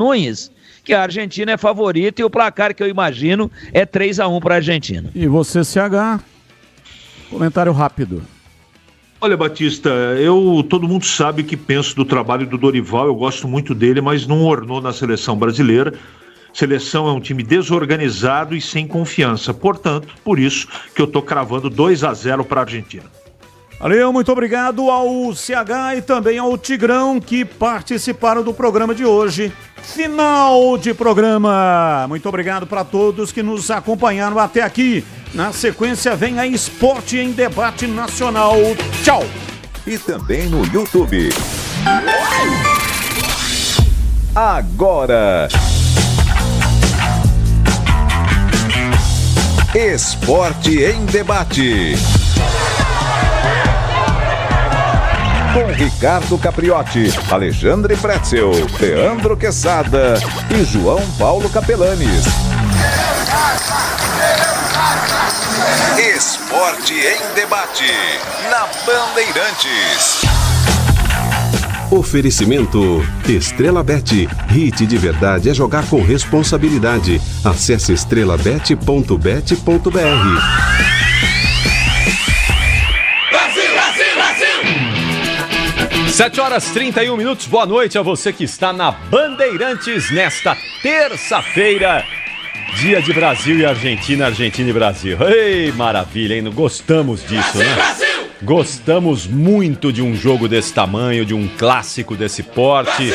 Nunes, que a Argentina é favorita e o placar que eu imagino é 3-1 para a Argentina. E você, CH? Comentário rápido. Olha, Batista, todo mundo sabe que penso do trabalho do Dorival, eu gosto muito dele, mas não ornou na seleção brasileira. Seleção é um time desorganizado e sem confiança. Portanto, por isso que eu estou cravando 2-0 para a Argentina. Valeu, muito obrigado ao CH e também ao Tigrão que participaram do programa de hoje. Final de programa. Muito obrigado para todos que nos acompanharam até aqui. Na sequência vem a Esporte em Debate Nacional. Tchau. E também no YouTube. Agora, Esporte em Debate. Com Ricardo Capriotti, Alexandre Pretzel, Leandro Quesada e João Paulo Capelanes. Esporte em Debate, na Bandeirantes. Oferecimento Estrela Bet. Hit de verdade é jogar com responsabilidade. Acesse estrelabet.bet.br. 7h31, boa noite a você que está na Bandeirantes nesta terça-feira, dia de Brasil e Argentina, Argentina e Brasil. Ei, maravilha, hein? Gostamos disso, né? Gostamos muito de um jogo desse tamanho, de um clássico desse porte.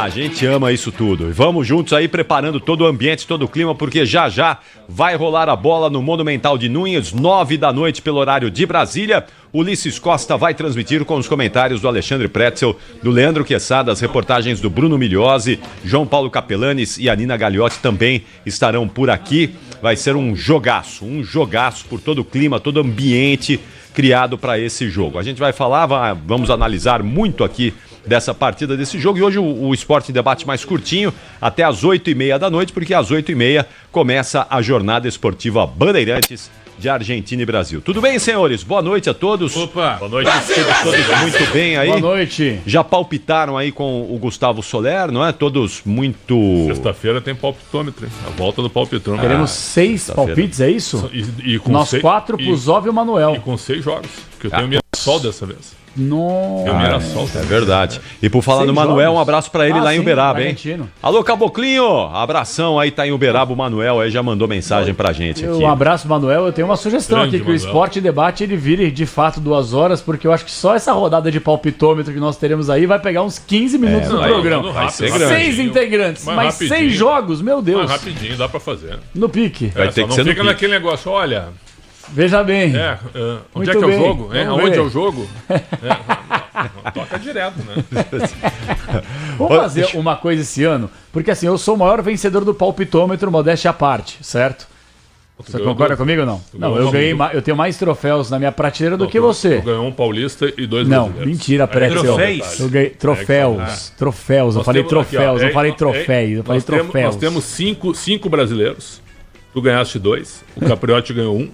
A gente ama isso tudo. E vamos juntos aí preparando todo o ambiente, todo o clima, porque já já vai rolar a bola no Monumental de Núñez, 9 da noite pelo horário de Brasília. Ulisses Costa vai transmitir com os comentários do Alexandre Pretzel, do Leandro Quesada, as reportagens do Bruno Migliozzi, João Paulo Capelanes e a Nina Gagliotti também estarão por aqui. Vai ser um jogaço por todo o clima, todo o ambiente criado para esse jogo. A gente vai falar, vamos analisar muito aqui dessa partida, desse jogo, e hoje o Esporte em Debate mais curtinho, até às 8h30 da noite, porque às 8h30 começa a jornada esportiva Bandeirantes de Argentina e Brasil. Tudo bem, senhores? Boa noite a todos. Opa! Boa noite. Todos muito bem aí. Boa noite. Já palpitaram aí com o Gustavo Soler, não é? Todos muito... Sexta-feira tem palpitômetro, a volta do palpitômetro. Queremos 6 palpites, é isso? E com Nós 4 pro Zóvio e o Manuel. E com 6 jogos, porque eu tenho Mirassol dessa vez. Nossa. É verdade. E por falar no Manuel, um abraço pra ele lá em Uberaba, hein? Alô, Caboclinho! Abração aí, tá em Uberaba, o Manuel aí já mandou mensagem pra gente aqui. Um abraço, Manuel. Eu tenho uma sugestão aqui, que o Esporte em Debate ele vire de fato 2 horas, porque eu acho que só essa rodada de palpitômetro que nós teremos aí vai pegar uns 15 minutos no programa. Vai ser grande. 6 integrantes, mas 6 jogos, meu Deus. Mas rapidinho, dá pra fazer. No pique. Vai ter que ser no fica pique. naquele negócio, olha... Veja bem. Onde é que é o jogo? Onde é o jogo? Toca direto, né? Vamos fazer uma coisa esse ano, porque assim, eu sou o maior vencedor do palpitômetro, modéstia à parte, certo? Você concorda comigo ou não? Não, eu tenho mais troféus na minha prateleira do que você. Eu ganhei um paulista e 2 Não, brasileiros. mentira, Pretzel. Eu ganhei troféus. Eu falei troféus, eu falei troféus. Eu falei troféus. Nós temos 5 brasileiros. Tu ganhaste 2, o Capriotti ganhou 1.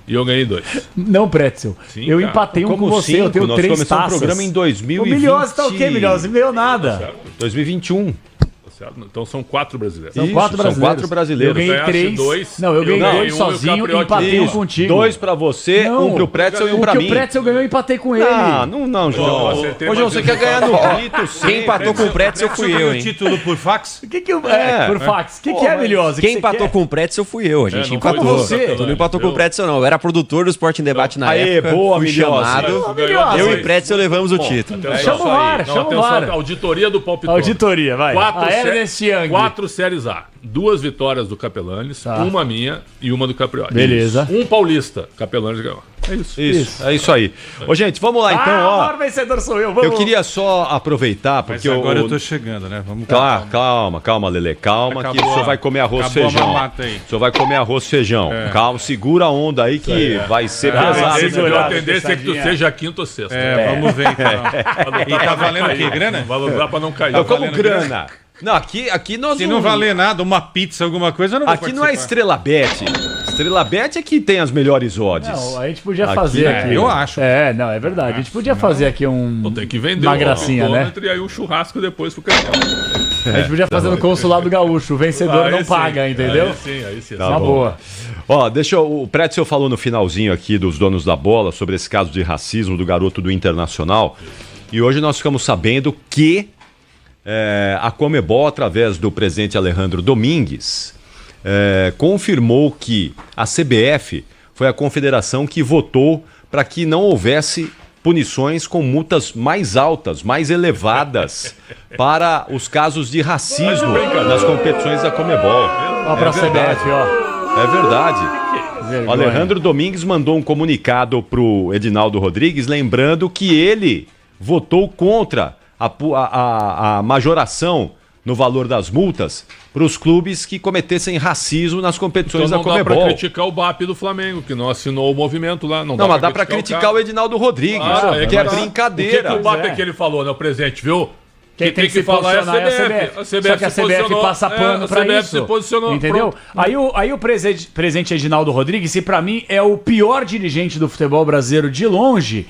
E eu ganhei 2. Não, Pretzel. Sim, eu cara. empatei um com você, eu tenho 3 taças. Nós começamos o programa em 2020. O Milhosa tá o quê, Milhosa? Não ganhou nada. 2021. Então são 4 brasileiros. São 4 brasileiros. Eu ganhei 3. Eu ganhei 2 sozinho e empatei um contigo. 2 pra você, um pro Pretzel e um pra mim. O Pretzel ganhou, eu empatei com ele. Não, João. Hoje você quer ganhar no grito sempre. Quem empatou com o Pretzel fui eu, hein? O título por fax? Por fax. O que é, Milhosa? Quem empatou com o Pretzel fui eu. A gente empatou. Você. Tu não empatou com o Pretzel, não. Eu era produtor do Esporte em Debate na época. Boa, fui chamado. Eu e Pretzel levamos o título. Chama o VAR, chama o VAR. Auditoria do palpitão. Auditoria, vai. A Ernest Young. 4 séries A. 2 vitórias do Capelanes, uma minha e uma do Capriotti. Beleza. Um paulista, Capelanes ganhou. É isso. É isso aí. Ô, gente, vamos lá então, ó. O maior vencedor sou eu, vamos. Eu queria só aproveitar, porque agora eu tô chegando, né? Vamos calma, Lelê, calma, que o senhor vai comer arroz e feijão. O senhor vai comer arroz e feijão. Calma, segura a onda aí que vai ser pesado. A tendência é que tu seja quinta ou sexta. Vamos ver então. E tá valendo o quê? Grana? Vai lutar pra não cair. Como grana? Não, aqui nós Se não valer nada, uma pizza, alguma coisa, eu não vou Aqui não é Estrela Bet. Estrela Bet é que tem as melhores odds. Não, a gente podia fazer aqui. Eu acho. Não, é verdade. A gente podia fazer aqui Tem que vender uma gracinha, né? E aí um churrasco depois pro campeão. A gente podia fazer no Consulado Gaúcho. O vencedor não paga, entendeu? Aí sim. Tá boa. Ó, o Pretzel falou no finalzinho aqui dos donos da bola sobre esse caso de racismo do garoto do Internacional. E hoje nós ficamos sabendo que a Conmebol, através do presidente Alejandro Domingues, confirmou que a CBF foi a confederação que votou para que não houvesse punições com multas mais altas, mais elevadas para os casos de racismo nas competições da Conmebol. Ó pra CBF, ó. É verdade. O Alejandro Domingues mandou um comunicado pro Edinaldo Rodrigues, lembrando que ele votou contra a majoração no valor das multas para os clubes que cometessem racismo nas competições da Conmebol. Não dá para criticar o BAP do Flamengo, que não assinou o movimento lá. Não, mas dá para criticar o Edinaldo Rodrigues, que é brincadeira. O que o BAP é que ele falou, né, o presidente, viu? Quem tem que se falar é a CBF. Só que a CBF passa pano pra isso. Se posicionou, entendeu? Aí o presidente Edinaldo Rodrigues, que pra mim é o pior dirigente do futebol brasileiro de longe,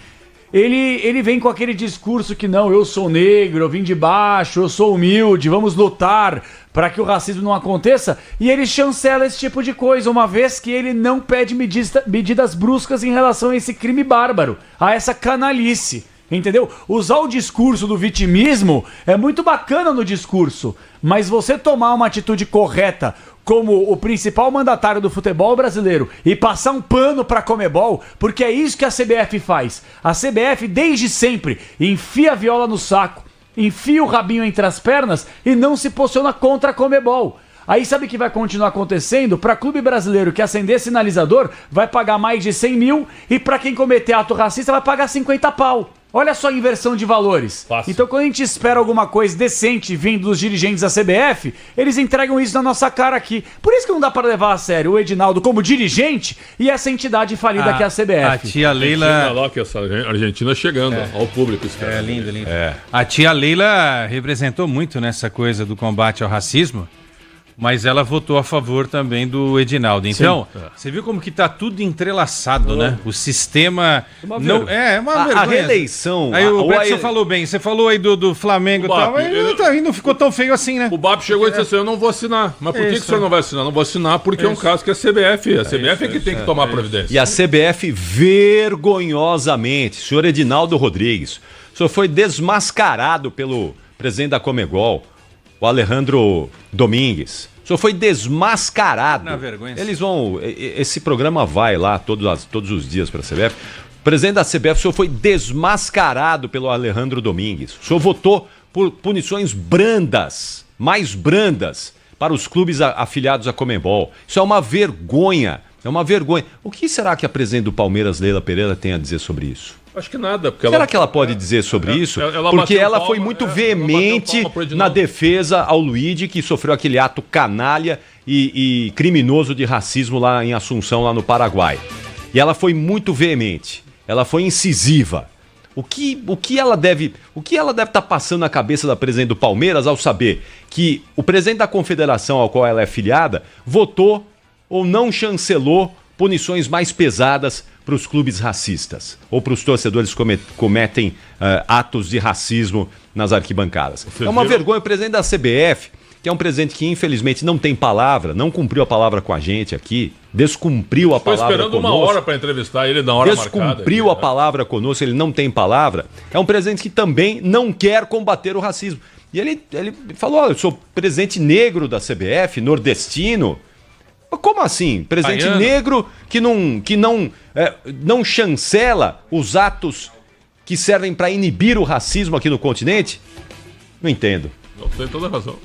ele vem com aquele discurso que não, eu sou negro, eu vim de baixo, eu sou humilde, vamos lutar para que o racismo não aconteça, e ele chancela esse tipo de coisa, uma vez que ele não pede medidas bruscas em relação a esse crime bárbaro, a essa canalice. Entendeu? Usar o discurso do vitimismo é muito bacana no discurso, mas você tomar uma atitude correta como o principal mandatário do futebol brasileiro e passar um pano pra Conmebol, porque é isso que a CBF faz. A CBF, desde sempre, enfia a viola no saco, enfia o rabinho entre as pernas e não se posiciona contra a Conmebol. Aí sabe o que vai continuar acontecendo? Para clube brasileiro que acender sinalizador, vai pagar mais de 100 mil e para quem cometer ato racista vai pagar 50 pau. Olha só a inversão de valores. Fácil. Então quando a gente espera alguma coisa decente vindo dos dirigentes da CBF, eles entregam isso na nossa cara aqui. Por isso que não dá para levar a sério o Edinaldo como dirigente e essa entidade falida que é a CBF. A tia Leila... Olha lá que essa Argentina chegando ao público. É lindo, lindo. A tia Leila representou muito nessa coisa do combate ao racismo, mas ela votou a favor também do Edinaldo. Então, você viu como que tá tudo entrelaçado, né? O sistema... uma vergonha. A reeleição... Aí o Betson falou bem. Você falou aí do Flamengo e tal, mas não ficou tão feio assim, né? O BAP chegou e disse assim, eu não vou assinar. Mas por que o senhor não vai assinar? Não vou assinar porque é um caso que a CBF... A CBF é que tem que tomar providência. E a CBF, vergonhosamente, senhor Edinaldo Rodrigues, o senhor foi desmascarado pelo presidente da Conmebol, o Alejandro Domingues. O senhor foi desmascarado. Na vergonha. Eles vão... Esse programa vai lá todos os dias para a CBF. O presidente da CBF, o senhor foi desmascarado pelo Alejandro Domingues. O senhor votou por punições brandas, mais brandas, para os clubes afiliados à Conmebol. Isso é uma vergonha. É uma vergonha. O que será que a presidente do Palmeiras, Leila Pereira, tem a dizer sobre isso? Acho que nada. Porque será que ela pode dizer sobre isso? Porque ela foi muito veemente na defesa ao Luigi, que sofreu aquele ato canalha e criminoso de racismo lá em Assunção, lá no Paraguai. E ela foi muito veemente. Ela foi incisiva. O que ela deve estar passando na cabeça da presidente do Palmeiras ao saber que o presidente da confederação ao qual ela é filiada votou ou não chancelou punições mais pesadas para os clubes racistas ou para os torcedores que cometem atos de racismo nas arquibancadas. É uma vergonha. O presidente da CBF, que é um presidente que infelizmente não tem palavra, não cumpriu a palavra com a gente aqui, descumpriu a palavra conosco. Estou esperando uma hora para entrevistar ele na hora marcada. Descumpriu a palavra conosco, ele não tem palavra. É um presidente que também não quer combater o racismo. E ele falou, eu sou presidente negro da CBF, nordestino. Como assim? Presidente negro que não chancela os atos que servem para inibir o racismo aqui no continente? Não entendo. Não, tem toda a razão.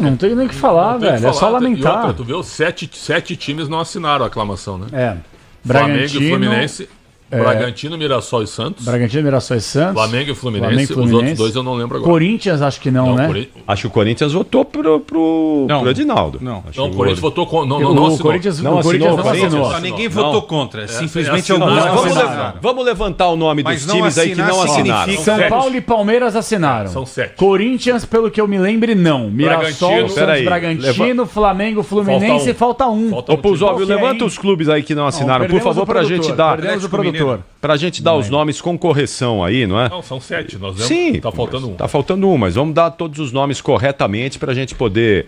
Não tem nem o que falar, velho. É só lamentar. Outra, tu viu, sete times não assinaram a aclamação, né? Bragantino, Flamengo e Fluminense. Bragantino, Mirassol e Santos. Bragantino, Mirassol e Santos. Flamengo e Fluminense. Os outros dois eu não lembro agora. Corinthians, acho que não, né? Acho que o Corinthians votou pro Edinaldo. Não, o Corinthians votou contra. O Corinthians não assinou. Ninguém votou contra. Simplesmente alguns assinaram. Vamos levantar o nome dos times aí que não assinaram. São Paulo e Palmeiras assinaram. São 7. Corinthians, pelo que eu me lembre, não. Mirassol, Santos, Bragantino, Flamengo, Fluminense, falta um. Ô, Puzóvio, levanta os clubes aí que não assinaram, por favor, pra gente dar. Perdemos o produtor. Pra gente dar os nomes com correção aí, não é? Não, são 7. Sim, tá faltando um. Tá faltando um, mas vamos dar todos os nomes corretamente pra gente poder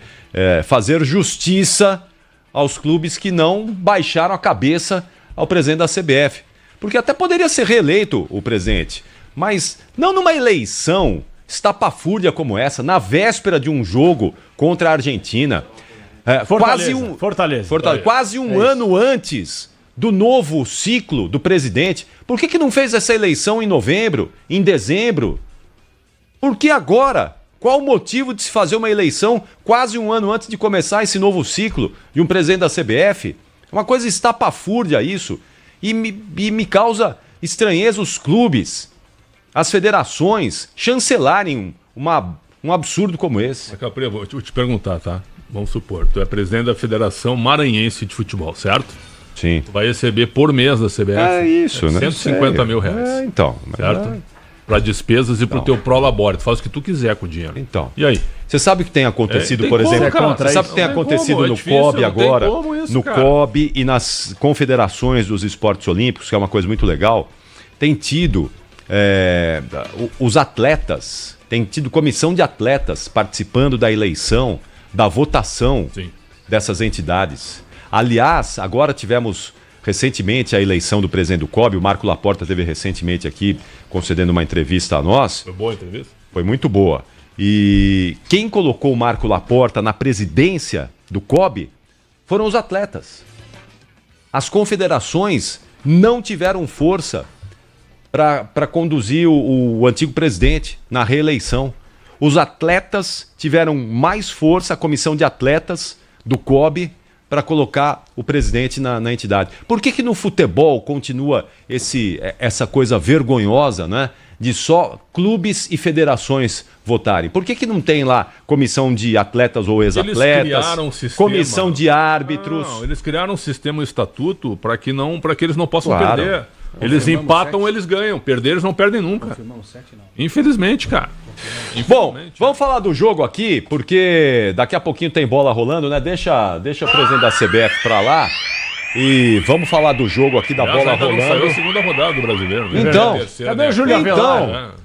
fazer justiça aos clubes que não baixaram a cabeça ao presidente da CBF. Porque até poderia ser reeleito o presidente, mas não numa eleição estapafúrdia como essa, na véspera de um jogo contra a Argentina. Fortaleza. Quase um ano antes do novo ciclo do presidente. Por que não fez essa eleição em novembro, em dezembro? Por que agora? Qual o motivo de se fazer uma eleição quase um ano antes de começar esse novo ciclo de um presidente da CBF? Uma coisa estapafúrdia isso. E me causa estranheza os clubes, as federações, chancelarem um absurdo como esse. Capri, vou te perguntar, tá? Vamos supor, tu é presidente da Federação Maranhense de Futebol, certo? Sim. Tu vai receber por mês da CBF. É isso, né? 150 mil reais. Então. Certo? Para despesas e pro teu prolabore. Tu faz o que tu quiser com o dinheiro. Então. E aí? Você sabe o que tem acontecido, por exemplo? Você sabe o que tem acontecido no COB agora? No COB e nas confederações dos esportes olímpicos, que é uma coisa muito legal. Tem tido os atletas, tem tido comissão de atletas participando da eleição, da votação dessas entidades. Aliás, agora tivemos recentemente a eleição do presidente do COB, o Marco Laporta esteve recentemente aqui concedendo uma entrevista a nós. Foi boa a entrevista? Foi muito boa. E quem colocou o Marco Laporta na presidência do COB foram os atletas. As confederações não tiveram força para conduzir o antigo presidente na reeleição. Os atletas tiveram mais força, a comissão de atletas do COB, para colocar o presidente na entidade. Por que no futebol continua essa coisa vergonhosa, né, de só clubes e federações votarem? Por que não tem lá comissão de atletas ou ex-atletas, comissão de árbitros? Não, eles criaram um sistema, um estatuto, para que eles não possam perder. Eles empatam, eles ganham. Perder, eles não perdem nunca. Infelizmente, cara. Bom, vamos falar do jogo aqui, porque daqui a pouquinho tem bola rolando, né? Deixa o presidente da CBF pra lá e vamos falar do jogo aqui, da bola rolando. Não saiu a segunda rodada do Brasileiro. Né? Então, cadê o Júlio Avelar?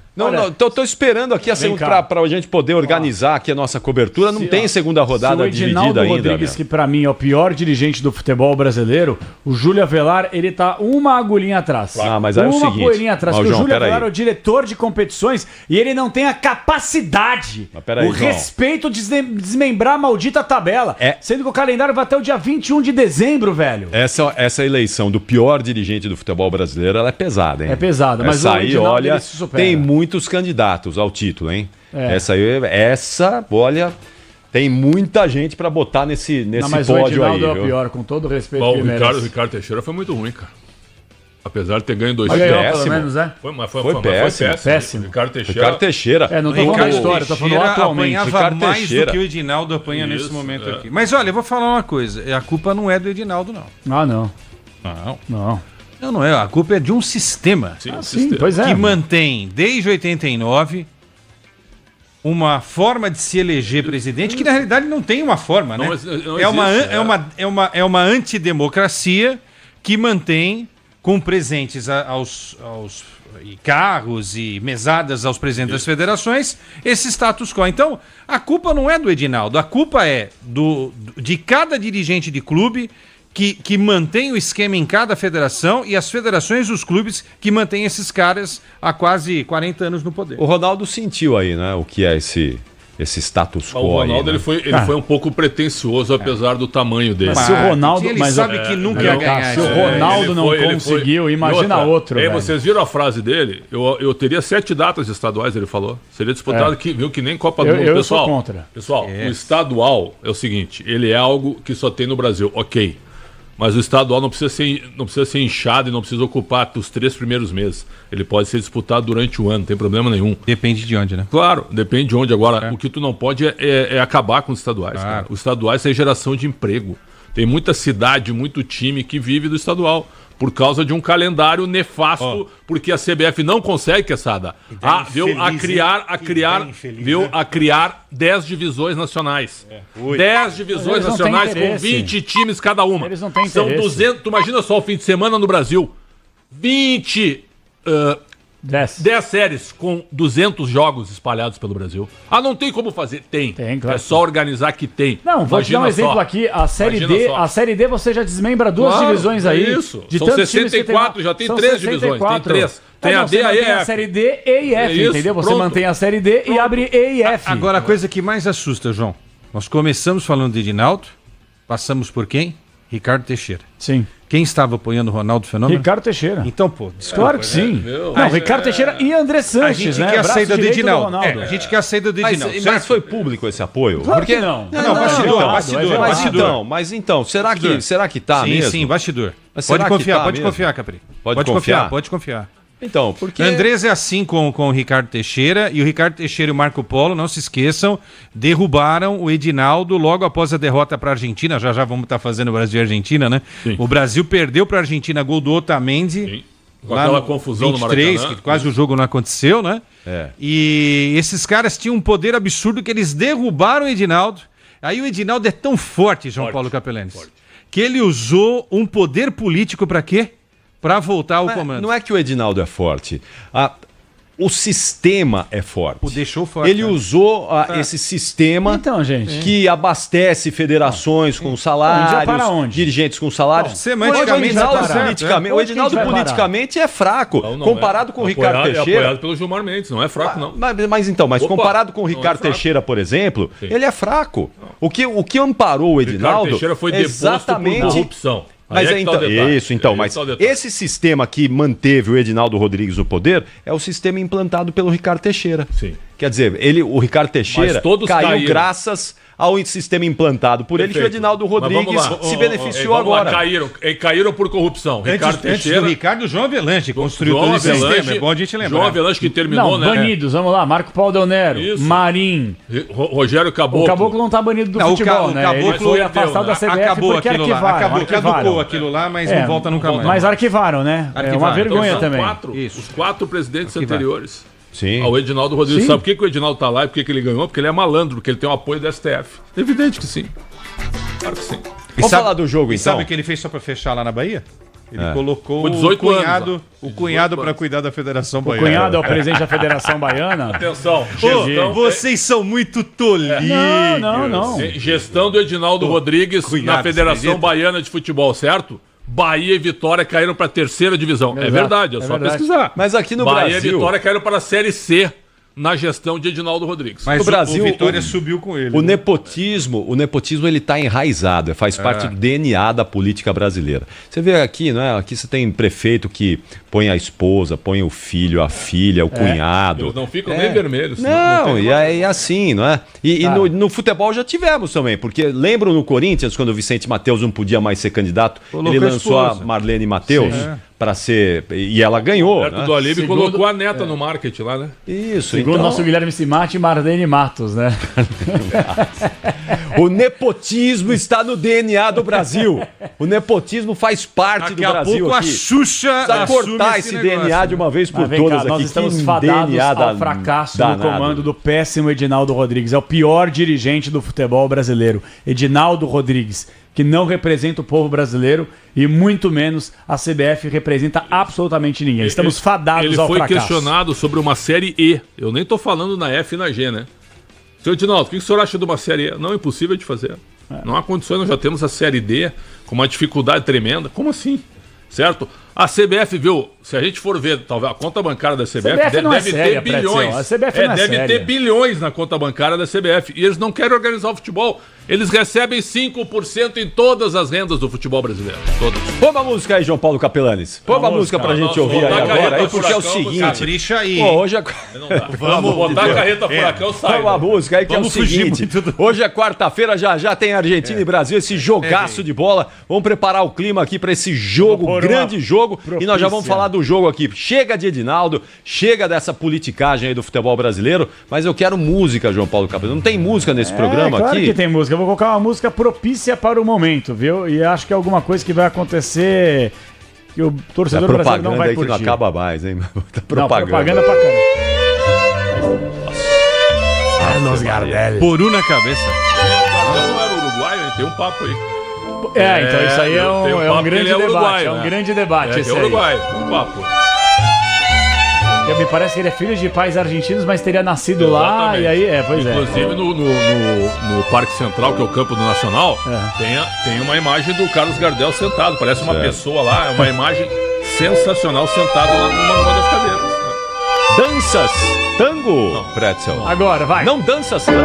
Tô esperando aqui para a gente poder organizar aqui a nossa cobertura. Não tem segunda rodada dividida ainda. Rodrigues, que para mim é o pior dirigente do futebol brasileiro, o Júlio Avelar, ele tá uma agulhinha atrás. Mas é o seguinte, uma poeirinha atrás. Porque o Júlio Avelar é o diretor de competições e ele não tem a capacidade, respeito de desmembrar a maldita tabela. Sendo que o calendário vai até o dia 21 de dezembro, velho. Essa eleição do pior dirigente do futebol brasileiro, ela é pesada, hein? É pesada, mas essa aí, olha, tem muitos candidatos ao título, hein? Olha, tem muita gente pra botar nesse pódio aí. É o pior, com todo o respeito que ele merece. O Ricardo Teixeira foi muito ruim, cara. Apesar de ter ganho 2 títulos. Pelo menos, Foi péssimo. Ricardo Teixeira. Não tô falando da história, tô falando atualmente. Apanhava mais do que o Edinaldo apanha nesse momento aqui. Mas olha, eu vou falar uma coisa. A culpa não é do Edinaldo, não. Não é. A culpa é de um sistema. Pois é. Que mantém, desde 89, uma forma de se eleger presidente, que na realidade não tem uma forma, né? É uma antidemocracia que mantém com presentes aos carros e mesadas aos presidentes das federações esse status quo. Então, a culpa não é do Edinaldo, a culpa é de cada dirigente de clube que mantém o esquema em cada federação e as federações dos clubes que mantêm esses caras há quase 40 anos no poder. O Ronaldo sentiu aí, né, o que é esse status quo. O Ronaldo aí, né? ele foi um pouco pretensioso, apesar do tamanho dele. Mas se o Ronaldo... Ele sabe que nunca ia ganhar. Se o Ronaldo não conseguiu, imagina outro. Vocês viram a frase dele? Eu teria 7 datas estaduais, ele falou. Seria disputado que nem Copa do Mundo. Eu sou contra. Pessoal, o estadual é o seguinte, ele é algo que só tem no Brasil, ok. Mas o estadual não precisa ser inchado e não precisa ocupar os 3 primeiros meses. Ele pode ser disputado durante o ano, não tem problema nenhum. Depende de onde, né? Claro, depende de onde. Agora, o que tu não pode é acabar com os estaduais. Cara. Os estaduais é geração de emprego. Tem muita cidade, muito time que vive do estadual. Por causa de um calendário nefasto, porque a CBF não consegue, Quesada, a criar 10 divisões nacionais. 10 divisões nacionais com 20 times cada uma. Eles não têm São interesse. 200, tu imagina só o fim de semana no Brasil. 10 séries com 200 jogos espalhados pelo Brasil. Ah, não tem como fazer? Tem, claro. É só organizar que tem. Não, vou te dar um exemplo aqui. A Série D você já desmembra 2 divisões aí. Isso. São 64, já tem 3 divisões. Tem 3. Tem a D, a E, a Série D, E e F, entendeu? Você mantém a Série D e abre E e F. Agora, a coisa que mais assusta, João. Nós começamos falando de Edinaldo, passamos por quem? Ricardo Teixeira. Sim. Quem estava apoiando o Ronaldo Fenômeno? Ricardo Teixeira. Então, pô, claro que sim. Não, Ricardo Teixeira e André Sanches, né? A gente quer a saída do Edinaldo. A gente quer a saída do Edinaldo. Mas foi público esse apoio? Claro que não. Não, bastidor. Mas então, será que tá mesmo? Sim, bastidor. Pode confiar, Capri. Pode confiar. Então, porque... Andrés é assim com o Ricardo Teixeira, e o Ricardo Teixeira e o Marco Polo, não se esqueçam, derrubaram o Edinaldo logo após a derrota para a Argentina. Já vamos estar fazendo o Brasil e Argentina, né? Sim. O Brasil perdeu para a Argentina, gol do Otamendi. Sim. Com aquela confusão 23, no Maracanã. Que quase o jogo não aconteceu, né? E esses caras tinham um poder absurdo que eles derrubaram o Edinaldo. Aí o Edinaldo é tão forte, João Paulo Capellenes, que ele usou um poder político para quê? Para voltar ao comando. Não é que o Edinaldo é forte. O sistema é forte. O deixou forte. Ele usou esse sistema que abastece federações com salários, dirigentes com salários. O Edinaldo politicamente é fraco. Comparado com o Ricardo Teixeira. É apoiado pelo Gilmar Mendes, não é fraco, não. Mas comparado com o Ricardo Teixeira, por exemplo, ele é fraco. O que amparou o Edinaldo... Ricardo Teixeira foi deposto por corrupção. Mas esse sistema que manteve o Edinaldo Rodrigues no poder é o sistema implantado pelo Ricardo Teixeira. Sim. Quer dizer, o Ricardo Teixeira caiu graças ao sistema implantado por ele, que o Edinaldo Rodrigues se beneficiou agora. Caíram por corrupção. Ricardo Teixeira. O Ricardo João Avelanche construiu todo esse sistema. É bom a gente lembrar. João Avelanche que terminou, né? Banidos, vamos lá. Marco Paulo Del Nero, Marim. Rogério Caboclo. O Caboclo não tá banido do futebol, né? Ele foi afastado da CBF porque arquivaram. Caducou aquilo lá, mas não volta nunca mais. Mas arquivaram, né? É uma vergonha também. Os 4 presidentes anteriores. Sim. O Edinaldo Rodrigues. Sabe por que o Edinaldo tá lá e por que ele ganhou? Porque ele é malandro, porque ele tem o apoio do STF. Evidente que sim. Claro que sim. Vamos falar do jogo, então. Sabe o que ele fez só pra fechar lá na Bahia? Ele colocou o cunhado para cuidar da Federação Baiana. O cunhado é o presidente da Federação Baiana? Atenção. Vocês são muito tolinhos. Não. Gestão do Edinaldo Rodrigues na Federação Baiana de Futebol, certo? Bahia e Vitória caíram para a 3ª divisão. Exato, é verdade, é só pesquisar. Mas aqui no Bahia Brasil... e Vitória caíram para a Série C na gestão de Edinaldo Rodrigues. Mas no Brasil, o Vitória subiu com ele. O nepotismo ele está enraizado, faz parte do DNA da política brasileira. Você vê aqui, não é? Aqui você tem prefeito que põe a esposa, põe o filho, a filha, o cunhado. Eles não ficam nem vermelhos. Não e é assim, não é? E no futebol já tivemos também, porque lembram no Corinthians, quando o Vicente Mateus não podia mais ser candidato, ele lançou a Marlene Mateus para ser... E ela ganhou. Roberto do Alibe colocou a neta no marketing lá, né? Isso. Segundo nosso Guilherme Simati e Marlene Matos, né? O nepotismo está no DNA do Brasil. O nepotismo faz parte do Brasil. Daqui a pouco a Xuxa precisa cortar esse DNA de uma vez por todas aqui. Nós estamos fadados ao fracasso no comando do péssimo Edinaldo Rodrigues. É o pior dirigente do futebol brasileiro. Edinaldo Rodrigues, que não representa o povo brasileiro e muito menos a CBF representa absolutamente ninguém. Estamos fadados ao fracasso. Ele foi questionado sobre uma Série E. Eu nem estou falando na F e na G, né? Seu Edinaldo, o que o senhor acha de uma Série E? Não, é impossível de fazer. Não há condições, nós já temos a Série D com uma dificuldade tremenda. Como assim? Certo? A CBF, viu? Se a gente for ver, talvez a conta bancária da CBF deve ter bilhões. A CBF não é deve ter bilhões na conta bancária da CBF. E eles não querem organizar o futebol. Eles recebem 5% em todas as rendas do futebol brasileiro. Todas. Põe uma música aí, João Paulo Capelanes. Põe uma música pra gente ouvir aí agora. Aí, porque é o seguinte. Capricha aí. Pô, hoje é... Vamos botar a carreta furacão, sai. Põe uma música aí que é o seguinte. Hoje é quarta-feira, já tem Argentina e Brasil, esse jogaço de bola. Vamos preparar o clima aqui pra esse jogo, grande jogo. E nós já vamos falar do jogo aqui. Chega de Edinaldo, chega dessa politicagem aí do futebol brasileiro, mas eu quero música, João Paulo Capelanes. Não tem música nesse programa claro aqui? Que tem música. Eu vou colocar uma música propícia para o momento, viu? E acho que é alguma coisa que vai acontecer que o torcedor brasileiro não vai curtir. Não acaba mais, hein? Tá propaganda pra caramba. Carlos Gardel. Poru na cabeça. Não era uruguaio, tem um papo aí. Então isso aí é um grande debate. Uruguaio, é um grande debate esse aí. É Uruguai, um papo. Me parece que ele é filho de pais argentinos, mas teria nascido lá e aí, Inclusive no Parque Central, que é o campo do Nacional, tem uma imagem do Carlos Gardel sentado, parece uma pessoa lá, é uma imagem sensacional sentado lá numa das cadeiras. Danças tango, não. Pretzel. Agora, vai. Não danças tango.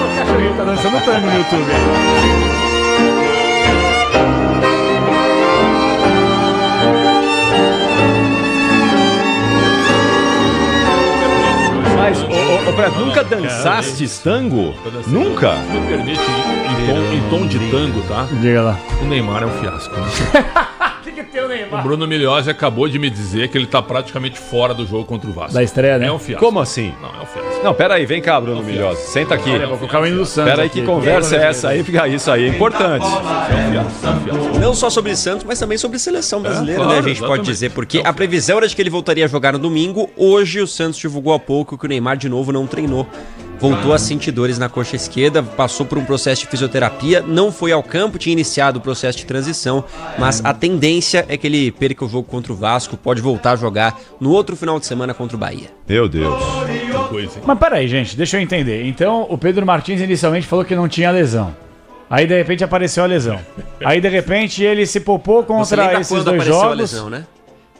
O cachorrinho tá dançando tango no YouTube. Mas, Preto, nunca dançaste tango? Nunca? Se me permite, em tom de tango, tá? Diga lá. O Neymar é um fiasco, né? Que tem o Neymar? O Bruno Milhozzi acabou de me dizer que ele tá praticamente fora do jogo contra o Vasco. Da estreia, né? É um fiasco. Como assim? Não, é um fiasco. Não, pera aí, vem cá, Bruno Milhozzi. Senta aqui. Olha, vou colocar o hino do Santos. Pera aí, que conversa é essa aí? Fica isso aí, é importante. Não só sobre Santos, mas também sobre seleção brasileira, né? A gente pode dizer, porque a previsão era de que ele voltaria a jogar no domingo. Hoje o Santos divulgou há pouco que o Neymar de novo não treinou. Voltou a sentir dores na coxa esquerda, passou por um processo de fisioterapia, não foi ao campo, tinha iniciado o processo de transição, mas a tendência é que ele perca o jogo contra o Vasco, pode voltar a jogar no outro final de semana contra o Bahia. Meu Deus. Mas peraí, gente, deixa eu entender. Então, o Pedro Martins inicialmente falou que não tinha lesão. Aí, de repente, apareceu a lesão. Aí, de repente, ele se poupou contra esses dois jogos. A lesão, né?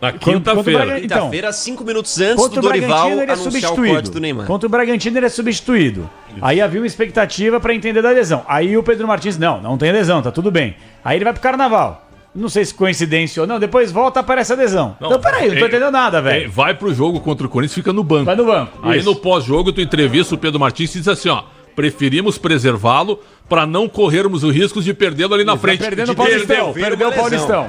Na quinta-feira. Quinta-feira, 5 minutos antes do Dorival anunciar o corte do Neymar. Contra o Bragantino ele é substituído. Isso. Aí havia uma expectativa pra entender da lesão. Aí o Pedro Martins, não tem lesão, tá tudo bem. Aí ele vai pro Carnaval. Não sei se coincidência ou não, depois volta, aparece a lesão. Então peraí, não tô entendendo nada, velho. Vai pro jogo contra o Corinthians, fica no banco. Vai no banco. Aí no pós-jogo tu entrevista o Pedro Martins e diz assim, ó, preferimos preservá-lo para não corrermos o risco de perdê-lo ali na frente. Perdeu o Paulistão. Perdeu o Paulistão.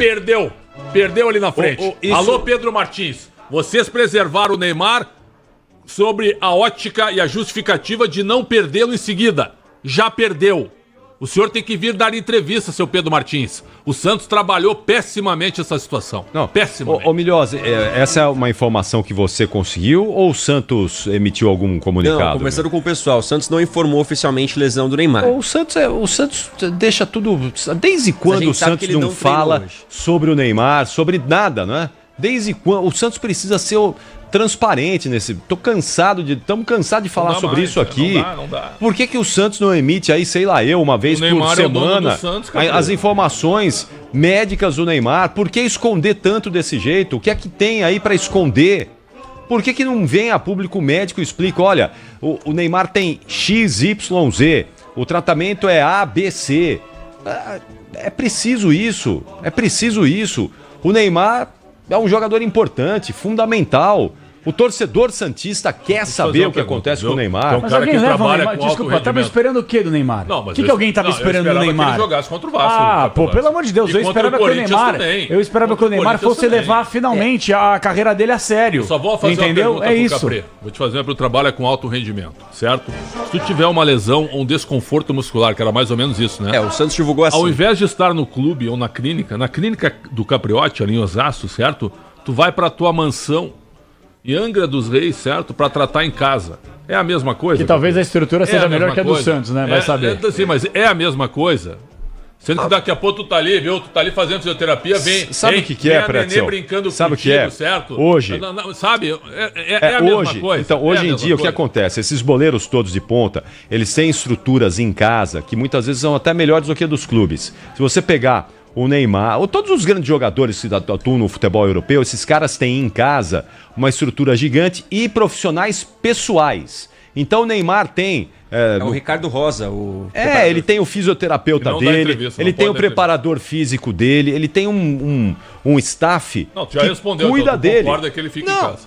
Perdeu ali na frente. Alô, Pedro Martins. Vocês preservaram o Neymar sobre a ótica e a justificativa de não perdê-lo em seguida. Já perdeu. O senhor tem que vir dar entrevista, seu Pedro Martins. O Santos trabalhou pessimamente essa situação. Não, pessimamente. Ô Milhozzi, essa é uma informação que você conseguiu ou o Santos emitiu algum comunicado? Não, conversando com o pessoal, o Santos não informou oficialmente lesão do Neymar. O Santos deixa tudo... Desde quando o Santos não fala sobre o Neymar, sobre nada, não é? Desde quando... O Santos precisa ser transparente nesse... Estamos cansados de falar sobre isso aqui. Não dá. Por que o Santos não emite aí, sei lá uma vez por semana, as informações médicas do Neymar? Por que esconder tanto desse jeito? O que é que tem aí para esconder? Por que não vem a público médico e explica, olha, o Neymar tem XYZ, o tratamento é ABC. É preciso isso. O Neymar é um jogador importante, fundamental. O torcedor santista quer saber o que acontece com o Neymar. Mas alguém leva o Neymar? Desculpa, tava esperando o que do Neymar? O que alguém tava esperando do Neymar? Que ele jogasse contra o Vasco. Pelo amor de Deus, eu esperava que o Neymar fosse levar finalmente a carreira dele a sério. Eu só vou fazer uma pergunta pro Caprê. Vou te fazer pro trabalho com alto rendimento, certo? Se tu tiver uma lesão ou um desconforto muscular, que era mais ou menos isso, né? O Santos divulgou assim. Ao invés de estar no clube ou na clínica do Capriotti, ali em Osasco, certo? Tu vai pra tua mansão e Angra dos Reis, certo? Para tratar em casa. É a mesma coisa. Que talvez a estrutura seja melhor que a do Santos, né? Vai saber. Sim, mas é a mesma coisa. Sendo que daqui a pouco tu tá ali, viu? Tu tá ali fazendo fisioterapia, vem. Sabe o que é, Pretzel? Brincando sabe contigo, o que é? Certo? Hoje. Sabe? É a mesma coisa. Então, hoje em dia, o que acontece? Esses boleiros todos de ponta, eles têm estruturas em casa que muitas vezes são até melhores do que a dos clubes. Se você pegar o Neymar, ou todos os grandes jogadores que atuam no futebol europeu, esses caras têm em casa uma estrutura gigante e profissionais pessoais. Então o Neymar tem... o Ricardo Rosa, o... ele tem o fisioterapeuta dele, ele tem o preparador físico dele, ele tem um staff não, tu já respondeu, cuida tu dele. Concorda que ele fica em casa.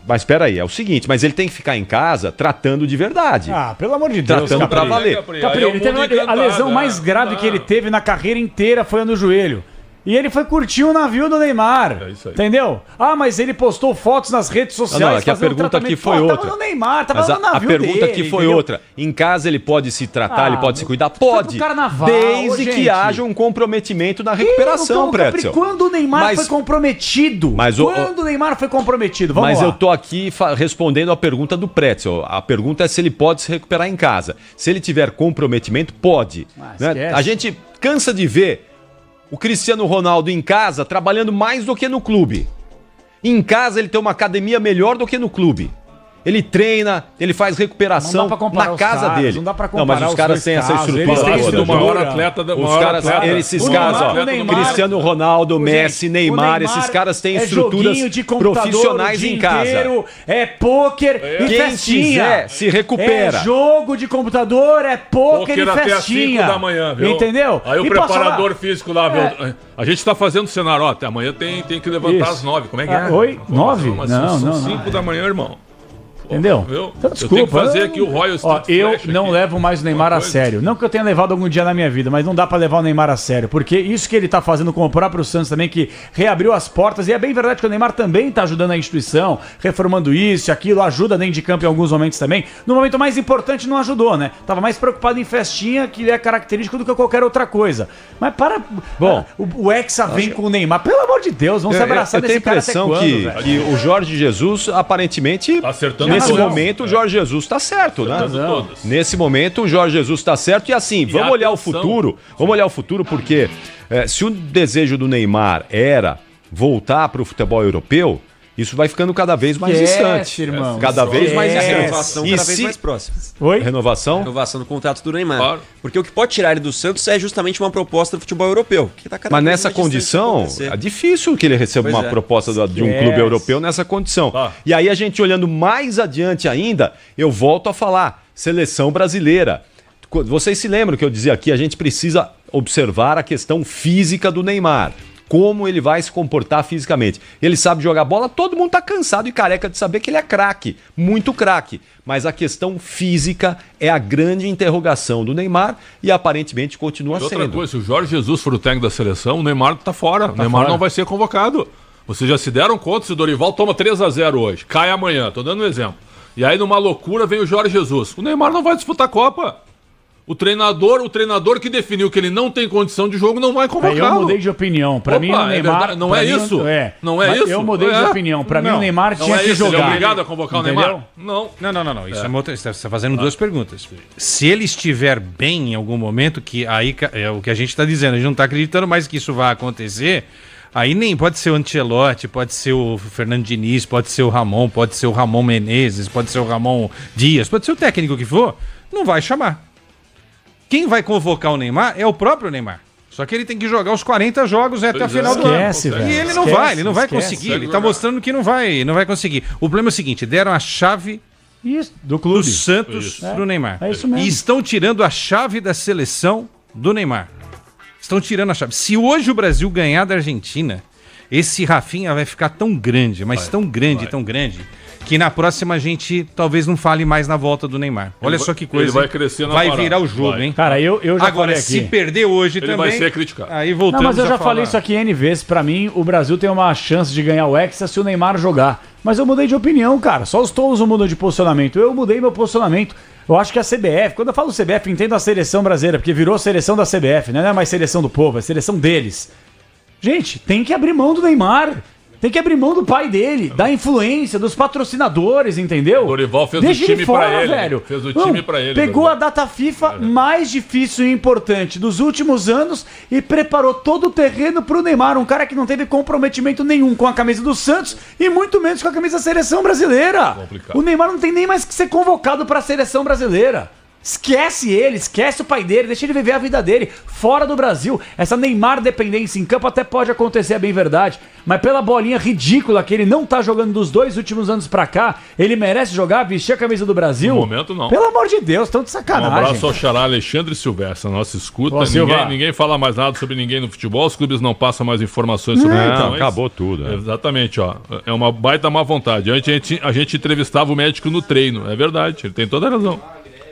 Mas espera aí, é o seguinte, mas ele tem que ficar em casa tratando de verdade. Pelo amor de Deus. Tratando pra valer. Capri, ele teve a lesão mais grave que ele teve na carreira inteira foi no joelho. E ele foi curtir o navio do Neymar. É isso aí. Entendeu? Mas ele postou fotos nas redes sociais. Não, é que a pergunta aqui foi outra. Tava no Neymar, tava no navio dele. A pergunta aqui foi outra. Em casa ele pode se tratar, ele pode se cuidar? Pode. Desde que haja um comprometimento na recuperação, Pretzel. Quando o Neymar foi comprometido? Quando o Neymar foi comprometido? Vamos lá. Mas eu tô aqui respondendo a pergunta do Pretzel. A pergunta é se ele pode se recuperar em casa. Se ele tiver comprometimento, pode. Né? A gente cansa de ver o Cristiano Ronaldo em casa trabalhando mais do que no clube. Em casa ele tem uma academia melhor do que no clube. Ele treina, ele faz recuperação na casa dele. Não dá pra comparar. Mas os caras têm essa estrutura. O maior atleta da esses caras, Cristiano Ronaldo, Messi, Neymar, esses caras têm estruturas profissionais em casa. É pôquer e quem festinha. Quiser, se recupera. É jogo de computador, é pôquer e festinha. Até às 5 da manhã, viu? Entendeu? Aí o preparador físico lá, viu? A gente tá fazendo cenário, até amanhã tem que levantar às 9. Como é que é? Oi? 9? Não. 5 da manhã, irmão. Entendeu? Então, desculpa. Eu tenho que fazer aqui o Royal Street eu não levo mais o Neymar a sério. Não que eu tenha levado algum dia na minha vida, mas não dá pra levar o Neymar a sério. Porque isso que ele tá fazendo com o próprio Santos também, que reabriu as portas. E é bem verdade que o Neymar também tá ajudando a instituição, reformando isso e aquilo, ajuda dentro de campo em alguns momentos também. No momento mais importante não ajudou, né? Tava mais preocupado em festinha, que é característico do que qualquer outra coisa. Mas para... Bom, o Hexa vem com o Neymar. Pelo amor de Deus, vamos se abraçar nesse cara até quando, velho? Que o Jorge Jesus, aparentemente, tá acertando nesse momento, o Jorge Jesus tá certo, né? Nesse momento, o Jorge Jesus tá certo. E assim, vamos olhar o futuro. Vamos olhar o futuro porque se o desejo do Neymar era voltar para o futebol europeu, isso vai ficando cada vez mais distante. Irmão. Cada vez mais distante. Renovação cada vez mais próxima. Oi? Renovação? Renovação do contrato do Neymar. Claro. Porque o que pode tirar ele do Santos é justamente uma proposta do futebol europeu. Que tá cada Mas nessa condição, é difícil que ele receba uma proposta de um clube europeu nessa condição. E aí a gente olhando mais adiante ainda, eu volto a falar, seleção brasileira. Vocês se lembram que eu dizia aqui, a gente precisa observar a questão física do Neymar. Como ele vai se comportar fisicamente. Ele sabe jogar bola, todo mundo tá cansado e careca de saber que ele é craque, muito craque. Mas a questão física é a grande interrogação do Neymar e aparentemente continua sendo. Outra coisa, se o Jorge Jesus for o técnico da seleção, o Neymar tá fora. O Neymar não vai ser convocado. Vocês já se deram conta se o Dorival toma 3-0 hoje, cai amanhã, tô dando um exemplo. E aí numa loucura vem o Jorge Jesus. O Neymar não vai disputar a Copa. O treinador que definiu que ele não tem condição de jogo não vai convocá-lo. Eu mudei de opinião. Pra mim, o Neymar... não é isso? Não é isso? Eu mudei de opinião. Pra mim, o Neymar tinha que jogar. Ele é obrigado a convocar o Neymar? Não. Isso é outra, você está fazendo duas perguntas. Se ele estiver bem em algum momento, que aí é o que a gente está dizendo, a gente não está acreditando mais que isso vai acontecer, aí nem pode ser o Ancelotti, pode ser o Fernando Diniz, pode ser o Ramon, pode ser o Ramon Menezes, pode ser o Ramon Dias, pode ser o técnico que for, não vai chamar. Quem vai convocar o Neymar é o próprio Neymar. Só que ele tem que jogar os 40 jogos até a final do ano. Velho. E ele não vai conseguir. Ele tá mostrando que não vai conseguir. O problema é o seguinte, deram a chave do clube do Santos pro Neymar. É isso mesmo. E estão tirando a chave da seleção do Neymar. Estão tirando a chave. Se hoje o Brasil ganhar da Argentina, esse Rafinha vai ficar tão grande, mas tão grande, que na próxima a gente talvez não fale mais na volta do Neymar. Olha só que coisa. Ele vai crescer na Vai virar o jogo, hein? Cara, eu já Agora, falei aqui. se perder hoje também... Ele vai ser criticado. Aí voltamos Não, mas eu já falei isso aqui N vezes. Pra mim, o Brasil tem uma chance de ganhar o Hexa se o Neymar jogar. Mas eu mudei de opinião, cara. Só os tolos mudam de posicionamento. Eu mudei meu posicionamento. Eu acho que a CBF, quando eu falo CBF, entendo a seleção brasileira, porque virou seleção da CBF, né? Não é mais seleção do povo, é seleção deles. Gente, tem que abrir mão do Neymar. Tem que abrir mão do pai dele, da influência, dos patrocinadores, entendeu? O Dorival fez Deixa o time ele fora, pra ele. velho. Fez o time pra ele. Pegou Dorival. a data FIFA mais difícil e importante dos últimos anos e preparou todo o terreno pro Neymar, um cara que não teve comprometimento nenhum com a camisa do Santos e muito menos com a camisa da seleção brasileira. Complicado. O Neymar não tem nem mais que ser convocado pra seleção brasileira. Esquece ele, esquece o pai dele, deixa ele viver a vida dele, fora do Brasil. Essa Neymar dependência em campo até pode acontecer, é bem verdade, mas pela bolinha ridícula que ele não tá jogando dos 2 últimos anos pra cá, ele merece jogar, vestir a camisa do Brasil? No momento, não. Pelo amor de Deus, tão de sacanagem. Um abraço ao xará Alexandre Silvestre, nossa escuta. Ô, Silva. Ninguém fala mais nada sobre ninguém no futebol, os clubes não passam mais informações sobre Não, então, acabou tudo. Exatamente, ó. É uma baita má vontade. A gente entrevistava o médico no treino, é verdade, ele tem toda a razão.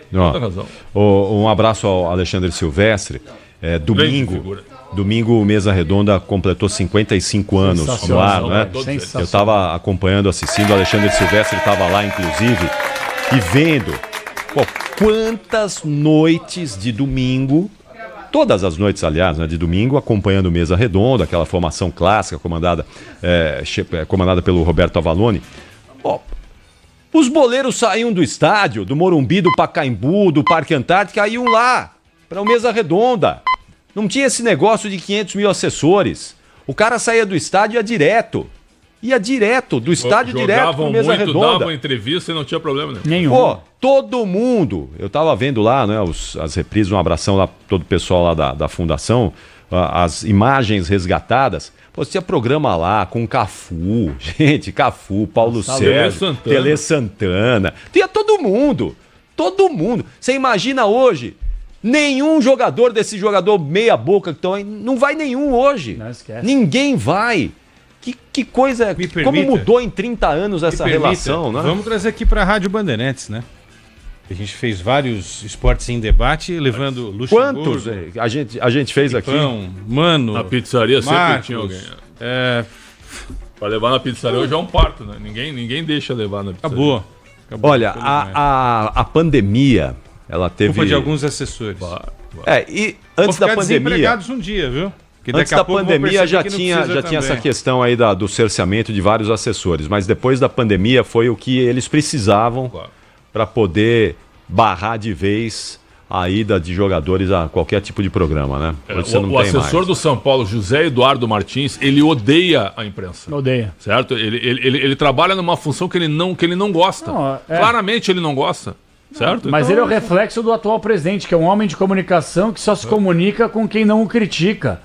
Toda a razão. Um abraço ao Alexandre Silvestre. Domingo, o Mesa Redonda completou 55 anos no ar, né? Eu estava acompanhando, assistindo, o Alexandre Silvestre estava lá, inclusive, e vendo quantas noites de domingo, todas as noites, aliás, né, de domingo, acompanhando o Mesa Redonda, aquela formação clássica comandada pelo Roberto Avalone. Os boleiros saíam do estádio, do Morumbi, do Pacaembu, do Parque Antártica, iam lá, para o Mesa Redonda. Não tinha esse negócio de 500 mil assessores. O cara saía do estádio e ia direto, do estádio direto para o Mesa Redonda. Davam entrevista e não tinha problema nenhum. Todo mundo, eu tava vendo lá, né, as reprises, um abração lá, todo o pessoal lá da fundação, as imagens resgatadas. Você tinha programa lá com Cafu, Paulo Sérgio, Tele Santana. Tinha todo mundo. Você imagina hoje, nenhum jogador desse jogador meia boca que estão aí, não vai nenhum hoje. Não esquece. Ninguém vai. Que coisa, como mudou em 30 anos essa relação, né? Vamos trazer aqui para a Rádio Bandeirantes, né? A gente fez vários esportes em debate, levando Luxemburgo. Quantos a gente fez aqui? Mano, na pizzaria sempre tinha alguém. Pra levar na pizzaria hoje é um parto, né? Ninguém deixa levar na pizzaria. Acabou. Olha, a pandemia, ela teve... Culpa de alguns assessores. E antes da pandemia... desempregados um dia, viu? Antes da pandemia já tinha essa questão aí do cerceamento de vários assessores, mas depois da pandemia foi o que eles precisavam para poder barrar de vez a ida de jogadores a qualquer tipo de programa, né? O assessor do São Paulo, José Eduardo Martins, ele odeia a imprensa. Odeia. Certo? Ele trabalha numa função que ele não gosta. Claramente ele não gosta. Certo? Mas então, ele é o reflexo do atual presidente, que é um homem de comunicação que só se comunica com quem não o critica.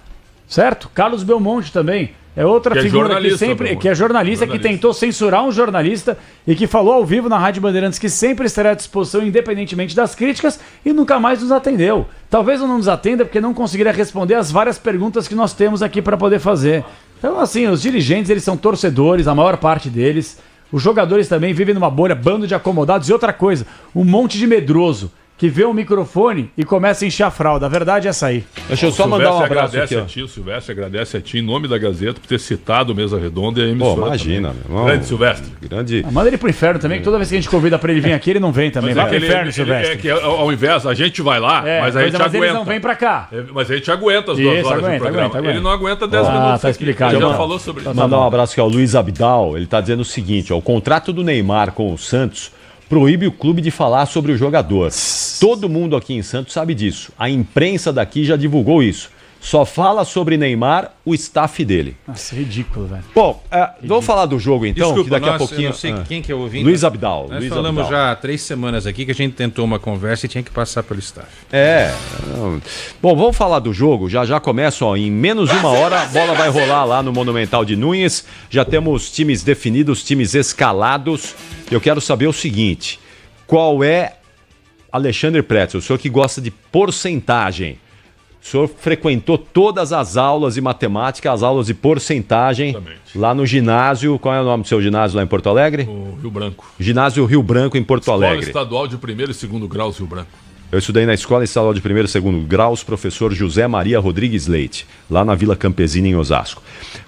Certo? Carlos Belmonte também. É outra figura que sempre. Que é jornalista, que tentou censurar um jornalista e que falou ao vivo na Rádio Bandeirantes que sempre estará à disposição, independentemente das críticas, e nunca mais nos atendeu. Talvez não nos atenda porque não conseguiria responder as várias perguntas que nós temos aqui para poder fazer. Então, assim, os dirigentes, eles são torcedores, a maior parte deles. Os jogadores também vivem numa bolha, bando de acomodados. E outra coisa, um monte de medroso que vê um microfone e começa a encher a fralda. A verdade é essa aí. Deixa eu só mandar um abraço aqui. O Silvestre agradece a ti, em nome da Gazeta, por ter citado o Mesa Redonda e a emissora. Pô, imagina, meu irmão. Grande Silvestre. Manda ele pro inferno também, que toda vez que a gente convida pra ele vir aqui, ele não vem também. Vai pro inferno, Silvestre. É que ao invés, a gente vai lá, mas a gente aguenta. Mas eles não vêm pra cá. Mas a gente aguenta as 2 horas do programa. Ele não aguenta 10 minutos. Tá explicado. Ele já falou sobre isso. Mandar um abraço aqui ao Luiz Abdal. Ele tá dizendo o seguinte, o contrato do Neymar com o Santos proíbe o clube de falar sobre o jogador. Todo mundo aqui em Santos sabe disso. A imprensa daqui já divulgou isso. Só fala sobre Neymar o staff dele. Nossa, ridículo, velho. Bom, vamos falar do jogo então, Desculpa, que daqui a pouquinho... Eu não sei quem que é o ouvinte. Luiz Abdal. Nós falamos já há 3 semanas aqui que a gente tentou uma conversa e tinha que passar pelo staff. Bom, vamos falar do jogo. Já começa, em menos de 1 hora, a bola vai rolar lá no Monumental de Núñez. Já temos times definidos, times escalados. Eu quero saber o seguinte, qual é, Alexandre Pretzel, o senhor que gosta de porcentagem, o senhor frequentou todas as aulas de matemática, as aulas de porcentagem, exatamente, lá no ginásio, qual é o nome do seu ginásio lá em Porto Alegre? O Rio Branco. Ginásio Rio Branco em Porto Alegre. Escola Estadual de 1º e 2º graus Rio Branco. Eu estudei na Escola Estadual de 1º e 2º graus, professor José Maria Rodrigues Leite, lá na Vila Campesina, em Osasco.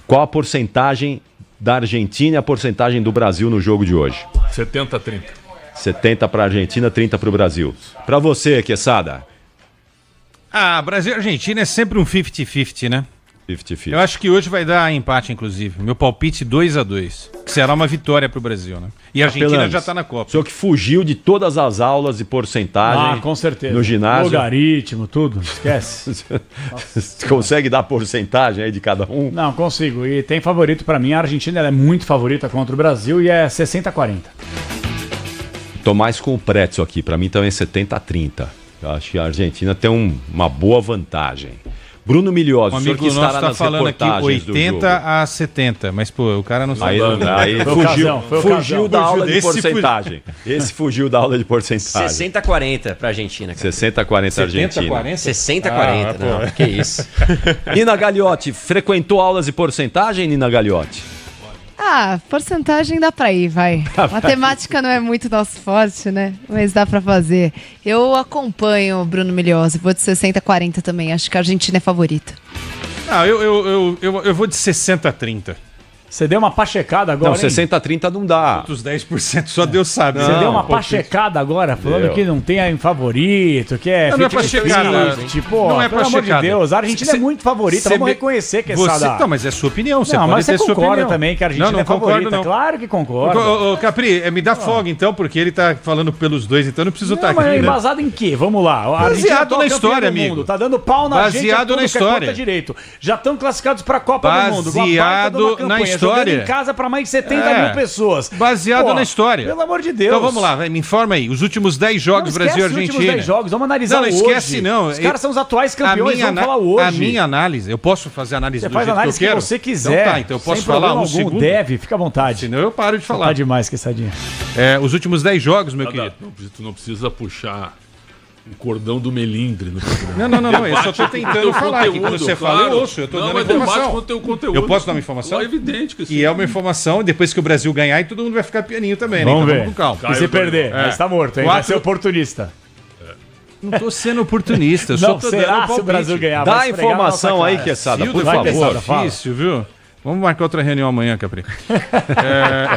Qual a porcentagem da Argentina e a porcentagem do Brasil no jogo de hoje? 70-30. 70 para a Argentina, 30 para o Brasil. Para você, Quesada. Brasil e Argentina é sempre um 50-50, né? 50-50. Eu acho que hoje vai dar empate, inclusive. Meu palpite 2-2. Que será uma vitória pro Brasil, né? E a Argentina já tá na Copa. O senhor que fugiu de todas as aulas e porcentagem. Com certeza. No ginásio. Logaritmo, tudo. Esquece. Você consegue dar porcentagem aí de cada um? Não, consigo. E tem favorito pra mim. A Argentina ela é muito favorita contra o Brasil e é 60-40. Tô mais com o Pretzel aqui. Pra mim também é 70-30. Eu acho que a Argentina tem uma boa vantagem. Bruno Milhioso, o senhor que estará nas falando aqui 80-70, mas pô, o cara não sabe. Aí fugiu da aula de porcentagem. Esse fugiu da aula de porcentagem. 60-40 pra Argentina. 60-40 Argentina. 60-40, não, que isso. Nina Gagliotti, frequentou aulas de porcentagem, Nina Gagliotti? Porcentagem dá pra ir, vai. Matemática não é muito nosso forte, né? Mas dá pra fazer. Eu acompanho o Bruno Milhioso, vou de 60-40 também. Acho que a Argentina é favorita. Eu vou de 60-30. Você deu uma pachecada agora, não, 60-30 não dá. Outros 10% só Deus sabe. Você deu uma pachecada agora, falando que não tem favorito, que é... Não é pachecada. Tipo, não é pelo amor de Deus, a Argentina é muito favorita, vamos reconhecer que Não, mas é sua opinião, você pode ter sua opinião. Também que a Argentina é favorita, não. Claro que concordo. Ô, Capri, me dá folga então, porque ele tá falando pelos dois, então eu não preciso estar aqui. Mas embasado em quê? Vamos lá. A baseado na história, amigo. Tá dando pau na gente. Baseado na história. Direito. Já estão classificados pra Copa do Mundo. Baseado na história. Em casa para mais de 70 mil pessoas. Baseado na história. Pelo amor de Deus. Então vamos lá, me informa aí. Os últimos 10 jogos Brasil e Argentina. Os últimos 10 jogos, vamos analisar hoje. Não esquece não. Os caras são os atuais campeões, vamos falar hoje. A minha análise, eu posso fazer análise do jeito que eu quero? Você faz análise que você quiser. Então tá, então eu posso falar um segundo? Deve, fica à vontade. Senão eu paro de falar. Tá demais, quesadinha. Os últimos 10 jogos, meu querido. Tu não precisa puxar um cordão do melindre no programa. Não, eu só tô tentando falar aqui. Quando você fala, eu ouço, eu tô dando informação. Com o teu conteúdo. Eu posso dar uma informação? É evidente que sim. E é uma informação, depois que o Brasil ganhar, e todo mundo vai ficar pianinho também, vamos ver. Com calma. E se perder, mas tá morto, hein? Vai ser oportunista. Não tô sendo oportunista, eu só tô dando se o Brasil ganhar? Dá a informação aí, Quesada, por favor. Difícil, viu? Vamos marcar outra reunião amanhã, Capri.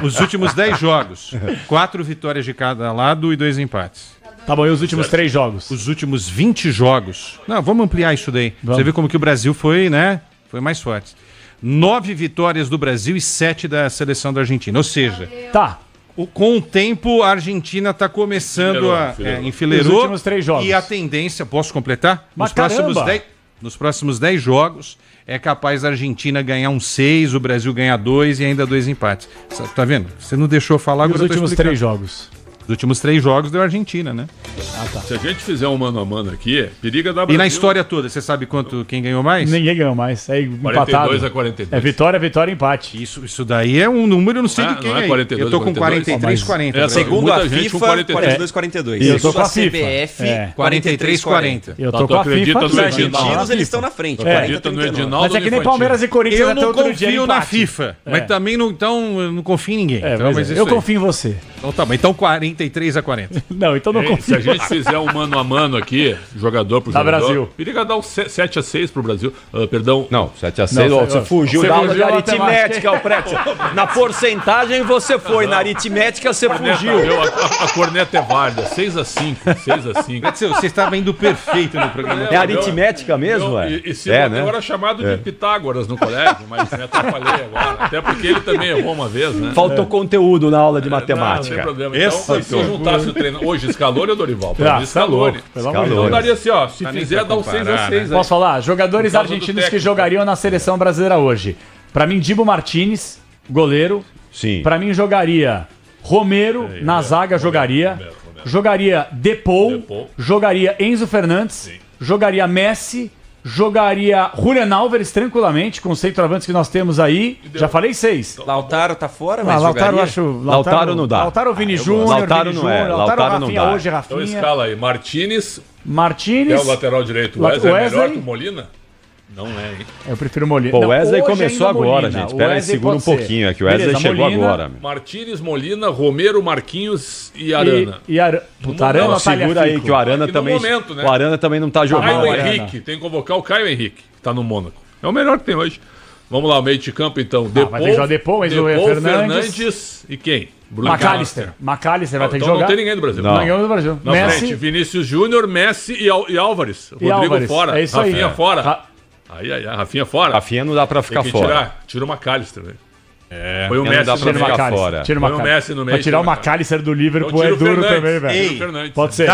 Os últimos 10 jogos, 4 vitórias de cada lado e 2 empates. Tá bom, e os últimos 3 jogos? Os últimos 20 jogos. Não, vamos ampliar isso daí. Você vê como que o Brasil foi, né? Foi mais forte. 9 vitórias do Brasil e 7 da seleção da Argentina. Ou seja, com o tempo a Argentina está começando enfileirou. Os últimos 3 jogos. E a tendência, posso completar? Mas nos próximos 10 jogos é capaz a Argentina ganhar um 6, o Brasil ganhar 2 e ainda 2 empates. Tá vendo? Você não deixou falar, agora os últimos 3 jogos. Os últimos 3 jogos deu a Argentina, né? Se a gente fizer um mano a mano aqui, periga da Brasil. E na história toda, você sabe quem ganhou mais? Ninguém ganhou mais. É empatado. 42-42. É vitória, empate. Isso daí é um número, não sei de quem é. 42, eu tô com 43-40. Segundo a FIFA, 42-42. Eu tô com a CBF, 43-40. Eu tô com a FIFA. Os argentinos, eles estão na frente. Acredita no Edinaldo. Mas é que nem Palmeiras e Corinthians. Eu não confio na FIFA, mas também não confio em ninguém. Eu confio em você. Então tá bom, então 43-40. Não, então não confio. Se a gente fizer um mano a mano aqui, jogador por jogador, Brasil. periga dar um 7-6 pro Brasil. Perdão. Não, 7-6, você fugiu da aula de aritmética, o Pretzel. Na porcentagem você foi, na aritmética você fugiu. A corneta é válida, 6-5. Pretzel, você estava indo perfeito no programa. É aritmética mesmo, E se eu era chamado de Pitágoras no colégio, mas me atrapalhei agora. Até porque ele também errou uma vez, né? Faltou conteúdo na aula de matemática. Não tem problema. Então, se juntasse o treino hoje, Scaloni ou Dorival? Scaloni. Então daria assim, ó, se fizer, dá um 6-6. Posso falar? Jogadores argentinos que jogariam na seleção brasileira hoje. Pra mim, Dibu Martínez, goleiro. Sim. Pra mim, jogaria Romero, na zaga jogaria. Jogaria Depou. Jogaria Enzo Fernandes. Jogaria Messi. Jogaria Julian Álvares tranquilamente, com os centroavantes que nós temos aí. Já falei 6. Lautaro tá fora, mas Lautaro acho. Lautaro não dá. Lautaro Vini Júnior. Lautaro não é. Lautaro Rafinha não dá. Hoje, Rafinha. Então escala aí. Martínez. É o lateral direito. Wesley é melhor que o Molina? Não é, hein? Eu prefiro o Molina. Pô, o Wesley começou agora, gente. Espera aí, segura um pouquinho aqui. O Wesley chegou agora. Martínez, Molina, Romero, Marquinhos e Arana. Arana segura aí, que o Arana também. Momento, né? O Arana também não tá jogando. Caio Henrique, tem que convocar o Caio Henrique, que tá no Mônaco. É o melhor que tem hoje. Vamos lá, o meio de campo então. Depou, Fernandes e quem? McAllister vai ter que jogar. Não tem ninguém do Brasil. Ninguém do Brasil. Na frente, Vinícius Júnior, Messi e Álvares. Rodrigo fora. É isso aí. Rafinha fora. Aí, Rafinha fora. Rafinha não dá pra ficar fora. Tira o McAllister, velho. Foi o Messi, dá pra ficar fora. Põe o Messi no meio. Pra tirar o McAllister do Liverpool é duro também, velho. Pode ser.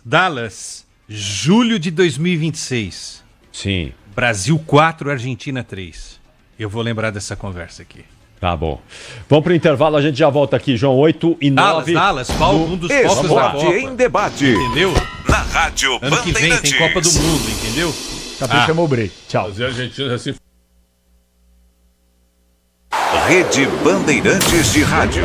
Dallas, julho de 2026. Sim. Brasil 4, Argentina 3. Eu vou lembrar dessa conversa aqui. Tá bom. Vamos pro intervalo, a gente já volta aqui, João. 8 e 9. Dallas, um dos focos da Copa. Em debate. Entendeu? Na Rádio Ano que vem tem Copa do Mundo, entendeu? Capim chamou o break. Tchau. Os argentinos assim. Rede Bandeirantes de Rádio.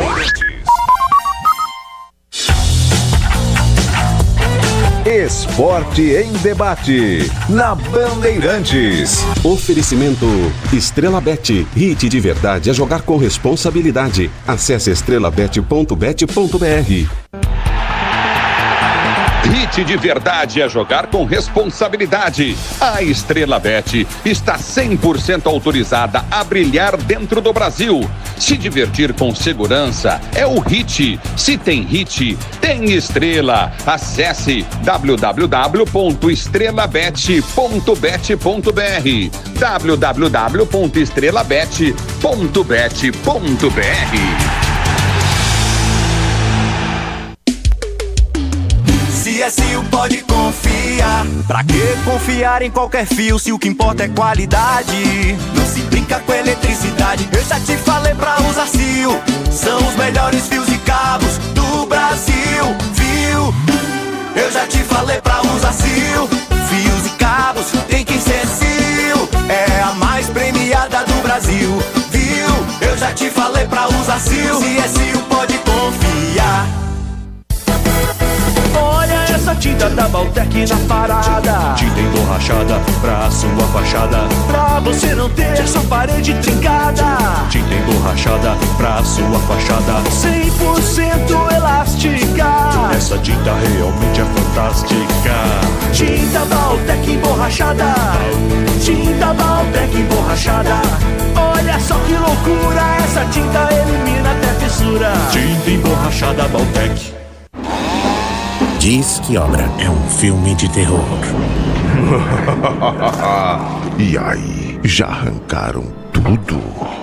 Esporte em debate. Na Bandeirantes. Oferecimento Estrela Bet. Hit de verdade é jogar com responsabilidade. Acesse estrelabet.bet.br. Hit de verdade é jogar com responsabilidade. A Estrela Bet está 100% autorizada a brilhar dentro do Brasil. Se divertir com segurança é o Hit. Se tem Hit, tem Estrela. Acesse www.estrelabet.bet.br www.estrelabet.bet.br. CSU pode confiar. Pra que confiar em qualquer fio se o que importa é qualidade? Não se brinca com eletricidade. Eu já te falei pra usar CIO. São os melhores fios e cabos do Brasil. Viu? Eu já te falei pra usar CIO. Fios e cabos tem que ser CIO. É a mais premiada do Brasil. Viu? Eu já te falei pra usar CIO. CSU pode confiar. Olha essa tinta da Baltec na parada. Tinta emborrachada pra sua fachada. Pra você não ter essa parede trincada. Tinta emborrachada pra sua fachada. 100% elástica. Essa tinta realmente é fantástica. Tinta Baltec emborrachada. Tinta Baltec emborrachada. Olha só que loucura. Essa tinta elimina até fissura. Tinta emborrachada Baltec. Diz que Obra é um filme de terror. E aí, já arrancaram tudo?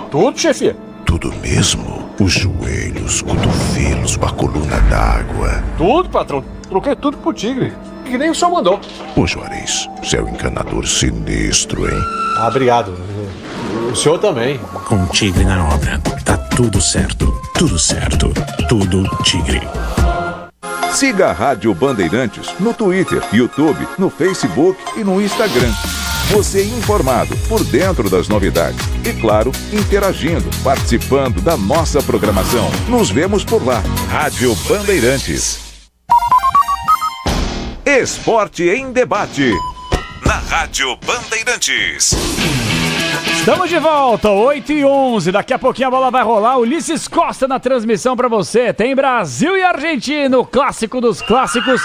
Tudo, chefe? Tudo mesmo? Os joelhos, cotovelos, a coluna d'água. Tudo, patrão. Troquei tudo pro Tigre. Que nem o senhor mandou. Ô Juarez, você é um encanador sinistro, hein? Ah, obrigado. O senhor também. Com Tigre na obra, tá tudo certo. Tudo certo. Tudo Tigre. Siga a Rádio Bandeirantes no Twitter, YouTube, no Facebook e no Instagram. Você informado, por dentro das novidades. E claro, interagindo, participando da nossa programação. Nos vemos por lá. Rádio Bandeirantes. Esporte em debate. Na Rádio Bandeirantes. Estamos de volta, 8h11. Daqui a pouquinho a bola vai rolar. Ulisses Costa na transmissão pra você. Tem Brasil e Argentina, o clássico dos clássicos.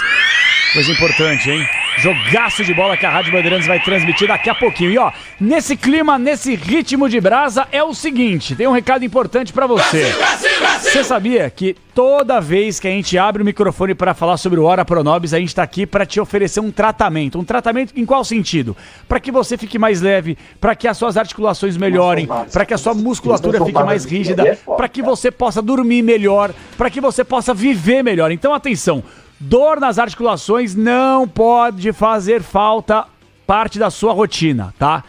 Coisa importante, hein? Jogaço de bola que a Rádio Bandeirantes vai transmitir daqui a pouquinho. E ó, nesse clima, nesse ritmo de brasa, é o seguinte, tem um recado importante pra você. Você sabia que toda vez que a gente abre o microfone pra falar sobre o Ora Pronobis, a gente tá aqui pra te oferecer um tratamento. Um tratamento em qual sentido? Pra que você fique mais leve, pra que as suas articulações melhorem, pra que a sua musculatura fique mais rígida, pra que você possa dormir melhor, pra que você possa viver melhor. Então atenção, dor nas articulações não pode fazer parte da sua rotina, tá?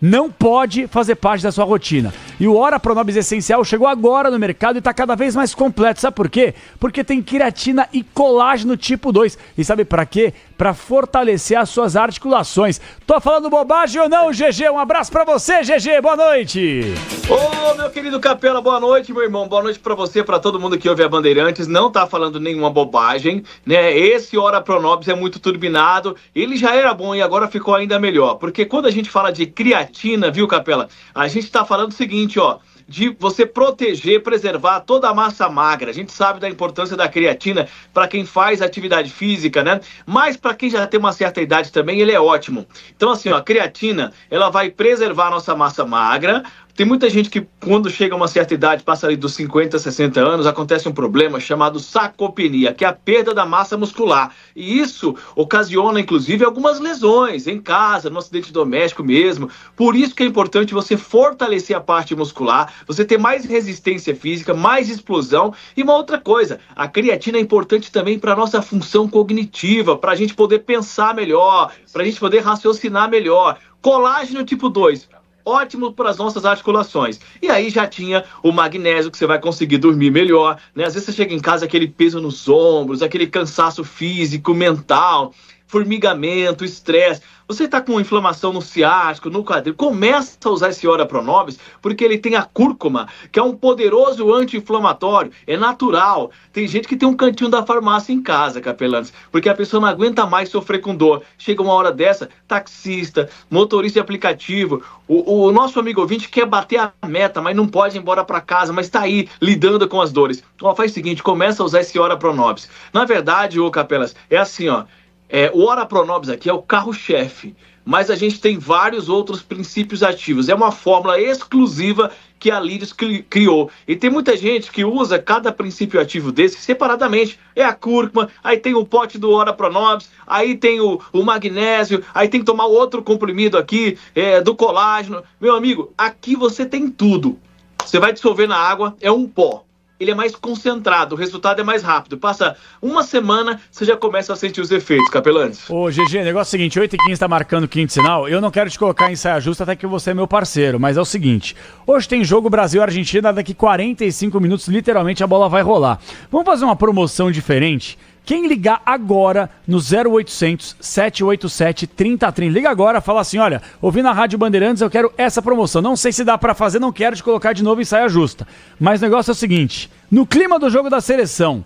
Não pode fazer parte da sua rotina. E o Ora Pronobis Essencial chegou agora no mercado e está cada vez mais completo. Sabe por quê? Porque tem creatina e colágeno tipo 2. E sabe para quê? Para fortalecer as suas articulações. Tô falando bobagem ou não, GG? Um abraço para você, GG. Boa noite. Ô, meu querido Capela, boa noite, meu irmão. Boa noite para você, para todo mundo que ouve a Bandeirantes. Não tá falando nenhuma bobagem, né? Esse Ora Pronobis é muito turbinado. Ele já era bom e agora ficou ainda melhor. Porque quando a gente fala de creatina, viu, Capela? A gente tá falando o seguinte, ó, de você proteger, preservar toda a massa magra. A gente sabe da importância da creatina para quem faz atividade física, né? Mas para quem já tem uma certa idade também, ele é ótimo. Então, assim, ó, a creatina, ela vai preservar a nossa massa magra, Tem muita gente que, quando chega a uma certa idade, passa ali dos 50, 60 anos, acontece um problema chamado sarcopenia, que é a perda da massa muscular. E isso ocasiona, inclusive, algumas lesões em casa, no acidente doméstico mesmo. Por isso que é importante você fortalecer a parte muscular, você ter mais resistência física, mais explosão. E uma outra coisa, a creatina é importante também para a nossa função cognitiva, para a gente poder pensar melhor, para a gente poder raciocinar melhor. Colágeno tipo 2. Ótimo para as nossas articulações. E aí já tinha o magnésio, que você vai conseguir dormir melhor, né? Às vezes você chega em casa, aquele peso nos ombros, aquele cansaço físico, mental, formigamento, estresse. Você está com inflamação no ciático, no quadril, começa a usar esse Ora Pronobis, porque ele tem a cúrcuma, que é um poderoso anti-inflamatório, é natural. Tem gente que tem um cantinho da farmácia em casa, capelanes, porque a pessoa não aguenta mais sofrer com dor. Chega uma hora dessa, taxista, motorista de aplicativo, o nosso amigo ouvinte quer bater a meta, mas não pode ir embora para casa, mas está aí lidando com as dores. Ó, faz o seguinte, começa a usar esse Ora Pronobis. Na verdade, ô capelas, é assim, ó. O Ora Pronobis aqui é o carro-chefe, mas a gente tem vários outros princípios ativos. É uma fórmula exclusiva que a Lírios criou. E tem muita gente que usa cada princípio ativo desse separadamente. É a cúrcuma, aí tem o pote do Ora Pronobis, aí tem o magnésio, aí tem que tomar outro comprimido aqui, do colágeno. Meu amigo, aqui você tem tudo. Você vai dissolver na água, é um pó. Ele é mais concentrado, o resultado é mais rápido. Passa uma semana, você já começa a sentir os efeitos, capelanes. Ô, GG, negócio é o seguinte, 8h15 tá marcando o quinto sinal. Eu não quero te colocar em saia justa até que você é meu parceiro, mas é o seguinte, hoje tem jogo Brasil-Argentina, daqui 45 minutos, literalmente, a bola vai rolar. Vamos fazer uma promoção diferente? Quem ligar agora no 0800 787 3030, liga agora, fala assim, olha, ouvi na Rádio Bandeirantes, eu quero essa promoção. Não sei se dá pra fazer, não quero te colocar de novo em saia justa. Mas o negócio é o seguinte, no clima do jogo da seleção,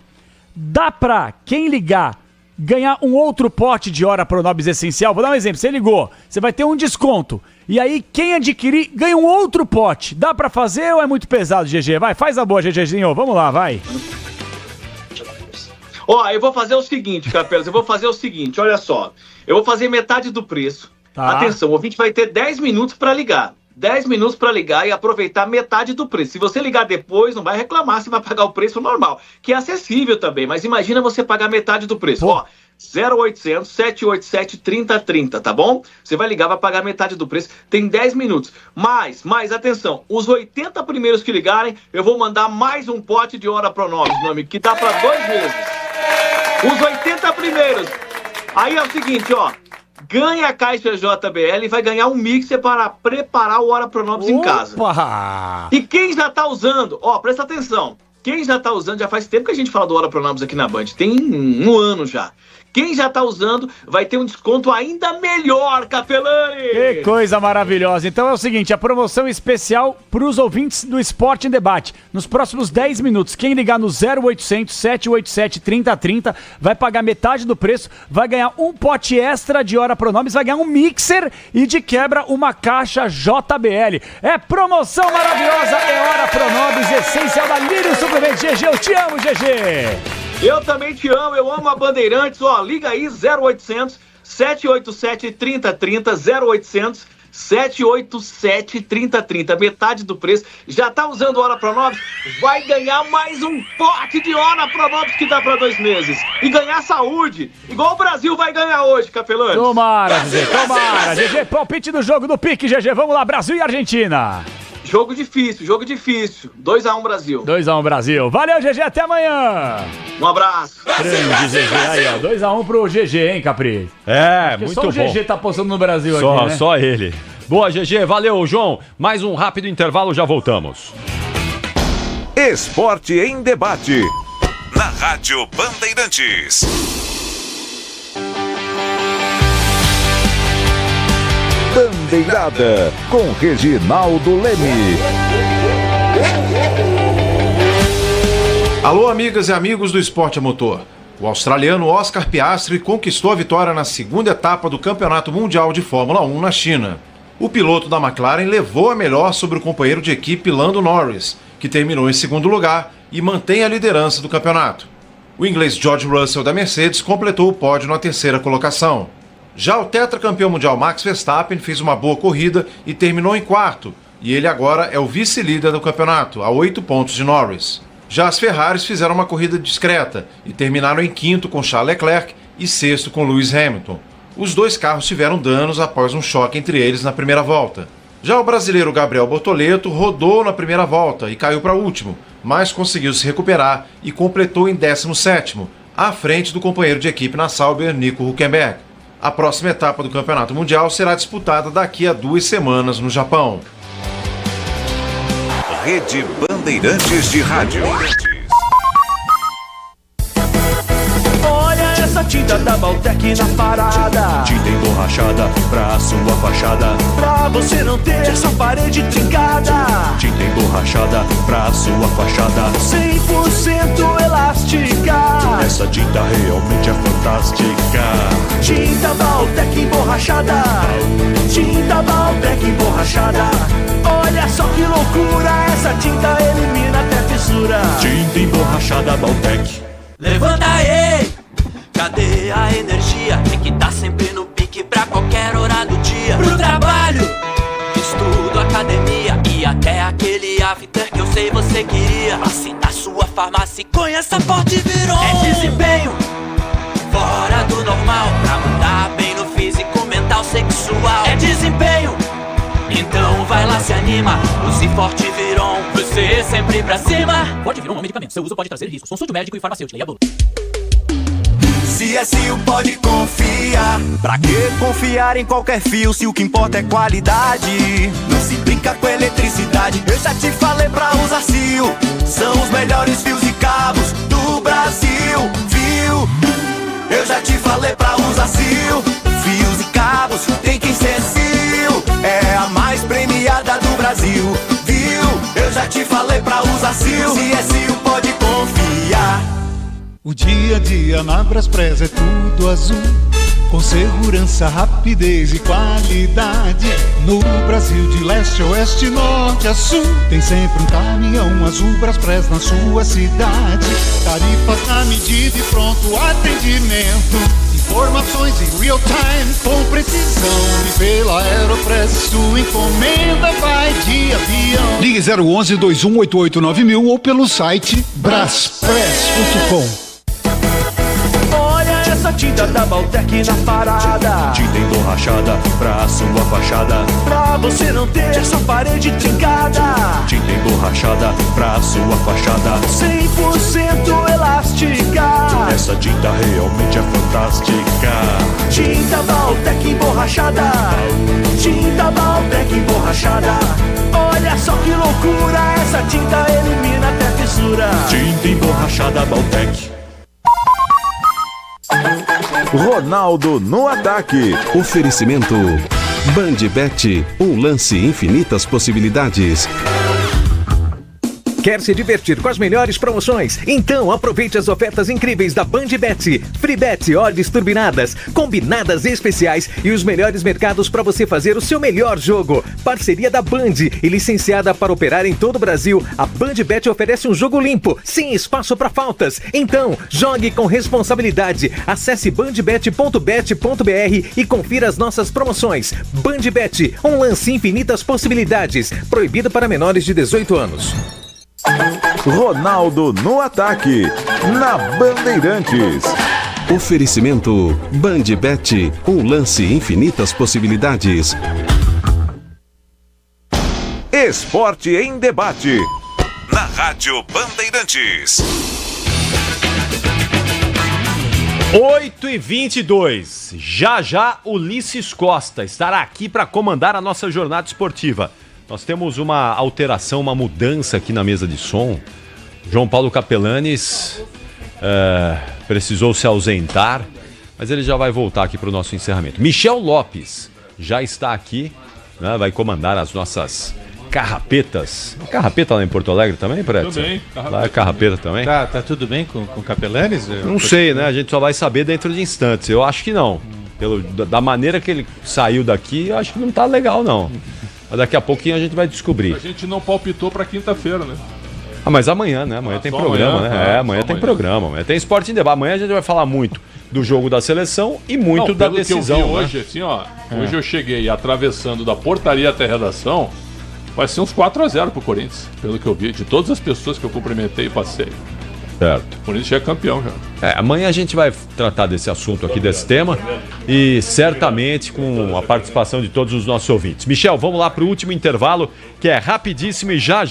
dá pra quem ligar ganhar um outro pote de Ora Pronobis essencial? Vou dar um exemplo, você ligou, você vai ter um desconto. E aí quem adquirir ganha um outro pote. Dá pra fazer ou é muito pesado, GG? Vai, faz a boa, GGzinho, vamos lá, vai. Ó, eu vou fazer o seguinte, capelas, olha só. Eu vou fazer metade do preço. Tá. Atenção, o ouvinte vai ter 10 minutos para ligar. 10 minutos para ligar e aproveitar metade do preço. Se você ligar depois, não vai reclamar, você vai pagar o preço normal, que é acessível também, mas imagina você pagar metade do preço. Ó, 0800 787 3030, tá bom? Você vai ligar, vai pagar metade do preço, tem 10 minutos. Mas, atenção, os 80 primeiros que ligarem, eu vou mandar mais um pote de Ora Pronobis, meu amigo, que dá para 2 meses. Os 80 primeiros. Aí é o seguinte, ó. Ganha a caixa JBL e vai ganhar um mixer para preparar o Ora Pronobis em casa. E quem já tá usando, ó, presta atenção. Quem já tá usando, já faz tempo que a gente fala do Ora Pronobis aqui na Band. Tem um ano já. Quem já tá usando vai ter um desconto ainda melhor, Capelani! Que coisa maravilhosa. Então é o seguinte, a promoção especial para os ouvintes do Esporte em Debate. Nos próximos 10 minutos, quem ligar no 0800 787 3030 vai pagar metade do preço, vai ganhar um pote extra de Ora Pronobis, vai ganhar um mixer e de quebra uma caixa JBL. É promoção maravilhosa, é Ora Pronobis, essencial da Lírios Suplementos. GG, eu te amo, GG! Eu também te amo, eu amo a Bandeirantes, ó, liga aí 0800 787 3030, 0800 787 3030, metade do preço, já tá usando Ora Pronobis, vai ganhar mais um pote de Ora Pronobis que dá pra 2 meses, e ganhar saúde, igual o Brasil vai ganhar hoje, Capelani. Tomara, GG, tomara, GG, palpite do jogo do pique, GG, vamos lá, Brasil e Argentina. Jogo difícil, 2x1 Brasil. 2x1 Brasil. Valeu, GG, até amanhã. Um abraço. Grande GG. Aí, ó, 2x1 pro GG, hein, Capri? É, muito bom. Só o GG tá postando no Brasil aqui, né? Só ele. Boa, GG. Valeu, João. Mais um rápido intervalo, já voltamos. Esporte em Debate. Na Rádio Bandeirantes. Bandeirada, com Reginaldo Leme. Alô, amigas e amigos do esporte a motor. O australiano Oscar Piastri conquistou a vitória na segunda etapa do Campeonato Mundial de Fórmula 1 na China. O piloto da McLaren levou a melhor sobre o companheiro de equipe Lando Norris, que terminou em segundo lugar e mantém a liderança do campeonato. O inglês George Russell da Mercedes completou o pódio na terceira colocação. Já o tetracampeão mundial Max Verstappen fez uma boa corrida e terminou em quarto, e ele agora é o vice-líder do campeonato, a 8 pontos de Norris. Já as Ferraris fizeram uma corrida discreta e terminaram em quinto com Charles Leclerc e sexto com Lewis Hamilton. Os dois carros tiveram danos após um choque entre eles na primeira volta. Já o brasileiro Gabriel Bortoleto rodou na primeira volta e caiu para último, mas conseguiu se recuperar e completou em 17º, à frente do companheiro de equipe na Sauber, Nico Hülkenberg. A próxima etapa do Campeonato Mundial será disputada daqui a 2 semanas no Japão. Rede Bandeirantes de Rádio. Olha essa tinta da Baltec na parada. Tinta emborrachada pra sua fachada, pra você não ter essa parede trincada. Tinta emborrachada pra sua fachada, 100% elástica. Essa tinta realmente é fantástica. Tinta Baltec emborrachada. Tinta Baltec emborrachada. Olha só que loucura, essa tinta elimina até fissura. Tinta emborrachada Baltec. Levanta aí, cadê a energia? Tem que estar sempre no pique pra qualquer hora do dia. Pro trabalho, estudo, academia e até aquele after que eu sei você queria. Assina sua farmácia e conheça a Forte Viron. É desempenho fora do normal pra mandar bem no físico, mental, sexual. É desempenho, então vai lá, se anima. Use Forte Viron, você sempre pra cima. Forte Viron é um medicamento, seu uso pode trazer riscos. Consulte o médico e farmacêutico. Leia a bula. CSU pode confiar. Pra que confiar em qualquer fio se o que importa é qualidade? Não se brinca com eletricidade. Eu já te falei pra usar CIO. São os melhores fios e cabos do Brasil, viu? Eu já te falei pra usar CIO. Fios e cabos tem que ser CIO. É a mais premiada do Brasil, viu? Eu já te falei pra usar CIO. CSU pode confiar. O dia a dia na Braspress é tudo azul, com segurança, rapidez e qualidade. No Brasil de leste a oeste, norte a sul, tem sempre um caminhão azul Braspress na sua cidade. Tarifas na medida e pronto atendimento, informações em real time com precisão. E pela Aeropress sua encomenda vai de avião. Ligue 011 2188 9000 ou pelo site braspress.com. Essa tinta da Baltec na parada. Tinta emborrachada pra sua fachada, pra você não ter essa parede trincada. Tinta emborrachada pra sua fachada, 100% elástica. Essa tinta realmente é fantástica. Tinta Baltec emborrachada. Tinta Baltec emborrachada. Olha só que loucura, essa tinta elimina até fissura. Tinta emborrachada Baltec. Ronaldo no ataque. Oferecimento BandBet, um lance, infinitas possibilidades. Quer se divertir com as melhores promoções? Então aproveite as ofertas incríveis da BandBet. Free Bet, odds turbinadas, combinadas especiais e os melhores mercados para você fazer o seu melhor jogo. Parceria da Band e licenciada para operar em todo o Brasil, a BandBet oferece um jogo limpo, sem espaço para faltas. Então, jogue com responsabilidade. Acesse bandbet.bet.br e confira as nossas promoções. BandBet, um lance, infinitas possibilidades. Proibido para menores de 18 anos. Ronaldo no ataque, na Bandeirantes. Oferecimento BandBet, um lance, infinitas possibilidades. Esporte em debate, na Rádio Bandeirantes. 8h22. Já Ulisses Costa estará aqui para comandar a nossa jornada esportiva. Nós temos uma alteração, uma mudança aqui na mesa de som. João Paulo Capelanes precisou se ausentar, mas ele já vai voltar aqui para o nosso encerramento. Michel Lopes já está aqui, né, vai comandar as nossas carrapetas. Carrapeta lá em Porto Alegre também, Preto? Também. Lá é carrapeta também? Tá tudo bem com Capelanes? Não sei, né? A gente só vai saber dentro de instantes. Eu acho que não. Da maneira que ele saiu daqui, eu acho que não tá legal, não. Mas daqui a pouquinho a gente vai descobrir. A gente não palpitou pra quinta-feira, né? Ah, mas amanhã, né? Amanhã tem programa, amanhã, né? Amanhã tem programa. Amanhã tem Esporte em Debate. Amanhã a gente vai falar muito do jogo da seleção e muito da decisão. Que eu vi hoje, assim, ó. Hoje eu cheguei atravessando da portaria até a redação. Vai ser uns 4-0 pro Corinthians, pelo que eu vi, de todas as pessoas que eu cumprimentei e passei. Certo. O Corinthians já é campeão já. Amanhã a gente vai tratar desse assunto aqui, desse tema, e certamente com a participação de todos os nossos ouvintes. Michel, vamos lá pro último intervalo, que é rapidíssimo, e já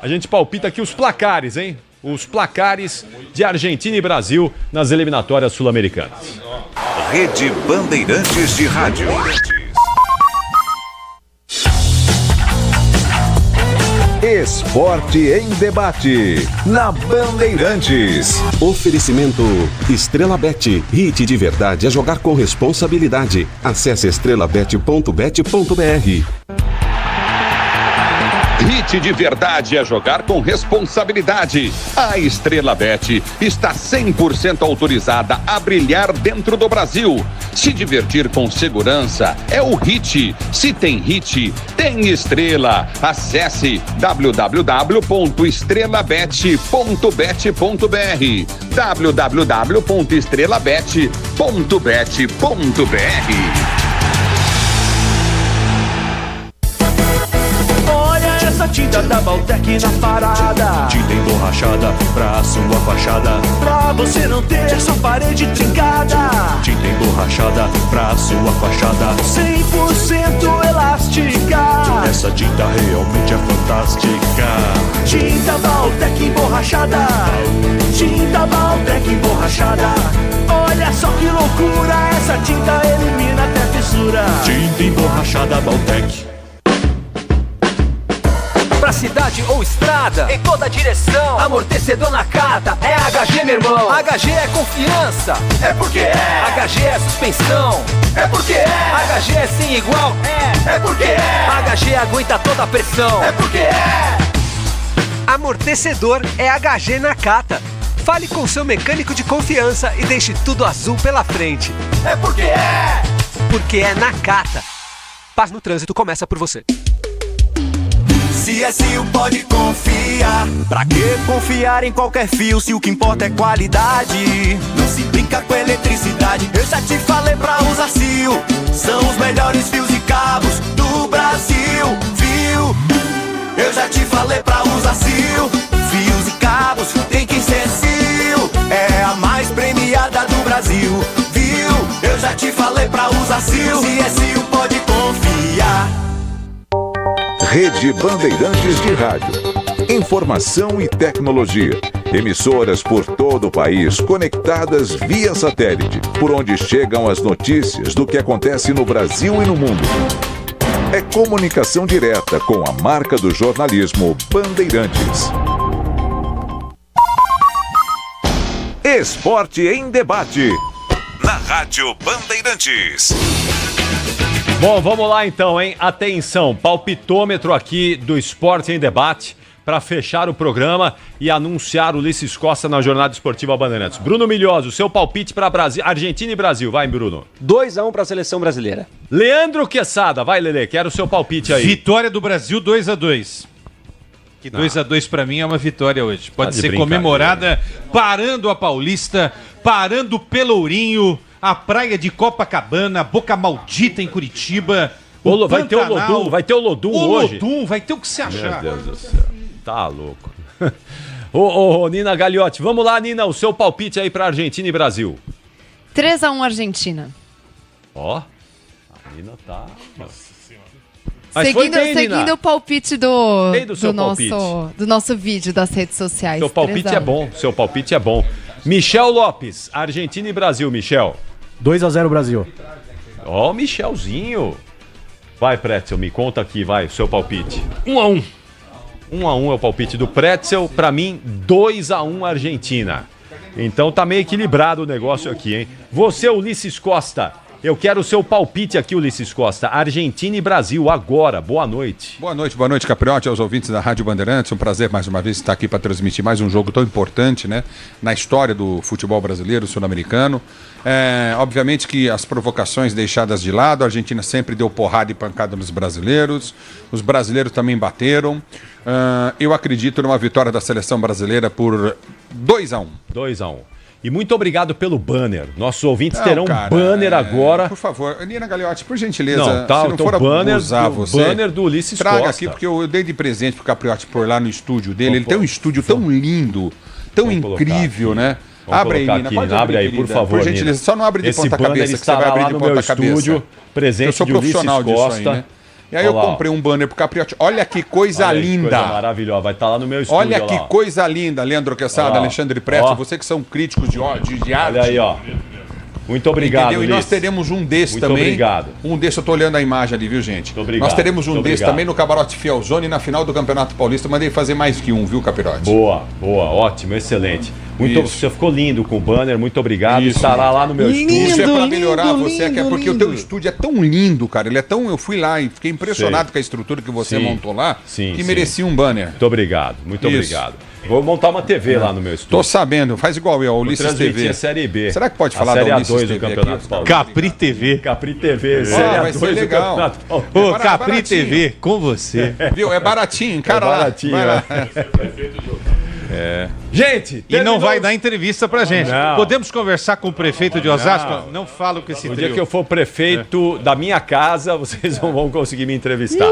a gente palpita aqui os placares, hein? Os placares de Argentina e Brasil nas eliminatórias sul-americanas. Rede Bandeirantes de Rádio. Esporte em debate, na Bandeirantes. Oferecimento EstrelaBet, hit de verdade é jogar com responsabilidade. Acesse estrelabet.bet.br. Hit de verdade é jogar com responsabilidade. A Estrela Bet está 100% autorizada a brilhar dentro do Brasil. Se divertir com segurança é o Hit. Se tem Hit, tem estrela. Acesse www.estrelabet.bet.br www.estrelabet.bet.br. Tinta da Baltec na parada, tinta emborrachada pra sua fachada, pra você não ter essa parede trincada. Tinta emborrachada pra sua fachada, 100% elástica. Essa tinta realmente é fantástica. Tinta Baltec emborrachada, tinta Baltec emborrachada. Olha só que loucura, essa tinta elimina até fissura. Tinta emborrachada Baltec. Pra cidade ou estrada, em toda direção, amortecedor na cata, é HG, meu irmão. HG é confiança, é porque é. HG é suspensão, é porque é. HG é sem igual, é porque é. HG aguenta toda a pressão, é porque é. Amortecedor é HG na cata. Fale com seu mecânico de confiança e deixe tudo azul pela frente. É porque é. Porque é na cata. Paz no trânsito começa por você. CSU pode confiar. Pra que confiar em qualquer fio se o que importa é qualidade? Não se brinca com eletricidade. Eu já te falei pra usar CIO. São os melhores fios e cabos do Brasil. Viu? Eu já te falei pra usar CIO. Fios e cabos tem que ser CIO. É a mais premiada do Brasil. Viu? Eu já te falei pra usar CIO. CSU pode confiar. Rede Bandeirantes de Rádio. Informação e tecnologia. Emissoras por todo o país conectadas via satélite, por onde chegam as notícias do que acontece no Brasil e no mundo. É comunicação direta com a marca do jornalismo Bandeirantes. Esporte em debate. Na Rádio Bandeirantes. Bom, vamos lá então, hein? Atenção, palpitômetro aqui do Esporte em Debate para fechar o programa e anunciar o Ulisses Costa na Jornada Esportiva Bandeirantes. Bruno Milhoso, seu palpite para Argentina e Brasil. Vai, Bruno. 2-1 para a seleção brasileira. Leandro Quesada, vai, Lelê, quero o seu palpite aí. Vitória do Brasil 2-2. Que 2-2 para mim é uma vitória hoje. Pode ser comemorada parando a Paulista, parando o Pelourinho, a praia de Copacabana, Boca Maldita em Curitiba. Vai ter o Lodum hoje. O Lodum, vai ter o que se achar. Meu Deus do céu, tá louco. Ô, Nina Gagliotti, vamos lá, Nina, o seu palpite aí pra Argentina e Brasil. 3-1 Argentina. Ó, a Nina tá... Seguindo o palpite do nosso vídeo das redes sociais. Seu palpite é bom, Michel Lopes, Argentina e Brasil, Michel. 2-0 Brasil. Ó, Michelzinho. Vai, Pretzel, me conta aqui, vai, seu palpite. 1-1. 1-1 é o palpite do Pretzel, pra mim 2-1 Argentina. Então tá meio equilibrado o negócio aqui, hein? Você, Ulisses Costa, eu quero o seu palpite aqui, Ulisses Costa. Argentina e Brasil, agora. Boa noite. Boa noite, Capriotti, aos ouvintes da Rádio Bandeirantes. Um prazer mais uma vez estar aqui para transmitir mais um jogo tão importante, né, na história do futebol brasileiro, sul-americano. Obviamente que as provocações deixadas de lado, a Argentina sempre deu porrada e pancada nos brasileiros. Os brasileiros também bateram. Eu acredito numa vitória da seleção brasileira por 2-1. 2-1. E muito obrigado pelo banner. Nossos ouvintes terão um banner agora. Por favor, Nina Gagliotti, por gentileza, Não, tá, se não então for banner você, do Ulisses traga Costa. aqui, porque eu dei de presente pro Capriotti por lá no estúdio dele. Ele tem um estúdio tão lindo, tão incrível, né? Abre aí, Nina. Pode abre aí, por favor, por gentileza, Nina. Só não abre de Esse ponta cabeça, que você vai abrir de ponta cabeça. Presente eu sou de profissional Ulisses disso Costa. aí, né? E aí eu comprei um banner pro Capriotti. Olha que coisa linda. Coisa maravilhosa. Vai estar lá no meu estúdio. Olha que coisa linda, Leandro Quesada, Alexandre Preto, você que são críticos de arte. Olha aí, ó. Muito obrigado, Entendeu? E nós teremos um desse Muito também. Obrigado. Um desse, eu tô olhando a imagem ali, viu, gente? Muito obrigado. Nós teremos um Muito desse obrigado. também no Camarote Fielzone na final do Campeonato Paulista. Mandei fazer mais que um, viu, Capirote? Boa, ótimo, excelente. Você ficou lindo com o banner, muito obrigado. Estará lá no meu estúdio. Isso é pra melhorar você, que é porque o teu estúdio é tão lindo, cara. Ele é tão. Eu fui lá e fiquei impressionado com a estrutura que você montou lá, que merecia um banner. Muito obrigado, muito obrigado. Vou montar uma TV lá no meu estúdio. Tô sabendo, faz igual eu, a Ulisses TV. A Série B. Será que pode falar da Ulisses Série A2 TV do Campeonato Paulista? Capri TV. Capri TV, Série vai A2 ser legal. do Campeonato Paulista. Ô, Capri TV, com você. Viu? É baratinho, cara. É baratinho, vai lá. Gente, e não vai dar entrevista pra gente. Não. Podemos conversar com o prefeito de Osasco? Não falo com esse No trio. dia que eu for prefeito da minha casa, vocês não vão conseguir me entrevistar.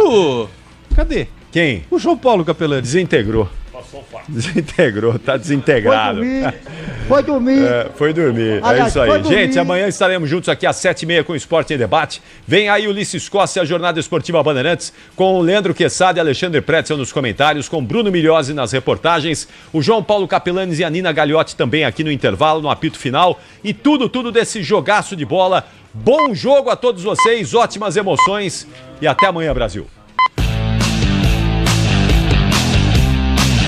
Cadê? Quem? O João Paulo Capelani. Desintegrou. Desintegrou, tá desintegrado. Foi dormir. Foi dormir. Aliás, É isso aí. foi dormir. Gente, amanhã estaremos juntos aqui às 7h30 com o Esporte em Debate. Vem aí Ulisses Costa e a Jornada Esportiva Bandeirantes com o Leandro Quesada e Alexandre Pretzel nos comentários, com Bruno Milhozzi nas reportagens, o João Paulo Capelanes e a Nina Gagliotti também aqui no intervalo, no apito final. E tudo desse jogaço de bola. Bom jogo a todos vocês, ótimas emoções e até amanhã, Brasil.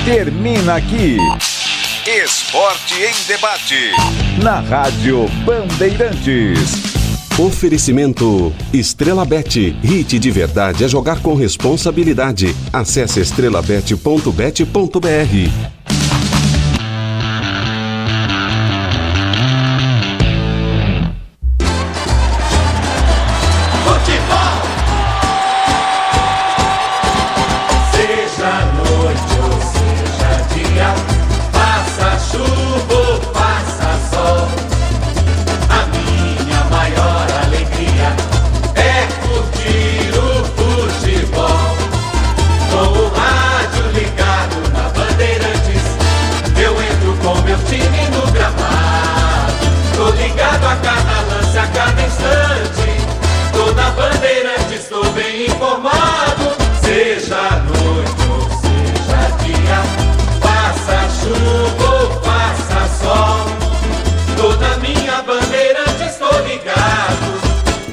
Termina aqui. Esporte em Debate. Na Rádio Bandeirantes. Oferecimento Estrela Bet. Hit de verdade é jogar com responsabilidade. Acesse estrelabet.bet.br.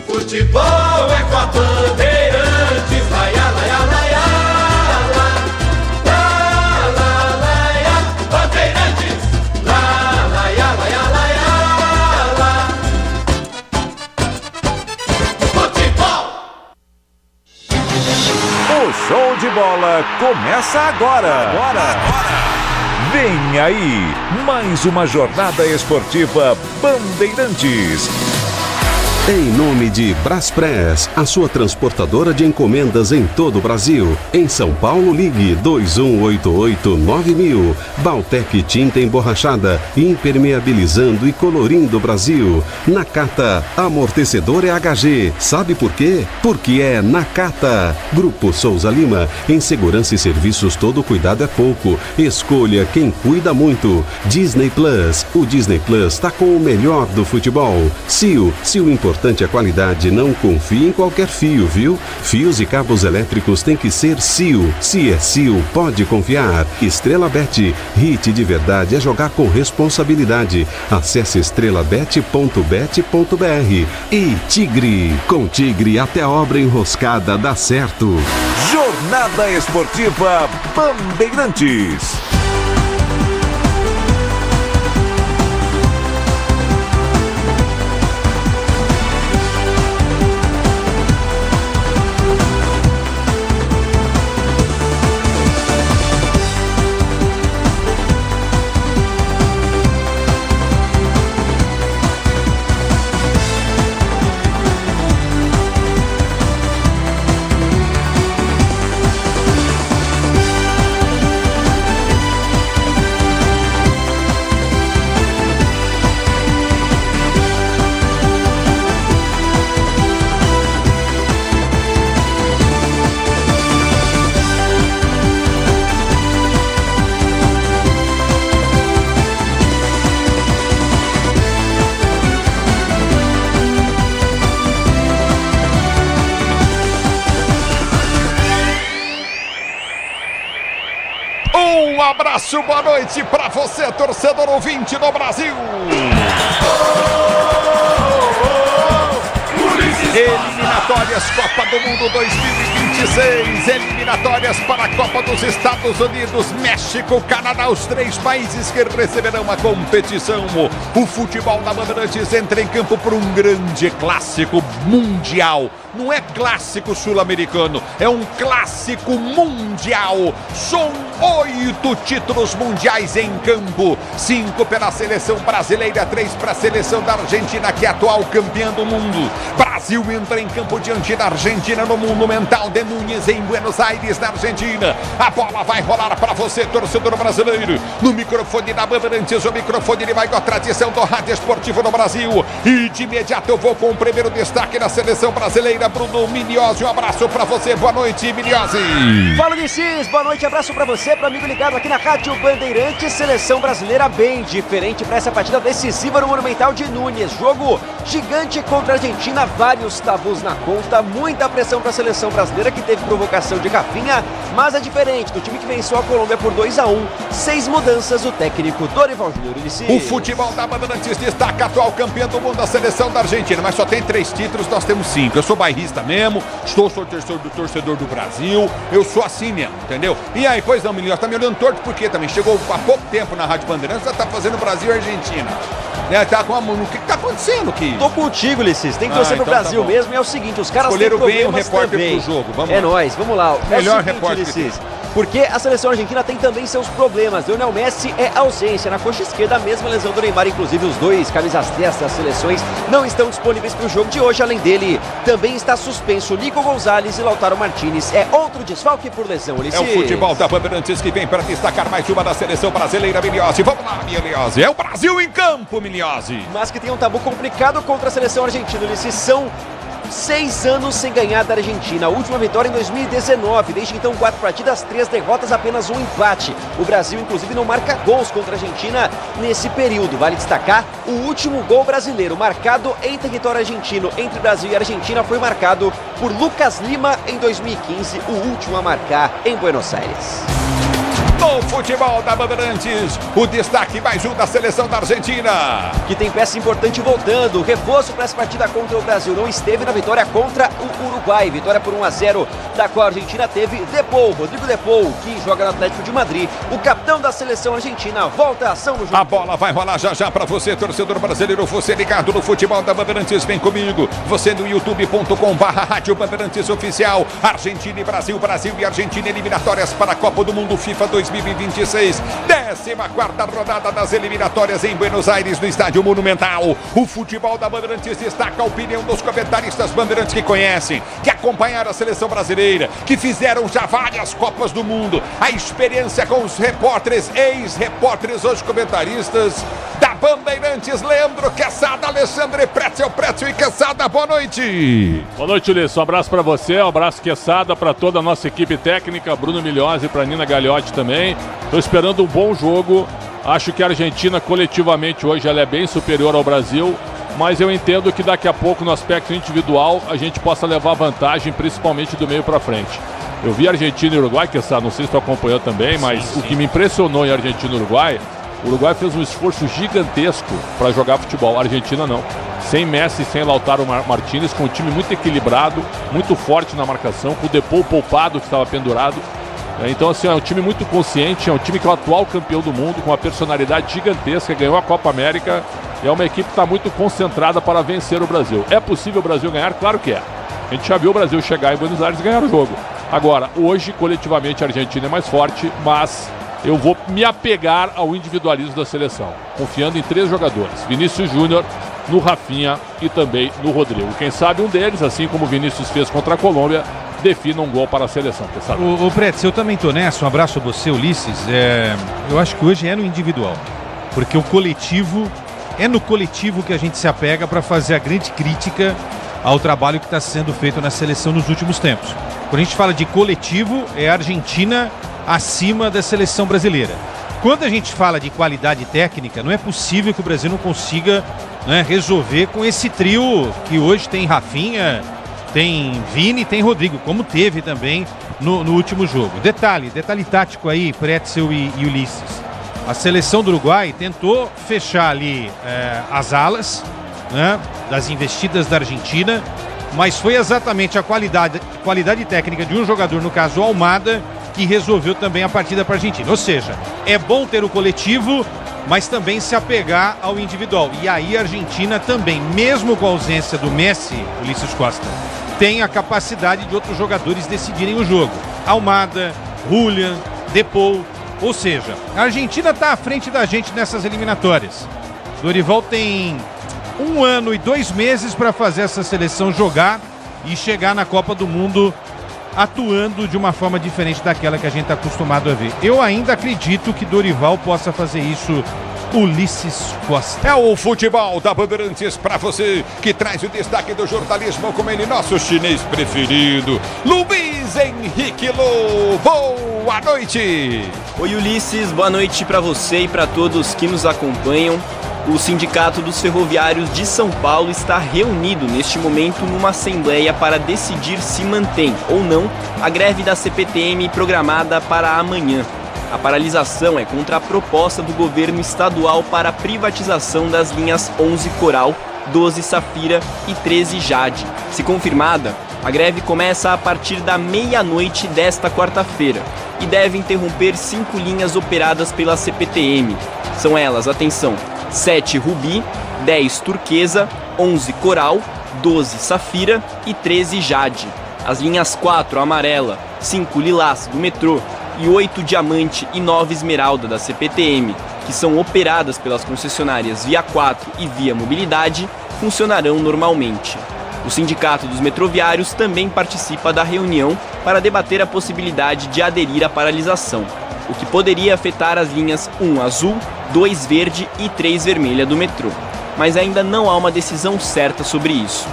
Futebol é com a Bandeirantes, laia, laia, laia, laia, laia, laia, Bandeirantes, laia, laia, laia, laia, futebol. O show de bola começa agora. Vem aí, mais uma jornada esportiva Bandeirantes. Em nome de Braspress, a sua transportadora de encomendas em todo o Brasil. Em São Paulo, ligue 2188-9000. Baltec Tinta Emborrachada, impermeabilizando e colorindo o Brasil. Nakata, amortecedor é HG. Sabe por quê? Porque é Nakata. Grupo Souza Lima, em segurança e serviços todo cuidado é pouco. Escolha quem cuida muito. Disney Plus, o Disney Plus está com o melhor do futebol. Sil, se o importante é a qualidade, não confie em qualquer fio, viu? Fios e cabos elétricos tem que ser Sil. Se é Sil, pode confiar. Estrela Bet, hit de verdade é jogar com responsabilidade. Acesse estrelabet.bet.br. E Tigre, com Tigre até a obra enroscada dá certo. Jornada Esportiva Bandeirantes. abraço, boa noite pra você, torcedor ouvinte do Brasil. Eliminatórias Copa do Mundo 2026, eliminatórias para a Copa dos Estados Unidos, México, Canadá, os 3 países que receberão a competição. O futebol da Bandeirantes entra em campo por um grande clássico mundial. Não é clássico sul-americano, é um clássico mundial. São 8 títulos mundiais em campo, 5 pela seleção brasileira, 3 para a seleção da Argentina, que é atual campeã do mundo. Brasil entra em campo diante da Argentina no Monumental de Núñez, em Buenos Aires, na Argentina. A bola vai rolar para você, torcedor brasileiro. No microfone da Bandeirantes, o microfone ele vai com a tradição do rádio esportivo no Brasil. E de imediato eu vou com o primeiro destaque na seleção brasileira, Bruno Milhozzi. Um abraço para você, boa noite, Milhozzi. Fala, Ulisses, boa noite, abraço para você, para amigo ligado aqui na Rádio Bandeirantes. Seleção brasileira bem diferente para essa partida decisiva no Monumental de Núñez. Jogo gigante contra a Argentina, vários tabus na conta, muita pressão para a seleção brasileira, que teve provocação de Rafinha, mas é diferente do time que venceu a Colômbia por 2-1. 6 mudanças, o técnico Dorival Júnior. O futebol da Bandeirantes destaca a atual campeã do mundo, a seleção da Argentina, mas só tem 3 títulos, nós temos 5. Eu sou bairrista mesmo, sou torcedor do Brasil, eu sou assim mesmo, entendeu? E aí, pois não, Milhozzi, tá me olhando torto porque também chegou há pouco tempo na Rádio Bandeirantes, já tá fazendo Brasil e Argentina. Né, tá com o que tá acontecendo aqui? Tô contigo, Ulisses, tem que torcer pro então Brasil mesmo, e é o seguinte, os caras escolheram têm bem o problemas repórter também. pro jogo, vamos É lá. nóis, vamos lá. Melhor é o seguinte, repórter Ulisses, porque a seleção argentina tem também seus problemas. Lionel Messi é ausência na coxa esquerda, a mesma lesão do Neymar, inclusive os 2 camisas 10 das seleções não estão disponíveis para o jogo de hoje. Além dele, também está suspenso Nico Gonzalez e Lautaro Martinez. É outro desfalque por lesão, Ulisses. É o futebol da Bandeirantes que vem para destacar mais uma da seleção brasileira, Milhozzi. Vamos lá, Milhozzi. É o Brasil em campo, Milhozzi. Mas que tem um tabu complicado contra a seleção argentina, Ulisses. São 6 anos sem ganhar da Argentina. A última vitória em 2019. Desde então, 4 partidas, 3 derrotas, apenas 1 empate. O Brasil, inclusive, não marca gols contra a Argentina nesse período. Vale destacar, o último gol brasileiro marcado em território argentino entre Brasil e Argentina foi marcado por Lucas Lima em 2015, o último a marcar em Buenos Aires. No futebol da Bandeirantes, o destaque mais um da seleção da Argentina, que tem peça importante voltando. O reforço para essa partida contra o Brasil não esteve na vitória contra o Uruguai. Vitória por 1-0, da qual a Argentina teve Depou, Rodrigo Depou, que joga no Atlético de Madrid. O capitão da seleção argentina volta a ação no jogo. A bola vai rolar já já para você, torcedor brasileiro. Você ligado no futebol da Bandeirantes, vem comigo. Você no youtube.com/Rádio Bandeirantes Oficial. Argentina e Brasil, Brasil e Argentina, eliminatórias para a Copa do Mundo FIFA 2026, 14ª rodada das eliminatórias em Buenos Aires, no Estádio Monumental. O futebol da Bandeirantes destaca a opinião dos comentaristas Bandeirantes que conhecem, que acompanharam a seleção brasileira, que fizeram já várias Copas do Mundo, a experiência com os repórteres, ex-repórteres, hoje comentaristas da Bandeirantes, Leandro Quesada, Alexandre Pretzel e Quesada, boa noite. Boa noite, Ulisses, um abraço para você, um abraço Quesada, para toda a nossa equipe técnica, Bruno Milhozzi, para Nina Gagliotti também. Estou esperando um bom jogo. Acho que a Argentina coletivamente hoje ela é bem superior ao Brasil, mas eu entendo que daqui a pouco no aspecto individual a gente possa levar vantagem, principalmente do meio para frente. Eu vi Argentina e Uruguai, que não sei se tu acompanhou também, mas sim. O que me impressionou em Argentina e Uruguai, o Uruguai fez um esforço gigantesco para jogar futebol, a Argentina não. Sem Messi, sem Lautaro Martinez, com um time muito equilibrado, muito forte na marcação, com o Depou poupado que estava pendurado. Então, assim, é um time muito consciente, é um time que é o atual campeão do mundo, com uma personalidade gigantesca, ganhou a Copa América, e é uma equipe que está muito concentrada para vencer o Brasil. É possível o Brasil ganhar? Claro que é. A gente já viu o Brasil chegar em Buenos Aires e ganhar o jogo. Agora, hoje, coletivamente, a Argentina é mais forte, mas eu vou me apegar ao individualismo da seleção, confiando em 3 jogadores, Vinícius Júnior, no Rafinha e também no Rodrigo. Quem sabe um deles, assim como o Vinícius fez contra a Colômbia, defina um gol para a seleção. O Pretz, eu também tô nessa, um abraço a você, Ulisses. Eu acho que hoje é no individual, porque o coletivo, é no coletivo que a gente se apega para fazer a grande crítica ao trabalho que está sendo feito na seleção nos últimos tempos. Quando a gente fala de coletivo, é a Argentina acima da seleção brasileira. Quando a gente fala de qualidade técnica, não é possível que o Brasil não consiga, né, resolver com esse trio que hoje tem Rafinha, tem Vini, tem Rodrigo, como teve também no último jogo. Detalhe tático aí, Pretzel e Ulisses. A seleção do Uruguai tentou fechar ali as alas, né, das investidas da Argentina, mas foi exatamente a qualidade técnica de um jogador, no caso o Almada, que resolveu também a partida para a Argentina. Ou seja, é bom ter o coletivo, mas também se apegar ao individual. E aí a Argentina também, mesmo com a ausência do Messi, Ulisses Costa, tem a capacidade de outros jogadores decidirem o jogo. Almada, Julian, Depou. Ou seja, a Argentina está à frente da gente nessas eliminatórias. Dorival tem 1 ano e 2 meses para fazer essa seleção jogar e chegar na Copa do Mundo atuando de uma forma diferente daquela que a gente está acostumado a ver. Eu ainda acredito que Dorival possa fazer isso. Ulisses Costa. É o futebol da Bandeirantes para você, que traz o destaque do jornalismo com ele, nosso chinês preferido, Luiz Henrique Lô. Boa noite. Oi, Ulisses, boa noite para você e para todos que nos acompanham. O Sindicato dos Ferroviários de São Paulo está reunido neste momento numa assembleia para decidir se mantém ou não a greve da CPTM programada para amanhã. A paralisação é contra a proposta do governo estadual para a privatização das linhas 11 Coral, 12 Safira e 13 Jade. Se confirmada, a greve começa a partir da meia-noite desta quarta-feira e deve interromper 5 linhas operadas pela CPTM. São elas, atenção, 7 Rubi, 10 Turquesa, 11 Coral, 12 Safira e 13 Jade. As linhas 4 Amarela, 5 Lilás do metrô e 8 Diamante e 9 Esmeralda da CPTM, que são operadas pelas concessionárias Via 4 e Via Mobilidade, funcionarão normalmente. O Sindicato dos Metroviários também participa da reunião para debater a possibilidade de aderir à paralisação, o que poderia afetar as linhas 1 Azul, 2 Verde e 3 Vermelha do metrô. Mas ainda não há uma decisão certa sobre isso.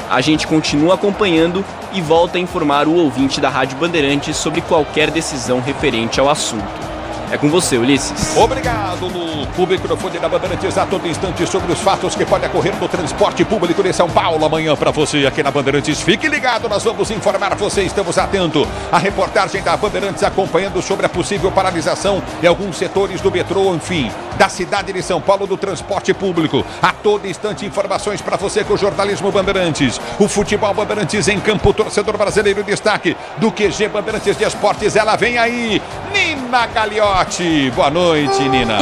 A gente continua acompanhando e volta a informar o ouvinte da Rádio Bandeirantes sobre qualquer decisão referente ao assunto. É com você, Ulisses. Obrigado, Lu. O microfone da Bandeirantes a todo instante sobre os fatos que podem ocorrer no transporte público de São Paulo. Amanhã para você aqui na Bandeirantes. Fique ligado, nós vamos informar você. Estamos atentos. A reportagem da Bandeirantes acompanhando sobre a possível paralisação de alguns setores do metrô, enfim, da cidade de São Paulo, do transporte público. A todo instante informações para você com o jornalismo Bandeirantes. O futebol Bandeirantes em campo, torcedor brasileiro, destaque do QG Bandeirantes de Esportes. Ela vem aí, Nina Gagliotti. Boa noite, Nina.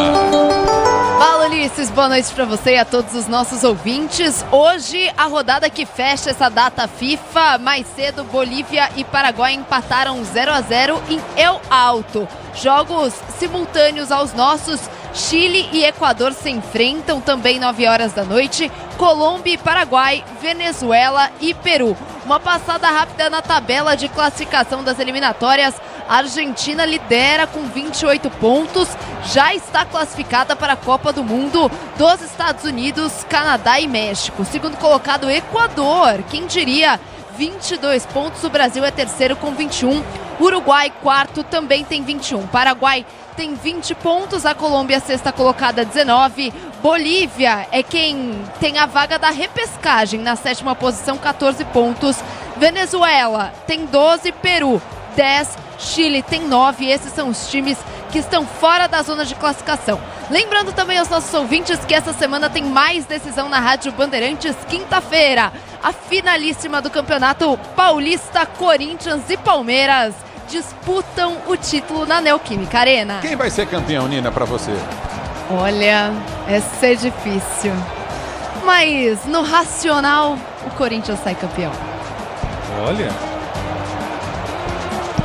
Fala, Ulisses, boa noite para você e a todos os nossos ouvintes. Hoje, a rodada que fecha essa data FIFA. Mais cedo, Bolívia e Paraguai empataram 0-0 em El Alto. Jogos simultâneos aos nossos. Chile e Equador se enfrentam também 9 horas da noite. Colômbia e Paraguai, Venezuela e Peru. Uma passada rápida na tabela de classificação das eliminatórias. A Argentina lidera com 28 pontos. Já está classificada para a Copa do Mundo dos Estados Unidos, Canadá e México. Segundo colocado, Equador. Quem diria? 22 pontos. O Brasil é terceiro com 21. Uruguai, quarto, também tem 21. Paraguai tem 20 pontos. A Colômbia, sexta colocada, 19. Bolívia é quem tem a vaga da repescagem, na sétima posição, 14 pontos. Venezuela tem 12. Peru, 10. Chile tem 9. Esses são os times que estão fora da zona de classificação. Lembrando também aos nossos ouvintes que essa semana tem mais decisão na Rádio Bandeirantes. Quinta-feira, a finalíssima do Campeonato Paulista, Corinthians e Palmeiras disputam o título na Neoquímica Arena. Quem vai ser campeão, Nina, pra você? Olha, essa é difícil. Mas no racional, o Corinthians sai campeão. Olha.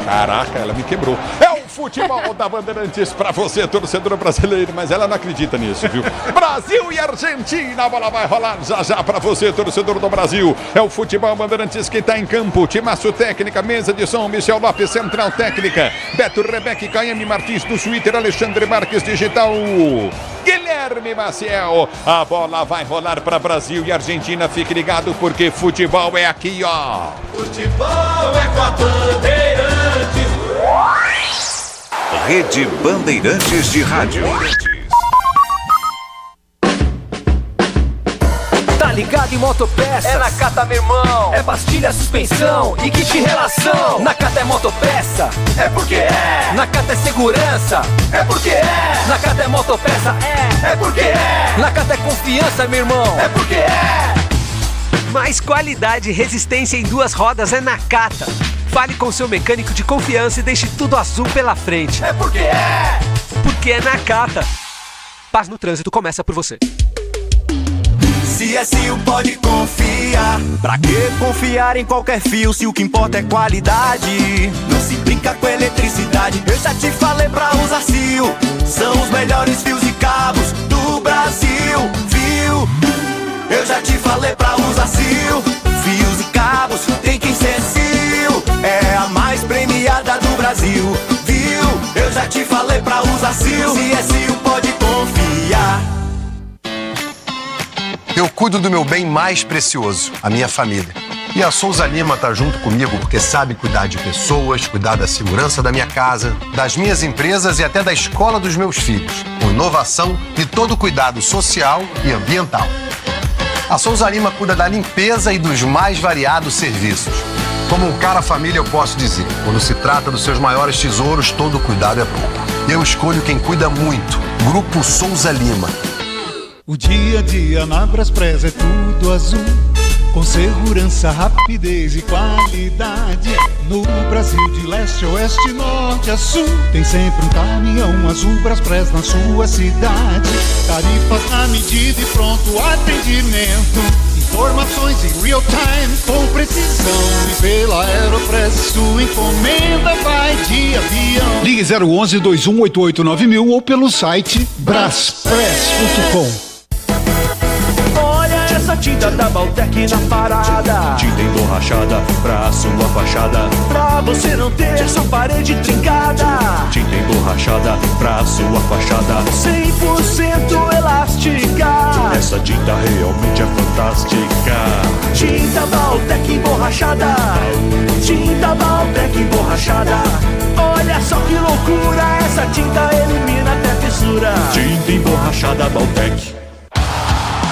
Caraca, ela me quebrou. É o futebol da Bandeirantes pra você, torcedor brasileiro, mas ela não acredita nisso, viu? Brasil e Argentina, a bola vai rolar já pra você, torcedor do Brasil. É o futebol Bandeirantes que tá em campo. Timaço técnica, mesa de som, Michel Lopes, central técnica, Beto Rebeque, Caime Martins do Twitter, Alexandre Marques digital, Guilherme Maciel. A bola vai rolar pra Brasil e Argentina. Fique ligado porque futebol é aqui, ó. Futebol é com a Bandeirantes. Rede Bandeirantes de Rádio. ligado em motopeças? É Nakata, meu irmão. É pastilha, suspensão e kit relação. Nakata é motopeça, é porque é. Nakata é segurança, é porque é. Nakata é motopeça, é porque é. Nakata é confiança, meu irmão, é porque é. Mais qualidade e resistência em duas rodas é Nakata. Fale com seu mecânico de confiança e deixe tudo azul pela frente. É porque é. Porque é Nakata. Paz no trânsito começa por você. CSU pode confiar. Pra que confiar em qualquer fio se o que importa é qualidade? Não se brinca com eletricidade. Eu já te falei pra usar CSU. São os melhores fios e cabos do Brasil, viu? Eu já te falei pra usar CSU. Fios e cabos tem que ser CSU. É a mais premiada do Brasil, viu? Eu já te falei pra usar CSU. CSU pode confiar. Eu cuido do meu bem mais precioso, a minha família. E a Souza Lima tá junto comigo porque sabe cuidar de pessoas, cuidar da segurança da minha casa, das minhas empresas e até da escola dos meus filhos, com inovação e todo cuidado social e ambiental. A Souza Lima cuida da limpeza e dos mais variados serviços. Como um cara família, eu posso dizer, quando se trata dos seus maiores tesouros, todo cuidado é pouco. Eu escolho quem cuida muito, Grupo Souza Lima. O dia a dia na Braspress é tudo azul, com segurança, rapidez e qualidade. No Brasil de leste a oeste, norte a sul, tem sempre um caminhão azul Braspress na sua cidade. Tarifas na medida e pronto atendimento, informações em real time com precisão. E pela Aeropress sua encomenda vai de avião. Ligue 011 2188 9000 ou pelo site braspress.com. Essa tinta da Baltec na parada. Tinta emborrachada pra sua fachada. Pra você não ter essa parede trincada. Tinta emborrachada pra sua fachada. 100% elástica. Essa tinta realmente é fantástica. Tinta Baltec emborrachada. Tinta Baltec emborrachada. Olha só que loucura. Essa tinta elimina até fissura. Tinta emborrachada Baltec.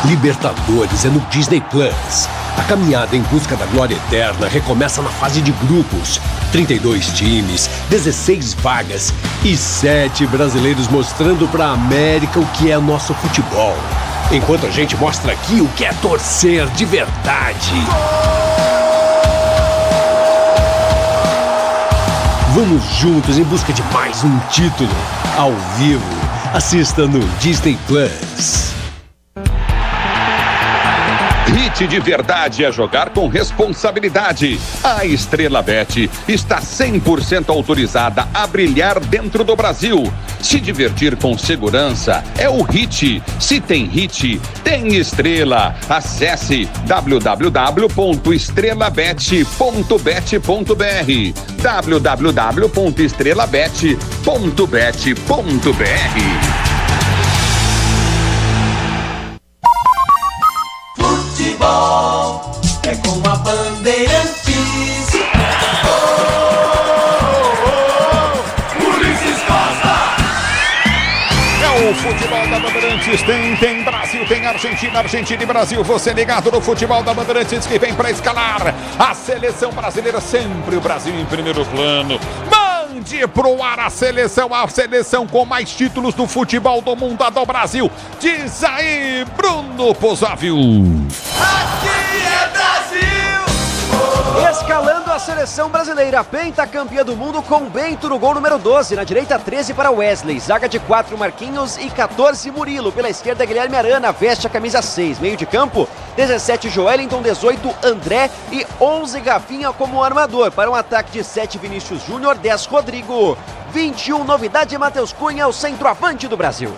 Libertadores é no Disney Plus. A caminhada em busca da glória eterna recomeça na fase de grupos. 32 times, 16 vagas e 7 brasileiros mostrando pra América o que é nosso futebol. Enquanto a gente mostra aqui o que é torcer de verdade. Vamos juntos em busca de mais um título. Ao vivo, assista no Disney Plus. Hit de verdade é jogar com responsabilidade. A Estrela Bet está 100% autorizada a brilhar dentro do Brasil. Se divertir com segurança é o Hit. Se tem Hit, tem Estrela. Acesse www.estrelabet.bet.br www.estrelabet.bet.br. Futebol é com a Bandeirantes. Ulisses Costa! É o futebol da Bandeirantes. Tem Brasil, tem Argentina e Brasil. Você ligado no futebol da Bandeirantes que vem para escalar a seleção brasileira. Sempre o Brasil em primeiro plano. Mande pro ar a seleção com mais títulos do futebol do mundo do Brasil. Diz aí, Bruno Pozóvio. Aqui é Brasil! Escalando a seleção brasileira, pentacampeã do mundo com Bento no gol número 12, na direita 13 para Wesley, zaga de 4 Marquinhos e 14 Murilo, pela esquerda Guilherme Arana, veste a camisa 6, meio de campo 17 Joelinton, 18 André e 11 Gafinha como armador, para um ataque de 7 Vinícius Júnior, 10 Rodrigo, 21 novidade Matheus Cunha, o centroavante do Brasil.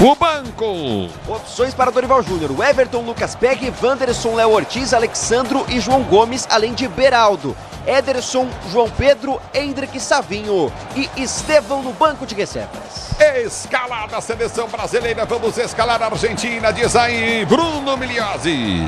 O banco. Opções para Dorival Júnior: Everton, Lucas Pegg, Wanderson, Léo Ortiz, Alexandro e João Gomes, além de Beraldo, Ederson, João Pedro, Hendrick, Savinho e Estevão no banco de reservas. Escalada a seleção brasileira, vamos escalar a Argentina, diz aí Bruno Migliozzi.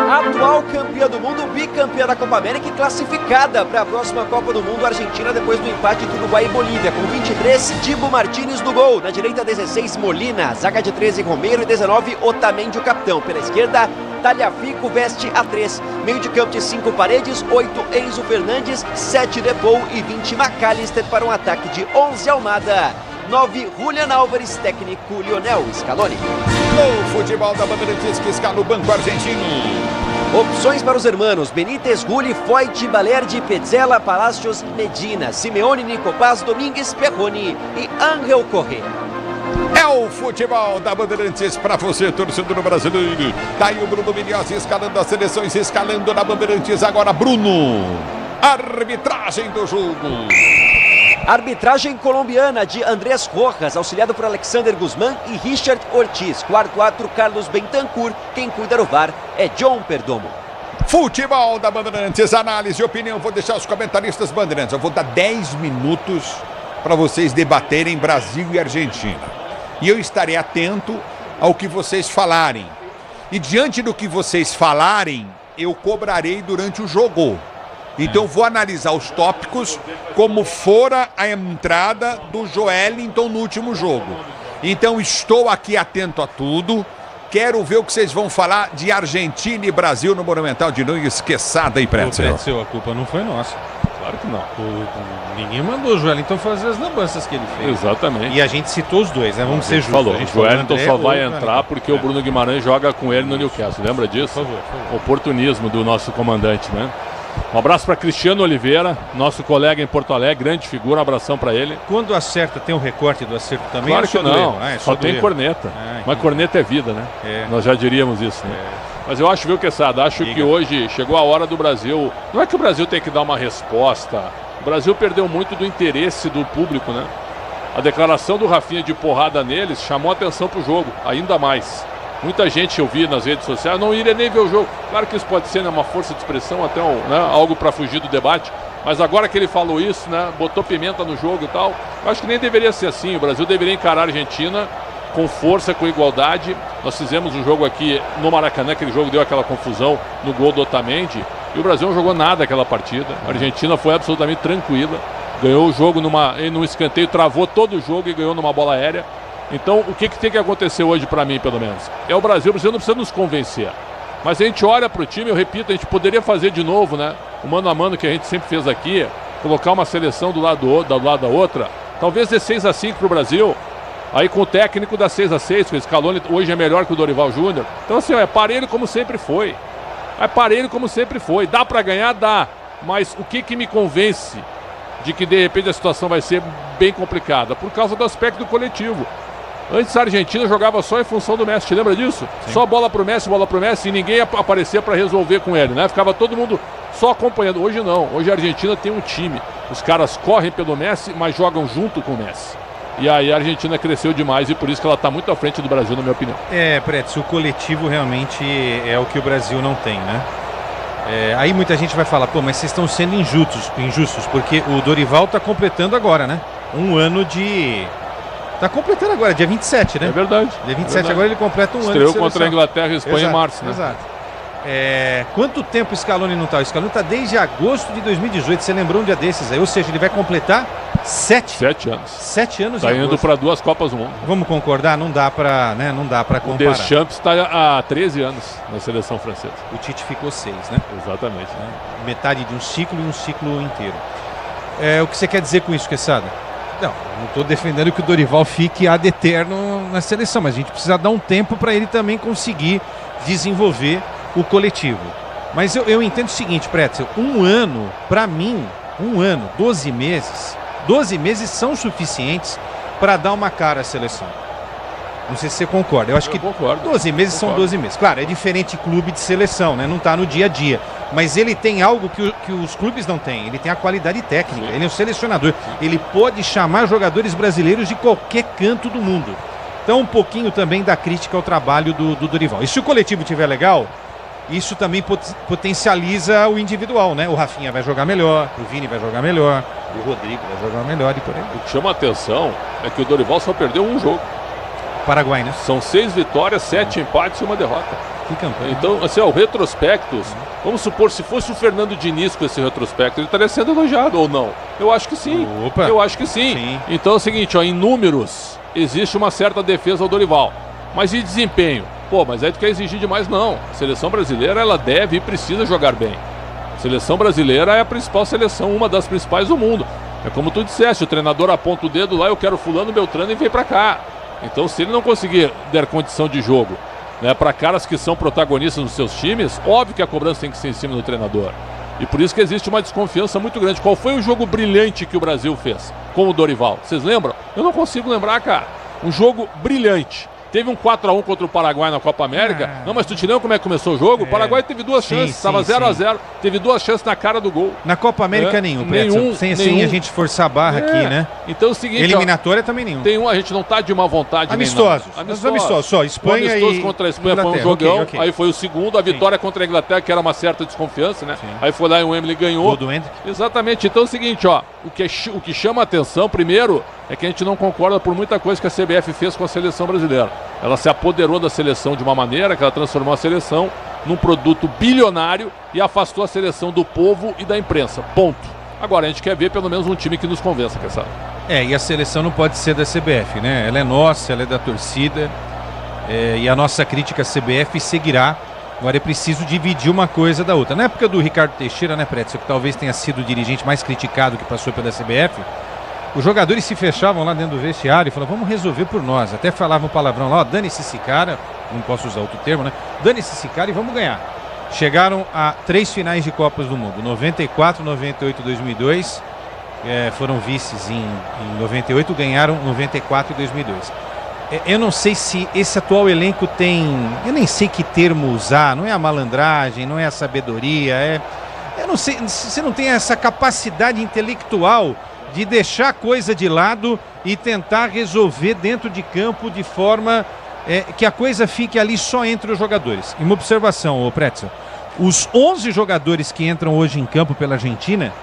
A atual campeã do mundo, bicampeã da Copa América e classificada para a próxima Copa do Mundo, Argentina, depois do empate entre Uruguai e Bolívia. Com 23, Dibu Martínez no gol. Na direita, 16, Molina. Zaga de 13, Romero e 19, Otamendi, o capitão. Pela esquerda, Tagliafico veste a 3. Meio de campo de 5, Paredes, 8, Enzo Fernandes, 7, Depou e 20, McAllister para um ataque de 11, Almada. 9, Julian Álvares, técnico Lionel Scaloni. No futebol da Bandeirantes que escala o banco argentino. Opções para os hermanos: Benítez, Rulli, Foyt, Balerdi, Petzela, Palacios, Medina, Simeone, Nico Paz, Domingues, Perroni e Ángel Correa. É o futebol da Bandeirantes para você, torcedor brasileiro. Tá aí o Bruno Milhões escalando as seleções, escalando na Bandeirantes. Agora, Bruno. Arbitragem do jogo. Arbitragem colombiana de Andrés Rojas, auxiliado por Alexander Guzmán e Richard Ortiz. Quarto árbitro, Carlos Bentancur. Quem cuida do VAR é John Perdomo. Futebol da Bandeirantes, análise e opinião. Vou deixar os comentaristas Bandeirantes. Eu vou dar 10 minutos para vocês debaterem Brasil e Argentina. E eu estarei atento ao que vocês falarem. E diante do que vocês falarem, eu cobrarei durante o jogo. Então vou analisar os tópicos como fora a entrada do Joelinton no último jogo. Então estou aqui atento a tudo. Quero ver o que vocês vão falar de Argentina e Brasil no Monumental de Nunes. Esqueçada aí, Pretzel. A culpa não foi nossa. Claro que não. Ninguém mandou o Joelinton fazer as lambanças que ele fez. Exatamente. E a gente citou os dois, né? Vamos ser justos. Falou, a gente o Joelinton André, só vai Joelinton. entrar porque o Bruno Guimarães joga com ele no Newcastle. Lembra disso? Por favor. Oportunismo do nosso comandante, né? Um abraço para Cristiano Oliveira, nosso colega em Porto Alegre, grande figura, um abração para ele. Quando acerta, tem um recorte do acerto também? Claro que não, só tem erro. corneta. Mas corneta é vida, né? Nós já diríamos isso, né? Mas eu acho, viu, Quesada, que hoje chegou a hora do Brasil. Não é que o Brasil tem que dar uma resposta. O Brasil perdeu muito do interesse do público, né? A declaração do Rafinha de porrada neles chamou atenção pro jogo, ainda mais. Muita gente eu vi nas redes sociais, não iria nem ver o jogo. Claro que isso pode ser, né, uma força de expressão, até algo para fugir do debate. Mas agora que ele falou isso, né, botou pimenta no jogo e tal, eu acho que nem deveria ser assim. O Brasil deveria encarar a Argentina com força, com igualdade. Nós fizemos um jogo aqui no Maracanã, aquele jogo deu aquela confusão no gol do Otamendi. E o Brasil não jogou nada aquela partida. A Argentina foi absolutamente tranquila. Ganhou o jogo num escanteio, travou todo o jogo e ganhou numa bola aérea. Então, o que tem que acontecer hoje para mim, pelo menos? É o Brasil não precisa nos convencer. Mas a gente olha para o time, eu repito, a gente poderia fazer de novo, né? O mano a mano que a gente sempre fez aqui, colocar uma seleção do lado da outra, talvez dê 6-5 para o Brasil. Aí com o técnico dá 6-6, o Scaloni hoje é melhor que o Dorival Júnior. Então assim, é parelho como sempre foi. É parelho como sempre foi. Dá para ganhar? Dá. Mas o que me convence de que de repente a situação vai ser bem complicada? Por causa do aspecto do coletivo. Antes a Argentina jogava só em função do Messi, te lembra disso? Sim. Só bola pro Messi e ninguém aparecia para resolver com ele, né? Ficava todo mundo só acompanhando. Hoje não, hoje a Argentina tem um time. Os caras correm pelo Messi, mas jogam junto com o Messi. E aí a Argentina cresceu demais e por isso que ela está muito à frente do Brasil, na minha opinião. Pretz, o coletivo realmente é o que o Brasil não tem, né? Aí muita gente vai falar, mas vocês estão sendo injustos, porque o Dorival está completando agora, né? Um ano de... Tá completando agora, dia 27, né? É verdade. Dia 27 agora ele completa um ano de seleção. Estreou contra a Inglaterra e Espanha em março, né? Exato. Quanto tempo o Scaloni não tá? O Scaloni tá desde agosto de 2018, você lembrou um dia desses aí? Ou seja, ele vai completar 7 anos. 7 anos tá indo para 2 Copas do Mundo. Vamos concordar? Não dá para, né? Não dá para comparar. O Deschamps está há 13 anos na seleção francesa. O Tite ficou 6, né? Exatamente. Metade de um ciclo e um ciclo inteiro. O que você quer dizer com isso, Quesada? Não estou defendendo que o Dorival fique ad eterno na seleção, mas a gente precisa dar um tempo para ele também conseguir desenvolver o coletivo. Mas eu entendo o seguinte, Pretzel, um ano, para mim, 12 meses são suficientes para dar uma cara à seleção. Não sei se você concorda. Eu acho que concordo. 12 meses são 12 meses. Claro, é diferente clube de seleção, né? Não está no dia a dia. Mas ele tem algo que os clubes não têm. Ele tem a qualidade técnica. Ele é um selecionador. Ele pode chamar jogadores brasileiros de qualquer canto do mundo. Então, um pouquinho também da crítica ao trabalho do Dorival. E se o coletivo estiver legal, isso também potencializa o individual, né? O Rafinha vai jogar melhor, o Vini vai jogar melhor, o Rodrigo vai jogar melhor e por aí. O que chama a atenção é que o Dorival só perdeu um jogo. Paraguai, né? São 6 vitórias, 7 empates e 1 derrota. Que campanha. Então, assim, o retrospecto, vamos supor, se fosse o Fernando Diniz com esse retrospecto, ele estaria sendo elogiado ou não? Eu acho que sim. Opa. Eu acho que sim. Então é o seguinte, em números, existe uma certa defesa ao Dorival. Mas e desempenho? Pô, mas aí tu quer exigir demais? Não. A seleção brasileira, ela deve e precisa jogar bem. A seleção brasileira é a principal seleção, uma das principais do mundo. É como tu disseste, o treinador aponta o dedo lá, eu quero fulano, Beltrano e vem pra cá. Então, se ele não conseguir der condição de jogo, né, para caras que são protagonistas nos seus times, óbvio que a cobrança tem que ser em cima do treinador. E por isso que existe uma desconfiança muito grande. Qual foi o jogo brilhante que o Brasil fez com o Dorival? Vocês lembram? Eu não consigo lembrar, cara. Um jogo brilhante. Teve um 4-1 contra o Paraguai na Copa América. Não, mas tu te lembra como é que começou o jogo? O Paraguai teve duas chances, estava 0-0. Teve duas chances na cara do gol. Na Copa América nenhum, sem a gente forçar a barra aqui, né? Então é o seguinte... Eliminatória também nenhum. Tem a gente não tá de má vontade. Amistosos. Só Espanha amistoso contra a Espanha foi um jogão. Okay. Aí foi o segundo. A vitória contra a Inglaterra, que era uma certa desconfiança, né? Sim. Aí foi lá e o Wembley ganhou. Gol do Hendrick. Exatamente. Então é o seguinte, o que chama a atenção, primeiro, é que a gente não concorda por muita coisa que a CBF fez com a seleção brasileira. Ela se apoderou da seleção de uma maneira que ela transformou a seleção num produto bilionário e afastou a seleção do povo e da imprensa. Ponto. Agora, a gente quer ver pelo menos um time que nos convença, quer saber? E a seleção não pode ser da CBF, né? Ela é nossa, ela é da torcida, e a nossa crítica à CBF seguirá. Agora é preciso dividir uma coisa da outra. Na época do Ricardo Teixeira, né, Pretzel, que talvez tenha sido o dirigente mais criticado que passou pela CBF, os jogadores se fechavam lá dentro do vestiário e falavam, vamos resolver por nós. Até falavam um palavrão lá, dane-se esse cara, não posso usar outro termo, né? Dane-se esse cara e vamos ganhar. Chegaram a 3 finais de Copas do Mundo, 94, 98 e 2002. Foram vices em 98, ganharam 94 e 2002. Eu não sei se esse atual elenco tem... Eu nem sei que termo usar, não é a malandragem, não é a sabedoria, eu não sei, você não tem essa capacidade intelectual de deixar a coisa de lado e tentar resolver dentro de campo de forma que a coisa fique ali só entre os jogadores. E uma observação, Pretzel, os 11 jogadores que entram hoje em campo pela Argentina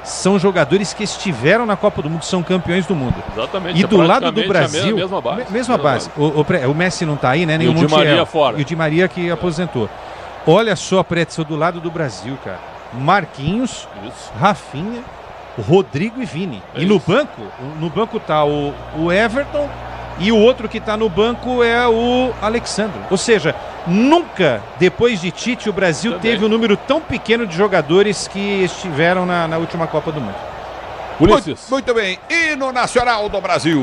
são jogadores que estiveram na Copa do Mundo, são campeões do mundo. Exatamente. E do lado do Brasil, mesma base. O Messi não está aí, né? Nem o Di Maria fora. E o Di Maria que aposentou. Olha só, Pretzel, do lado do Brasil, cara. Marquinhos, Rafinha, Rodrigo e Vini. E no banco tá o Everton e o outro que tá no banco é o Alexandre. Ou seja, nunca depois de Tite o Brasil teve um número tão pequeno de jogadores que estiveram na última Copa do Mundo. Muito bem, hino nacional do Brasil.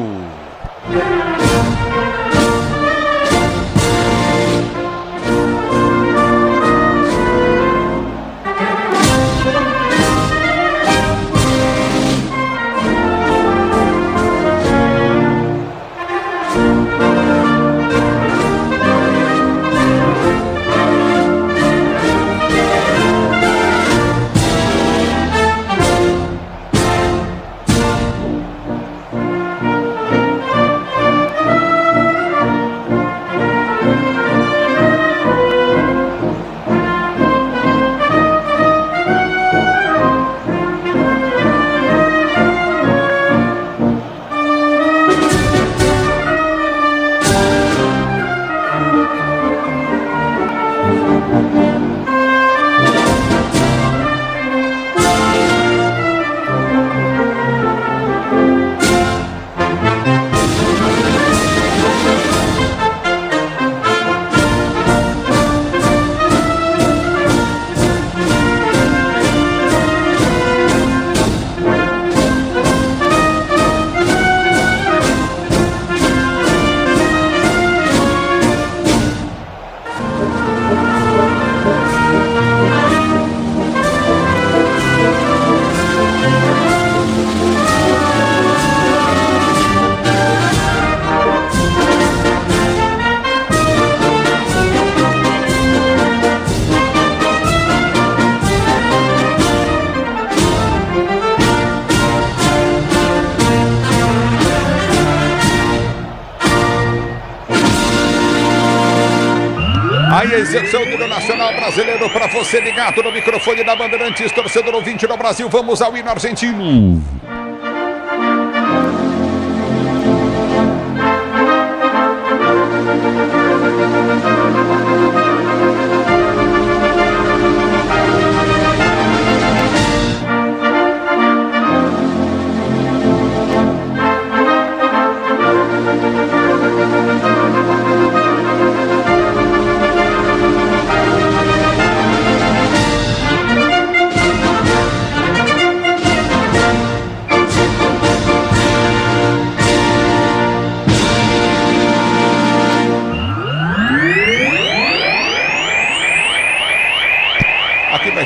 A exceção do Nacional Brasileiro para você ligado no microfone da Bandeirantes, torcedor ouvinte do Brasil. Vamos ao hino argentino.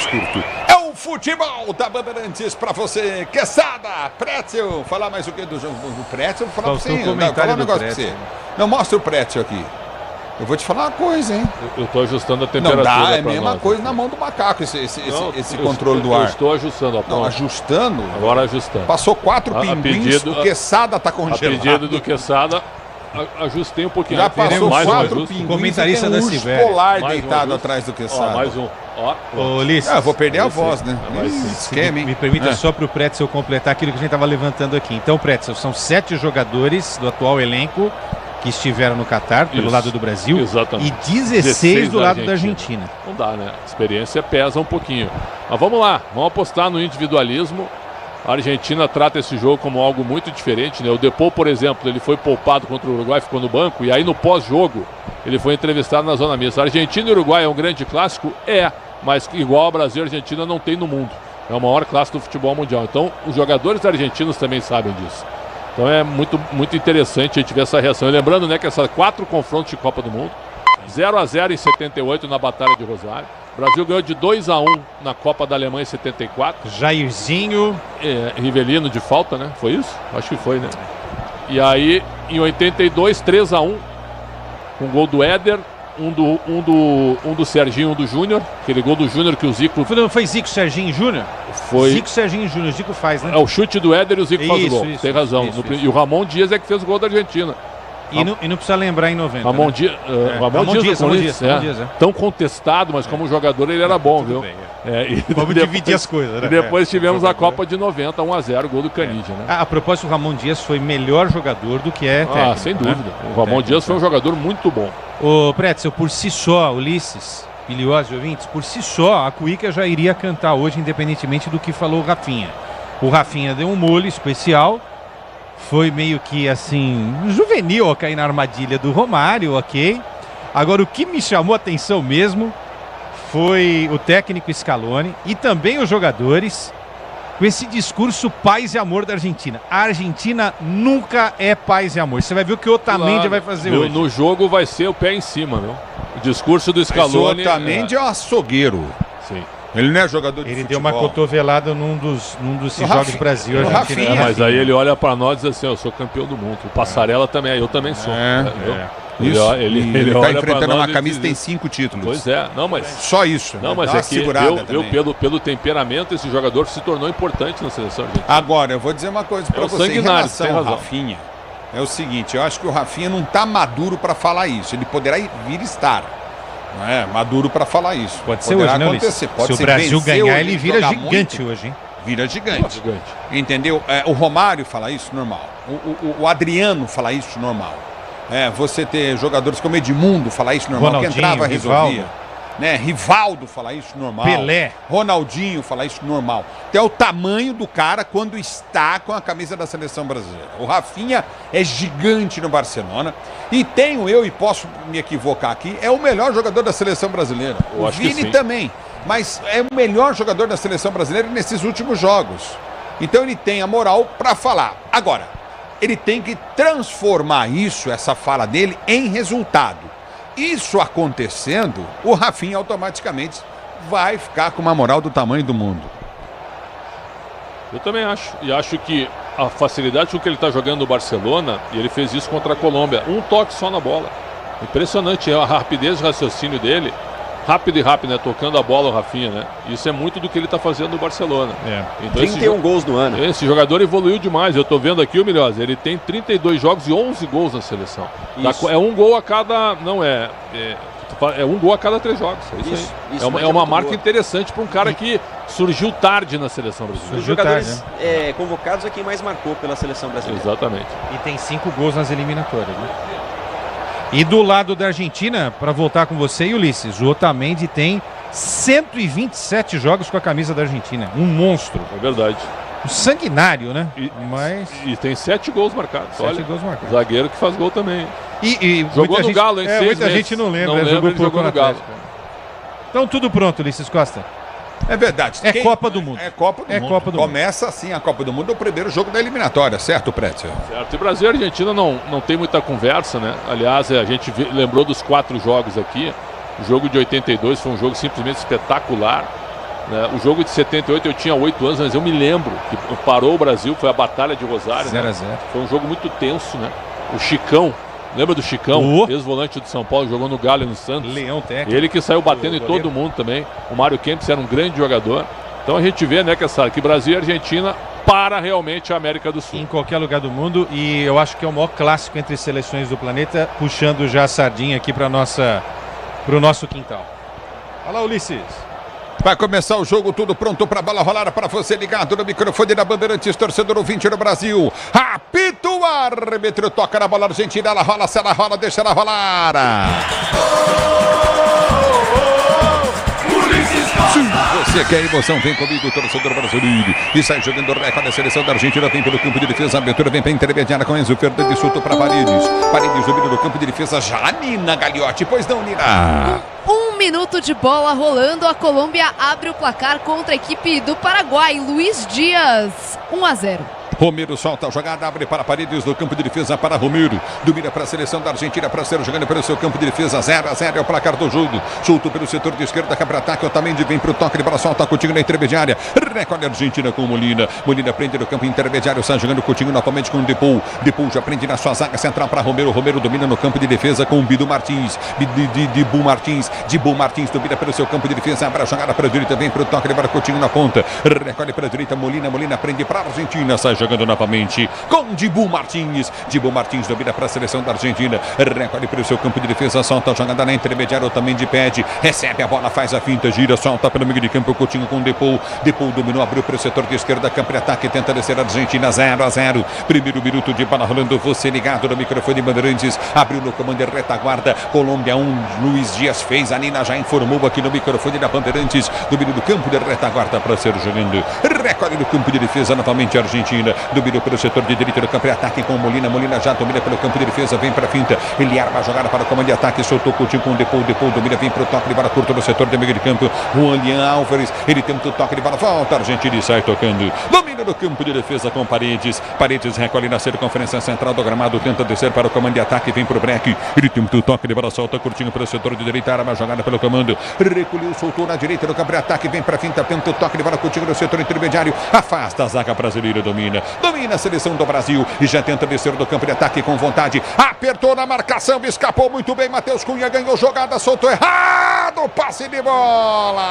curto. É o futebol da Bandeirantes pra você. Quesada, Pretzel. Falar mais o que do jogo do Pretzel? Vou falar pra você. Falar um negócio pra você. Não, mostra o Pretzel aqui. Eu vou te falar uma coisa, hein? Eu tô ajustando a temperatura. Não dá, é a mesma coisa na mão do macaco, esse controle do ar. Eu estou ajustando, ó. Não, ajustando? Agora ajustando. Passou 4 pinguins, o Quesada tá congelado. A pedido do Quesada, ajustei um pouquinho. Já passou mais 4 pinguins, comentarista da Sibéria. Polar deitado atrás do Quesada. Mais um. Ô, Ulisses. Eu vou perder a voz, né? Esquema, hein? Me permita só para o Pretzel completar aquilo que a gente estava levantando aqui. Então, Pretzel, são 7 jogadores do atual elenco que estiveram no Catar, pelo lado do Brasil. Exatamente. E 16 do lado da Argentina. Não dá, né? A experiência pesa um pouquinho. Mas vamos lá, vamos apostar no individualismo. A Argentina trata esse jogo como algo muito diferente, né? O Depou, por exemplo, ele foi poupado contra o Uruguai, ficou no banco, e aí no pós-jogo ele foi entrevistado na zona mista. A Argentina e o Uruguai é um grande clássico? É, mas igual ao Brasil, a Argentina não tem no mundo. É o maior clássico do futebol mundial. Então, os jogadores argentinos também sabem disso. Então é muito, muito interessante a gente ver essa reação. E lembrando, né, que essas 4 confrontos de Copa do Mundo, 0-0 em 78 na Batalha de Rosário. O Brasil ganhou de 2-1 na Copa da Alemanha em 74. Jairzinho. Rivelino de falta, né? Foi isso? Acho que foi, né? E aí, em 82, 3-1, com gol do Éder, um do Serginho, um do Júnior. Aquele gol do Júnior que o Zico... Não foi Zico, Serginho e Júnior? Foi. Zico, Serginho e Júnior. O Zico faz, né? É o chute do Éder e o Zico faz o gol. Isso, tem razão. E o Ramon Dias é que fez o gol da Argentina. E não precisa lembrar em 90. Ramon né? Dias, Ramon Dias, tão contestado, mas como jogador ele era bom, viu? Bem, Vamos dividir as coisas, né? E depois tivemos a Copa de 90, 1-0, gol do Canidia, né? A propósito, o Ramon Dias foi melhor jogador do que é técnico. Sem dúvida. Né? O Ramon Dias foi um jogador muito bom. Ô, Pretzel, por si só, Ulisses, Ilioso e ouvintes, por si só, a Cuíca já iria cantar hoje, independentemente do que falou o Rafinha. O Rafinha deu um molho especial, foi meio que assim, juvenil a cair na armadilha do Romário, ok? Agora, o que me chamou a atenção mesmo foi o técnico Scaloni e também os jogadores com esse discurso paz e amor da Argentina. A Argentina nunca é paz e amor. Você vai ver o que o Otamendi vai fazer hoje. No jogo vai ser o pé em cima, viu? O discurso do Scaloni... Mas o Otamendi é um açougueiro. Sim. Ele não é jogador de Ele futebol. deu uma cotovelada num dos jogos do Brasil. Mas aí ele olha pra nós e diz assim, eu sou campeão do mundo. O Passarela também, eu também sou. Ele tá enfrentando uma camisa e tem 5 títulos. Pois é, não, mas... Só isso. Não, mas é que pelo temperamento, esse jogador se tornou importante na seleção argentina. Agora, eu vou dizer uma coisa pra você em relação ao Rafinha. É o seguinte, eu acho que o Rafinha não tá maduro pra falar isso. Ele poderá vir estar. Não é maduro pra falar isso. Pode ser hoje, não, Ulisses? Se o Brasil ganhar, ele vira gigante hoje, hein? Vira gigante. Entendeu? O Romário fala isso, normal. O Adriano fala isso, normal. Você ter jogadores como Edmundo falar isso, normal. Ronaldinho, que entrava, resolvia. Né? Rivaldo falar isso, normal. Pelé. Ronaldinho falar isso, normal. Até o tamanho do cara quando está com a camisa da seleção brasileira. O Rafinha é gigante no Barcelona. E tenho eu, e posso me equivocar aqui, é o melhor jogador da seleção brasileira. O Vini também. Mas é o melhor jogador da seleção brasileira nesses últimos jogos. Então ele tem a moral para falar. Agora, ele tem que transformar isso, essa fala dele, em resultado. Isso acontecendo, o Rafinha automaticamente vai ficar com uma moral do tamanho do mundo. Eu também acho. E acho que a facilidade com que ele está jogando no Barcelona, e ele fez isso contra a Colômbia, um toque só na bola. Impressionante a rapidez de raciocínio dele. Rápido, né? Tocando a bola o Rafinha, né? Isso é muito do que ele está fazendo no Barcelona. Então, 31 gols no ano. Esse jogador evoluiu demais. Eu estou vendo aqui o Milhosa. Ele tem 32 jogos e 11 gols na seleção. É um gol a cada... Não é... É um gol a cada 3 jogos. É isso aí. É uma marca interessante para um cara que surgiu tarde na seleção brasileira. Os jogadores convocados é quem mais marcou pela seleção brasileira. Exatamente. E tem 5 gols nas eliminatórias, né? E do lado da Argentina, para voltar com você, Ulisses, o Otamendi tem 127 jogos com a camisa da Argentina. Um monstro. É verdade. Um sanguinário, né? E tem 7 gols marcados. 7 gols marcados. Zagueiro que faz gol também. E jogou no Galo, hein? Muita gente não lembra. Jogou no Galo. Então tudo pronto, Ulisses Costa. É verdade. Copa do Mundo. É Copa do Mundo. Copa do Começa assim a Copa do Mundo, é o primeiro jogo da eliminatória, certo, Pretzel? Certo. E Brasil e Argentina não tem muita conversa, né? Aliás, a gente lembrou dos 4 jogos aqui. O jogo de 82 foi um jogo simplesmente espetacular. Né? O jogo de 78 eu tinha 8 anos, mas eu me lembro que parou o Brasil, foi a Batalha de Rosário. 0 a 0. Foi um jogo muito tenso, né? O Chicão, lembra do Chicão? Ex-volante do São Paulo, jogou no Galo e no Santos. Leão técnico. Ele que saiu batendo em todo mundo também. O Mário Kempis era um grande jogador. Então a gente vê, né, que Brasil e Argentina para realmente a América do Sul. Em qualquer lugar do mundo, e eu acho que é o maior clássico entre seleções do planeta, puxando já a sardinha aqui para o nosso quintal. Olha lá, Ulisses. Vai começar o jogo, tudo pronto para a bola rolar, para você ligado no microfone da Bandeirantes, torcedor ouvinte no Brasil. Apita o árbitro, toca na bola argentina, ela rola, se ela rola, deixa ela rolar. Se você quer emoção, vem comigo, torcedor brasileiro. E sai jogando o recorde da seleção da Argentina, vem pelo campo de defesa, a abertura vem para a intermediária com Enzo Fernandes, soltou para Paredes. Paredes domina no campo de defesa, já Nina Gagliotti, pois não, Nina? 1 minuto de bola rolando, a Colômbia abre o placar contra a equipe do Paraguai. Luiz Dias, 1 a 0. Romero solta a jogada, abre para Paredes no campo de defesa para Romero. Domina para a seleção da Argentina, para ser jogando pelo seu campo de defesa. 0 a 0 é o placar do jogo. Solto pelo setor de esquerda, cabra-ataque. Otamendi vem para o toque de bola, solta Coutinho na intermediária. Recolhe a Argentina com Molina. Molina prende no campo intermediário, sai jogando Coutinho novamente com o Depou. Depou já prende na sua zaga central para Romero. Romero domina no campo de defesa com o Bidu Martins. Dibu Martins. Dibu Martins domina pelo seu campo de defesa. Abre a jogada para a direita, vem para o toque de bola, Coutinho na ponta. Recolhe para a direita, Molina. Molina prende para a Argentina, sai jogando novamente com Dibu Martins. Dibu Martins domina para a seleção da Argentina. Recolhe para o seu campo de defesa, solta a jogada na intermediária, também de pede, recebe a bola, faz a finta, gira, solta pelo meio de campo, Coutinho com Depou. Depou dominou, abriu para o setor de esquerda, campo de ataque, tenta descer a Argentina, 0 a 0. Primeiro minuto de bola rolando, você ligado no microfone Bandeirantes, abriu no comando de retaguarda, Colômbia 1, Luiz Dias fez, a Nina já informou aqui no microfone da Bandeirantes, domínio do campo de retaguarda para ser jogando. Recolhe no campo de defesa, novamente a Argentina, domina pelo setor de direita do campo de ataque com Molina. Molina já domina pelo campo de defesa, vem para a finta. Ele arma a jogada para o comando de ataque, soltou Coutinho com o Depou. Depou domina, vem para o toque de bola curto no setor de meio de campo. Juan Álvares, ele tenta o toque de bola, volta a Argentina e sai tocando. Domina no campo de defesa com Paredes. Paredes recolhe na circunferência central do gramado, tenta descer para o comando de ataque, vem para o break. Ele tenta o toque de bola, solta Coutinho pelo setor de direita, arma a jogada pelo comando. Recolheu, soltou na direita do campo de ataque, vem para a finta, tenta o toque de bola, Coutinho no setor intermediário. Afasta a zaga brasileira, domina a seleção do Brasil e já tenta descer do campo de ataque com vontade, apertou na marcação, escapou muito bem, Matheus Cunha ganhou jogada, soltou errado, passe de bola,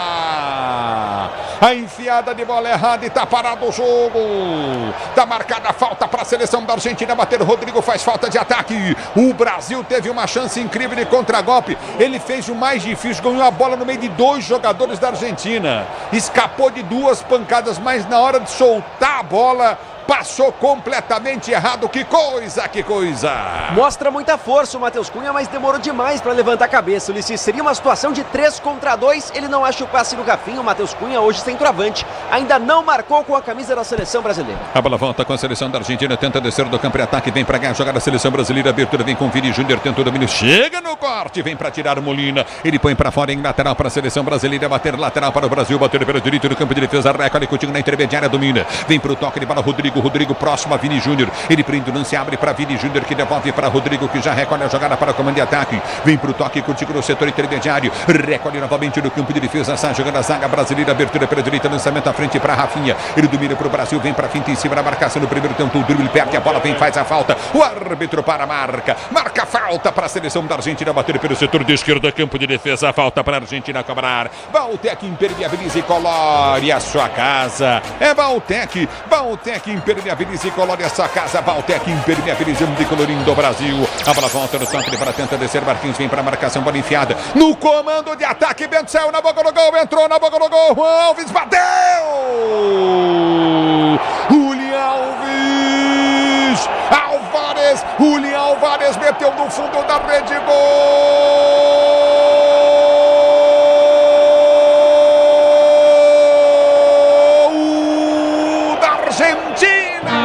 a enfiada de bola errada e tá parado o jogo, tá marcada a falta para a seleção da Argentina bater, Rodrigo faz falta de ataque, o Brasil teve uma chance incrível de contragolpe, ele fez o mais difícil, ganhou a bola no meio de 2 jogadores da Argentina, escapou de 2 pancadas, mas na hora de soltar a bola, passou completamente errado, que coisa, que coisa! Mostra muita força o Matheus Cunha, mas demorou demais para levantar a cabeça, Ulisses. Seria uma situação de 3 contra 2, ele não acha o passe no Rafinha, o Matheus Cunha hoje centroavante, ainda não marcou com a camisa da seleção brasileira. A bola volta com a seleção da Argentina, tenta descer do campo de ataque, vem para ganhar, jogar da seleção brasileira, abertura vem com Vini Júnior, tenta o domínio, chega no corte, vem para tirar Molina, ele põe para fora em lateral para a seleção brasileira, bater lateral para o Brasil, bater pelo direito do campo de defesa, recolhe Coutinho na intermediária, domina, vem para o toque de bola, Rodrigo próximo a Vini Júnior, ele prende o lance, abre para Vini Júnior, que devolve para Rodrigo, que já recolhe a jogada para o comando de ataque, vem para o toque Coutinho no setor intermediário, recolhe novamente no campo de defesa, sai jogando a zaga brasileira, abertura pela direita, lançamento à frente para Rafinha, ele domina para o Brasil, vem para a finta em cima da marcação no primeiro tempo, o drible perde a bola, vem, faz a falta, o árbitro para a marca falta para a seleção da Argentina, bater pelo setor de esquerda, campo de defesa, falta para a Argentina cobrar, Valtec impermeabiliza e colore a sua casa, é Valtec impermeabiliza e colore a sua casa, Valtec impermeabilizando e colorindo o Brasil, a bola volta no toque para tenta descer, Marquinhos vem para a marcação, bola enfiada, no comando de ataque, Bento saiu na boca do gol, entrou na boca do gol, Juan Alves bateu! Julián Álvares meteu no fundo da rede, gol da Argentina!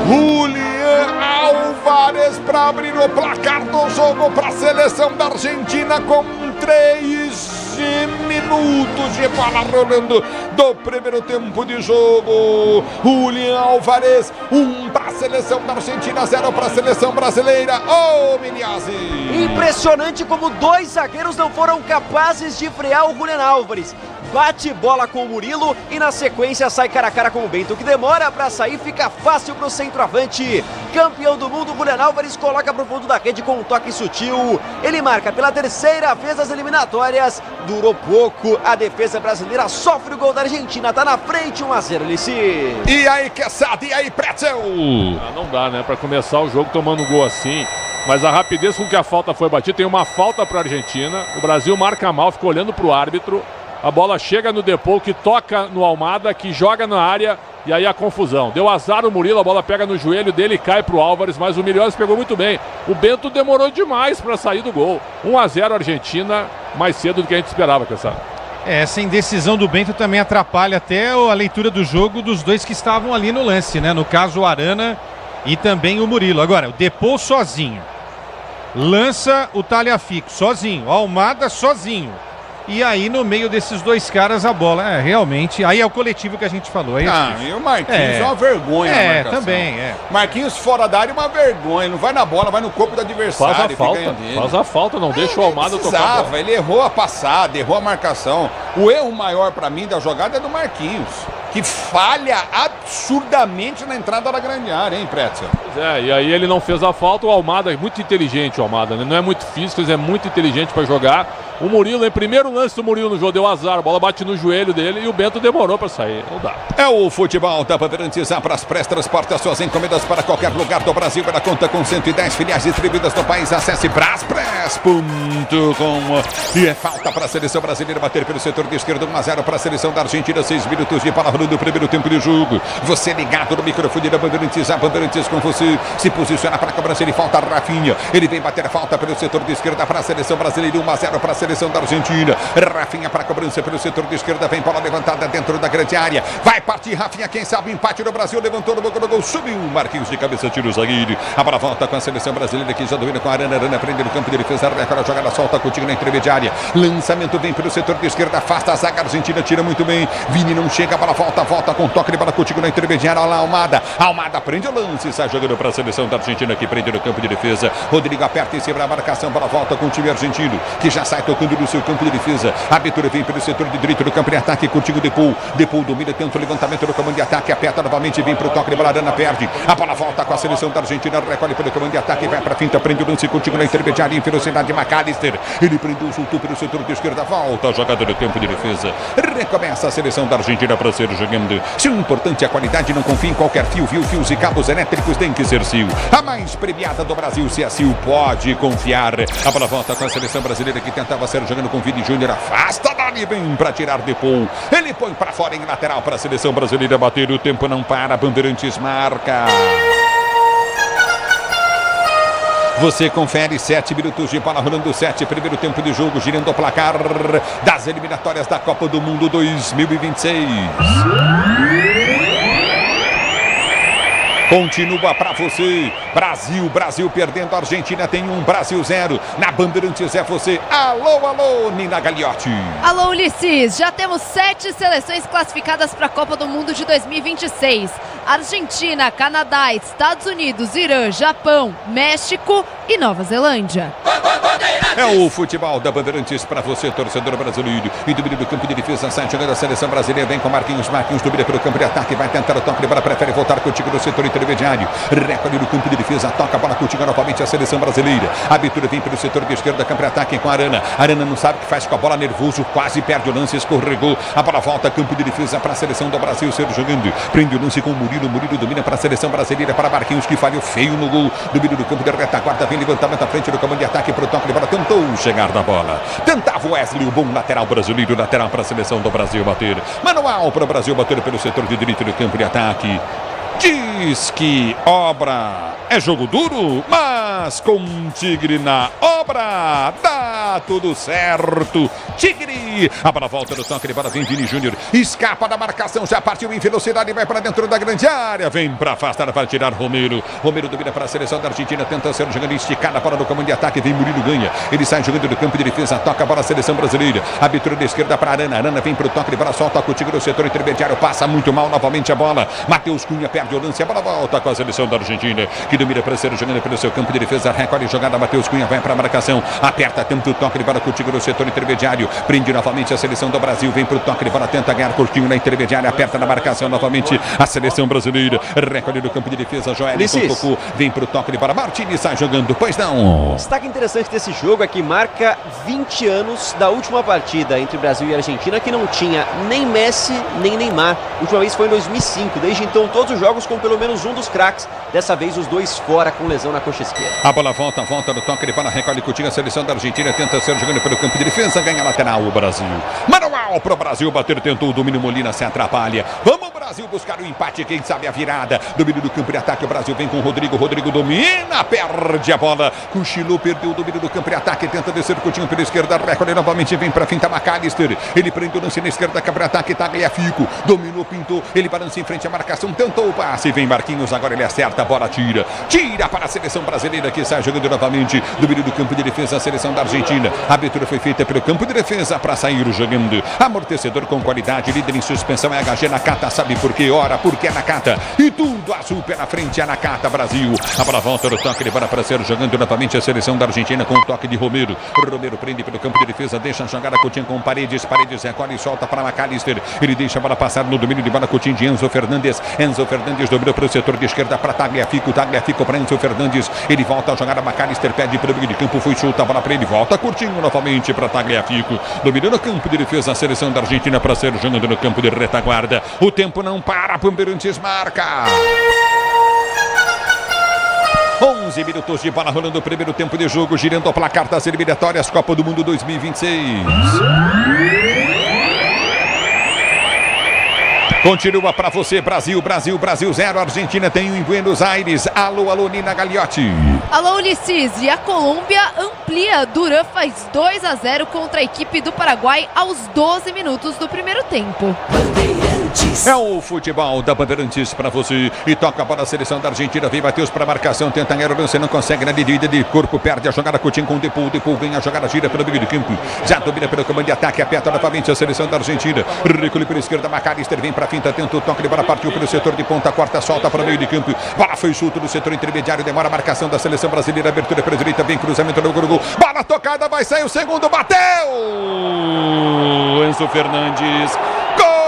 Julián Álvares para abrir o placar do jogo para a seleção da Argentina com 3 minutos. minutos de bola rolando do primeiro tempo de jogo. Julián Álvares, 1 para a seleção da Argentina, 0 para a seleção brasileira. Ô, Miliazzi! Impressionante como 2 zagueiros não foram capazes de frear o Julián Álvares. Bate bola com o Murilo e na sequência sai cara a cara com o Bento. O que demora para sair fica fácil para o centroavante. Campeão do mundo, Julián Álvares coloca para o fundo da rede com um toque sutil. Ele marca pela 3ª vez das eliminatórias. Durou pouco, a defesa brasileira sofre o gol da Argentina. Tá na frente, 1-0, Lissi. E aí, Quesada, e aí, Pretzel? Não dá, né? Para começar o jogo tomando um gol assim. Mas a rapidez com que a falta foi batida, tem uma falta para a Argentina. O Brasil marca mal, fica olhando para o árbitro. A bola chega no Depou, que toca no Almada, que joga na área, e aí a confusão. Deu azar o Murilo, a bola pega no joelho dele e cai pro Álvares, mas o Milhões pegou muito bem. O Bento demorou demais para sair do gol. 1-0 Argentina, mais cedo do que a gente esperava, Cassado. Essa indecisão do Bento também atrapalha até a leitura do jogo dos dois que estavam ali no lance, né? No caso, o Arana e também o Murilo. Agora, o Depou sozinho. Lança o Tagliafico sozinho. O Almada sozinho. E aí, no meio desses 2 caras, a bola realmente... Aí é o coletivo que a gente falou. É e o Marquinhos é uma vergonha na marcação. Também. Marquinhos fora da área é uma vergonha. Não vai na bola, vai no corpo do adversário. Faz a falta, não deixa o Almada tocar a bola. Ele errou a passada, errou a marcação. O erro maior pra mim da jogada é do Marquinhos, que falha absurdamente na entrada da grande área, hein, Pretzel? E aí ele não fez a falta. O Almada é muito inteligente, o Almada, né? Não é muito físico, mas é muito inteligente pra jogar. O Murilo, em primeiro lance do Murilo no jogo, deu azar, a bola bate no joelho dele e o Bento demorou pra sair. Não dá. É o futebol da Bandeirantes, Abras pré-transporta suas encomendas para qualquer lugar do Brasil. Ela conta com 110 filiais distribuídas no país. Acesse braspress.com. E é falta para a seleção brasileira bater pelo setor de esquerda. 1-0 para a seleção da Argentina. 6 minutos de bola rolando do primeiro tempo de jogo. Você ligado no microfone da Bandeirantes, a Bandeirantes com você. Se posiciona para a cobrança, ele falta Rafinha. Ele vem bater a falta pelo setor de esquerda para a seleção brasileira. 1-0 para a seleção da Argentina. Rafinha para a cobrança pelo setor de esquerda. Vem bola levantada dentro da grande área. Vai partir Rafinha, quem sabe empate no Brasil. Levantou no gol, subiu. Marquinhos de cabeça, tira o zagueiro. A bola volta com a seleção brasileira que já domina com a Arana. Arana prende no campo de defesa. Record a jogada, solta contigo na intermediária. Lançamento vem pelo setor de esquerda. Afasta a zaga argentina, tira muito bem. Vini não chega, a bola volta com toque de bola contigo na intermediária. Olha lá, Almada. Almada prende o lance. Sai jogando para a seleção da Argentina que prende no campo de defesa. Rodrigo aperta em cima da marcação. Bola volta com o time argentino que já sai tocando no seu campo de defesa. A abertura vem pelo setor de direito do campo de ataque. Contigo Depou. Depou domina, tenta o levantamento do comando de ataque. Aperta novamente, vem pro toque de bola. Arana perde. A bola volta com a seleção da Argentina. Recolhe pelo comando de ataque. Vai pra finta, prende o lance contigo na intermediária. Em velocidade de McAllister. Ele prendeu, soltou pelo setor de esquerda. Volta a jogada do campo de defesa. Recomeça a seleção da Argentina para ser jogando. Se o importante é a qualidade, não confie em qualquer fio. Fios e cabos elétricos tem que ser Sil. A mais premiada do Brasil, se a Sil pode confiar. A bola volta com a seleção brasileira que tentava ser jogando com Vini Júnior. Afasta dali, vem para tirar Depou. Ele põe para fora em lateral para a seleção brasileira bater. O tempo não para. Bandeirantes marca. Você confere 7 minutos de bola rolando, 7, primeiro tempo de jogo, girando o placar das eliminatórias da Copa do Mundo 2026. Continua pra você. Brasil perdendo. A Argentina tem 1, Brasil 0. Na Bandeirantes é você. Alô, Nina Gagliotti. Alô, Ulisses. Já temos 7 seleções classificadas para a Copa do Mundo de 2026. Argentina, Canadá, Estados Unidos, Irã, Japão, México e Nova Zelândia. É o futebol da Bandeirantes para você, torcedor brasileiro. E domínio do campo de defesa, sai jogando a seleção brasileira. Vem com Marquinhos domina pelo campo de ataque. Vai tentar o toque de bola, prefere voltar contigo no setor intermediário. Recolhe no campo de defesa, toca a bola contigo novamente a seleção brasileira. A abertura vem pelo setor de esquerda, campo de ataque com a Arana. Arana não sabe o que faz com a bola, nervoso, quase perde o lance, escorregou. A bola volta, campo de defesa para a seleção do Brasil ser jogando. Prende o lance com o Murilo domina para a seleção brasileira, para Marquinhos que falhou feio no gol. Domínio do campo de retaguarda, vem levantamento à frente do comando de ataque pro toque de bola. Tentou chegar na bola. Tentava o Wesley, o bom lateral brasileiro, lateral para a seleção do Brasil bater. Manual para o Brasil bater pelo setor de direito do campo de ataque. Diz que obra é jogo duro, mas mas com Tigre na obra, dá tudo certo. Tigre, a bola volta no toque de bola, vem Vini Júnior, escapa da marcação, já partiu em velocidade, vai para dentro da grande área, vem para afastar, vai tirar Romero. Romero domina para a seleção da Argentina, tenta ser jogando esticada, a bola no comando de ataque, vem Murilo, ganha. Ele sai jogando do campo de defesa, toca a bola a seleção brasileira. Abertura da esquerda para Arana, Arana vem para o toque de bola, solta com o Tigre no setor intermediário, passa muito mal novamente a bola. Matheus Cunha perde o lance, a bola volta com a seleção da Argentina, que domina para ser jogando pelo seu campo de defesa, recolhe jogada, Matheus Cunha vai para a marcação, aperta, tenta o toque de bola com o Tigre no setor intermediário, prende novamente a seleção do Brasil, vem para o toque de bola, tenta ganhar curtinho na intermediária, aperta na marcação novamente a seleção brasileira, recolhe no campo de defesa, Joelson tocou, vem para o toque de bola, Martini sai jogando, pois não. Destaque interessante desse jogo é que marca 20 anos da última partida entre Brasil e Argentina, que não tinha nem Messi nem Neymar. A última vez foi em 2005, desde então todos os jogos com pelo menos um dos craques, dessa vez os dois fora com lesão na coxa esquerda. A bola volta no toque de bola, recolhe curtinho, a seleção da Argentina tenta ser jogando pelo campo de defesa, ganha lateral o Brasil. Manual pro Brasil bater, tentou o domínio, Molina se atrapalha. Vamos Brasil buscar o empate, quem sabe a virada. Domínio do campo de ataque, o Brasil vem com o Rodrigo, Rodrigo domina, perde a bola. Cochilou, perdeu o domínio do campo de ataque, tenta descer curtinho pela esquerda, recolhe novamente, vem pra finta McAllister. Ele prende o lance na esquerda, campo de ataque, Tagliafico, dominou, pintou, ele balança em frente à marcação, tentou o passe, vem Marquinhos, agora ele acerta, a bola tira para a seleção brasileira que sai jogando novamente. Domínio do campo de defesa, a seleção da Argentina. A abertura foi feita pelo campo de defesa para sair jogando. Amortecedor com qualidade, líder em suspensão é HG Nakata, sabe por quê? Ora, porque é Nakata. E tudo azul pela frente, é Nakata, Brasil. A bola volta no toque de bola para ser jogando novamente a seleção da Argentina com o toque de Romero. Romero prende pelo campo de defesa, deixa a jogada Coutinho com Paredes, Paredes recolhe e solta para McAllister. Ele deixa a bola passar no domínio de bola Coutinho de Enzo Fernandes. Enzo Fernandes dominou para o setor de esquerda para Tagliafico, Tagliafico para Enzo Fernandes. Ele volta a jogada, McAllister pede para o meio de campo, foi chuta a bola para ele, volta curtinho novamente para Tagliafico. Dominando o campo de defesa a seleção da Argentina para ser jogando no campo de retaguarda. O tempo não para, Bandeirantes marca. 11 minutos de bola rolando o primeiro tempo de jogo, girando o placar das eliminatórias Copa do Mundo 2026. Continua para você, Brasil, Brasil, Brasil 0, Argentina tem um em Buenos Aires. Alô, alô, Nina Gagliotti. Alô, Ulisses, e a Colômbia amplia. Duran faz 2-0 contra a equipe do Paraguai aos 12 minutos do primeiro tempo. É o futebol da Bandeirantes para você. E toca a bola a seleção da Argentina. Vem Matheus para marcação, tenta ganhar o lance, não consegue na dividida de corpo, perde a jogada Coutinho com o Depou. Depou ganha a jogada, gira pelo meio de campo. Já domina pelo comando de ataque, aperta novamente a seleção da Argentina. Recolhe pela esquerda, McAllister vem para finta, tenta o toque de bola, partiu pelo setor de ponta, corta, solta para o meio de campo. Bola foi solto no setor intermediário, demora a marcação da seleção brasileira. Abertura para a direita, vem cruzamento no gol. Bola tocada, vai sair o segundo, bateu! Enzo Fernandes. Gol!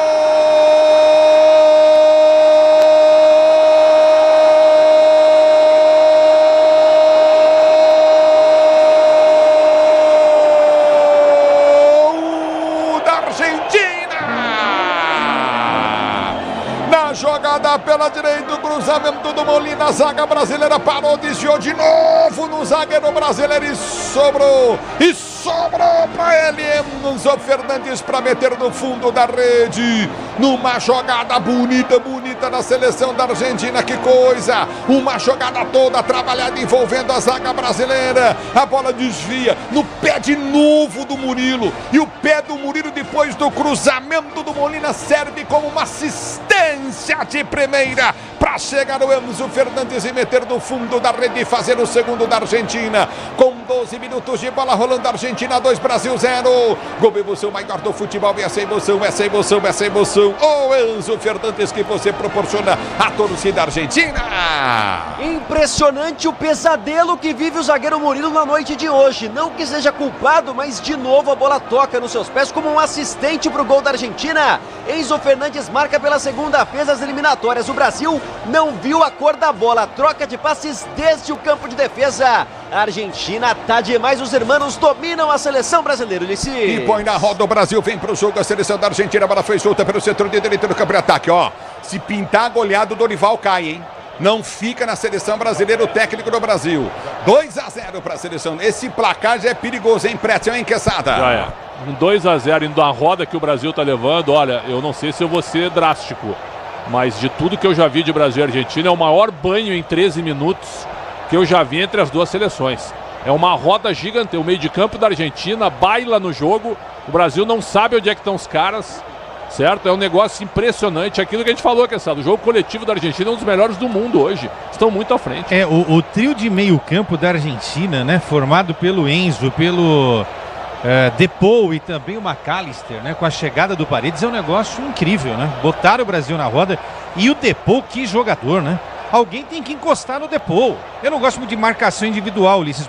Jogada pela direita, o cruzamento do Molina, a zaga brasileira parou, desviou de novo no zagueiro brasileiro e sobrou para ele, Enzo Fernandes, para meter no fundo da rede, numa jogada bonita da seleção da Argentina, que coisa, uma jogada toda trabalhada envolvendo a zaga brasileira, a bola desvia no pé de novo do Murilo, e o pé do Murilo depois do cruzamento do Molina serve como uma assistência de primeira para chegar o Enzo Fernandes e meter no fundo da rede e fazer o segundo da Argentina, com 12 minutos de bola rolando, Argentina 2, Brasil 0, gol, emoção maior do futebol, e essa emoção, o Enzo Fernandes que você proporciona à torcida argentina. Impressionante o pesadelo que vive o zagueiro Murilo na noite de hoje, não que seja culpado, mas de novo a bola toca nos seus pés como um assistente para o gol da Argentina. Enzo Fernandes marca pela segunda vez as eliminatórias, o Brasil não viu a cor da bola, troca de passes desde o campo de defesa. A Argentina tá demais, os irmãos dominam a seleção brasileira, Ulisses. E põe na roda o Brasil, vem pro jogo a seleção da Argentina, a bola foi solta pelo setor de direita do campo de ataque, ó. Se pintar goleado, o Dorival cai, hein? Não fica na seleção brasileira o técnico do Brasil. 2-0 para a seleção. Esse placar já é perigoso, hein, Prétio, hein, Quesada? Já é. Um 2-0 indo na roda que o Brasil tá levando, olha, eu não sei se eu vou ser drástico, mas de tudo que eu já vi de Brasil e Argentina, é o maior banho em 13 minutos que eu já vi entre as duas seleções. É uma roda gigante, o meio de campo da Argentina baila no jogo, o Brasil não sabe onde é que estão os caras, certo? É um negócio impressionante, aquilo que a gente falou, o jogo coletivo da Argentina é um dos melhores do mundo hoje, estão muito à frente. O trio de meio campo da Argentina, né, formado pelo Enzo, pelo Depou e também o McAllister, né, com a chegada do Paredes, é um negócio incrível, né? Botaram o Brasil na roda e o Depou, que jogador, né? Alguém tem que encostar no Depou. Eu não gosto muito de marcação individual, Ulisses,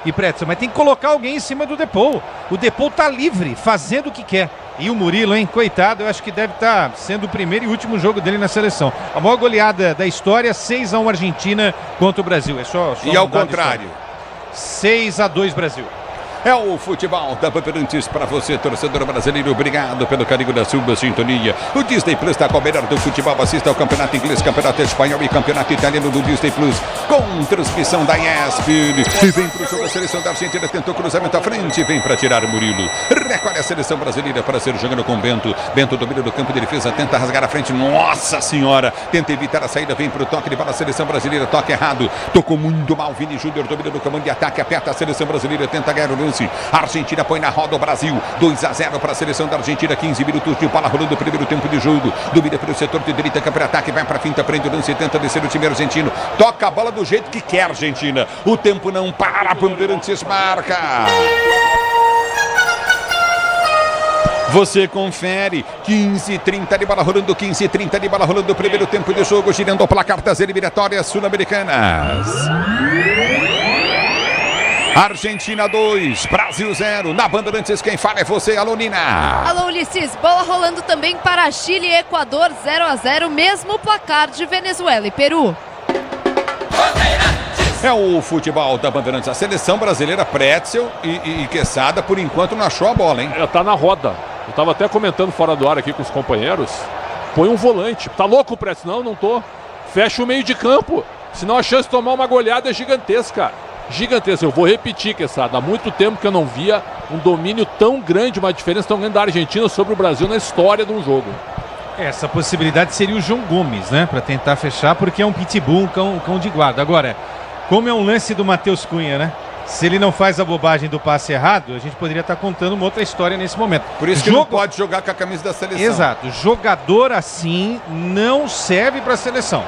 e Pretzel, mas tem que colocar alguém em cima do Depou. O Depou tá livre, fazendo o que quer. E o Murilo, hein, coitado, eu acho que deve estar sendo o primeiro e último jogo dele na seleção. A maior goleada da história, 6-1 Argentina contra o Brasil. É só e ao contrário, 6-2 Brasil. É o futebol da Bandeirantes para você, torcedor brasileiro. Obrigado pelo carinho da sua sintonia. O Disney Plus está com o melhor do futebol. Assista ao Campeonato Inglês, Campeonato Espanhol e Campeonato Italiano do Disney Plus, com transmissão da ESP. E vem para o jogo, a seleção da Argentina tentou cruzamento à frente, vem para tirar o Murilo. Recolhe a seleção brasileira para ser jogando com Bento. Bento domina do campo de defesa, tenta rasgar a frente. Nossa senhora, tenta evitar a saída, vem para o toque de bola, a seleção brasileira, toque errado. Tocou muito mal, Vini Júnior domina do comando de ataque, aperta a seleção brasileira, tenta ganhar o lance. A Argentina põe na roda o Brasil, 2-0 para a seleção da Argentina, 15 minutos de bola rolando o primeiro tempo de jogo, domina pelo setor de direita, câmera ataque, vai para a finta, prende o lance e tenta descer o time argentino, toca a bola do jeito que quer a Argentina, o tempo não para, Bandeirantes marca. Você confere, 15-30 de bola rolando, 15-30 de bola rolando o primeiro tempo de jogo, girando o placar das eliminatórias sul-americanas. Argentina 2, Brasil 0. Na Bandeirantes, quem fala é você, alô Nina. Alô Ulisses, bola rolando também para Chile e Equador, 0-0, mesmo placar de Venezuela e Peru. É o futebol da Bandeirantes. A seleção brasileira, Pretzel e Quesada, por enquanto não achou a bola, hein? Ela tá na roda. Eu tava até comentando fora do ar aqui com os companheiros. Põe um volante. Tá louco o Pretzel? Não tô. Fecha o meio de campo. Senão a chance de tomar uma goleada é gigantesca. Gigantesca, eu vou repetir, Quesada, há muito tempo que eu não via um domínio tão grande, uma diferença tão grande da Argentina sobre o Brasil na história de um jogo. Essa possibilidade seria o João Gomes, né, para tentar fechar, porque é um pitbull, um cão de guarda. Agora, como é um lance do Matheus Cunha, né, se ele não faz a bobagem do passe errado, a gente poderia estar contando uma outra história nesse momento. Por isso que não pode jogar com a camisa da seleção. Exato, jogador assim não serve para a seleção.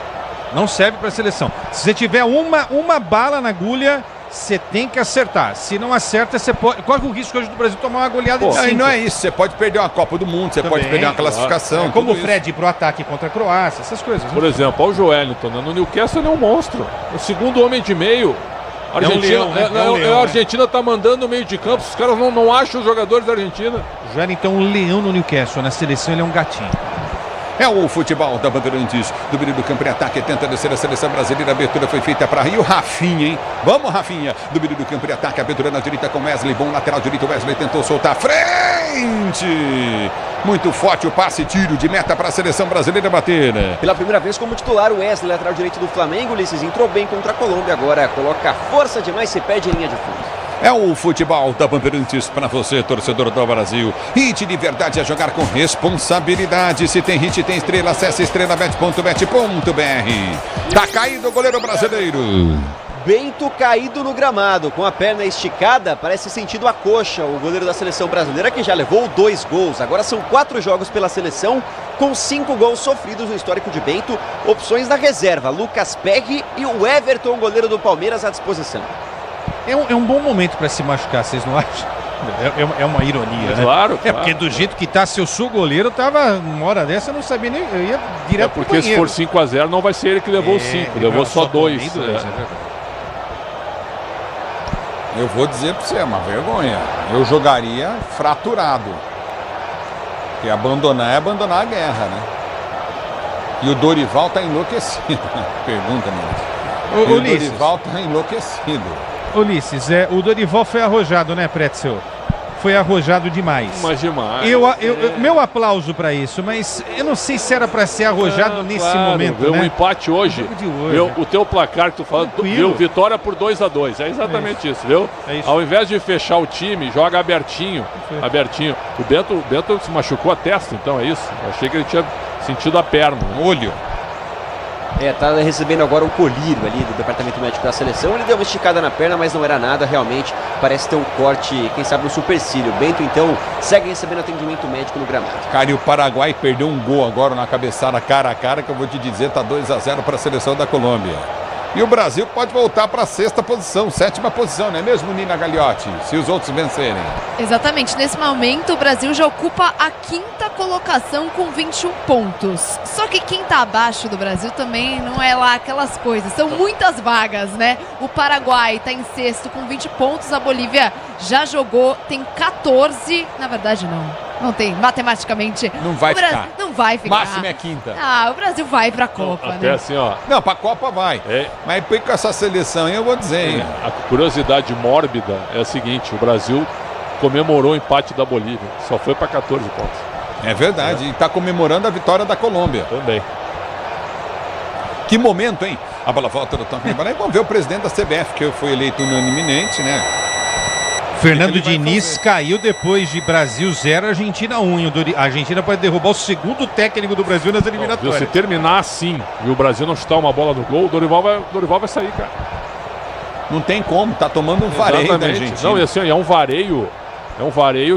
Não serve para a seleção. Se você tiver uma bala na agulha, você tem que acertar. Se não acerta, você pode... Corre o risco hoje do Brasil tomar uma goleada de 5. E não é isso. Você pode perder uma Copa do Mundo, você pode perder uma classificação. Como o Fred ir pro ataque contra a Croácia, essas coisas. Por exemplo, olha o Joelinton, né? No Newcastle ele é um monstro. O segundo homem de meio. A Argentina tá mandando no meio de campo. Os caras não acham os jogadores da Argentina. O Joelinton é um leão no Newcastle. Na seleção ele é um gatinho. É o futebol da Bandeirantes, domínio do campo em ataque, tenta descer a seleção brasileira, a abertura foi feita para Rio, Rafinha, hein? Vamos, Rafinha, domínio do campo em ataque, abertura na direita com Wesley, bom lateral direito, Wesley tentou soltar, frente! Muito forte o passe, tiro de meta para a seleção brasileira bater. Pela primeira vez como titular, o Wesley, lateral direito do Flamengo, Ulisses entrou bem contra a Colômbia, agora coloca força demais, se perde em linha de fundo. É o futebol da Bandeirantes para você, torcedor do Brasil. Hit de verdade é jogar com responsabilidade. Se tem hit, tem estrela. Acesse estrelabet.bet.br. Tá caído o goleiro brasileiro. Bento caído no gramado, com a perna esticada, parece sentido a coxa. O goleiro da seleção brasileira que já levou 2 gols. Agora são 4 jogos pela seleção, com 5 gols sofridos no histórico de Bento. Opções na reserva, Lucas Perry e o Everton, goleiro do Palmeiras, à disposição. É um bom momento para se machucar, vocês não acham? É uma ironia, né? Claro. Porque do jeito que tá, se eu sou goleiro, eu tava uma hora dessa, eu não sabia nem, eu ia direto pro porque se for 5-0, não vai ser ele que levou 5, levou só 2. Eu vou dizer para você, é uma vergonha. Eu jogaria fraturado. Porque abandonar é abandonar a guerra, né? E o Dorival tá enlouquecido. Pergunta, meu. O Dorival tá enlouquecido. Ulisses, o Dorival foi arrojado, né, Pretzel? Foi arrojado demais. Mas demais. Meu aplauso para isso, mas eu não sei se era para ser arrojado nesse momento, né? Um empate hoje. O teu placar que tu fala, viu? Vitória por 2-2. É exatamente isso, viu? É isso. Ao invés de fechar o time, joga abertinho. Abertinho. O Bento se machucou a testa, então é isso. Eu achei que ele tinha sentido a perna. Olho. Tá recebendo agora um colírio ali do departamento médico da seleção. Ele deu uma esticada na perna, mas não era nada, realmente parece ter um corte, quem sabe no supercílio. Bento então segue recebendo atendimento médico no gramado. Cara, e o Paraguai perdeu um gol agora na cabeçada cara a cara, que eu vou te dizer, tá 2-0 para a seleção da Colômbia. E o Brasil pode voltar para a 6ª posição, 7ª posição, não é mesmo, Nina Gagliotti? Se os outros vencerem. Exatamente. Nesse momento, o Brasil já ocupa a 5ª colocação com 21 pontos. Só que quem tá abaixo do Brasil também não é lá aquelas coisas. São muitas vagas, né? O Paraguai tá em 6º com 20 pontos. A Bolívia já jogou, tem 14. Na verdade, não tem. Matematicamente, não vai ficar. Não vai ficar. Máximo é 5ª. O Brasil vai pra Copa, até né? assim, ó. Não, pra Copa vai. Mas com essa seleção aí, eu vou dizer, hein? A curiosidade mórbida é a seguinte: o Brasil comemorou o empate da Bolívia. Só foi pra 14 pontos. É verdade. E tá comemorando a vitória da Colômbia. Também. Que momento, hein? A bola volta do Tom Ribeiro. Vamos ver o presidente da CBF, que foi eleito unanimemente, né? Fernando Diniz caiu depois de Brasil 0, Argentina 1. A Argentina pode derrubar o segundo técnico do Brasil nas eliminatórias. Se terminar assim e o Brasil não chutar uma bola no gol, o Dorival vai sair, cara. Não tem como, tá tomando um vareio da Argentina. Não, e assim, é um vareio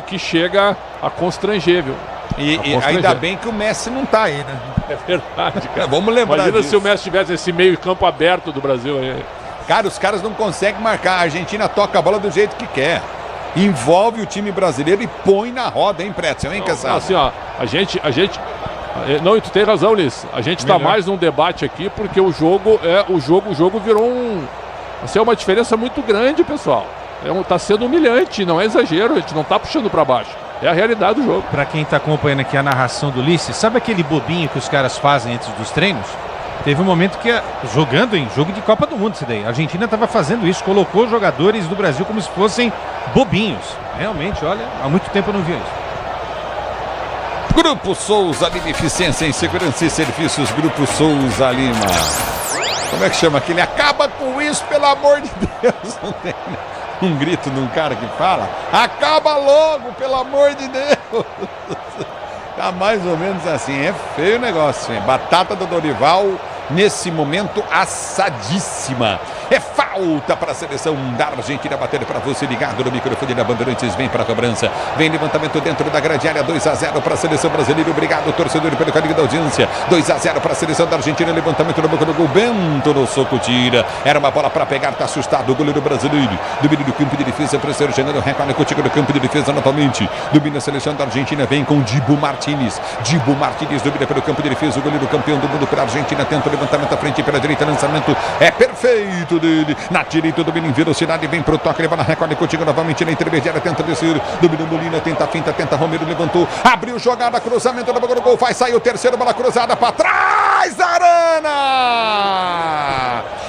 que chega a constranger, viu? E ainda bem que o Messi não tá aí, né? É verdade, cara. Vamos lembrar Imagina disso. se o Messi tivesse esse meio campo aberto do Brasil aí. Cara, os caras não conseguem marcar. A Argentina toca a bola do jeito que quer. Envolve o time brasileiro e põe na roda, hein, Pretzel, hein, Cassado? Assim, ó, a gente... Não, e tu tem razão, Liz. A gente tá mais num debate aqui porque o jogo virou assim, é uma diferença muito grande, pessoal. Tá sendo humilhante, não é exagero, a gente não tá puxando pra baixo. É a realidade do jogo. Pra quem tá acompanhando aqui a narração do Ulisses, sabe aquele bobinho que os caras fazem antes dos treinos? Teve um momento que, jogando em jogo de Copa do Mundo, isso daí, a Argentina estava fazendo isso, colocou jogadores do Brasil como se fossem bobinhos. Realmente, olha, há muito tempo eu não via isso. Grupo Souza Lima, Eficiência em Segurança e Serviços, Grupo Souza Lima. Como é que chama aquele? Acaba com isso, pelo amor de Deus. Não tem um grito de um cara que fala? Acaba logo, pelo amor de Deus. Tá mais ou menos assim, é feio o negócio, hein? Batata do Dorival, nesse momento, assadíssima. É falta para a seleção da Argentina, bater para você ligado no microfone da Bandeirantes, vem para a cobrança, vem levantamento dentro da grande área, 2-0 para a seleção brasileira, obrigado torcedor pelo carinho da audiência, 2-0 para a seleção da Argentina, levantamento na boca do gol, Bento no soco tira, era uma bola para pegar, tá assustado o goleiro brasileiro, domínio do campo de defesa para o Sérgio Janeiro, recolhe contigo no campo de defesa novamente, domina a seleção da Argentina, vem com Dibu Martínez domina pelo campo de defesa, o goleiro campeão do mundo para a Argentina, tenta o levantamento à frente pela direita, lançamento é perfeito dele, na direita domina em velocidade, vem pro toque, leva na recolhe contigo novamente na intermediária, tenta descer, domina Molina, tenta a finta, tenta Romero, levantou, abriu jogada, cruzamento na boca do gol, vai sair o terceiro, bola cruzada para trás, Arana!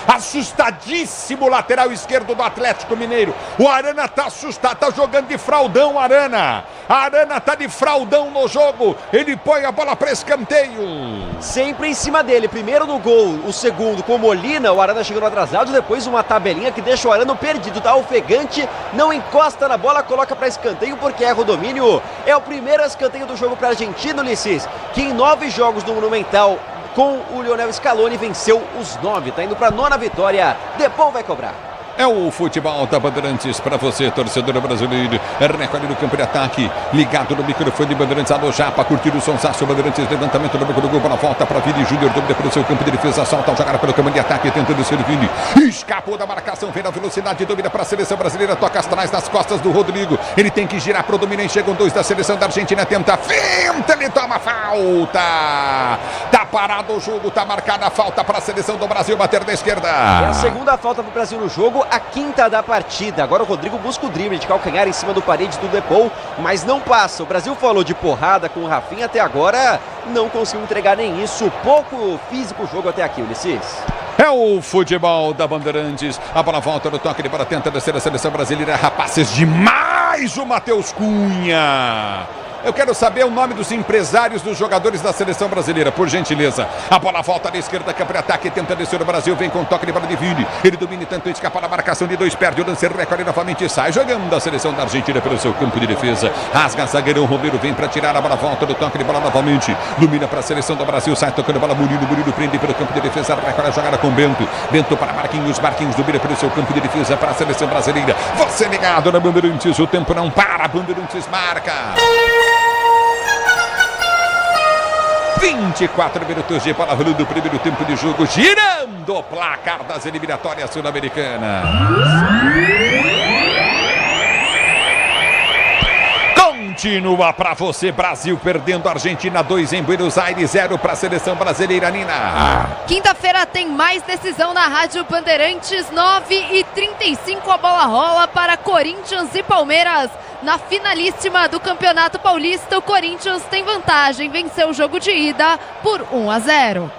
Assustadíssimo lateral esquerdo do Atlético Mineiro, o Arana tá assustado, tá jogando de fraldão, Arana tá de fraldão no jogo, ele põe a bola para escanteio. Sempre em cima dele, primeiro no gol, o segundo com o Molina, o Arana chegando atrasado, depois uma tabelinha que deixa o Arana perdido, tá ofegante, não encosta na bola, coloca para escanteio porque erra o domínio. É o primeiro escanteio do jogo para a Argentina, Ulisses, que em 9 jogos no Monumental com o Lionel Scaloni venceu os 9, tá indo para a 9ª vitória, Depou vai cobrar. É o futebol da Bandeirantes para você, torcedor brasileiro. Recolhe no campo de ataque, ligado no microfone de Bandeirantes. Alô, Japa, curtir o sonsaço. Bandeirantes, levantamento no banco do gol, para a volta para Vini Júnior. Domina pelo seu campo de defesa, solta o jogar pelo campo de ataque, tentando ser Vini. Escapou da marcação, vem na velocidade, domina para a seleção brasileira. Toca atrás nas costas do Rodrigo. Ele tem que girar pro domínio. Chegam 2 da seleção da Argentina, tenta finta, ele toma falta. Tá parado o jogo, tá marcada a falta para a seleção do Brasil bater da esquerda. É a segunda falta para o Brasil no jogo, a 5ª da partida. Agora o Rodrigo busca o drible de calcanhar em cima do parede do Depou, mas não passa. O Brasil falou de porrada com o Rafinha, até agora não conseguiu entregar nem isso. Pouco físico o jogo até aqui, Ulisses. É o futebol da Bandeirantes. A bola volta no toque de bola, tenta descer a seleção brasileira. Rapazes demais o Matheus Cunha. Eu quero saber o nome dos empresários dos jogadores da seleção brasileira, por gentileza. A bola volta à esquerda, campo de ataque, tenta descer o Brasil, vem com toque de bola de Vini. Ele domina e tenta escapar da marcação de 2, perde o lance, recolhe novamente, sai jogando a seleção da Argentina pelo seu campo de defesa. Rasga zagueirão, Romero vem para tirar a bola, volta do toque de bola novamente. Domina para a seleção do Brasil, sai tocando a bola, Murilo prende pelo campo de defesa, recolhe a jogada com Bento. Bento para Marquinhos domina pelo seu campo de defesa para a seleção brasileira. Você ligado na Bandeirantes, o tempo não para, Bandeirantes marca. 24 minutos de bola rolando o primeiro tempo de jogo, girando o placar das eliminatórias sul-americanas. Continua para você, Brasil perdendo a Argentina 2 em Buenos Aires, 0 para a seleção brasileira, Nina. Quinta-feira tem mais decisão na Rádio Bandeirantes, 9h35 a bola rola para Corinthians e Palmeiras. Na finalíssima do Campeonato Paulista, o Corinthians tem vantagem, venceu o jogo de ida por 1-0.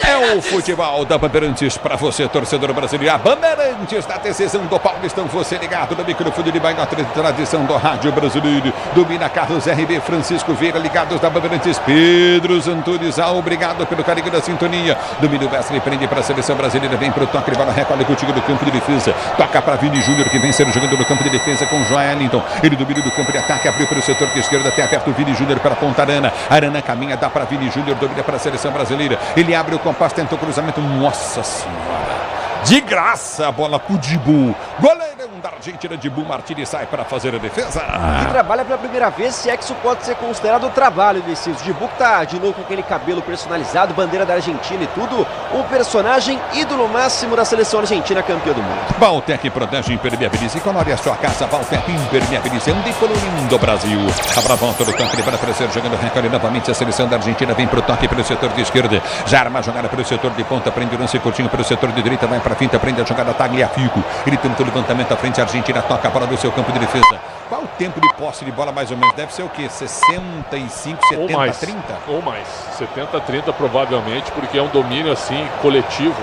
É o futebol da Bandeirantes para você, torcedor brasileiro. A Bandeirantes da decisão do Paulistão, você ligado no microfone de maior tradição do rádio brasileiro. Domina Carlos RB, Francisco Vieira, ligados da Bandeirantes. Pedro Antunes, obrigado pelo carinho da sintonia. Domina o Wesley, prende para a seleção brasileira, vem para o toque de bola, recolhe contigo do campo de defesa. Toca para Vini Júnior, que vem sendo jogando no campo de defesa com Joelinton. Ele domina do campo de ataque, abriu pelo setor de esquerda, até aperto o Vini Júnior para a ponta Arana. Arana caminha, dá para Vini Júnior, domina para a seleção brasileira. Ele abre o compasso, tentou o cruzamento. Nossa Senhora! De graça, a bola pro Dibu. Goleirão da Argentina, Dibu Martínez, sai para fazer a defesa. E trabalha pela primeira vez, se é que isso pode ser considerado trabalho desse Dibu, que tá de novo com aquele cabelo personalizado, bandeira da Argentina e tudo. Um personagem ídolo máximo da seleção argentina, campeã do mundo. Valtec protege, impermeabiliza e colore a sua casa. Valtec impermeabilizando e colorindo o Brasil. Abra a volta do toque para aparecer, jogando recorde novamente. A seleção da Argentina vem pro toque pelo setor de esquerda. Já arma a jogada pelo setor de ponta, prende o lance curtinho pelo setor de direita, vai para finta, prende a jogada Tagliafico. Ele tenta o levantamento à frente, a Argentina toca a bola do seu campo de defesa. Qual o tempo de posse de bola mais ou menos? Deve ser o quê? 65, 70, ou mais, 30? Ou mais. 70, 30 provavelmente, porque é um domínio assim coletivo.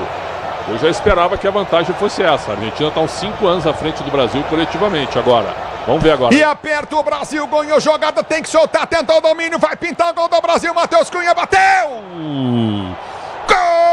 Eu já esperava que a vantagem fosse essa. A Argentina está uns 5 anos à frente do Brasil coletivamente agora. Vamos ver agora. E aperta o Brasil, ganhou jogada, tem que soltar, tentou o domínio, vai pintar o gol do Brasil, Matheus Cunha bateu! Gol!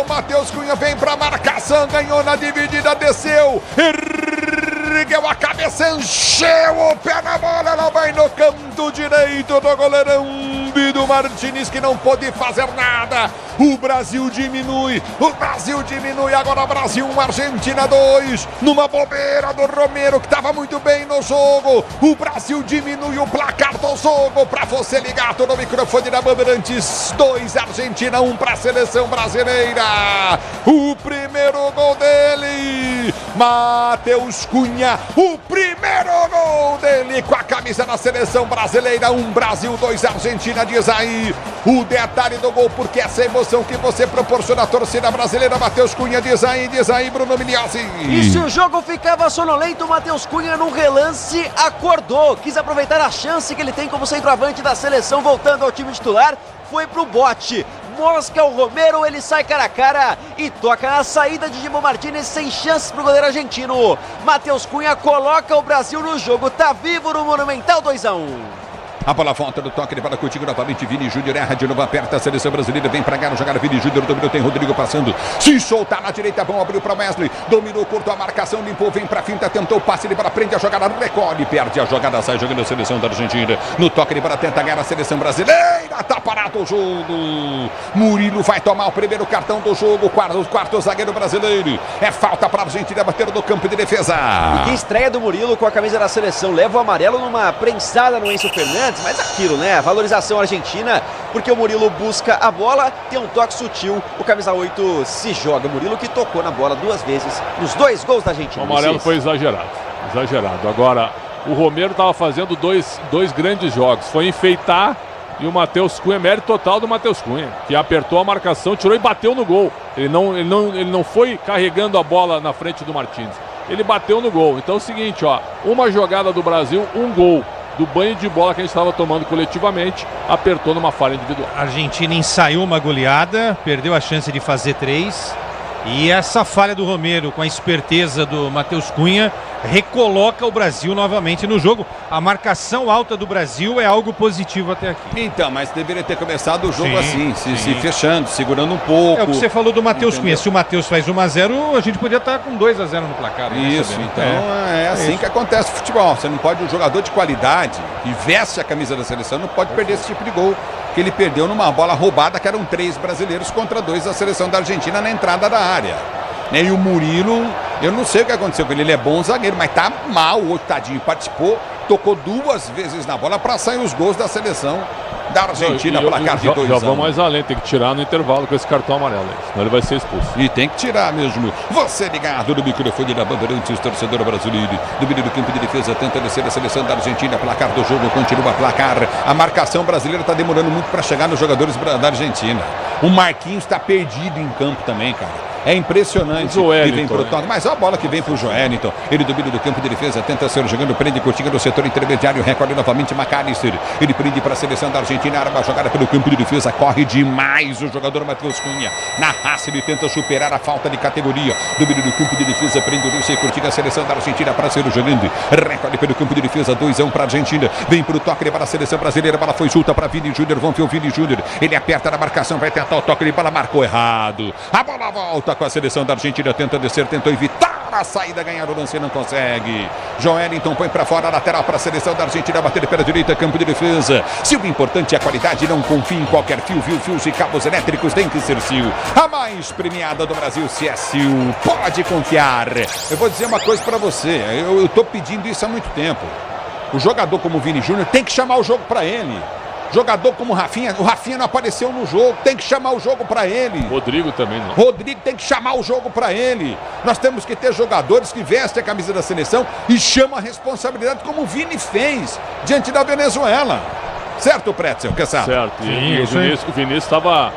Matheus Cunha vem pra marcação, ganhou na dividida, desceu, ergueu a cabeça, encheu o pé na bola, ela vai no canto direito do goleirão Bidu Martínez, que não pôde fazer nada. O Brasil diminui, agora Brasil 1, Argentina 2, numa bobeira do Romero, que estava muito bem no jogo. O Brasil diminui o placar do jogo, para você ligado no microfone da Bandeirantes. 2, Argentina 1 para a seleção brasileira. O primeiro gol dele, Matheus Cunha, o primeiro gol dele com a camisa da seleção brasileira. 1 Brasil, 2 Argentina, diz aí o detalhe do gol, porque essa emoção que você proporciona à torcida brasileira. Matheus Cunha, diz aí Bruno Migliozzi. E se o jogo ficava sonolento, o Matheus Cunha no relance acordou, quis aproveitar a chance que ele tem como centroavante da seleção, voltando ao time titular, foi pro bote. Mosca o Romero, ele sai cara a cara e toca na saída de Dibu Martínez, sem chances pro goleiro argentino. Matheus Cunha coloca o Brasil no jogo, tá vivo no Monumental, 2-1. A bola volta do toque de bola contigo novamente. Vini Júnior erra de novo, aperta a seleção brasileira. Vem pra ganhar, jogar Vini Júnior, dominou, tem Rodrigo passando. Se soltar na direita, bom, abriu pra Wesley. Dominou, cortou a marcação, limpou, vem pra finta, tentou o passe de bola, prende a jogada, recolhe, perde a jogada, sai jogando a seleção da Argentina. No toque de bola, tenta ganhar a seleção brasileira. Tá parado o jogo. Murilo vai tomar o primeiro cartão do jogo. Quarto zagueiro brasileiro. É falta pra Argentina bater no campo de defesa. E que estreia do Murilo com a camisa da seleção. Leva o amarelo numa prensada no Enzo Fernandes. Mas aquilo, né? A valorização argentina, porque o Murilo busca a bola, tem um toque sutil, o camisa 8 se joga. O Murilo que tocou na bola 2 vezes nos 2 gols da Argentina. O amarelo foi exagerado. Agora, o Romero estava fazendo dois grandes jogos. Foi enfeitar, e o Matheus Cunha, mérito total do Matheus Cunha, que apertou a marcação, tirou e bateu no gol. Ele não foi carregando a bola na frente do Martínez. ele bateu no gol. Então é o seguinte, ó, uma jogada do Brasil, um gol. Do banho de bola que a gente estava tomando coletivamente, apertou numa falha individual. A Argentina ensaiou uma goleada, perdeu a chance de fazer 3. E essa falha do Romero, com a esperteza do Matheus Cunha, recoloca o Brasil novamente no jogo. A marcação alta do Brasil é algo positivo até aqui. Então, mas deveria ter começado o jogo assim, se fechando, segurando um pouco. É o que você falou do Matheus Cunha. Se o Matheus faz 1-0, a gente podia estar com 2-0 no placar. Isso, então é assim que acontece no futebol. Você não pode, um jogador de qualidade que veste a camisa da seleção, não pode perder esse tipo de gol. Que ele perdeu numa bola roubada, que eram 3 brasileiros contra 2 da seleção da Argentina na entrada da área. E o Murilo, eu não sei o que aconteceu com ele, ele é bom zagueiro, mas tá mal hoje, tadinho, participou, tocou 2 vezes na bola para sair os gols da seleção da Argentina, placar de 2-1. Já vão mais além, tem que tirar no intervalo com esse cartão amarelo aí, senão ele vai ser expulso. E tem que tirar mesmo. Você ligado no microfone da Bandeirantes, torcedor brasileiro, do meio do campo de defesa, tenta descer a seleção da Argentina, placar do jogo, continua a placar. A marcação brasileira está demorando muito para chegar nos jogadores da Argentina. O Marquinhos está perdido em campo também, cara. É impressionante que vem pro toque. Mas a bola que vem pro Joelinton. Ele domina do campo de defesa, tenta ser jogando, prende curtinha no setor intermediário, recolhe novamente McAllister. Ele prende para a seleção da Argentina, arma a jogada pelo campo de defesa, corre demais o jogador Matheus Cunha. Na raça ele tenta superar a falta de categoria. Domina do campo de defesa, prende o Lúcio e curtinha a seleção da Argentina para ser jogando. Recolhe pelo campo de defesa, 2-1 para a Argentina. Vem pro toque para a seleção brasileira, a bola foi solta para Vini Júnior. Vamos ver o Vini Júnior. Ele aperta na marcação, vai tentar o toque de bola, marcou errado. A bola volta com a seleção da Argentina, tenta descer, tentou evitar a saída, ganhar o lance, não consegue. Joelinton põe para fora, lateral para a seleção da Argentina, bater pela direita, campo de defesa. Se o importante é a qualidade, não confie em qualquer fio, fios e cabos elétricos, tem que ser Sil. A mais premiada do Brasil, se é Sil, pode confiar. Eu vou dizer uma coisa para você, eu tô pedindo isso há muito tempo. O jogador como o Vini Júnior tem que chamar o jogo para ele. Jogador como o Rafinha não apareceu no jogo, tem que chamar o jogo para ele. Rodrigo também não. Rodrigo tem que chamar o jogo para ele. Nós temos que ter jogadores que vestem a camisa da seleção e chamam a responsabilidade, como o Vini fez diante da Venezuela. Certo, Pretzel? Certo. E o Vinícius estava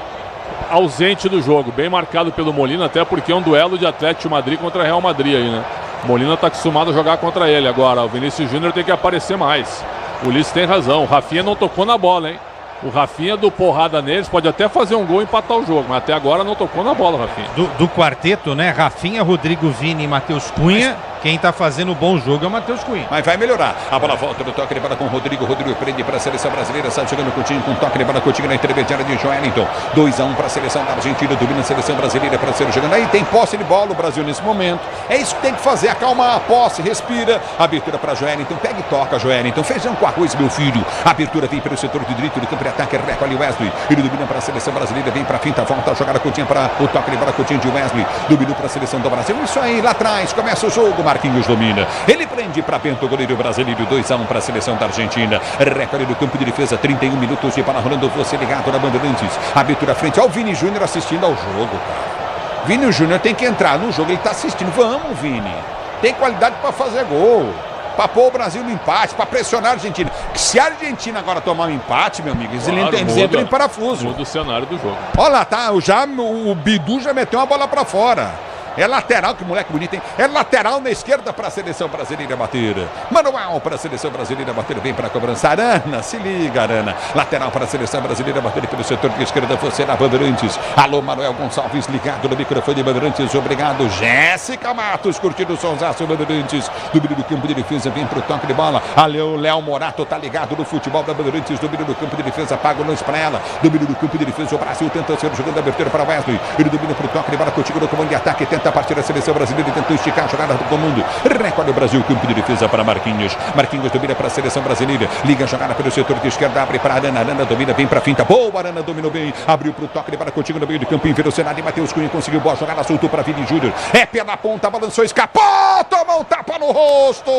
ausente do jogo, bem marcado pelo Molina, até porque é um duelo de Atlético de Madrid contra Real Madrid aí, né? Molina está acostumado a jogar contra ele. Agora, o Vinícius Júnior tem que aparecer mais. O Ulisses tem razão, o Rafinha não tocou na bola, hein? O Rafinha do porrada neles, pode até fazer um gol e empatar o jogo, mas até agora não tocou na bola, Rafinha. Do quarteto, né? Rafinha, Rodrigo, Vini e Matheus Cunha. Quem tá fazendo um bom jogo é o Matheus Cunha. Mas vai melhorar. A bola volta no toque de bola com o Rodrigo. Rodrigo prende para a seleção brasileira. Sai chegando Coutinho com toque de bola. Coutinho na intermediária de Joelinton. 2-1 para a seleção da Argentina. Domina a seleção brasileira para ser jogando. Aí tem posse de bola o Brasil nesse momento. É isso que tem que fazer. Acalma a posse, respira. Abertura para Joelinton. Pega e toca, Joelinton. Feijão com arroz, meu filho. Abertura vem pelo setor de direito do campo de ataque. Recolhe Wesley. Ele domina para a seleção brasileira. Vem para a finta. Volta a jogada Coutinho para o toque de bola. Coutinho de Wesley. Dominou para a seleção do Brasil. Isso aí, lá atrás. Começa o jogo. Marquinhos domina. Ele prende para Bento, goleiro brasileiro, 2-1 para a seleção da Argentina. Recolhe do campo de defesa, 31 minutos de bola rolando, você ligado na Bandeirantes. Abertura à frente, ao Vini Júnior assistindo ao jogo, cara. Vini Júnior tem que entrar no jogo, ele está assistindo. Vamos, Vini. Tem qualidade para fazer gol. Para pôr o Brasil no empate, para pressionar a Argentina. Se a Argentina agora tomar um empate, meu amigo, eles entram em parafuso. Muda o cenário do jogo. Olha lá, tá, o Bidu já meteu uma bola para fora. É lateral, que moleque bonito, hein? É lateral na esquerda para a seleção brasileira bater. Manual para a seleção brasileira bater. Vem para a cobrança. Arana, se liga, Arana. Lateral para a seleção brasileira bater pelo setor de esquerda. Você na Bandeirantes. Alô, Manuel Gonçalves, ligado no microfone de Bandeirantes. Obrigado. Jéssica Matos, curtindo o sonsaço Bandeirantes. Domínio do campo de defesa, vem para o toque de bola. Alô, Léo Morato, tá ligado no futebol da Bandeirantes. Domínio do campo de defesa, paga o lance para ela. Domínio do campo de defesa, o Brasil tenta ser jogando a abertura para Wesley. Ele domina para o toque de bola, contigo no comando de ataque. Tenta partir a seleção brasileira e tentou esticar a jogada do comando. Recolhe o Brasil, campo de defesa para Marquinhos. Marquinhos domina para a seleção brasileira. Liga a jogada pelo setor de esquerda, abre para Arana. Arana domina, vem para a finta. Boa, Arana dominou bem. Abriu para o toque de bola contigo no meio de campo. Em velocidade, Matheus Cunha conseguiu boa jogada, soltou para Vini Júnior. É pela ponta, balançou, escapou. Tomou um tapa no rosto.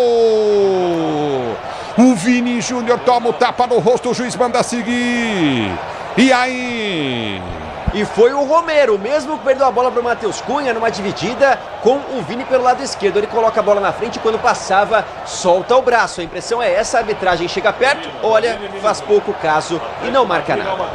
O Vini Júnior toma o tapa no rosto. O juiz manda seguir. E aí? E foi o Romero, mesmo que perdeu a bola para o Matheus Cunha numa dividida com o Vini pelo lado esquerdo. Ele coloca a bola na frente e quando passava, solta o braço. A impressão é essa, a arbitragem chega perto, olha, faz pouco caso e não marca nada.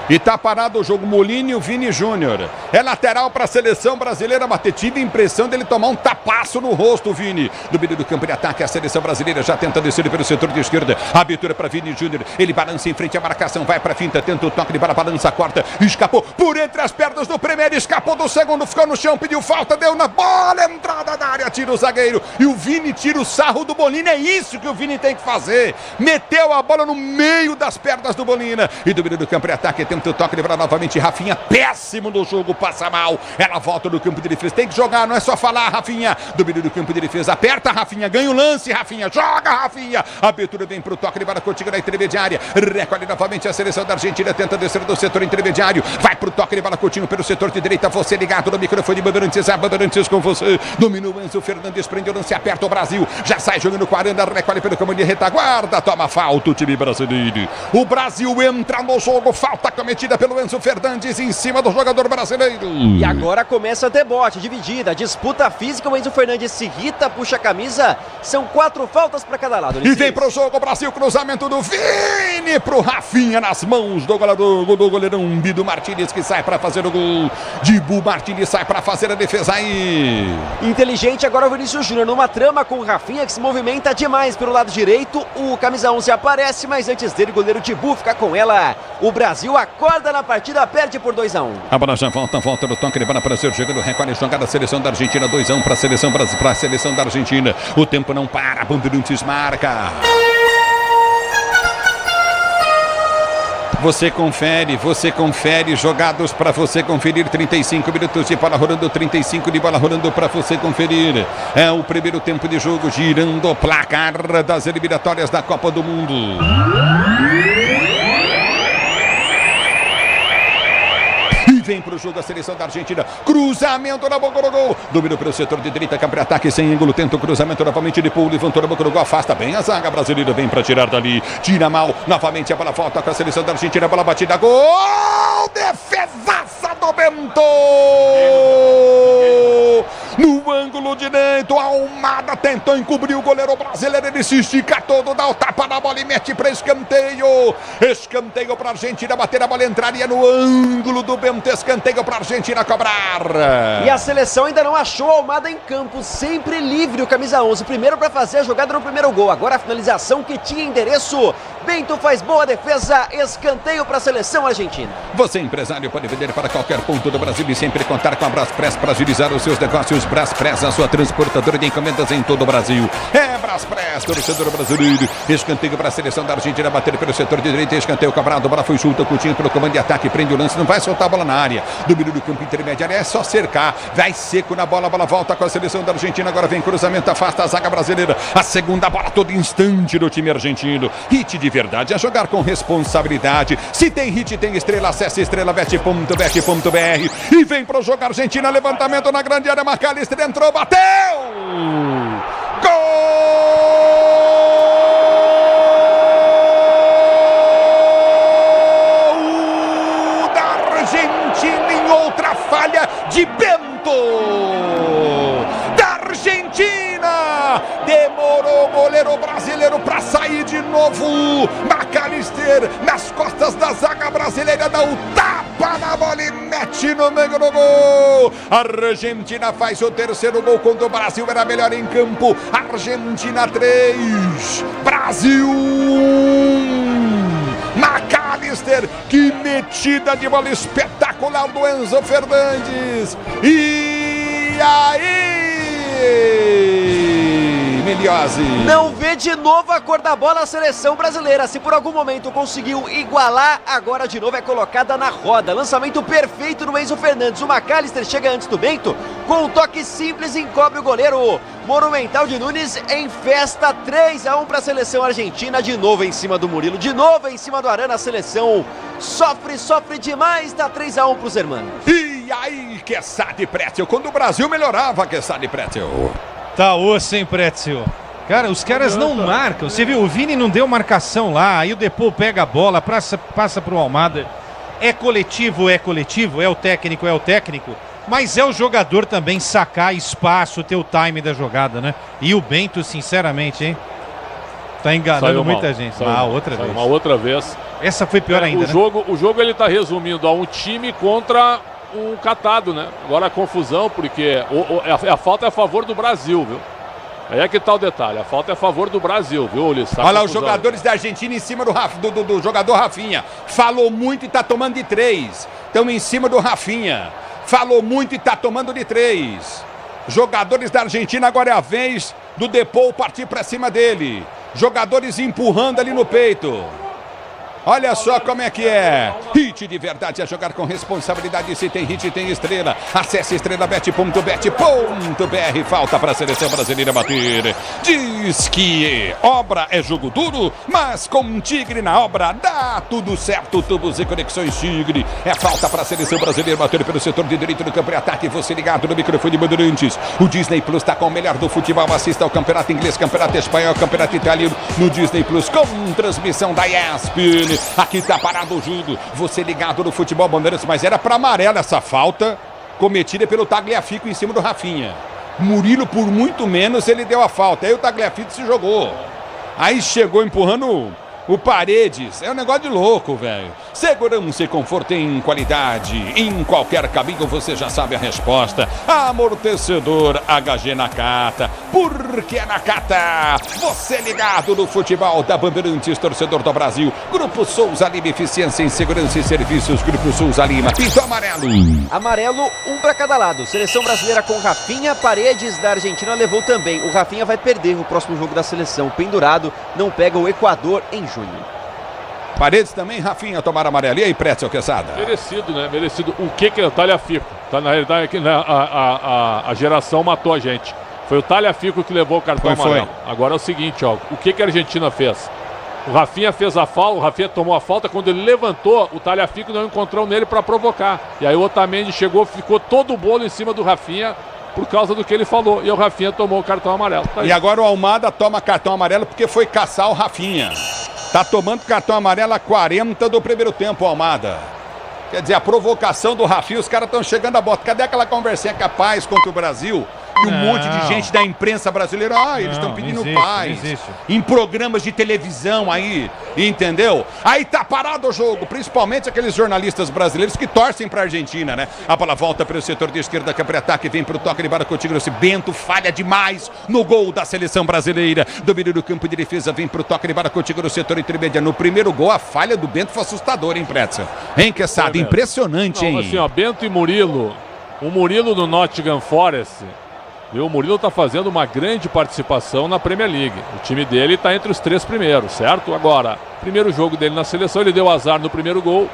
E tá parado o jogo. Molina e o Vini Júnior. É lateral para a seleção brasileira bater. Tive a impressão dele tomar um tapaço no rosto, Vini. Do meio do campo de ataque, a seleção brasileira já tenta descer pelo setor de esquerda. Abertura para Vini Júnior. Ele balança em frente à marcação. Vai para a finta, tenta o toque de bola, balança, corta. Escapou por entre as pernas do primeiro. Escapou do segundo, ficou no chão, pediu falta, deu na bola. Entrada da área, tira o zagueiro. E o Vini tira o sarro do Molina. É isso que o Vini tem que fazer. Meteu a bola no meio das pernas do Molina. E do meio do campo de ataque, tenta o toque de bola novamente. Rafinha, péssimo no jogo, passa mal. Ela volta no campo de defesa. Tem que jogar, não é só falar, Rafinha. Do meio do campo de defesa, aperta, Rafinha, ganha o lance, Rafinha, joga, Rafinha. Abertura vem pro toque de bola contigo na intermediária. Recolhe novamente a seleção da Argentina, tenta descer do setor intermediário. Vai pro toque de bola contigo pelo setor de direita. Você ligado no microfone, Bandeirantes com você. Dominou o Enzo Fernandes, prende o lance, aperta o Brasil. Já sai jogando com a Aranda, recolhe pelo comando de retaguarda. Toma falta o time brasileiro. O Brasil entra no jogo, falta cometida pelo Enzo Fernandes em cima do jogador brasileiro. E agora começa a debote, dividida, disputa física. O Enzo Fernandes se irrita, puxa a camisa. São 4 faltas para cada lado. E vem pro jogo, Brasil, cruzamento do Vini pro Rafinha nas mãos do goleirão Bidu Martínez, que sai para fazer o gol. Dibu Martínez sai para fazer a defesa aí. Inteligente agora o Vinícius Júnior numa trama com o Rafinha, que se movimenta demais pelo lado direito. O camisa 11 aparece, mas antes dele o goleiro Dibu fica com ela. O Brasil acorda na partida, perde por 2-1. A bola já volta no toque de bola para ser chegando, recolhe jogada da seleção da Argentina, 2-1 para a seleção da Argentina. O tempo não para, Bandeirantes marca. Você confere, jogados para você conferir, 35 minutos de bola rolando, 35 de bola rolando para você conferir. É o primeiro tempo de jogo, girando o placar das eliminatórias da Copa do Mundo. Vem pro jogo a seleção da Argentina. Cruzamento na boca do gol. Domínio pelo setor de direita, campo de ataque sem ângulo. Tenta o cruzamento novamente de Paul. Levantou na boca do gol. Afasta bem a zaga brasileira. Vem para tirar dali. Tira mal. Novamente a bola volta com a seleção da Argentina. A bola batida. Gol! Defesaça do Bento! No ângulo direito, a Almada tentou encobrir o goleiro brasileiro. Ele se estica todo, dá o tapa na bola e mete para escanteio. Escanteio para a Argentina bater, a bola entraria no ângulo do Bento. Escanteio para a Argentina cobrar. E a seleção ainda não achou a Almada em campo, sempre livre o camisa 11. Primeiro para fazer a jogada no primeiro gol. Agora a finalização que tinha endereço. Bento faz boa defesa, escanteio para a seleção argentina. Você, empresário, pode vender para qualquer ponto do Brasil e sempre contar com a Braspress para agilizar os seus negócios. Braspress, a sua transportadora de encomendas em todo o Brasil. É Braspress, torcedor brasileiro. Escanteio para a seleção da Argentina bater pelo setor de direita. Escanteio cobrado, a bola foi junto, Coutinho pelo comando de ataque, prende o lance, não vai soltar a bola na área. Domínio do campo intermediário, é só cercar. Vai seco na bola, a bola volta com a seleção da Argentina. Agora vem cruzamento, afasta a zaga brasileira. A segunda bola todo instante do time argentino. Hit de verdade, é jogar com responsabilidade. Se tem hit, tem estrela. Acesse estrelabet.bet.br e vem pro jogo Argentina. Levantamento na grande área, McAllister entrou, bateu! Gol da Argentina em outra falha de Bento! Da Argentina! Demorou o goleiro brasileiro para sair de novo. McAllister nas costas da zaga brasileira, dá o tapa na bola e mete no meio do gol. A Argentina faz o terceiro gol quando o Brasil era melhor em campo. Argentina 3, Brasil 1. McAllister, que metida de bola espetacular do Enzo Fernandes. E aí, Meliose? Não vê de novo a cor da bola a seleção brasileira. Se por algum momento conseguiu igualar, agora de novo é colocada na roda. Lançamento perfeito no Enzo Fernandes. O McAllister chega antes do Bento, com um toque simples encobre o goleiro. Monumental de Nunes em festa, 3-1 para a seleção argentina. De novo em cima do Murilo, de novo em cima do Arana. A seleção sofre demais, dá 3-1 para os hermanos. E aí, Quesada Pretzel, quando o Brasil melhorava, Quesada Pretzel. Tá osso, hein, Pretzel? Cara, os caras não marcam. Você viu, o Vini não deu marcação lá, aí o Depô pega a bola, passa pro Almada. É coletivo, é o técnico, mas é o jogador também sacar espaço, ter o time da jogada, né? E o Bento, sinceramente, hein? Tá enganando muita gente. Uma outra vez. Essa foi pior ainda, O jogo ele tá resumindo a um time contra um catado, né? Agora a confusão, porque a falta é a favor do Brasil, viu? Aí é que tá o detalhe, a falta é a favor do Brasil, viu, Ulisses? Olha lá os jogadores da Argentina em cima do jogador Rafinha. Falou muito e tá tomando de 3. Estão em cima do Rafinha. Falou muito e tá tomando de 3. Jogadores da Argentina, agora é a vez do Depou partir pra cima dele. Jogadores empurrando ali no peito. Olha só como é que é. Hit de verdade é jogar com responsabilidade. Se tem hit, tem estrela. Acesse estrelabet.bet.br. Falta para a seleção brasileira bater. Diz que obra é jogo duro, mas com Tigre na obra dá tudo certo. Tubos e conexões Tigre. É falta para a seleção brasileira bater pelo setor de direito do campo de ataque. Você ligado no microfone Bandeirantes. O Disney Plus está com o melhor do futebol. Assista ao campeonato inglês, campeonato espanhol, campeonato italiano no Disney Plus com transmissão da ESPN. Aqui tá parado o judo, você ligado no futebol Bandeirantes, mas era para amarelo essa falta cometida pelo Tagliafico em cima do Rafinha. Murilo, por muito menos, ele deu a falta, aí o Tagliafico se jogou. Aí chegou empurrando o Paredes, é um negócio de louco, velho. Segurança e conforto em qualidade. Em qualquer caminho você já sabe a resposta. Amortecedor HG Nakata. Porque é Nakata. Você ligado no futebol da Bandeirantes, torcedor do Brasil. Grupo Souza Lima, eficiência em segurança e serviços. Grupo Souza Lima, pinto amarelo. Amarelo, um para cada lado. Seleção brasileira com Rafinha. Paredes da Argentina levou também. O Rafinha vai perder o próximo jogo da seleção. Pendurado, não pega o Equador em junho. Paredes também, Rafinha, tomar amarelo. E aí, Pretzel Quesada? Merecido, né? Merecido. O que é o Tagliafico? Tá, na realidade, aqui, né, a geração matou a gente. Foi o Tagliafico que levou o cartão amarelo. Agora é o seguinte, ó. O que a Argentina fez? O Rafinha fez a falta, o Rafinha tomou a falta. Quando ele levantou, o Tagliafico não encontrou nele para provocar. E aí o Otamendi chegou, ficou todo o bolo em cima do Rafinha por causa do que ele falou. E o Rafinha tomou o cartão amarelo. Tá aí. E agora o Almada toma cartão amarelo porque foi caçar o Rafinha. Tá tomando cartão amarelo a 40 do primeiro tempo, Almada. Quer dizer, a provocação do Rafinha, os caras estão chegando a bota. Cadê aquela conversinha capaz contra o Brasil? E um monte de gente da imprensa brasileira, eles estão pedindo paz. Em programas de televisão aí, entendeu? Aí tá parado o jogo, principalmente aqueles jornalistas brasileiros que torcem pra Argentina, né? A bola volta pelo setor de esquerda, que é ataque, vem pro toque de bola contigo. Esse Bento falha demais no gol da seleção brasileira. Domínio do campo de defesa, vem pro toque de bola contigo no setor intermediário. No primeiro gol, a falha do Bento foi assustadora, hein, Pretzel? Hein, Quesada? Impressionante, hein? Assim, ó, Bento e Murilo. O Murilo do Nottingham Forest. O Murilo está fazendo uma grande participação na Premier League. O time dele está entre os 3 primeiros, certo? Agora, primeiro jogo dele na seleção, ele deu azar no primeiro gol,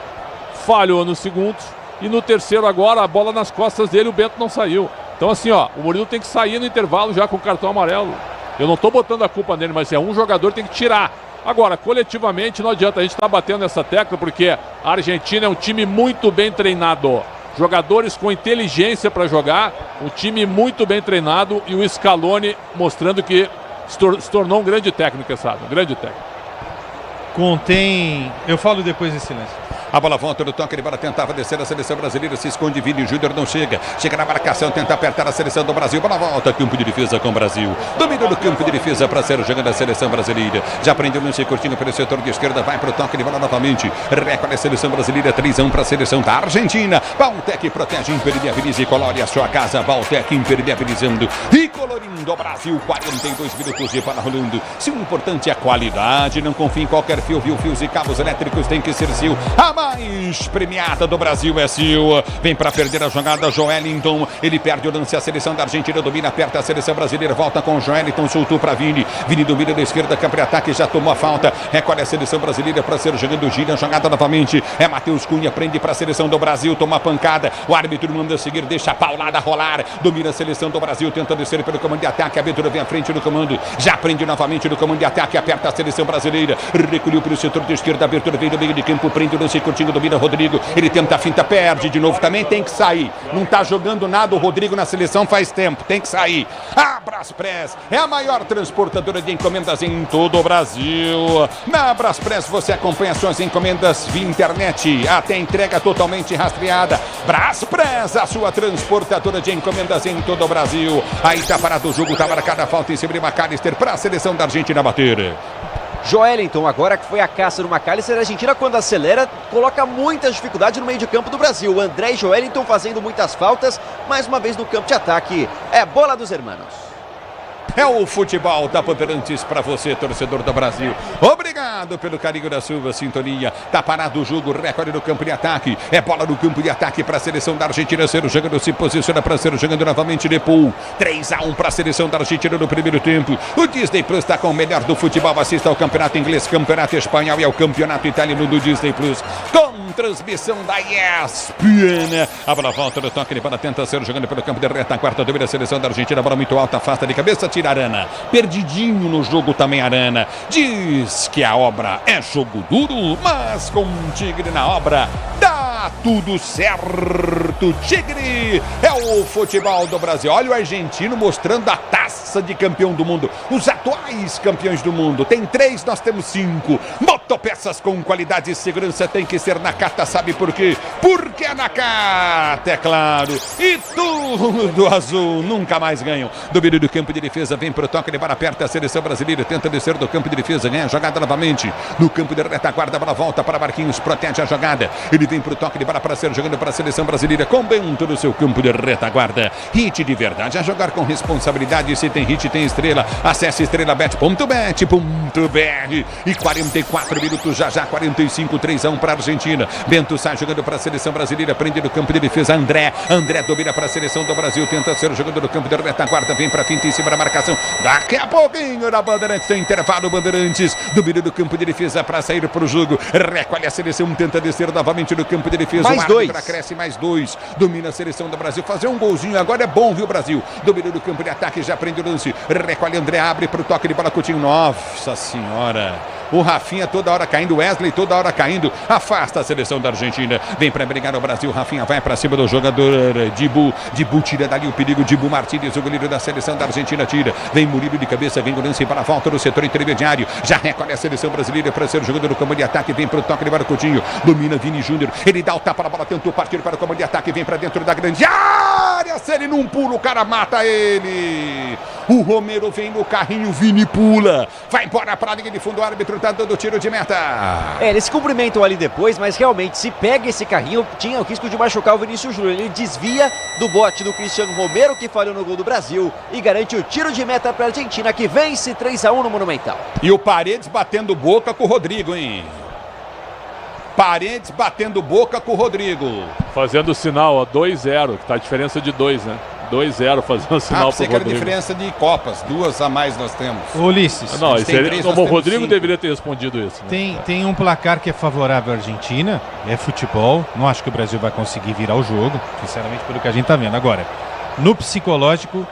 falhou no segundo, e no terceiro agora, a bola nas costas dele, o Bento não saiu. Então assim, ó, o Murilo tem que sair no intervalo já com o cartão amarelo. Eu não estou botando a culpa nele, mas é um jogador tem que tirar. Agora, coletivamente, não adianta, a gente estar batendo nessa tecla, porque a Argentina é um time muito bem treinado. Jogadores com inteligência para jogar, um time muito bem treinado e o Scaloni mostrando que se tornou um grande técnico, sabe? Um grande técnico. Contém... Eu falo depois desse silêncio. A bola volta no toque de bola, tentava descer a seleção brasileira, se esconde Vini Júnior, não chega. Chega na marcação, tenta apertar a seleção do Brasil. Bola volta, campo de defesa com o Brasil. Domínio do campo de defesa para ser jogando a seleção brasileira. Já prendeu no curtindo pelo setor de esquerda, vai para o toque de bola novamente. Recolhe a seleção brasileira, 3-1 para a seleção da Argentina. Valtec protege, impermeabiliza e colore a sua casa. Valtec impermeabilizando e colorindo o Brasil. 42 minutos de bola rolando. Se o importante é a qualidade, não confie em qualquer fio, viu? Fios e cabos elétricos tem que ser Sil. A mais premiada do Brasil é Sil. Vem para perder a jogada Joelinton. Ele perde o lance, a seleção da Argentina domina, aperta a seleção brasileira, volta com o Joelinton, soltou para Vini. Vini domina da esquerda, campo de ataque, já tomou a falta. Recolhe a seleção brasileira para ser jogando, gira a jogada novamente. É Matheus Cunha, prende para a seleção do Brasil, toma a pancada. O árbitro manda seguir, deixa a paulada rolar. Domina a seleção do Brasil, tenta descer pelo comando de ataque. A abertura vem à frente do comando, já prende novamente no comando de ataque, aperta a seleção brasileira. Recolheu para o setor de esquerda, a abertura vem do meio de campo, prende o lance curtinho, domina Rodrigo. Ele tenta a finta, perde de novo, também tem que sair. Não tá jogando nada o Rodrigo na seleção faz tempo, tem que sair. A Braspress é a maior transportadora de encomendas em todo o Brasil. Na Braspress você acompanha suas encomendas via internet, até entrega totalmente rastreada. Braspress, a sua transportadora de encomendas em todo o Brasil. Aí tá parado o jogo, tá marcada a falta em cima de McAllister para a seleção da Argentina bater. Joelinton, agora que foi a caça no McAllister, a Argentina, quando acelera, coloca muitas dificuldades no meio de campo do Brasil. André e Joelinton fazendo muitas faltas, mais uma vez no campo de ataque. É bola dos hermanos. É o futebol da Bandeirantes para você, torcedor do Brasil. Obrigado pelo carinho da sua sintonia. Tá parado o jogo, recorde no campo de ataque. É bola no campo de ataque para a seleção da Argentina. Ciro jogando, se posiciona para Ciro jogando novamente de Paul. 3-1 para a seleção da Argentina no primeiro tempo. O Disney Plus está com o melhor do futebol. Assista ao campeonato inglês, campeonato espanhol e ao campeonato italiano do Disney Plus. Com transmissão da ESPN. A bola volta no toque de bola, tenta Ciro jogando pelo campo de retaguarda. Domina a seleção da Argentina. A bola muito alta, afasta de cabeça, tira Arana. Perdidinho no jogo também Arana. Diz que a obra é jogo duro, mas com um Tigre na obra dá tudo certo. Tigre é o futebol do Brasil. Olha o argentino mostrando a taça de campeão do mundo. Os atuais campeões do mundo. Tem 3, nós temos 5. Motopeças com qualidade e segurança tem que ser Nakata. Sabe por quê? Porque é Nakata, é claro. E tudo azul. Nunca mais ganham. Domínio do campo de defesa. Vem pro toque de bola, aperta a seleção brasileira. Tenta descer do campo de defesa. Ganha a jogada novamente. No campo de retaguarda, a bola volta para Marquinhos. Protege a jogada. Ele vem pro toque de bola para ser jogando para a seleção brasileira. Com Bento no seu campo de retaguarda. Hit de verdade. A jogar com responsabilidade. Se tem hit, tem estrela. Acesse estrelabet.bet.br. E 44 minutos já. 45, 3-1 para a Argentina. Bento sai jogando para a seleção brasileira. Prende no campo de defesa. André domina para a seleção do Brasil. Tenta ser jogando no campo de retaguarda. Vem para finta em cima da marcação. Daqui a pouquinho na Bandeirantes tem intervalo. Bandeirantes domina do campo de defesa para sair para o jogo. Recolhe a seleção, tenta descer novamente no campo de defesa. Mais 2. Cresce mais 2. Domina a seleção do Brasil. Fazer um golzinho agora é bom, viu, Brasil? Domina do campo de ataque, já prende o lance. Recolhe André, abre para o toque de bola. Coutinho. Nossa senhora. O Rafinha toda hora caindo, Wesley toda hora caindo. Afasta a seleção da Argentina. Vem para brigar o Brasil. Rafinha vai para cima do jogador Dibu. Dibu tira dali o perigo. Dibu Martínez, o goleiro da seleção da Argentina, tira. Vem Murilo de cabeça, vem o lance para a volta no setor intermediário. Já recolhe a seleção brasileira para ser jogador do campo de ataque. Vem para o toque de bola, Coutinho. Domina Vini Júnior. Ele dá o tapa na bola, tentou partir para o campo de ataque. Vem para dentro da grande área. Se ele não pula, o cara mata ele. O Romero vem no carrinho, Vini pula. Vai embora para a linha de fundo. O árbitro está dando tiro de meta. Eles se cumprimentam ali depois, mas realmente, se pega esse carrinho, tinha o risco de machucar o Vinícius Júnior. Ele desvia do bote do Cristiano Romero, que falhou no gol do Brasil, e garante o tiro de meta para a Argentina, que vence 3-1 no Monumental. E o Paredes batendo boca com o Rodrigo, hein? Paredes batendo boca com o Rodrigo. Fazendo o sinal, ó, 2-0, que tá a diferença de 2, né? 2-0 fazendo o sinal pro Rodrigo. Que era diferença de Copas, 2 a mais nós temos. Ulisses. Não, o Rodrigo deveria ter respondido isso. Né? Tem um placar que é favorável à Argentina, é futebol. Não acho que o Brasil vai conseguir virar o jogo, sinceramente, pelo que a gente tá vendo. Agora, no psicológico,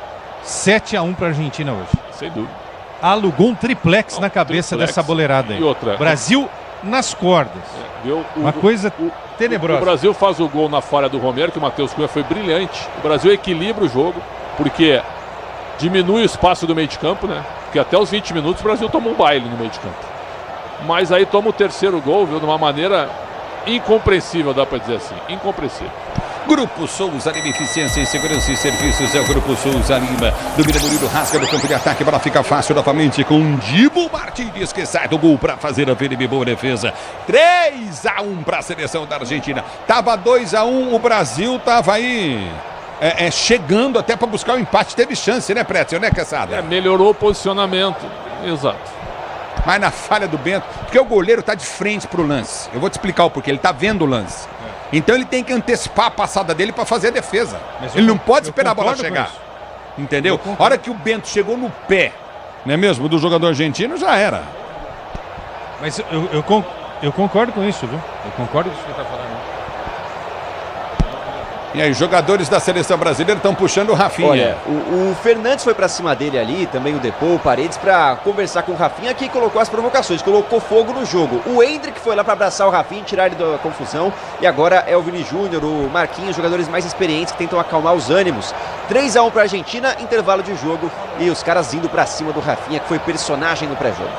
7-1 pra Argentina hoje. Sem dúvida. Alugou um triplex na cabeça dessa boleirada aí. E outra. Brasil nas cordas. Uma coisa tenebrosa. O Brasil faz o gol na falha do Romero, que o Matheus Cunha foi brilhante. O Brasil equilibra o jogo, porque diminui o espaço do meio de campo, né? Porque até os 20 minutos o Brasil toma um baile no meio de campo. Mas aí toma o terceiro gol, viu? De uma maneira incompreensível, dá pra dizer assim. Incompreensível. Grupo Souza Lima, eficiência em segurança e serviços. É o Grupo Souza Lima. Domina Murilo, rasga no campo de ataque. Bola fica fácil novamente com Dibu Martínez, que sai do gol para fazer a firme boa defesa. 3-1 para a seleção da Argentina. Tava 2-1, o Brasil tava aí chegando até para buscar o empate. Teve chance, né, Pretzel, né, Caçada? Melhorou o posicionamento. Exato. Mas na falha do Bento, porque o goleiro tá de frente pro lance. Eu vou te explicar o porquê, ele tá vendo o lance. Então ele tem que antecipar a passada dele para fazer a defesa. Ele não pode esperar a bola chegar. Entendeu? A hora que o Bento chegou no pé, não é mesmo, do jogador argentino, já era. Mas eu concordo com isso, viu? Eu concordo com isso que você tá falando. E aí, jogadores da seleção brasileira estão puxando o Rafinha. Olha, o Fernandes foi pra cima dele ali, também o Depô, o Paredes, pra conversar com o Rafinha, que colocou as provocações, colocou fogo no jogo. O Endrick foi lá pra abraçar o Rafinha e tirar ele da confusão. E agora é o Vini Júnior, o Marquinhos, jogadores mais experientes que tentam acalmar os ânimos. 3-1 pra Argentina, intervalo de jogo. E os caras indo pra cima do Rafinha, que foi personagem no pré-jogo.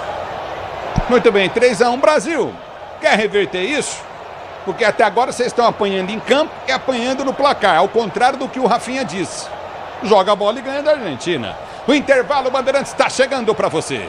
Muito bem, 3-1 Brasil. Quer reverter isso? Porque até agora vocês estão apanhando em campo e apanhando no placar, ao contrário do que o Rafinha disse. Joga a bola e ganha da Argentina. O intervalo Bandeirantes está chegando para você.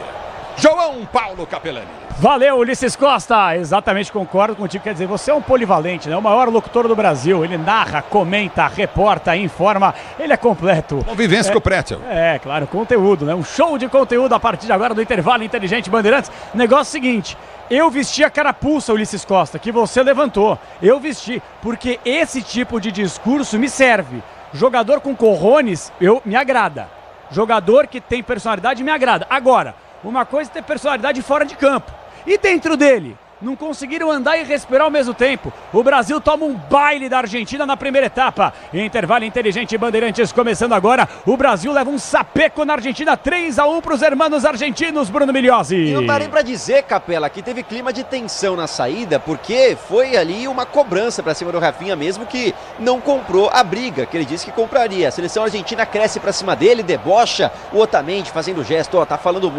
João Paulo Capelani. Valeu, Ulisses Costa. Exatamente, concordo contigo. Quer dizer, você é um polivalente, né? O maior locutor do Brasil. Ele narra, comenta, reporta, informa. Ele é completo. Convivência com o Pretzel. É, claro, conteúdo, né? Um show de conteúdo a partir de agora do Intervalo Inteligente Bandeirantes. Negócio seguinte, eu vesti a carapuça, Ulisses Costa, que você levantou. Eu vesti, porque esse tipo de discurso me serve. Jogador com cojones, me agrada. Jogador que tem personalidade me agrada. Agora, uma coisa é ter personalidade fora de campo. E dentro dele? Não conseguiram andar e respirar ao mesmo tempo. O Brasil toma um baile da Argentina na primeira etapa. Intervalo Inteligente Bandeirantes começando agora. O Brasil leva um sapeco na Argentina, 3-1 para os hermanos argentinos, Bruno Milhozzi. E não dá nem pra dizer, Capela, que teve clima de tensão na saída, porque foi ali uma cobrança pra cima do Rafinha mesmo, que não comprou a briga que ele disse que compraria. A seleção argentina cresce pra cima dele, debocha o Otamendi fazendo gesto, tá falando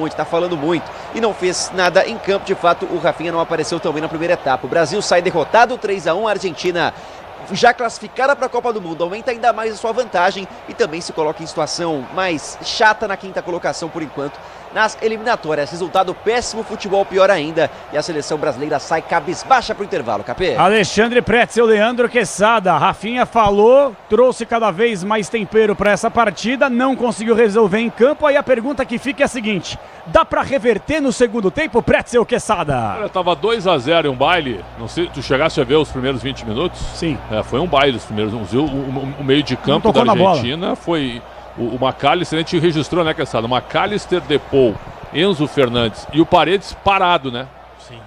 muito. E não fez nada em campo, de fato, o Rafinha não apareceu também na primeira etapa. O Brasil sai derrotado, 3-1, a Argentina já classificada para a Copa do Mundo, aumenta ainda mais a sua vantagem e também se coloca em situação mais chata na quinta colocação por enquanto nas eliminatórias. Resultado péssimo, futebol pior ainda e a seleção brasileira sai cabisbaixa para o intervalo, Capê. Alexandre Pretzel, Leandro Quesada, Rafinha falou, trouxe cada vez mais tempero para essa partida, não conseguiu resolver em campo, aí a pergunta que fica é a seguinte, dá para reverter no segundo tempo, Pretzel, Quesada? Olha, tava 2-0 em um baile, não sei, tu chegasse a ver os primeiros 20 minutos? Sim. Foi um baile os primeiros, o meio de campo da Argentina foi... O McAllister, a gente registrou, né, Quesada? O McAllister, Depou, Enzo Fernandes e o Paredes parado, né? Sim.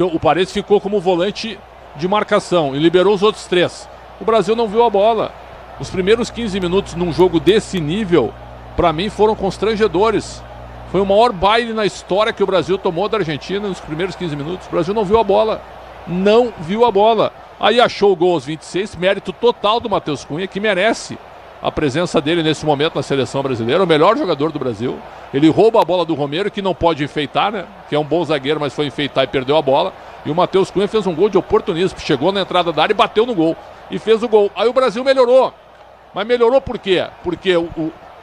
O Paredes ficou como volante de marcação e liberou os outros três. O Brasil não viu a bola. Os primeiros 15 minutos num jogo desse nível, pra mim, foram constrangedores. Foi o maior baile na história que o Brasil tomou da Argentina nos primeiros 15 minutos. O Brasil não viu a bola. Não viu a bola. Aí achou o gol aos 26, mérito total do Matheus Cunha, que merece a presença dele nesse momento na seleção brasileira, o melhor jogador do Brasil. Ele rouba a bola do Romero, que não pode enfeitar, né? Que é um bom zagueiro, mas foi enfeitar e perdeu a bola. E o Matheus Cunha fez um gol de oportunismo, chegou na entrada da área e bateu no gol. E fez o gol. Aí o Brasil melhorou. Mas melhorou por quê? Porque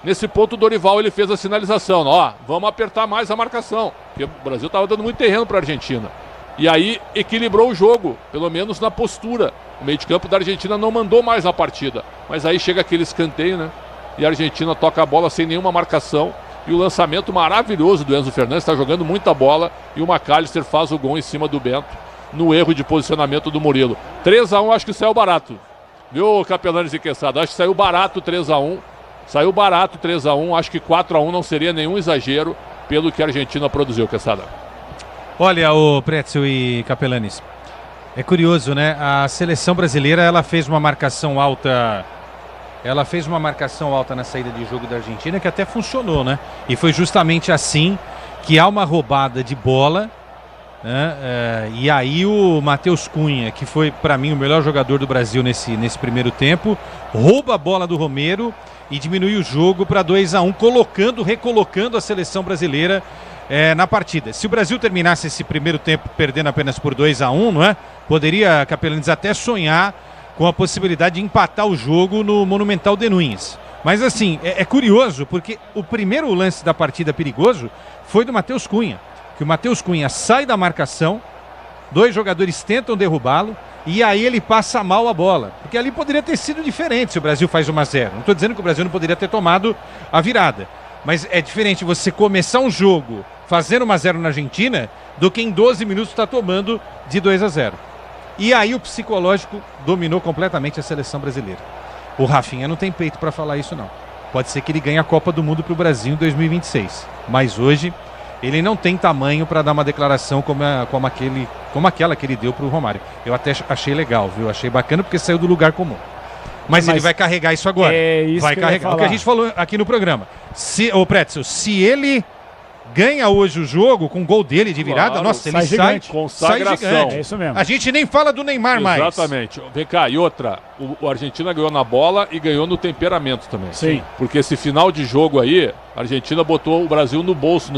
nesse ponto o Dorival ele fez a sinalização. Ó, vamos apertar mais a marcação. Porque o Brasil estava dando muito terreno para a Argentina. E aí equilibrou o jogo, pelo menos na postura. O meio de campo da Argentina não mandou mais na partida. Mas aí chega aquele escanteio, né? E a Argentina toca a bola sem nenhuma marcação. E o lançamento maravilhoso do Enzo Fernandes, está jogando muita bola. E o McAllister faz o gol em cima do Bento, no erro de posicionamento do Murilo. 3-1, acho que saiu barato. Viu, Capelanes e Quesada? Acho que saiu barato 3-1. Saiu barato 3-1. Acho que 4-1 não seria nenhum exagero pelo que a Argentina produziu, Quesada. Olha, o Pretzel e Capelanes, é curioso, né? A seleção brasileira, ela fez uma marcação alta. Ela fez uma marcação alta na saída de jogo da Argentina que até funcionou, né? E foi justamente assim que há uma roubada de bola, né? E aí o Matheus Cunha, que foi para mim o melhor jogador do Brasil nesse primeiro tempo, rouba a bola do Romero e diminui o jogo para 2-1, recolocando a seleção brasileira na partida. Se o Brasil terminasse esse primeiro tempo perdendo apenas por 2-1, não é? Poderia, Capelanes, até sonhar com a possibilidade de empatar o jogo no Monumental de Nunes. Mas assim, é curioso, porque o primeiro lance da partida perigoso foi do Matheus Cunha. Que o Matheus Cunha sai da marcação, dois jogadores tentam derrubá-lo, e aí ele passa mal a bola. Porque ali poderia ter sido diferente se o Brasil faz 1-0. Não estou dizendo que o Brasil não poderia ter tomado a virada. Mas é diferente você começar um jogo fazendo 1-0 na Argentina do que em 12 minutos está tomando de 2-0. E aí o psicológico dominou completamente a seleção brasileira. O Rafinha não tem peito para falar isso, não. Pode ser que ele ganhe a Copa do Mundo para o Brasil em 2026. Mas hoje ele não tem tamanho para dar uma declaração como aquela que ele deu para o Romário. Eu até achei legal, viu? Achei bacana porque saiu do lugar comum. Mas ele vai carregar isso agora. É isso vai que carregar. O que a gente falou aqui no programa. O Pretzel, se ele ganha hoje o jogo com o gol dele de virada, claro, nossa, ele sai consagração. gigante. É isso mesmo. A gente nem fala do Neymar mais. Exatamente. Vem cá, e outra, o Argentina ganhou na bola e ganhou no temperamento também. Sim. Porque esse final de jogo aí, a Argentina botou o Brasil no bolso,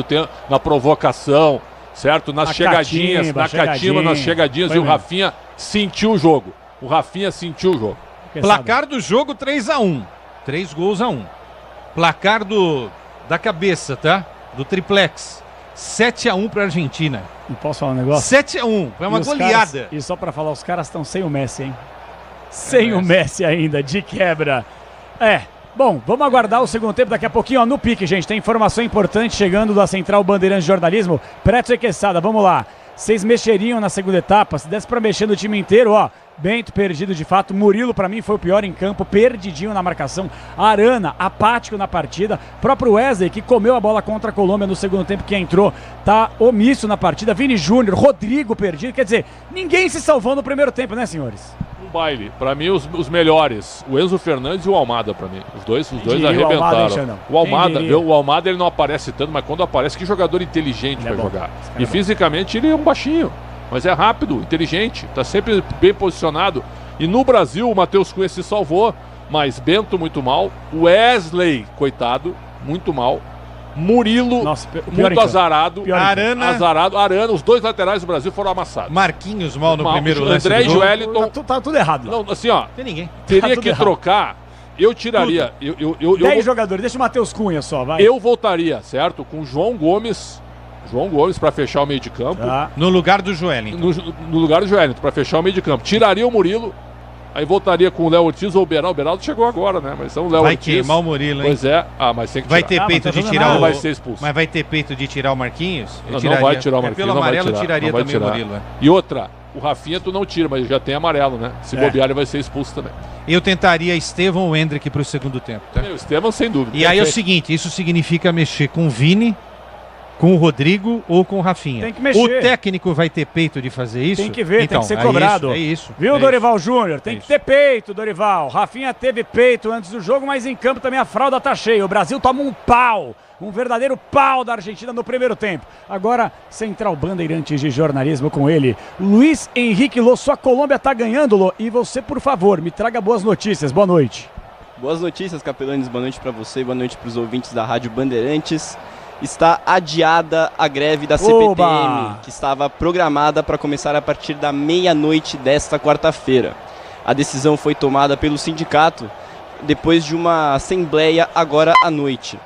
na provocação, certo? Nas chegadinhas, nas chegadinhas, e o Rafinha sentiu o jogo. Placar do jogo 3-1. 3 gols a 1. Placar da cabeça, tá? Do triplex. 7-1 pra Argentina. E posso falar um negócio? 7-1, foi uma goleada. E só pra falar, os caras estão sem o Messi, hein? Sem o Messi ainda, de quebra. Bom, vamos aguardar o segundo tempo daqui a pouquinho, ó, no pique, gente. Tem informação importante chegando da Central Bandeirantes de Jornalismo. Preto e Quesada, vamos lá. Vocês mexeriam na segunda etapa? Se desse pra mexer no time inteiro, ó. Bento perdido de fato. Murilo, pra mim, foi o pior em campo. Perdidinho na marcação. Arana, apático na partida. Próprio Wesley, que comeu a bola contra a Colômbia no segundo tempo que entrou, tá omisso na partida. Vini Júnior, Rodrigo perdido. Quer dizer, ninguém se salvou no primeiro tempo, né, senhores? Baile. Pra mim, os melhores. O Enzo Fernandes e o Almada, pra mim. Os dois arrebentaram. O Almada ele não aparece tanto, mas quando aparece, que jogador inteligente vai jogar. E fisicamente ele é um baixinho, mas é rápido, inteligente, tá sempre bem posicionado. E no Brasil, o Matheus Cunha se salvou, mas Bento muito mal. Wesley, coitado, muito mal. Murilo, muito azarado. Arana, os dois laterais do Brasil foram amassados. Marquinhos mal no primeiro lance. André e Joeliton. Tá tudo errado. Não, assim, ó. Tem ninguém. Teria que trocar. Eu tiraria. 10 jogadores, deixa o Matheus Cunha só, vai. Eu voltaria, certo? Com o João Gomes para fechar o meio de campo. No lugar do Joeliton. No lugar do Joeliton, para fechar o meio de campo. Tiraria o Murilo. Aí voltaria com o Léo Ortiz ou o Beraldo. O Beraldo chegou agora, né? Mas são o Léo Vai Ortiz. queimar o Murilo, hein? Pois é. Mas tem que tirar. Vai ter peito de tirar o... vai ser expulso. Mas vai ter peito de tirar o Marquinhos? Não vai tirar o Marquinhos. Pelo amarelo eu tiraria também o Murilo. E outra, o Rafinha tu não tira, mas já tem amarelo, né? Se bobear ele vai ser expulso também. Eu tentaria Estevão ou Endrick pro segundo tempo, tá? O Estevão sem dúvida. E aí é o seguinte, isso significa mexer com o Vini, com o Rodrigo ou com o Rafinha. Tem que mexer. O técnico vai ter peito de fazer isso? Tem que ver, então, tem que ser cobrado. É isso. Viu, Dorival Júnior? Tem que ter peito, Dorival. Rafinha teve peito antes do jogo, mas em campo também a fralda tá cheia. O Brasil toma um pau, um verdadeiro pau da Argentina no primeiro tempo. Agora, Central Bandeirantes de Jornalismo com ele, Luiz Henrique Lô. Sua Colômbia tá ganhando, Lô. E você, por favor, me traga boas notícias. Boa noite. Boas notícias, capelanes. Boa noite pra você, boa noite pros ouvintes da Rádio Bandeirantes. Está adiada a greve da CPTM, que estava programada para começar a partir da meia-noite desta quarta-feira. A decisão foi tomada pelo sindicato depois de uma assembleia agora à noite.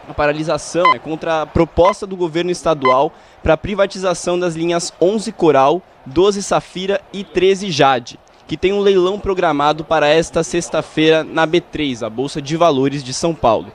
A paralisação é contra a proposta do governo estadual para a privatização das linhas 11 Coral, 12 Safira e 13 Jade, que tem um leilão programado para esta sexta-feira na B3, a Bolsa de Valores de São Paulo.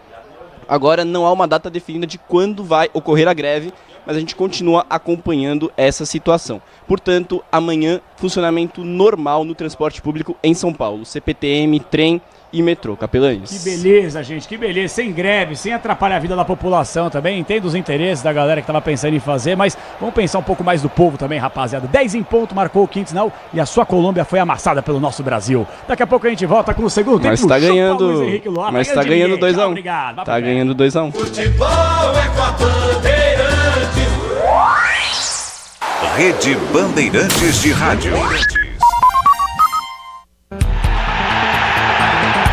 Agora não há uma data definida de quando vai ocorrer a greve, mas a gente continua acompanhando essa situação. Portanto, amanhã, funcionamento normal no transporte público em São Paulo. CPTM, trem e metrô. Capelanes. Que beleza, gente, que beleza. Sem greve, sem atrapalhar a vida da população também. Entendo os interesses da galera que estava pensando em fazer, mas vamos pensar um pouco mais do povo também, rapaziada. 10 em ponto, marcou o quinto sinal e a sua Colômbia foi amassada pelo nosso Brasil. Daqui a pouco a gente volta com o segundo tempo. Mas tá ganhando. Mas tá ganhando 2-1. Obrigado. Tá ganhando 2-1. Futebol é com a Bandeirantes. Rede Bandeirantes de Rádio.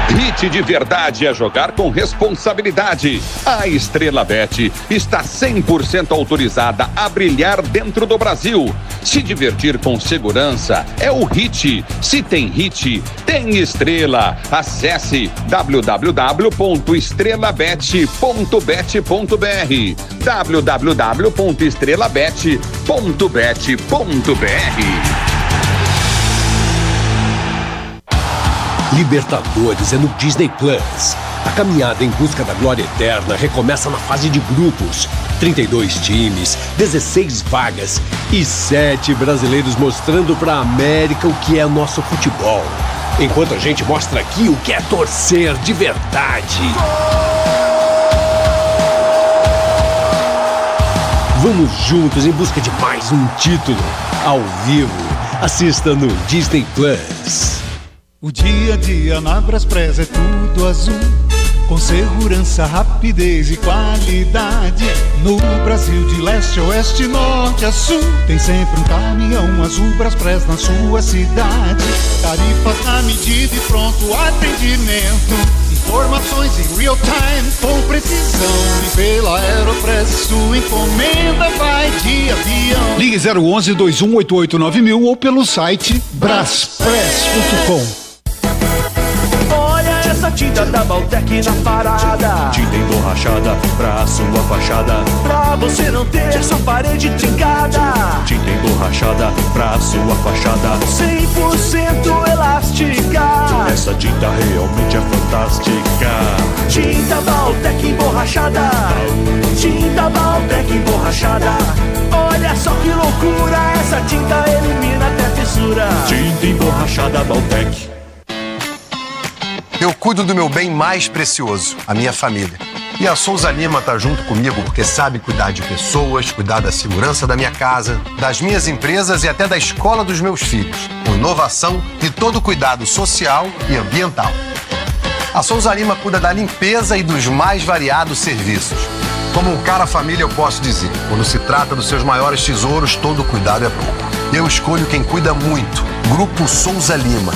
Hit de verdade é jogar com responsabilidade. A Estrela Bet está 100% autorizada a brilhar dentro do Brasil. Se divertir com segurança é o Hit. Se tem Hit, tem Estrela. Acesse www.estrelabet.bet.br www.estrelabet.bet.br Libertadores é no Disney Plus. A caminhada em busca da glória eterna recomeça na fase de grupos. 32 times, 16 vagas e 7 brasileiros mostrando pra América o que é nosso futebol. Enquanto a gente mostra aqui o que é torcer de verdade. Vamos juntos em busca de mais um título. Ao vivo, assista no Disney Plus. O dia a dia na Braspress é tudo azul, com segurança, rapidez e qualidade. No Brasil de leste a oeste, norte a sul, tem sempre um caminhão azul Braspress na sua cidade. Tarifas na medida e pronto atendimento, informações em real time com precisão. E pela Aeropress sua encomenda vai de avião. Ligue 011 2188 9000 ou pelo site braspress.com. essa tinta da Baltec na parada. Tinta emborrachada pra sua fachada, pra você não ter sua parede trincada. Tinta emborrachada pra sua fachada, 100% elástica. essa tinta realmente é fantástica. Tinta Baltec emborrachada, tinta Baltec emborrachada. Olha só que loucura, essa tinta elimina até fissura. Tinta emborrachada Baltec. Eu cuido do meu bem mais precioso, a minha família. E a Souza Lima tá junto comigo porque sabe cuidar de pessoas, cuidar da segurança da minha casa, das minhas empresas e até da escola dos meus filhos, com inovação e todo cuidado social e ambiental. A Souza Lima cuida da limpeza e dos mais variados serviços. Como um cara família, eu posso dizer, quando se trata dos seus maiores tesouros, todo cuidado é pouco. Eu escolho quem cuida muito, Grupo Souza Lima.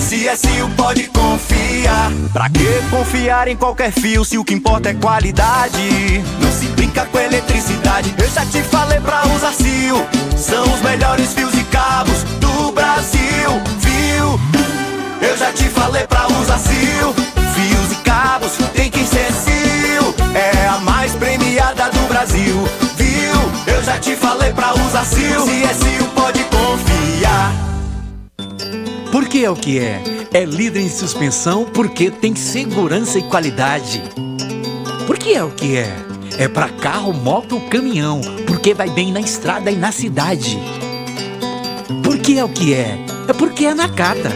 CSU pode confiar. Pra que confiar em qualquer fio se o que importa é qualidade? Não se brinca com eletricidade. Eu já te falei pra usar CSU. São os melhores fios e cabos do Brasil, viu? Eu já te falei pra usar CSU. Fios e cabos tem que ser CSU. É a mais premiada do Brasil, viu? Eu já te falei pra usar CSU. CSU pode confiar. Porque é o que é. É líder em suspensão porque tem segurança e qualidade. Porque é o que é. É para carro, moto, caminhão, porque vai bem na estrada e na cidade. Porque é o que é. É porque é Nakata.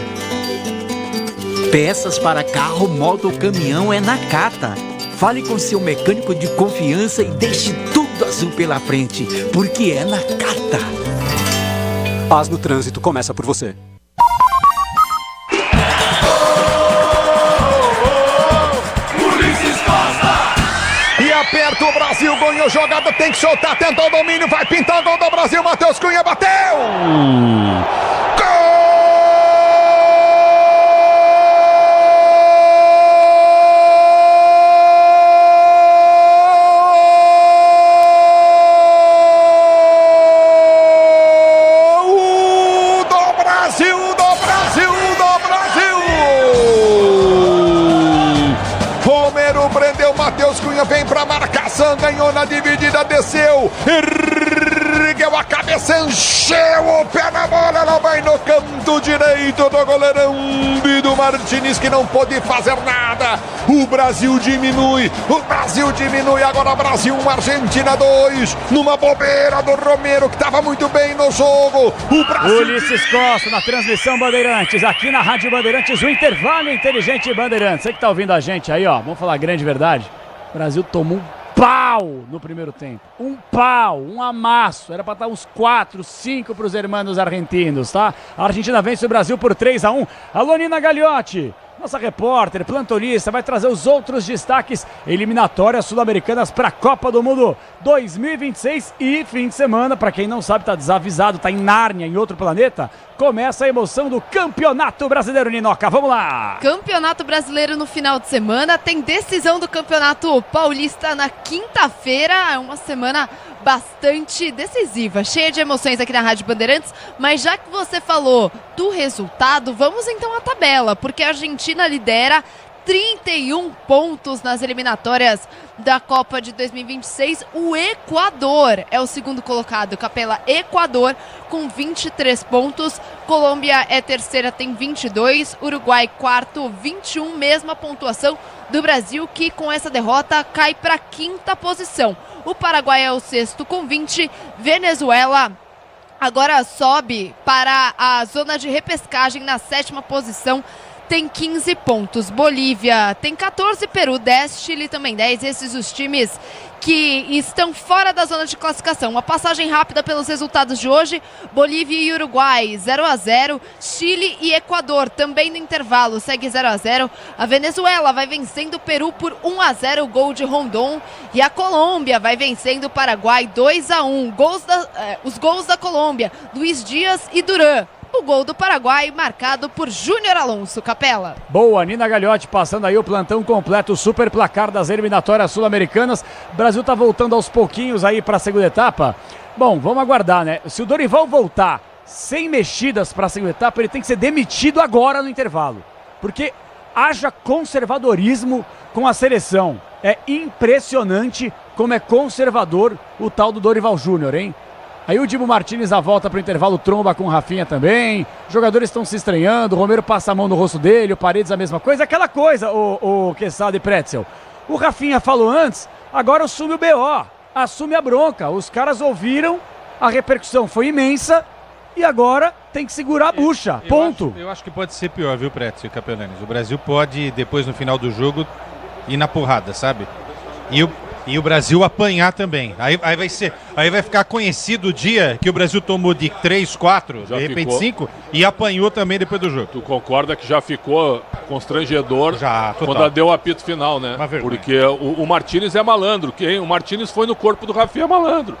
Peças para carro, moto ou caminhão é Nakata. Fale com seu mecânico de confiança e deixe tudo azul pela frente, porque é Nakata. Paz no trânsito começa por você. Aperta o Brasil, ganhou jogada, tem que soltar, tentou o domínio, vai pintar o gol do Brasil, Matheus Cunha bateu! Gol! Do Brasil, do Brasil, do Brasil! Romero prendeu, Matheus Cunha vem pra marcação, ganhou na dividida, desceu, ergueu a cabeça, encheu o pé na bola, ela vai no canto direito do goleirão Bido Martins, que não pôde fazer nada. O Brasil diminui, agora Brasil 1, Argentina 2, numa bobeira do Romero, que estava muito bem no jogo. O Brasil... Ulisses Costa na transmissão Bandeirantes, aqui na Rádio Bandeirantes, o intervalo inteligente Bandeirantes. Você que tá ouvindo a gente aí, ó, vamos falar a grande verdade. O Brasil tomou um pau no primeiro tempo. Um pau, um amasso. Era para estar uns 4, 5 para os hermanos argentinos, tá? A Argentina vence o Brasil por 3-1. Alô, Nina Gagliotti, nossa repórter, plantonista, vai trazer os outros destaques eliminatórias sul-americanas para a Copa do Mundo 2026 e fim de semana, para quem não sabe, tá desavisado, tá em Nárnia, em outro planeta, começa a emoção do Campeonato Brasileiro, Ninoca, vamos lá! Campeonato Brasileiro no final de semana, tem decisão do Campeonato Paulista na quinta-feira, é uma semana bastante decisiva, cheia de emoções aqui na Rádio Bandeirantes, mas já que você falou do resultado, vamos então à tabela, porque a Argentina lidera 31 pontos nas eliminatórias da Copa de 2026. O Equador é o segundo colocado, Capela. Equador com 23 pontos. Colômbia é terceira, tem 22. Uruguai quarto, 21. Mesma pontuação do Brasil, que com essa derrota cai para a quinta posição. O Paraguai é o sexto com 20. Venezuela agora sobe para a zona de repescagem na sétima posição, tem 15 pontos. Bolívia tem 14, Peru 10, Chile também 10. Esses os times que estão fora da zona de classificação. Uma passagem rápida pelos resultados de hoje: Bolívia e Uruguai 0-0, Chile e Equador também no intervalo, segue 0-0. A Venezuela vai vencendo o Peru por 1-0, gol de Rondon, e a Colômbia vai vencendo o Paraguai 2-1. Os gols da Colômbia, Luiz Dias e Duran. O gol do Paraguai marcado por Júnior Alonso, Capela. Boa, Nina Gagliotti passando aí o plantão completo, o super placar das eliminatórias sul-americanas. O Brasil tá voltando aos pouquinhos aí para a segunda etapa. Bom, vamos aguardar, né? Se o Dorival voltar sem mexidas para a segunda etapa, ele tem que ser demitido agora no intervalo. Porque haja conservadorismo com a seleção. É impressionante como é conservador o tal do Dorival Júnior, hein? Aí o Dibu Martínez na volta pro intervalo tromba com o Rafinha também. Os jogadores estão se estranhando, o Romero passa a mão no rosto dele, o Paredes a mesma coisa. Aquela coisa, o Quesada e Pretzel. O Rafinha falou antes, agora assume o BO, assume a bronca. Os caras ouviram, a repercussão foi imensa e agora tem que segurar a bucha, ponto. Eu acho que pode ser pior, viu, Pretzel e Capelanes? O Brasil pode, depois no final do jogo, ir na porrada, sabe? E o Brasil apanhar também. Aí vai ficar conhecido o dia que o Brasil tomou de 3, 4, de repente 5 e apanhou também depois do jogo. Tu concorda que já ficou constrangedor quando deu o apito final, né? Porque o Martínez é malandro. O Martínez foi no corpo do Rafinha malandro.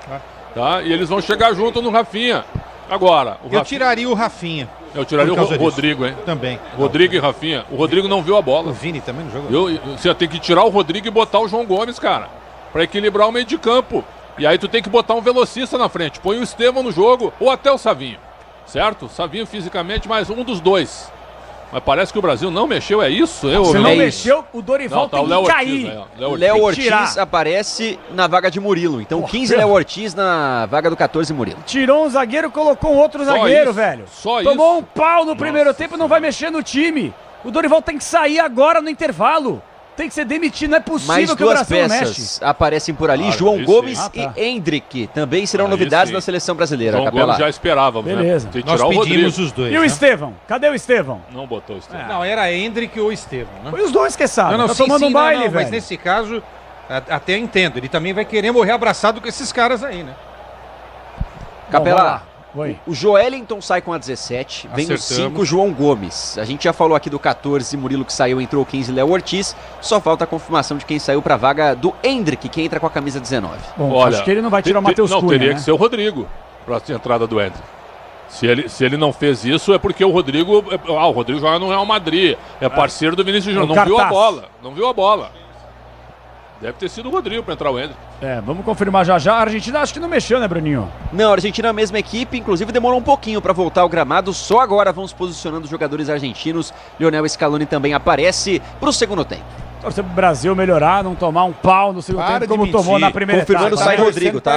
Tá? E eles vão chegar junto no Rafinha. Agora, eu tiraria o Rafinha. Eu tiraria o Rodrigo, hein? Também. Rodrigo e Rafinha. O Rodrigo não viu a bola. O Vini também não jogou. Você tem que tirar o Rodrigo e botar o João Gomes, cara. Pra equilibrar o meio de campo. E aí tu tem que botar um velocista na frente. Põe o Estevão no jogo ou até o Savinho. Certo? Savinho fisicamente, mais um dos dois. Mas parece que o Brasil não mexeu, é isso? Se não mexeu, o Dorival tem que cair. Léo Ortiz aparece na vaga de Murilo. Então 15 Léo Ortiz na vaga do 14 Murilo. Tirou um zagueiro, colocou um outro zagueiro, isso, velho. só Tomou isso. um pau no primeiro tempo e não vai mexer no time. O Dorival tem que sair agora no intervalo. Tem que ser demitido, não é possível Mais que o duas Brasil peças aparecem por ali, João Gomes e Hendrick. Também serão novidades da seleção brasileira. João Gomes já esperávamos, beleza. Né? Nós pedimos os dois. E o Estevão? Cadê o Estevão? Não botou o Estevão. Não, era Hendrick ou Estevão, né? Foi os dois que sabem. Não, tá tomando um baile, velho. Mas nesse caso, até entendo. Ele também vai querer morrer abraçado com esses caras aí, né? Capelá, o Joelinton sai com a 17, vem o 5, João Gomes. A gente já falou aqui do 14, Murilo que saiu, entrou o 15, Léo Ortiz. Só falta a confirmação de quem saiu para a vaga do Hendrick, que entra com a camisa 19. Bom, olha, acho que ele não vai tirar o Matheus Cunha, teria né? que ser o Rodrigo para a entrada do Hendrick. Se ele não fez isso, é porque o Rodrigo joga no Real Madrid, é parceiro do Vinícius Júnior, não viu a bola. Deve ter sido o Rodrigo para entrar o Hendrick. Vamos confirmar já. A Argentina acho que não mexeu, né, Bruninho? Não, a Argentina é a mesma equipe, inclusive demorou um pouquinho para voltar ao gramado. Só agora vão se posicionando os jogadores argentinos. Lionel Scaloni também aparece para o segundo tempo. Torcer pro Brasil melhorar, não tomar um pau no segundo tempo como tomou na primeira etapa. Confirmando, sai o Rodrigo, tá?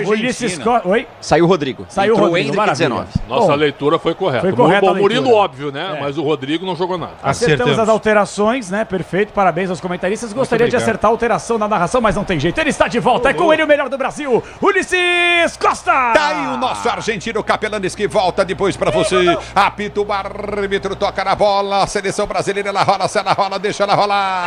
Oi? Saiu o Rodrigo. Saiu o Rodrigo, Hendrick 19. Nossa leitura foi correta. Foi correta o Murilo, óbvio, né? Mas o Rodrigo não jogou nada. Acertamos as alterações, né? Perfeito, parabéns aos comentaristas. Gostaria de acertar a alteração na narração, mas não tem jeito. Ele está de volta, é com ele o melhor do Brasil, Ulisses Costa! Tá aí o nosso argentino Capelanes que volta depois pra você. Apita o árbitro, toca na bola, a seleção brasileira, ela rola, se ela rola, deixa ela rolar.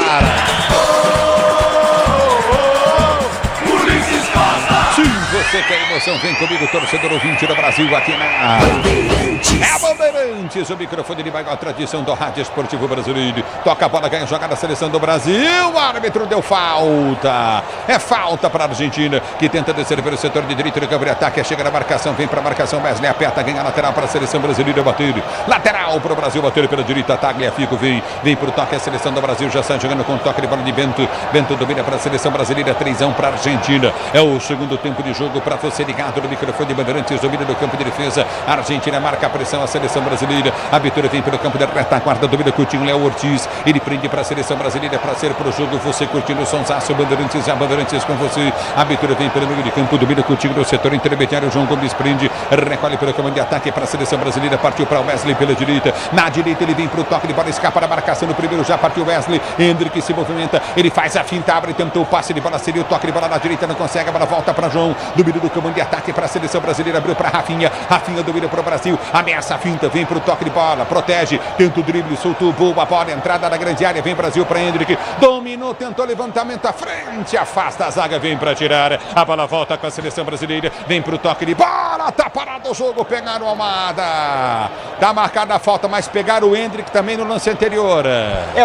Sim, você quer emoção, vem comigo, torcedor ouvinte do Brasil, aqui na Bandeirantes. É a Bandeirantes, o microfone de maior tradição do rádio esportivo brasileiro. Toca a bola, ganha jogada da seleção do Brasil. O árbitro deu falta. É falta para a Argentina, que tenta descer pelo setor de direito do campo de ataque. Chega na marcação, vem para a marcação. Wesley aperta, ganha lateral para a seleção brasileira bater. Lateral para o Brasil bater pela direita. Tagliafico vem para o toque. A seleção do Brasil já sai jogando com o toque de bola de Bento. Bento domina para a seleção brasileira. 3-1 para a Argentina. É o segundo tempo de jogo para você ligado no microfone de Bandeirantes. Domina do campo de defesa. A Argentina marca a pressão. A seleção brasileira. A Vitória vem pelo campo da retaguarda. Domina Coutinho, Léo Ortiz. Ele prende para a seleção brasileira para ser pro jogo. Você curtindo o sonsaço. Bandeirantes, a Bandeirantes com você. A Vitória vem pelo meio de campo. Domina Coutinho no setor intermediário. João Gomes prende. Recolhe pelo campo de ataque para a seleção brasileira. Partiu para o Wesley pela direita. Na direita ele vem para o toque de bola. Escapa da marcação no primeiro. Já partiu o Wesley. Hendrick se movimenta. Ele faz a finta. Abre. Tentou o passe de bola. Seria o toque de bola na direita. Não consegue. A bola volta para João. Domínio do comando de ataque para a seleção brasileira. Abriu para Rafinha. Rafinha domina para o Brasil. Ameaça a finta. Vem para o toque de bola. Protege. Tenta o drible. Soltou. Boa bola. Entrada na grande área. Vem Brasil para Hendrick. Dominou. Tentou levantamento à frente. Afasta a zaga. Vem para tirar. A bola volta com a seleção brasileira. Vem para o toque de bola. Tá parado o jogo. Pegaram o Almada. Tá marcada a falta, mas pegaram o Hendrick também no lance anterior.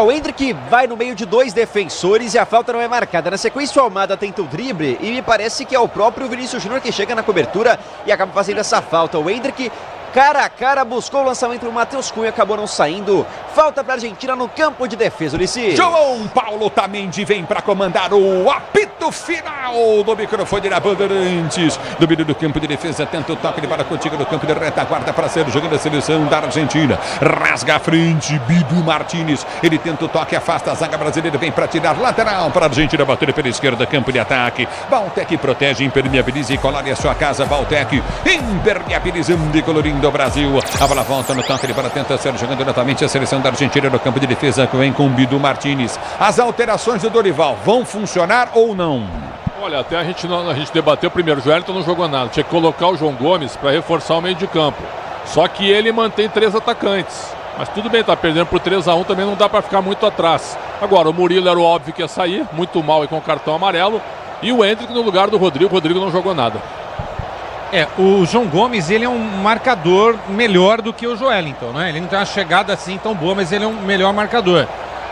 O Hendrick vai no meio de dois defensores e a falta não é marcada. Na sequência, o Almada tenta o drible e me parece que é o próprio Vinícius Júnior que chega na cobertura e acaba fazendo essa falta. O Hendrick, cara a cara, buscou o lançamento do Matheus Cunha, acabou não saindo. Falta para a Argentina no campo de defesa, Ulisses. João Paulo Tamendi vem para comandar o apito final do microfone da Bandeirantes. Domínio do campo de defesa, tenta o toque de bola contigo no campo de retaguarda para ser jogando a seleção da Argentina. Rasga a frente, Bidu Martínez. Ele tenta o toque, afasta a zaga brasileira, vem para tirar lateral para a Argentina bater pela esquerda, campo de ataque. Valtec protege, impermeabiliza e colore a sua casa. Valtec impermeabilizando e colorindo o Brasil. A bola volta no toque de bola, tenta ser jogando novamente a seleção da Argentina no campo de defesa, que vem com Bidu Martínez. As alterações do Dorival vão funcionar ou não? Olha, até a gente debateu primeiro, o Joelito não jogou nada, tinha que colocar o João Gomes para reforçar o meio de campo. Só que ele mantém 3 atacantes. Mas tudo bem, tá perdendo por 3-1, também não dá para ficar muito atrás. Agora, o Murilo era o óbvio que ia sair, muito mal e com cartão amarelo. E o Endrick no lugar do Rodrigo, o Rodrigo não jogou nada. O João Gomes, ele é um marcador melhor do que o Joelinton, né? Ele não tem uma chegada assim tão boa, mas ele é um melhor marcador.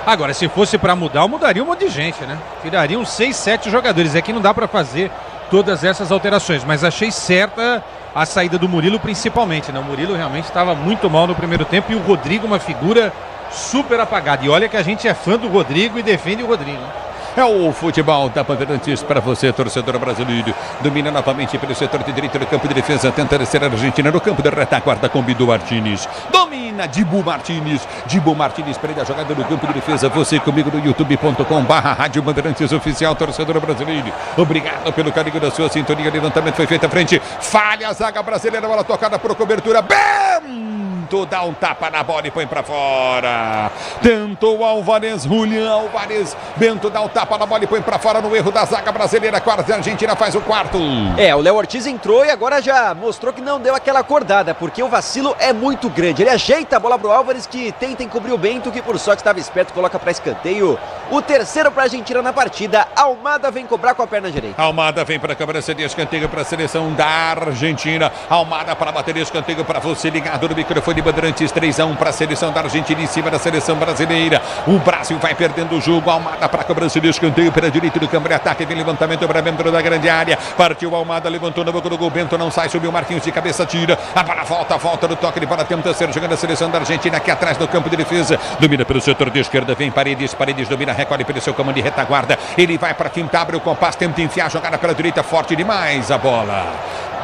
Agora, se fosse para mudar, eu mudaria um monte de gente, né? Tiraria uns 6, 7 jogadores. É que não dá para fazer todas essas alterações, mas achei certa a saída do Murilo principalmente, né? O Murilo realmente estava muito mal no primeiro tempo e o Rodrigo uma figura super apagada. E olha que a gente é fã do Rodrigo e defende o Rodrigo, né? É o futebol da Bandeirantes para você, torcedor brasileiro. Domina novamente pelo setor de direita do campo de defesa. Tenta descer a Argentina no campo de retaguarda com Bidu Martínez. Domina Dibu Martínez. Dibu Martínez prende a jogada no campo de defesa. Você comigo no youtube.com/Rádio Bandeirantes Oficial, torcedor brasileiro. Obrigado pelo carinho da sua sintonia. Levantamento foi feito à frente. Falha a zaga brasileira. Bola tocada por cobertura. Bento dá um tapa na bola e põe para fora. Tentou Álvares, Julián Álvares. Bento dá o tapa na bola e põe pra fora no erro da zaga brasileira. Quase a Argentina faz o quarto. O Léo Ortiz entrou e agora já mostrou que não deu aquela acordada, porque o vacilo é muito grande. Ele ajeita a bola pro Álvares, que tenta encobrir o Bento, que por sorte estava esperto, coloca pra escanteio. O terceiro pra Argentina na partida. Almada vem cobrar com a perna direita. Almada vem pra cobrança de escanteio pra seleção da Argentina. Almada para bater escanteio pra você ligado no microfone Bandeirantes. 3-1 pra seleção da Argentina em cima da seleção brasileira. O Brasil vai perdendo o jogo. Almada pra cobrança de escanteio pela direita do campo de ataque, vem levantamento para dentro da grande área, partiu Almada, levantou no boca do gol, Bento não sai, subiu Marquinhos de cabeça, tira, a bola volta no toque de bola, tenta ser jogando a seleção da Argentina aqui atrás do campo de defesa, domina pelo setor de esquerda, vem Paredes domina, recolhe pelo seu comando de retaguarda, ele vai para quinta, abre o compasso, tenta enfiar a jogada pela direita, forte demais a bola.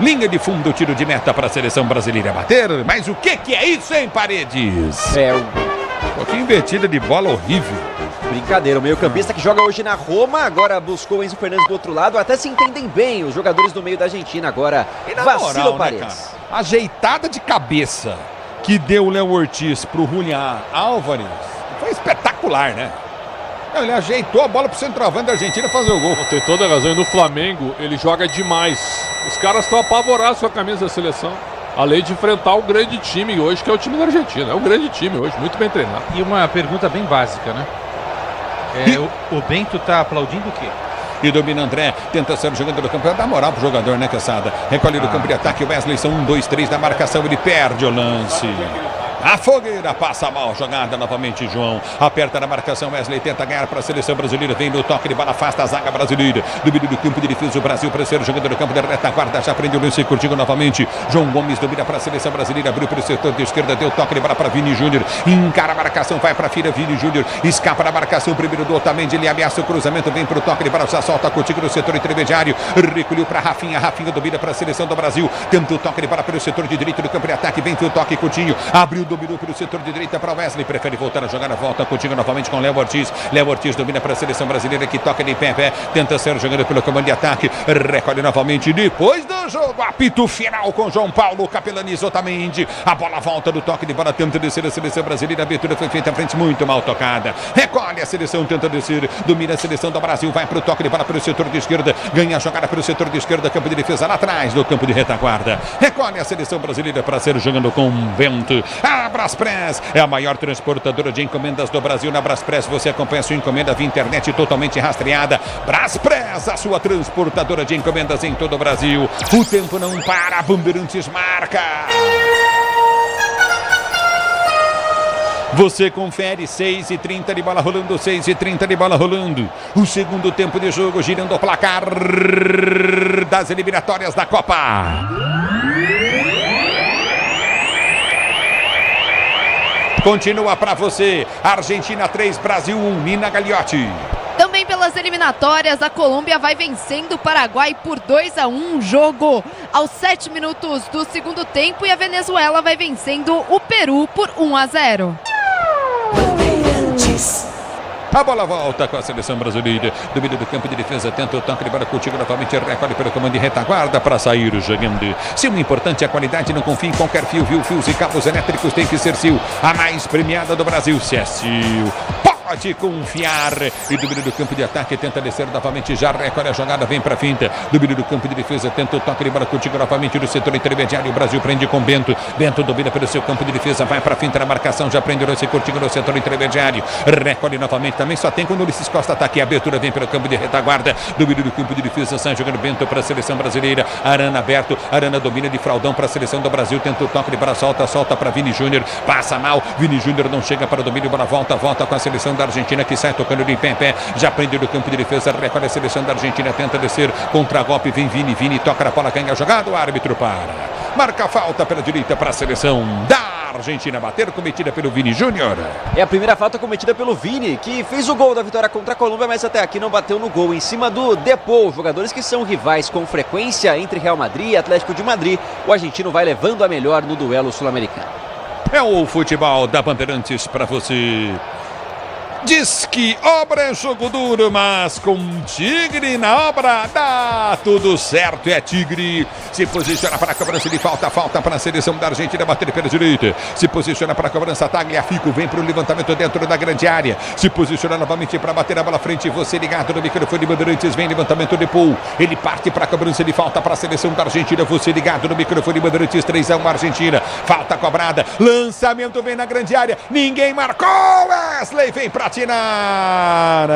Linha de fundo, tiro de meta para a seleção brasileira bater, mas o que é isso, hein, Paredes? Que invertida de bola horrível. Brincadeira, o meio-campista que joga hoje na Roma, agora buscou o Enzo Fernandes do outro lado, até se entendem bem os jogadores do meio da Argentina, agora vacila o Paredes. Né, ajeitada de cabeça que deu o Léo Ortiz pro Julián Álvares foi espetacular, né? Ele ajeitou a bola pro centroavante da Argentina fazer o gol. Tem toda a razão, e no Flamengo ele joga demais. Os caras estão apavorados com a camisa da seleção. Além de enfrentar o grande time hoje, que é o time da Argentina. É um grande time hoje, muito bem treinado. E uma pergunta bem básica, né? O Bento tá aplaudindo o quê? E domina André, tenta ser jogando no campo, dá moral pro jogador, né, Caçada? Recolhe do campo de ataque, Wesley, são 1, 2, 3 na marcação, ele perde o lance. A fogueira passa mal, jogada novamente, João. Aperta na marcação, Wesley tenta ganhar para a seleção brasileira. Vem no toque de bola, afasta a zaga brasileira. Domínio do campo de defesa, o Brasil para ser jogando no campo da retaguarda. Já prendeu o lance curtindo novamente. João Gomes domina para a seleção brasileira. Abriu para o setor de esquerda, deu toque de bola para Vini Júnior. Encara a marcação, vai para a fila, Vini Júnior. Escapa da marcação, primeiro do Otamendi. Ele ameaça o cruzamento, vem para o toque de bola, já solta contigo no setor intermediário. Recolheu para Rafinha. Rafinha domina para a seleção do Brasil. Tenta o toque de bola pelo setor de direito do campo de ataque. Vem o toque, Coutinho. Abriu, dominou pelo setor de direita para Wesley, prefere voltar a jogar, volta contigo novamente com Léo Ortiz. Léo Ortiz domina para a seleção brasileira, que toca de pé, tenta ser jogando pelo comando de ataque, recolhe novamente depois do jogo, apito final com João Paulo, capelaniza Otamendi, a bola volta do toque de bola, tenta descer a seleção brasileira, a abertura foi feita à frente, muito mal tocada, recolhe a seleção, tenta descer, domina a seleção do Brasil, vai para o toque de bola pelo setor de esquerda, ganha a jogada pelo setor de esquerda, campo de defesa lá atrás do campo de retaguarda, recolhe a seleção brasileira para ser jogando com Bento, a Braspress é a maior transportadora de encomendas do Brasil. Na Braspress você acompanha a sua encomenda via internet totalmente rastreada. Braspress, a sua transportadora de encomendas em todo o Brasil. O tempo não para, Bandeirantes marca. Você confere, 6h30 de bola rolando, 6h30 de bola rolando. O segundo tempo de jogo, girando o placar das eliminatórias da Copa. Continua para você. Argentina 3, Brasil 1. Nina Gagliotti. Também pelas eliminatórias, a Colômbia vai vencendo o Paraguai por 2-1, jogo aos 7 minutos do segundo tempo, e a Venezuela vai vencendo o Peru por 1-0. A bola volta com a seleção brasileira. Domínio do campo de defesa, tenta o toque de bola contigo novamente. Recolhe pelo comando de retaguarda para sair jogando. Se o importante é a qualidade, não confie em qualquer fio, viu? Fios e cabos elétricos tem que ser Sil. A mais premiada do Brasil, se é Sil. Pode confiar. E domínio do campo de ataque, tenta descer novamente. Já recolhe a jogada, vem para a finta. Domínio do campo de defesa, tenta o toque de bola contigo novamente do setor intermediário. O Brasil prende com Bento. Bento domina pelo seu campo de defesa, vai para a finta na marcação. Já prende esse curtinho no setor intermediário. Recolhe novamente também. Só tem quando o Ulisses Costa tá aqui. A abertura vem pelo campo de retaguarda. Domínio do campo de defesa, sai jogando Bento para a seleção brasileira. Arana aberto. Arana domina de fraldão para a seleção do Brasil. Tenta o toque de bola, solta para Vini Júnior. Passa mal. Vini Júnior não chega para o domínio. Bola volta com a seleção da Argentina, que sai tocando de pé. Já prende no campo de defesa. Recolhe a seleção da Argentina. Tenta descer. Contra-golpe. Vem Vini. Toca na bola. Ganha a jogada. O árbitro para. Marca a falta pela direita para a seleção da Argentina. Bater cometida pelo Vini Júnior. É a primeira falta cometida pelo Vini, que fez o gol da vitória contra a Colômbia, mas até aqui não bateu no gol. Em cima do Depou, jogadores que são rivais com frequência entre Real Madrid e Atlético de Madrid. O argentino vai levando a melhor no duelo sul-americano. É o futebol da Bandeirantes para você. Diz que obra é jogo duro, mas com Tigre na obra dá tudo certo. É Tigre. Se posiciona para a cobrança de falta para a seleção da Argentina bater pela direita. Se posiciona para a cobrança, Tagliafico vem para o levantamento dentro da grande área. Se posiciona novamente para bater a bola frente. Você ligado no microfone de Bandeirantes, vem levantamento de Paul. Ele parte para a cobrança de falta para a seleção da Argentina. Você ligado no microfone de Bandeirantes, 3-1 Argentina. Falta cobrada. Lançamento vem na grande área. Ninguém marcou. Wesley vem para tirar.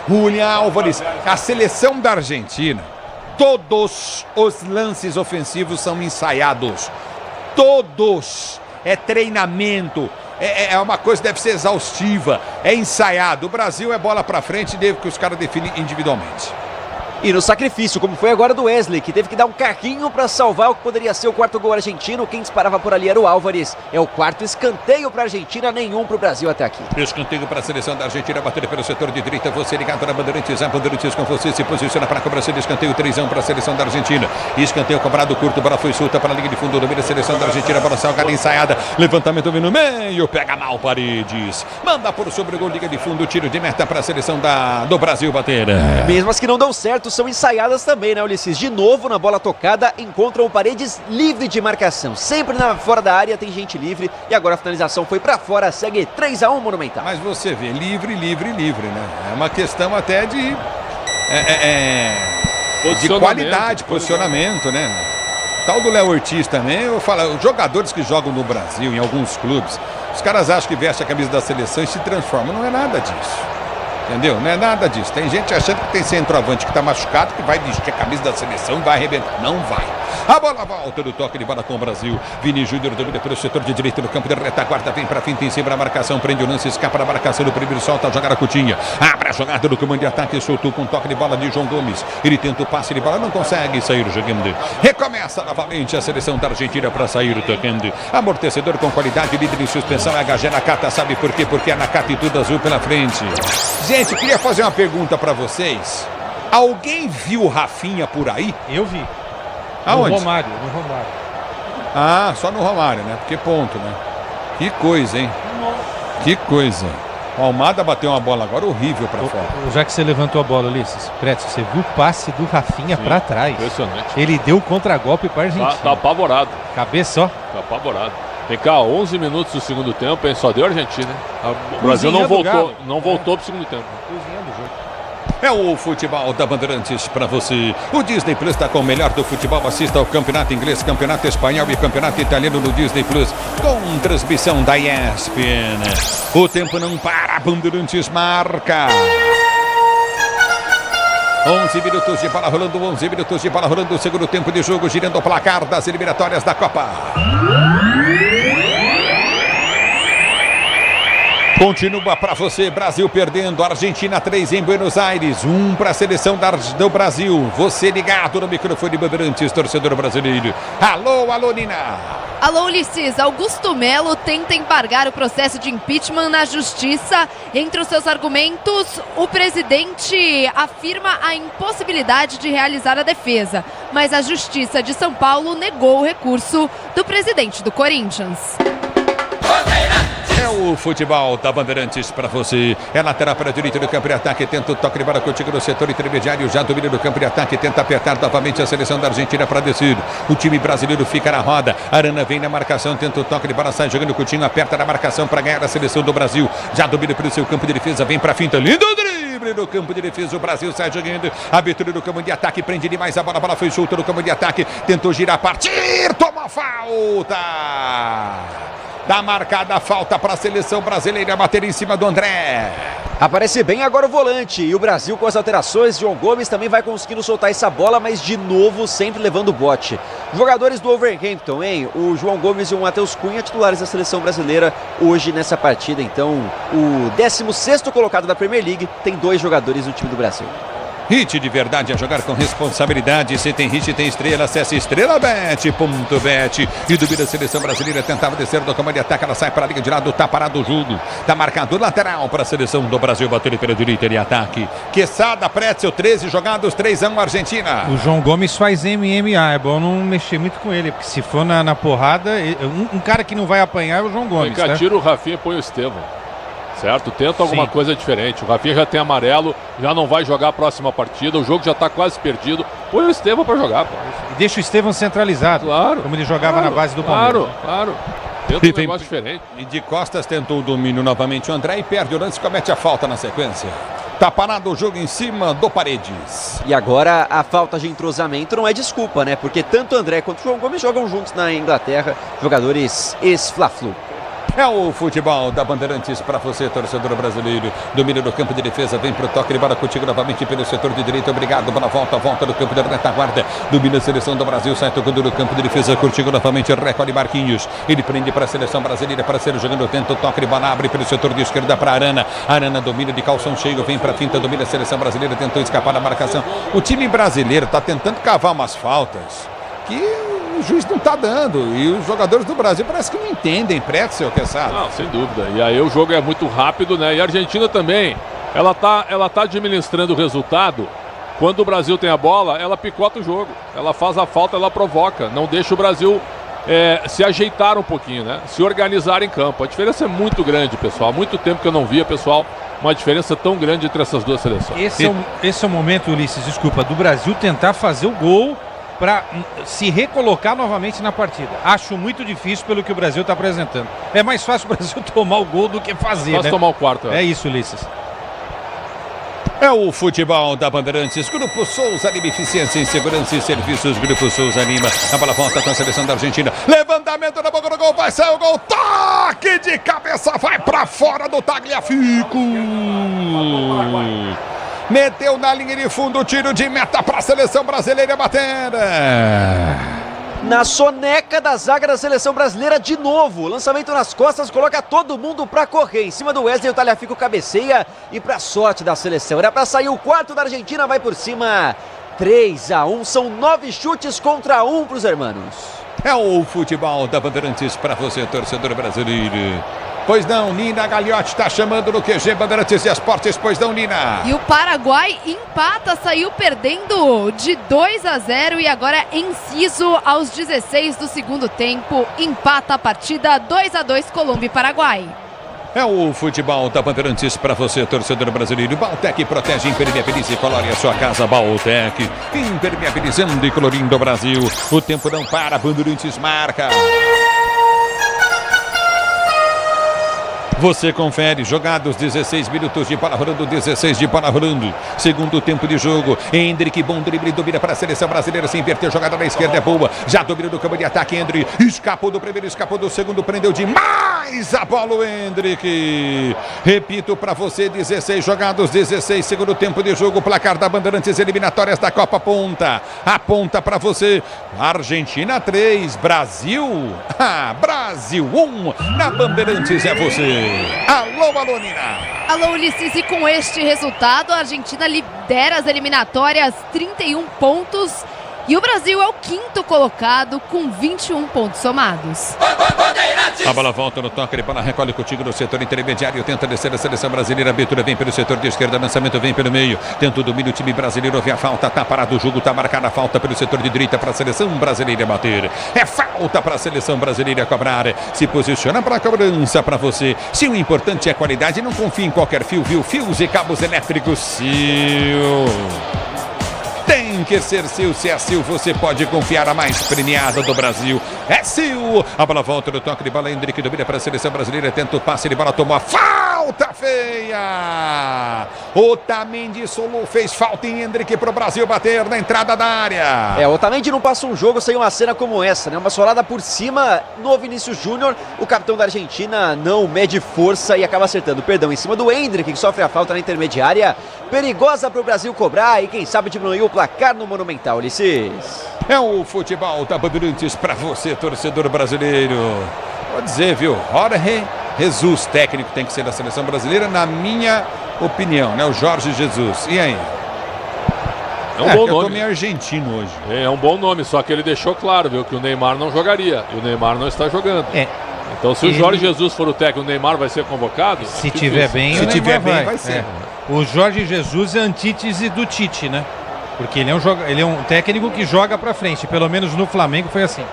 Julián Álvares. A seleção da Argentina, todos os lances ofensivos são ensaiados. Todos. É treinamento. É uma coisa que deve ser exaustiva. É ensaiado. O Brasil é bola pra frente, deve que os caras definem individualmente. E no sacrifício, como foi agora do Wesley, que teve que dar um carrinho para salvar o que poderia ser o quarto gol argentino. Quem disparava por ali era o Álvares. É o quarto escanteio para a Argentina, nenhum para o Brasil até aqui. Escanteio para a seleção da Argentina, bater pelo setor de direita. Você ligado na Bandeirantes, a Bandeirantes com você, se posiciona para a cobrança de escanteio. 3-1 para a seleção da Argentina. Escanteio cobrado curto, bola foi solta para a linha de fundo. Domina a seleção da Argentina, bola salgada, ensaiada. Levantamento vem no meio, pega mal Paredes. Manda por sobre o gol, liga de fundo, tiro de meta para a seleção do Brasil bater. Mesmo as que não dão certo, são ensaiadas também, né, Ulisses? De novo, na bola tocada, encontram o Paredes livre de marcação. Sempre fora da área tem gente livre. E agora a finalização foi pra fora, segue 3-1 Monumental. Mas você vê, livre, né? É uma questão até de qualidade, posicionamento, né? Tal do Léo Ortiz também, eu falo, os jogadores que jogam no Brasil, em alguns clubes, os caras acham que veste a camisa da seleção e se transformam. Não é nada disso. Entendeu? Não é nada disso. Tem gente achando que tem centroavante que tá machucado, que vai vestir a camisa da seleção e vai arrebentar. Não vai. A bola volta do toque de bola com o Brasil. Vini Júnior domina pelo setor de direita no campo de retaguarda. Vem pra finta em cima da marcação. Prende o lance, escapa da marcação do primeiro, solta a jogada Coutinho. Abre a jogada do comando de ataque. Soltou com toque de bola de João Gomes. Ele tenta o passe de bola, não consegue sair jogando. Recomeça novamente a seleção da Argentina para sair tocando. Amortecedor com qualidade, líder em suspensão. É a HG Nakata, sabe por quê? Porque é a Nakata e tudo azul pela frente. Gente, queria fazer uma pergunta para vocês. Alguém viu o Rafinha por aí? Eu vi. Aonde? No Romário. Ah, só no Romário, né? Porque ponto, né? Que coisa, hein? Que coisa. O Almada bateu uma bola agora horrível para fora. Já que você levantou a bola, Ulisses, Preto, você viu o passe do Rafinha para trás? Impressionante. Ele deu contra-golpe para a Argentina. Tá apavorado. Cabeça, ó. Tá apavorado. Vem cá, 11 minutos do segundo tempo, hein? Só deu a Argentina. O Brasil não voltou pro segundo tempo. Cozinhando o jogo. É o futebol da Bandeirantes para você. O Disney Plus está com o melhor do futebol. Assista ao campeonato inglês, campeonato espanhol e campeonato italiano no Disney Plus, com transmissão da ESPN. O tempo não para, Bandeirantes marca. 11 minutos de bola rolando, 11 minutos de bola rolando. O segundo tempo de jogo, girando o placar das eliminatórias da Copa. Continua para você, Brasil perdendo, Argentina 3 em Buenos Aires, 1 para a seleção do Brasil. Você ligado no microfone de Bandeirantes, torcedor brasileiro. Alô, Nina. Alô, Ulisses. Augusto Melo tenta embargar o processo de impeachment na justiça. Entre os seus argumentos, o presidente afirma a impossibilidade de realizar a defesa, mas a Justiça de São Paulo negou o recurso do presidente do Corinthians. É o futebol da Bandeirantes para você. É lateral para a direita do campo de ataque. Tenta o toque de bola contigo no setor intermediário. Já domina do campo de ataque. Tenta apertar novamente a seleção da Argentina para descer. O time brasileiro fica na roda. Arana vem na marcação. Tenta o toque de bola. Sai jogando o Coutinho. Aperta na marcação para ganhar a seleção do Brasil. Já domina pelo seu campo de defesa. Vem para a finta. Lindo drible no campo de defesa. O Brasil sai jogando. Abertura do campo de ataque. Prende demais a bola. A bola foi solta no campo de ataque. Tentou girar, partir. Toma falta. Dá marcada a falta para a seleção brasileira bater em cima do André. Aparece bem agora o volante. E o Brasil com as alterações. João Gomes também vai conseguindo soltar essa bola, mas de novo sempre levando o bote. Jogadores do Wolverhampton, hein? O João Gomes e o Matheus Cunha, titulares da seleção brasileira hoje nessa partida. Então, o 16º colocado da Premier League tem 2 jogadores no time do Brasil. Hit de verdade a jogar com responsabilidade. Se tem hit, tem estrela. Acesse estrelabet.bet. E duvida a seleção brasileira. Tentava descer do comando de ataque. Ela sai para a linha de lado. Tá parado o jogo. Tá marcado o lateral para a seleção do Brasil. Bater pela direita em ataque. Quesada, Pretzel, 13 jogados, 3-1 Argentina. O João Gomes faz MMA. É bom não mexer muito com ele. Porque se for na porrada, um cara que não vai apanhar é o João Gomes. Tá? Tira o Rafinha e põe o Estevão. Certo? Tenta alguma coisa diferente. O Rafinha já tem amarelo, já não vai jogar a próxima partida, o jogo já está quase perdido. Põe o Estevão para jogar, pô. E deixa o Estevão centralizado. Claro. Como ele jogava na base do Palmeiras. Claro. Tenta um negócio diferente. E de costas tentou o domínio novamente o André e perde o lance, comete a falta na sequência. Tá parado o jogo em cima do Paredes. E agora a falta de entrosamento não é desculpa, né? Porque tanto o André quanto o João Gomes jogam juntos na Inglaterra, jogadores ex-Fla-Flu. É o futebol da Bandeirantes para você, torcedor brasileiro. Domínio do campo de defesa, vem pro toque de bola contigo novamente pelo setor de direita. Obrigado, bola volta do campo da retaguarda. Domina a seleção do Brasil, sai tocando no campo de defesa, contigo novamente, recolhe Marquinhos. Ele prende para a seleção brasileira, para ser jogando, tenta o toque de bola, abre pelo setor de esquerda para Arana. Arana domina de calção cheio, vem para a finta, domina a seleção brasileira, tentou escapar da marcação. O time brasileiro está tentando cavar umas faltas que o juiz não está dando. E os jogadores do Brasil parece que não entendem, Pretzel, que sabe? Não, sem dúvida. E aí o jogo é muito rápido, né? E a Argentina também. Ela tá administrando o resultado. Quando o Brasil tem a bola, ela picota o jogo. Ela faz a falta, ela provoca. Não deixa o Brasil se ajeitar um pouquinho, né? Se organizar em campo. A diferença é muito grande, pessoal. Há muito tempo que eu não via, pessoal, uma diferença tão grande entre essas duas seleções. Esse é o momento, Ulisses, desculpa, do Brasil tentar fazer o gol para se recolocar novamente na partida. Acho muito difícil pelo que o Brasil está apresentando. É mais fácil o Brasil tomar o gol do que fazer, né? Tomar o quarto. É isso, Ulisses. É o futebol da Bandeirantes. Grupo Souza Lima, eficiência em segurança e serviços. Grupo Souza Lima. A bola volta com a seleção da Argentina. Levantamento na boca do gol. Vai sair o gol. Toque de cabeça. Vai para fora do Tagliafico. Meteu na linha de fundo. Tiro de meta para a seleção brasileira bater. Na soneca da zaga da seleção brasileira de novo. Lançamento nas costas, coloca todo mundo pra correr. Em cima do Wesley, o Tagliafico cabeceia. E pra sorte da seleção, era pra sair o quarto da Argentina, vai por cima. 3-1, são 9 chutes contra 1 pros hermanos. É o futebol da Bandeirantes pra você, torcedor brasileiro. Pois não, Nina Gagliotti está chamando no QG Bandeirantes e Esportes. Pois não, Nina. E o Paraguai empata, saiu perdendo de 2-0 e agora inciso aos 16 do segundo tempo. Empata a partida 2-2 Colômbia e Paraguai. É o futebol da Bandeirantes para você, torcedor brasileiro. Baltec protege, impermeabiliza e colore a sua casa. Baltec, impermeabilizando e colorindo o Brasil. O tempo não para, Bandeirantes marca. Você confere, jogados 16 minutos de bola rolando, 16 de bola rolando. Segundo tempo de jogo, Hendrick, bom drible, domina para a seleção brasileira, se inverter, jogada na esquerda é boa. Já domina do campo de ataque, Hendrick, escapou do primeiro, escapou do segundo, prendeu demais a bola o Hendrick. Repito para você, 16 jogados, 16, segundo tempo de jogo, placar da Bandeirantes, eliminatórias da Copa Ponta. Aponta para você, Argentina 3, Brasil, Brasil 1, na Bandeirantes é você. Alô, Alonina. Alô, Ulisses, e com este resultado a Argentina lidera as eliminatórias, 31 pontos E o Brasil é o 5º colocado com 21 pontos somados. A bola volta no toque, ele bola recolhe contigo no setor intermediário, tenta descer a seleção brasileira, a abertura vem pelo setor de esquerda, lançamento vem pelo meio, tenta o domínio, o time brasileiro, vê a falta, tá parado o jogo, tá marcada a falta pelo setor de direita para a seleção brasileira bater. É falta para a seleção brasileira cobrar, se posiciona para a cobrança para você. Se o importante é a qualidade, não confie em qualquer fio, viu? Fios e cabos elétricos Sil. Tem que ser Sil, se é Sil, você pode confiar, a mais premiada do Brasil. É Sil! A bola volta no toque de bola, Hendrick domina para a seleção brasileira, tenta o passe de bola, tomou a falta feia! Otamendi Solu fez falta em Hendrick para o Brasil bater na entrada da área. Otamendi não passa um jogo sem uma cena como essa, né? Uma solada por cima no Vinícius Júnior, o capitão da Argentina não mede força e acaba acertando. Perdão, em cima do Hendrick, que sofre a falta na intermediária. Perigosa para o Brasil cobrar e quem sabe diminuir o placar no Monumental, Ulisses. É o futebol da Bandeirantes para você, torcedor brasileiro. Vou dizer, viu? Jorge Jesus, técnico, tem que ser da seleção brasileira, na minha opinião, né? O Jorge Jesus. E aí? É um bom nome. Eu tô meio argentino hoje. É um bom nome, só que ele deixou claro, viu, que o Neymar não jogaria. E o Neymar não está jogando. Então, se o Jorge Jesus for o técnico, o Neymar vai ser convocado? Se tiver bem, se tiver bem, vai ser. O Jorge Jesus é a antítese do Tite, né? Porque ele é um técnico que joga pra frente. Pelo menos no Flamengo foi assim.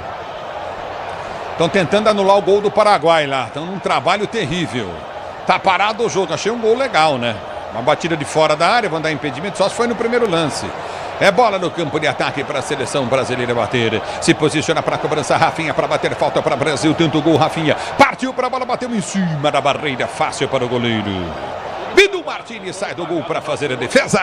Estão tentando anular o gol do Paraguai lá. Estão num trabalho terrível. Tá parado o jogo. Achei um gol legal, né? Uma batida de fora da área, vão dar impedimento. Só se foi no primeiro lance. É bola no campo de ataque para a seleção brasileira bater. Se posiciona para a cobrança, Rafinha para bater, falta para o Brasil. Tenta o gol, Rafinha. Partiu para a bola, bateu em cima da barreira. Fácil para o goleiro. Bidu Martins sai do gol para fazer a defesa.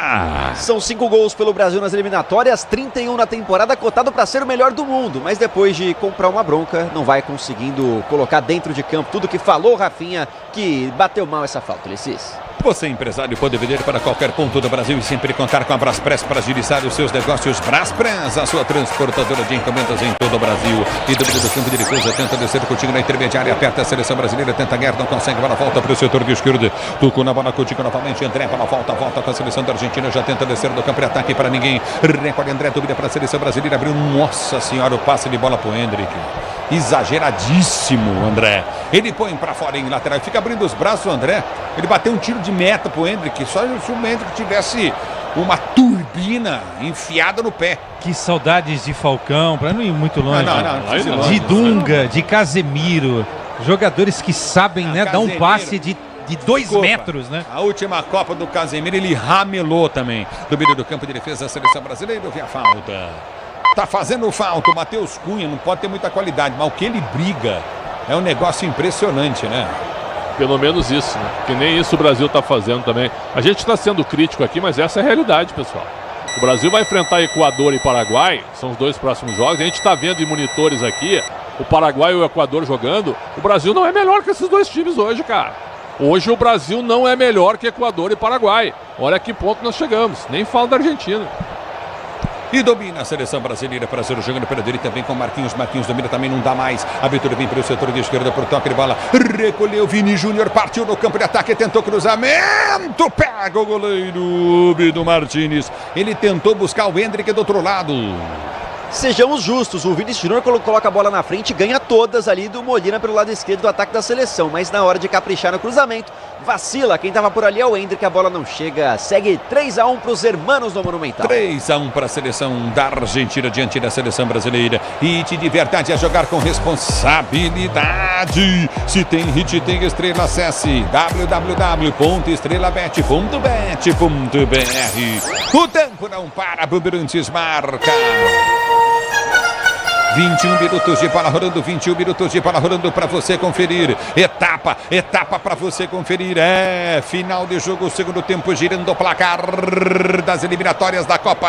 São 5 gols pelo Brasil nas eliminatórias, 31 na temporada, cotado para ser o melhor do mundo. Mas depois de comprar uma bronca, não vai conseguindo colocar dentro de campo tudo que falou Rafinha, que bateu mal essa falta, Ulisses. Você, empresário, pode vender para qualquer ponto do Brasil e sempre contar com a Braspress para agilizar os seus negócios. Braspress, a sua transportadora de encomendas em todo o Brasil. E do campo de defesa, tenta descer contigo na intermediária, aperta a seleção brasileira, tenta ganhar, não consegue, bola volta para o setor de esquerda. Tuco na bola contigo novamente, André, bola volta com a seleção da Argentina, já tenta descer do campo de ataque para ninguém. Recolhe André, domina para a seleção brasileira, abriu, nossa senhora, o passe de bola para o Hendrick. Exageradíssimo, André. Ele põe para fora em lateral, fica abrindo os braços, o André. Ele bateu um tiro de meta pro Hendrick, só se o Hendrick tivesse uma turbina enfiada no pé. Que saudades de Falcão, para não ir muito longe. Não, de Dunga, de Casemiro, jogadores que sabem, né, dar um passe de 2 metros, né? A última Copa do Casemiro, ele ramelou também. Do meio do campo de defesa da seleção brasileira, houve a falta. Tá fazendo falta, o Matheus Cunha, não pode ter muita qualidade, mas o que ele briga é um negócio impressionante, né? Pelo menos isso, né? Que nem isso o Brasil tá fazendo também. A gente está sendo crítico aqui, mas essa é a realidade, pessoal. O Brasil vai enfrentar Equador e Paraguai, são os 2 próximos jogos. A gente está vendo em monitores aqui, o Paraguai e o Equador jogando. O Brasil não é melhor que esses 2 times hoje, cara. Hoje o Brasil não é melhor que Equador e Paraguai. Olha a que ponto nós chegamos. Nem falo da Argentina. E domina a seleção brasileira, Brasil jogando pela direita, vem com Marquinhos domina também, não dá mais. A abertura vem pelo setor de esquerda, por toque de bola, recolheu Vini Júnior, partiu no campo de ataque, tentou cruzamento, pega o goleiro Bidu Martins. Ele tentou buscar o Hendrick do outro lado. Sejamos justos, o Vinícius Júnior coloca a bola na frente, ganha todas ali do Molina pelo lado esquerdo do ataque da seleção, mas na hora de caprichar no cruzamento, vacila, quem estava por ali é o Hendrick, a bola não chega, segue 3-1 para os hermanos do Monumental. 3-1 para a seleção da Argentina diante da seleção brasileira. Hit de verdade a jogar com responsabilidade. Se tem hit, tem estrela, acesse www.estrelabet.bet.br. O tempo não para, Bandeirantes marca. 21 minutos de bola rolando, 21 minutos de bola rolando para você conferir. Etapa para você conferir. É final de jogo, segundo tempo, girando o placar das eliminatórias da Copa.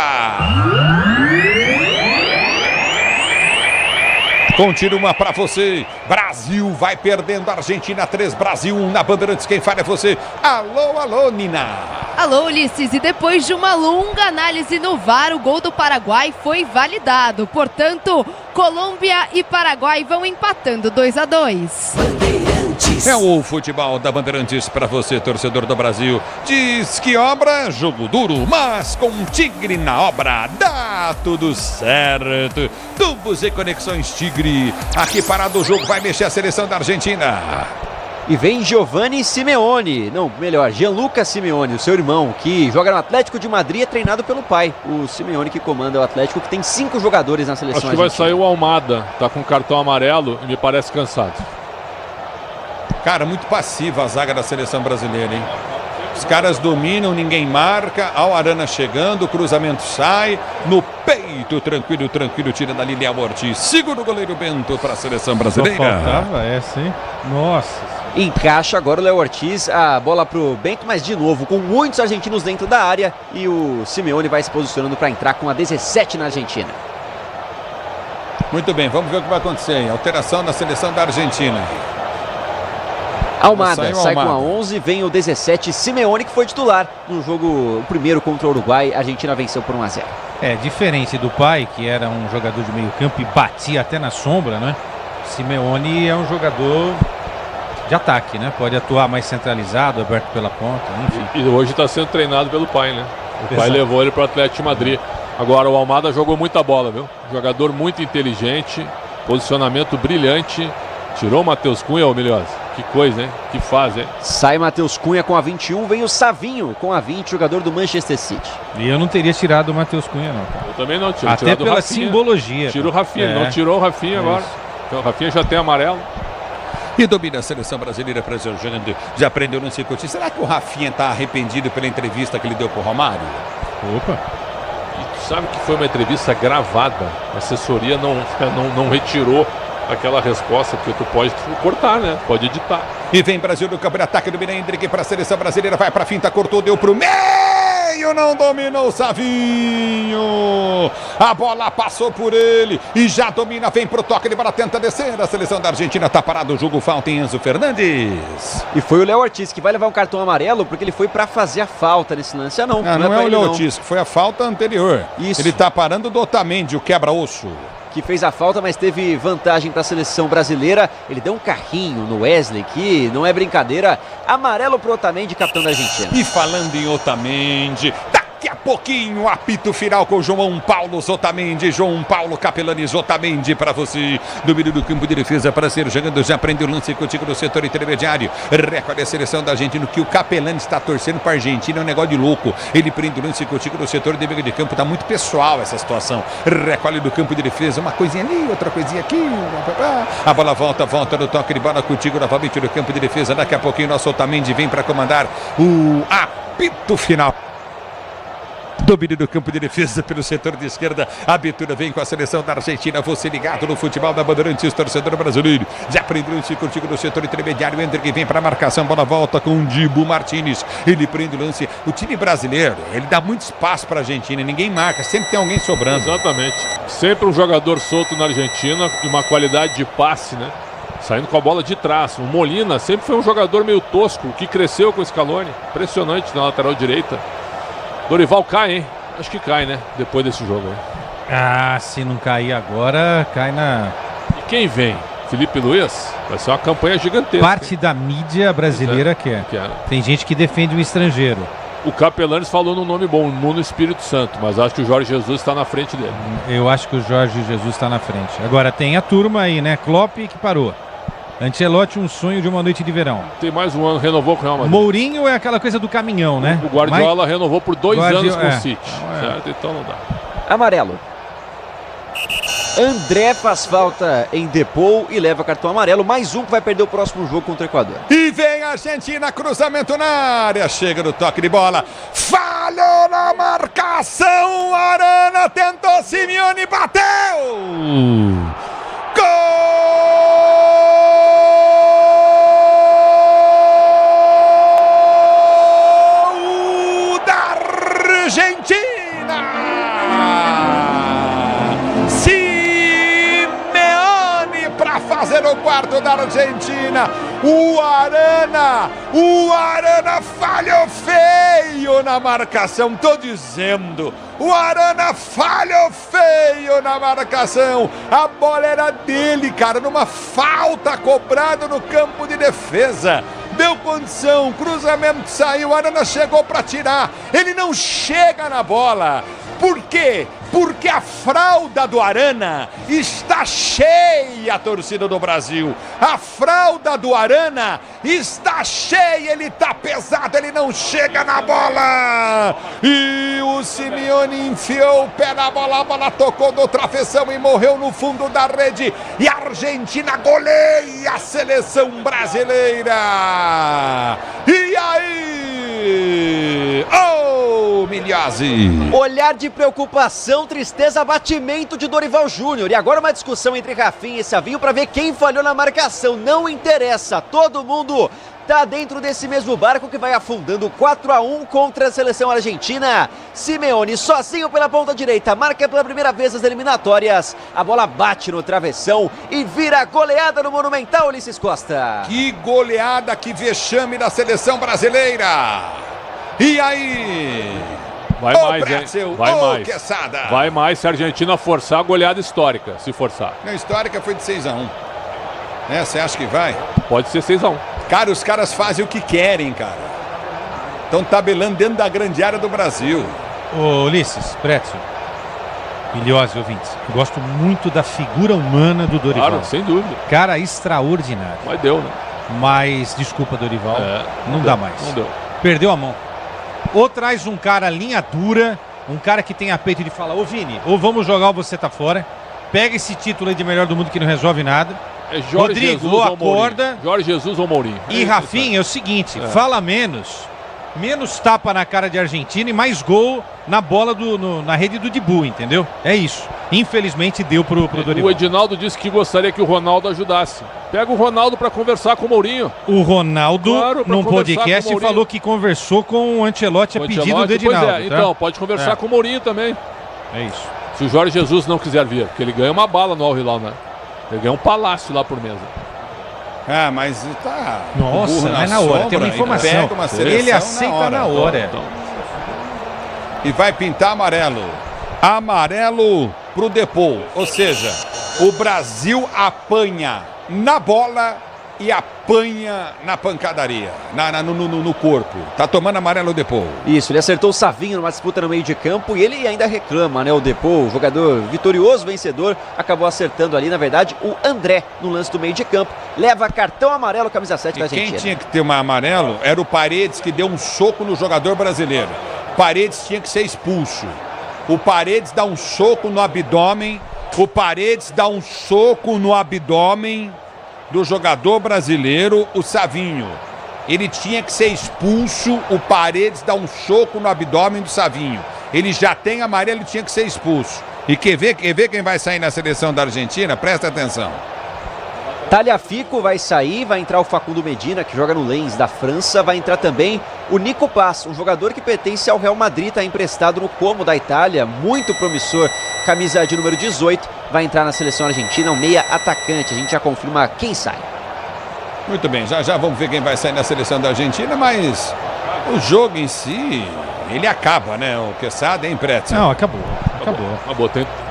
Continua para você. Brasil vai perdendo, Argentina 3, Brasil 1 na Bandeirantes. Quem fala é você. Alô, Nina. Alô, Ulisses. E depois de uma longa análise no VAR, o gol do Paraguai foi validado. Portanto, Colômbia e Paraguai vão empatando 2-2. Bandeirantes É o futebol da Bandeirantes para você, torcedor do Brasil. Diz que obra, jogo duro, mas com Tigre na obra dá tudo certo. Tubos e conexões Tigre. Aqui parado o jogo, vai mexer a seleção da Argentina. E vem Giovanni Simeone, não, melhor, Gianluca Simeone, o seu irmão, que joga no Atlético de Madrid, é treinado pelo pai. O Simeone que comanda o Atlético, que tem 5 jogadores na seleção argentina. Acho que vai sair o Almada, tá com cartão amarelo e me parece cansado. Cara, muito passiva a zaga da seleção brasileira, hein? Os caras dominam, ninguém marca. Al Arana chegando, o cruzamento sai. No peito, tranquilo, tira da Lilian Ortiz. Segura o goleiro Bento para a seleção brasileira. Só faltava essa, hein? Nossa. Encaixa agora o Léo Ortiz, a bola pro Bento, mas de novo, com muitos argentinos dentro da área. E o Simeone vai se posicionando para entrar com a 17 na Argentina. Muito bem, vamos ver o que vai acontecer aí. Alteração na seleção da Argentina. Almada sai com a 11, vem o 17, Simeone, que foi titular no jogo, o primeiro contra o Uruguai. A Argentina venceu por 1-0. É, diferente do pai, que era um jogador de meio campo e batia até na sombra, né? Simeone é um jogador de ataque, né? Pode atuar mais centralizado, aberto pela ponta, enfim. E hoje está sendo treinado pelo pai, né? O pai levou ele para o Atlético de Madrid. Agora o Almada jogou muita bola, viu? Jogador muito inteligente, posicionamento brilhante. Tirou o Matheus Cunha, ô Milhosa. Que coisa, hein? Que fase, hein? Sai Matheus Cunha com a 21, vem o Savinho com a 20, jogador do Manchester City. E eu não teria tirado o Matheus Cunha, não, cara. Eu também não tiro. Até pela simbologia. Tira o Rafinha, não tirou o Rafinha agora. Então o Rafinha já tem amarelo. E domina a seleção brasileira para jogando. Já aprendeu no circuito. Será que o Rafinha está arrependido pela entrevista que ele deu pro Romário? Opa! E tu sabe que foi uma entrevista gravada. A assessoria não retirou aquela resposta, porque tu pode cortar, né? Pode editar. E vem Brasil no campo de ataque do Hendrick para a seleção brasileira. Vai para a finta, cortou, deu pro meio. Não dominou o Savinho. A bola passou por ele e já domina. Vem pro toque de bola, tenta descer. A seleção da Argentina tá parado. O jogo falta em Enzo Fernandes. E foi o Léo Ortiz que vai levar um cartão amarelo porque ele foi para fazer a falta nesse lance. Não é o Léo Ortiz, foi a falta anterior. Isso. Ele tá parando do Otamendi, o quebra-osso. Que fez a falta, mas teve vantagem para a seleção brasileira. Ele deu um carrinho no Wesley, que não é brincadeira. Amarelo pro Otamendi, capitão da Argentina. E falando em Otamendi, daqui a pouquinho, apito final com João Paulo Otamendi. João Paulo Capelani Otamendi para você. Domínio do campo de defesa para ser jogando. Já prende o lance contigo no setor intermediário. Recorde a seleção da Argentina. Que o Capelani está torcendo para a Argentina é um negócio de louco. Ele prende o lance contigo no setor de meio de campo. Está muito pessoal essa situação. Recolhe do campo de defesa. Uma coisinha ali, outra coisinha aqui. A bola volta no toque de bola contigo novamente no campo de defesa. Daqui a pouquinho nosso Otamendi vem para comandar o apito final. Domínio do campo de defesa pelo setor de esquerda. A abertura vem com a seleção da Argentina. Você ligado no futebol da Bandeirantes, torcedor brasileiro. Já prendeu o contigo no setor intermediário. Hendrick vem para a marcação. Bola volta com o Dibu Martínez. Ele prende o lance. O time brasileiro, ele dá muito espaço para a Argentina. Ninguém marca, sempre tem alguém sobrando. Exatamente. Sempre um jogador solto na Argentina e uma qualidade de passe, né? Saindo com a bola de trás. O Molina sempre foi um jogador meio tosco, que cresceu com o Scaloni. Impressionante na lateral direita. Dorival cai, hein? Acho que cai, né? Depois desse jogo aí. Ah, se não cair agora, cai na... E quem vem? Felipe Luiz? Vai ser uma campanha gigantesca. Parte da mídia brasileira quer. Tem gente que defende o estrangeiro. O Capelanes falou num nome bom, Nuno Espírito Santo, mas acho que o Jorge Jesus está na frente dele. Eu acho que o Jorge Jesus está na frente. Agora tem a turma aí, né? Klopp que parou. Ancelotti, um sonho de uma noite de verão. Tem mais um ano, renovou com o Real Madrid. Mourinho é aquela coisa do caminhão, né? O Guardiola renovou por 2 anos com o City. Certo? Então não dá. Amarelo. André faz falta em Depou e leva cartão amarelo. Mais um que vai perder o próximo jogo contra o Equador. E vem a Argentina, cruzamento na área. Chega no toque de bola. Falhou na marcação. Arana tentou, Simeone bateu. Gol! Argentina! Simeone para fazer o quarto da Argentina. O Arana falhou feio na marcação, tô dizendo. O Arana falhou feio na marcação. A bola era dele, cara, numa falta cobrada no campo de defesa. Deu condição, cruzamento saiu, o Arana chegou para tirar. Ele não chega na bola. Por quê? Porque a fralda do Arana está cheia, a torcida do Brasil. A fralda do Arana está cheia, ele está pesado, ele não chega na bola. E o Simeone enfiou o pé na bola, a bola tocou no travessão e morreu no fundo da rede. E a Argentina goleia a seleção brasileira. E aí? Oh, Milhazzi! Olhar de preocupação, tristeza, abatimento de Dorival Júnior. E agora uma discussão entre Rafinha e Savinho para ver quem falhou na marcação. Não interessa, todo mundo tá dentro desse mesmo barco que vai afundando 4-1 contra a seleção argentina. Simeone sozinho pela ponta direita, marca pela primeira vez as eliminatórias. A bola bate no travessão e vira goleada no Monumental, Ulisses Costa. Que goleada, que vexame da seleção brasileira. E aí? Vai mais, Pretzel, hein? Vai mais. Quesada. Vai mais se a Argentina forçar a goleada histórica, se forçar. A histórica foi de 6-1. Você acha que vai? Pode ser 6-1. Cara, os caras fazem o que querem, cara. Estão tabelando dentro da grande área do Brasil. Ô, Ulisses, Pretzel, Milhozzi, ouvintes, eu gosto muito da figura humana do Dorival. Claro, sem dúvida. Cara extraordinário. Mas deu, né? Mas, desculpa, Dorival, não deu, dá mais. Não deu. Perdeu a mão. Ou traz um cara linha dura, um cara que tem a peito de falar, ô Vini, ou vamos jogar ou você tá fora. Pega esse título aí de melhor do mundo que não resolve nada. Rodrigo, ou acorda. Jorge Jesus ou Mourinho. E Rafinha, é o seguinte, fala menos tapa na cara de Argentina e mais gol na bola na rede do Dibu, entendeu? É isso. Infelizmente deu pro Dorival. O Edinaldo disse que gostaria que o Ronaldo ajudasse. Pega o Ronaldo para conversar com o Mourinho. O Ronaldo, num podcast, falou que conversou com o Ancelotti a pedido do Edinaldo. Pois é, tá? Então, pode conversar com o Mourinho também. É isso. Se o Jorge Jesus não quiser vir, porque ele ganha uma bala no Al Hilal, né? Ele ganha um palácio lá por mesa. Ah, mas tá... Nossa, mas na hora, tem uma informação. Ele aceita na hora. E vai pintar amarelo. Amarelo pro Depou. Ou seja, o Brasil apanha na bola e apanha na pancadaria, no corpo. Tá tomando amarelo o Depou. Isso, ele acertou o Savinho numa disputa no meio de campo e ele ainda reclama, né? O Depou, jogador vitorioso, vencedor, acabou acertando ali, na verdade, o André no lance do meio de campo. Leva cartão amarelo, camisa 7 da Argentina. Quem tinha que ter um amarelo era o Paredes, que deu um soco no jogador brasileiro. Paredes tinha que ser expulso. O Paredes dá um soco no abdômen. Do jogador brasileiro, o Savinho. Ele tinha que ser expulso. O Paredes dá um soco no abdômen do Savinho. Ele já tem amarelo e tinha que ser expulso. E quer ver quem vai sair na seleção da Argentina? Presta atenção. Tagliafico vai sair, vai entrar o Facundo Medina, que joga no Lens da França, vai entrar também o Nico Paz, um jogador que pertence ao Real Madrid, está emprestado no Como da Itália, muito promissor, camisa de número 18, vai entrar na seleção argentina, um meia atacante, a gente já confirma quem sai. Muito bem, já vamos ver quem vai sair na seleção da Argentina, mas o jogo em si, ele acaba, né? O Quesada, hein, Pretzel? Não, acabou.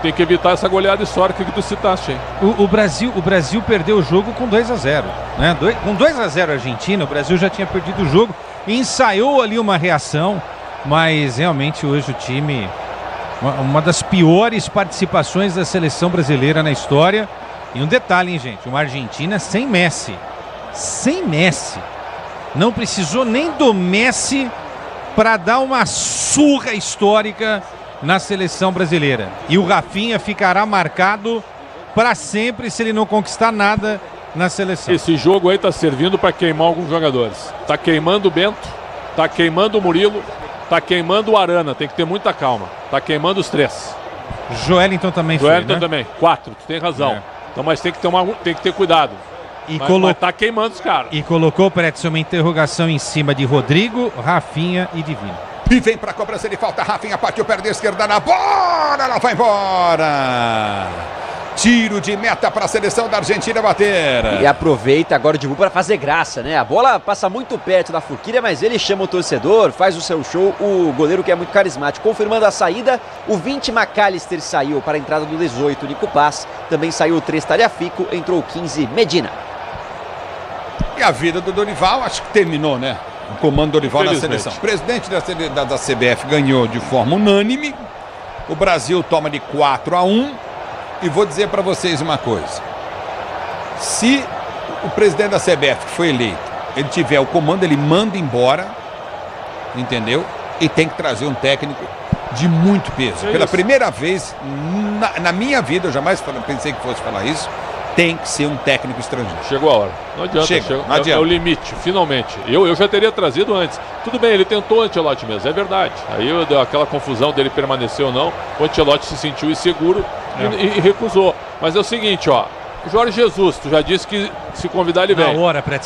Tem que evitar essa goleada histórica que tu citaste, hein? O Brasil perdeu o jogo com 2-0, né? Com 2-0 a Argentina, o Brasil já tinha perdido o jogo, ensaiou ali uma reação, mas realmente hoje o time, uma das piores participações da seleção brasileira na história. E um detalhe, hein, gente, uma Argentina sem Messi. Não precisou nem do Messi para dar uma surra histórica na seleção brasileira. E o Rafinha ficará marcado para sempre se ele não conquistar nada na seleção. Esse jogo aí tá servindo para queimar alguns jogadores. Tá queimando o Bento, tá queimando o Murilo, tá queimando o Arana. Tem que ter muita calma. Tá queimando os três. Joelinton também Joelinton também. 4, tu tem razão. Então, mas tem que ter cuidado. Mas tá queimando os caras. E colocou, Pretzel, uma interrogação em cima de Rodrigo, Rafinha e Divino. E vem pra cobrança de falta, Rafinha partiu, perde a esquerda na bola, ela vai embora. Tiro de meta para a seleção da Argentina bater. E aproveita agora o Dibu para fazer graça, né? A bola passa muito perto da Furquilha, mas ele chama o torcedor, faz o seu show. O goleiro que é muito carismático. Confirmando a saída, o 20 McAllister saiu para a entrada do 18 Nico Paz. Também saiu o 3 Tagliafico, entrou o 15 Medina. E a vida do Dorival, acho que terminou, né? O comando do Dorival na seleção. O presidente da CBF ganhou de forma unânime. O Brasil toma de 4-1. E vou dizer para vocês uma coisa. Se o presidente da CBF, que foi eleito, ele tiver o comando, ele manda embora, entendeu? E tem que trazer um técnico de muito peso. Pela primeira vez na minha vida, eu jamais pensei que fosse falar isso, tem que ser um técnico estrangeiro. Chegou a hora. Não adianta. Não adianta. É o limite, finalmente. Eu já teria trazido antes. Tudo bem, ele tentou o Ancelotti mesmo, é verdade. Aí deu aquela confusão dele permanecer ou não. O Ancelotti se sentiu inseguro e recusou. Mas é o seguinte, ó. Jorge Jesus, tu já disse que se convidar ele vem.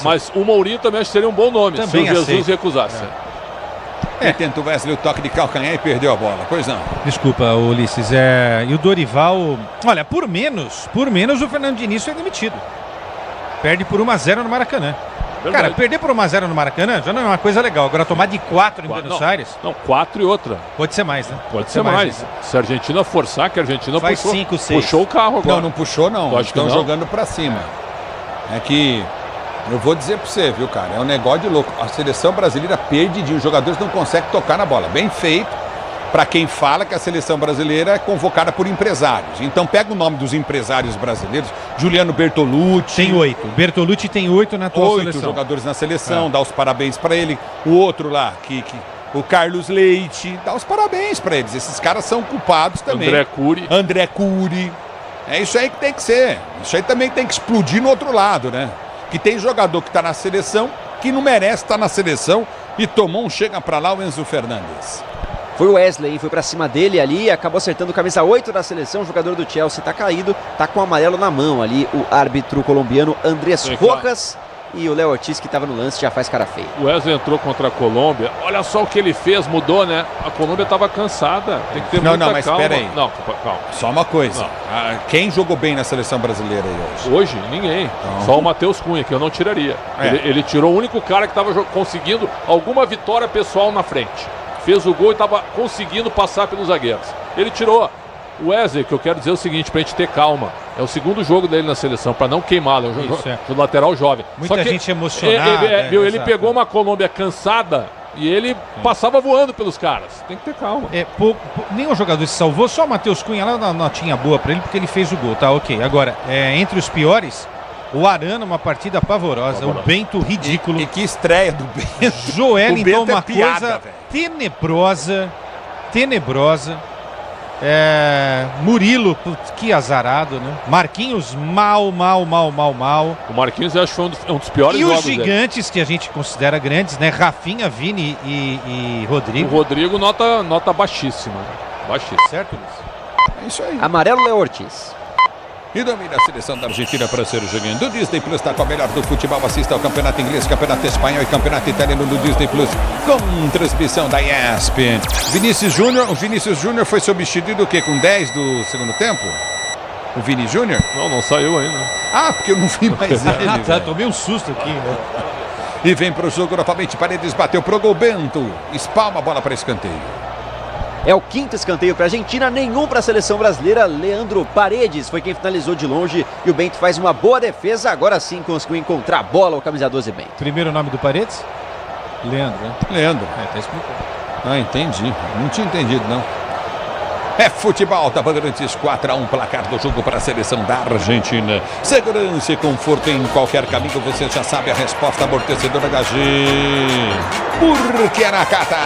Mas o Mourinho também acho que seria um bom nome, também se o Jesus recusasse. Ele tentou o toque de calcanhar e perdeu a bola. Pois não. Desculpa, Ulisses. E o Dorival... Olha, por menos o Fernando Diniz foi demitido. Perde por 1-0 no Maracanã. Verdade. Cara, perder por 1-0 no Maracanã já não é uma coisa legal. Agora tomar de 4 em Buenos Aires... Não, 4 e outra. Pode ser mais, né? Pode ser mais. Se a Argentina forçar, que a Argentina faz puxou, 5, 6. Puxou o carro agora. Não puxou não. Estão jogando pra cima. É que... Eu vou dizer pra você, viu, cara? É um negócio de louco. A seleção brasileira perdidinho. Os jogadores não conseguem tocar na bola. Bem feito para quem fala que a seleção brasileira é convocada por empresários. Então pega o nome dos empresários brasileiros. Juliano Bertolucci. Tem 8. Bertolucci tem 8 na atual seleção. 8 jogadores na seleção. Dá os parabéns para ele. O outro lá, o Carlos Leite. Dá os parabéns para eles. Esses caras são culpados também. André Cury. É isso aí que tem que ser. Isso aí também tem que explodir no outro lado, né? Que tem jogador que está na seleção, que não merece estar na seleção e tomou um chega pra lá o Enzo Fernandes. Foi o Wesley, foi pra cima dele ali, acabou acertando o camisa 8 da seleção, o jogador do Chelsea tá caído, tá com o amarelo na mão ali, o árbitro colombiano Andrés Rojas. E o Léo Ortiz, que estava no lance, já faz cara feia. O Wesley entrou contra a Colômbia. Olha só o que ele fez, mudou, né? A Colômbia estava cansada. Tem que ter muita calma. Espera aí. Não, calma. Só uma coisa. Quem jogou bem na seleção brasileira aí hoje? Hoje, ninguém. Só o Matheus Cunha, que eu não tiraria. Ele tirou o único cara que estava conseguindo alguma vitória pessoal na frente. Fez o gol e estava conseguindo passar pelos zagueiros. Ele tirou. O Wesley, que eu quero dizer é o seguinte, pra gente ter calma. É o segundo jogo dele na seleção, pra não queimá-lo. É um lateral jovem. Muita gente emocionada. Ele pegou uma Colômbia cansada e ele passava voando pelos caras. Tem que ter calma. Nenhum jogador se salvou, só o Matheus Cunha lá na notinha boa pra ele, porque ele fez o gol, tá ok. Agora, entre os piores, o Arana, uma partida pavorosa. O Bento, ridículo. E que estreia do Bento. Joelinton, uma coisa tenebrosa. Murilo, putz, que azarado, né? Marquinhos, mal. O Marquinhos eu acho que foi um dos piores jogos. E os gigantes que a gente considera grandes, né? Rafinha, Vini e Rodrigo. O Rodrigo, nota baixíssima. Certo, Luiz? É isso aí. Amarelo Léo Ortiz. E domina a seleção da Argentina para ser o joguinho do Disney Plus. Está com a melhor do futebol. Assista ao Campeonato Inglês, Campeonato Espanhol e Campeonato Italiano do Disney Plus. Com transmissão da ESPN. O Vinícius Júnior foi substituído o quê? Com 10 do segundo tempo? O Vini Júnior? Não saiu ainda. Porque eu não vi mais ele. Tomei um susto aqui, né? E vem para o jogo novamente. Paredes bateu pro gol. Bento espalma a bola para escanteio. É o quinto escanteio para a Argentina, nenhum para a seleção brasileira. Leandro Paredes foi quem finalizou de longe e o Bento faz uma boa defesa. Agora sim conseguiu encontrar a bola, o camisa 12 Bento. Primeiro nome do Paredes? Leandro, né? Leandro. Tá explicado. Entendi. Não tinha entendido, não. É futebol da Bandeirantes 4-1, placar do jogo para a seleção da Argentina. Segurança e conforto em qualquer caminho, você já sabe a resposta. Amortecedor HG. Porque é Nakata.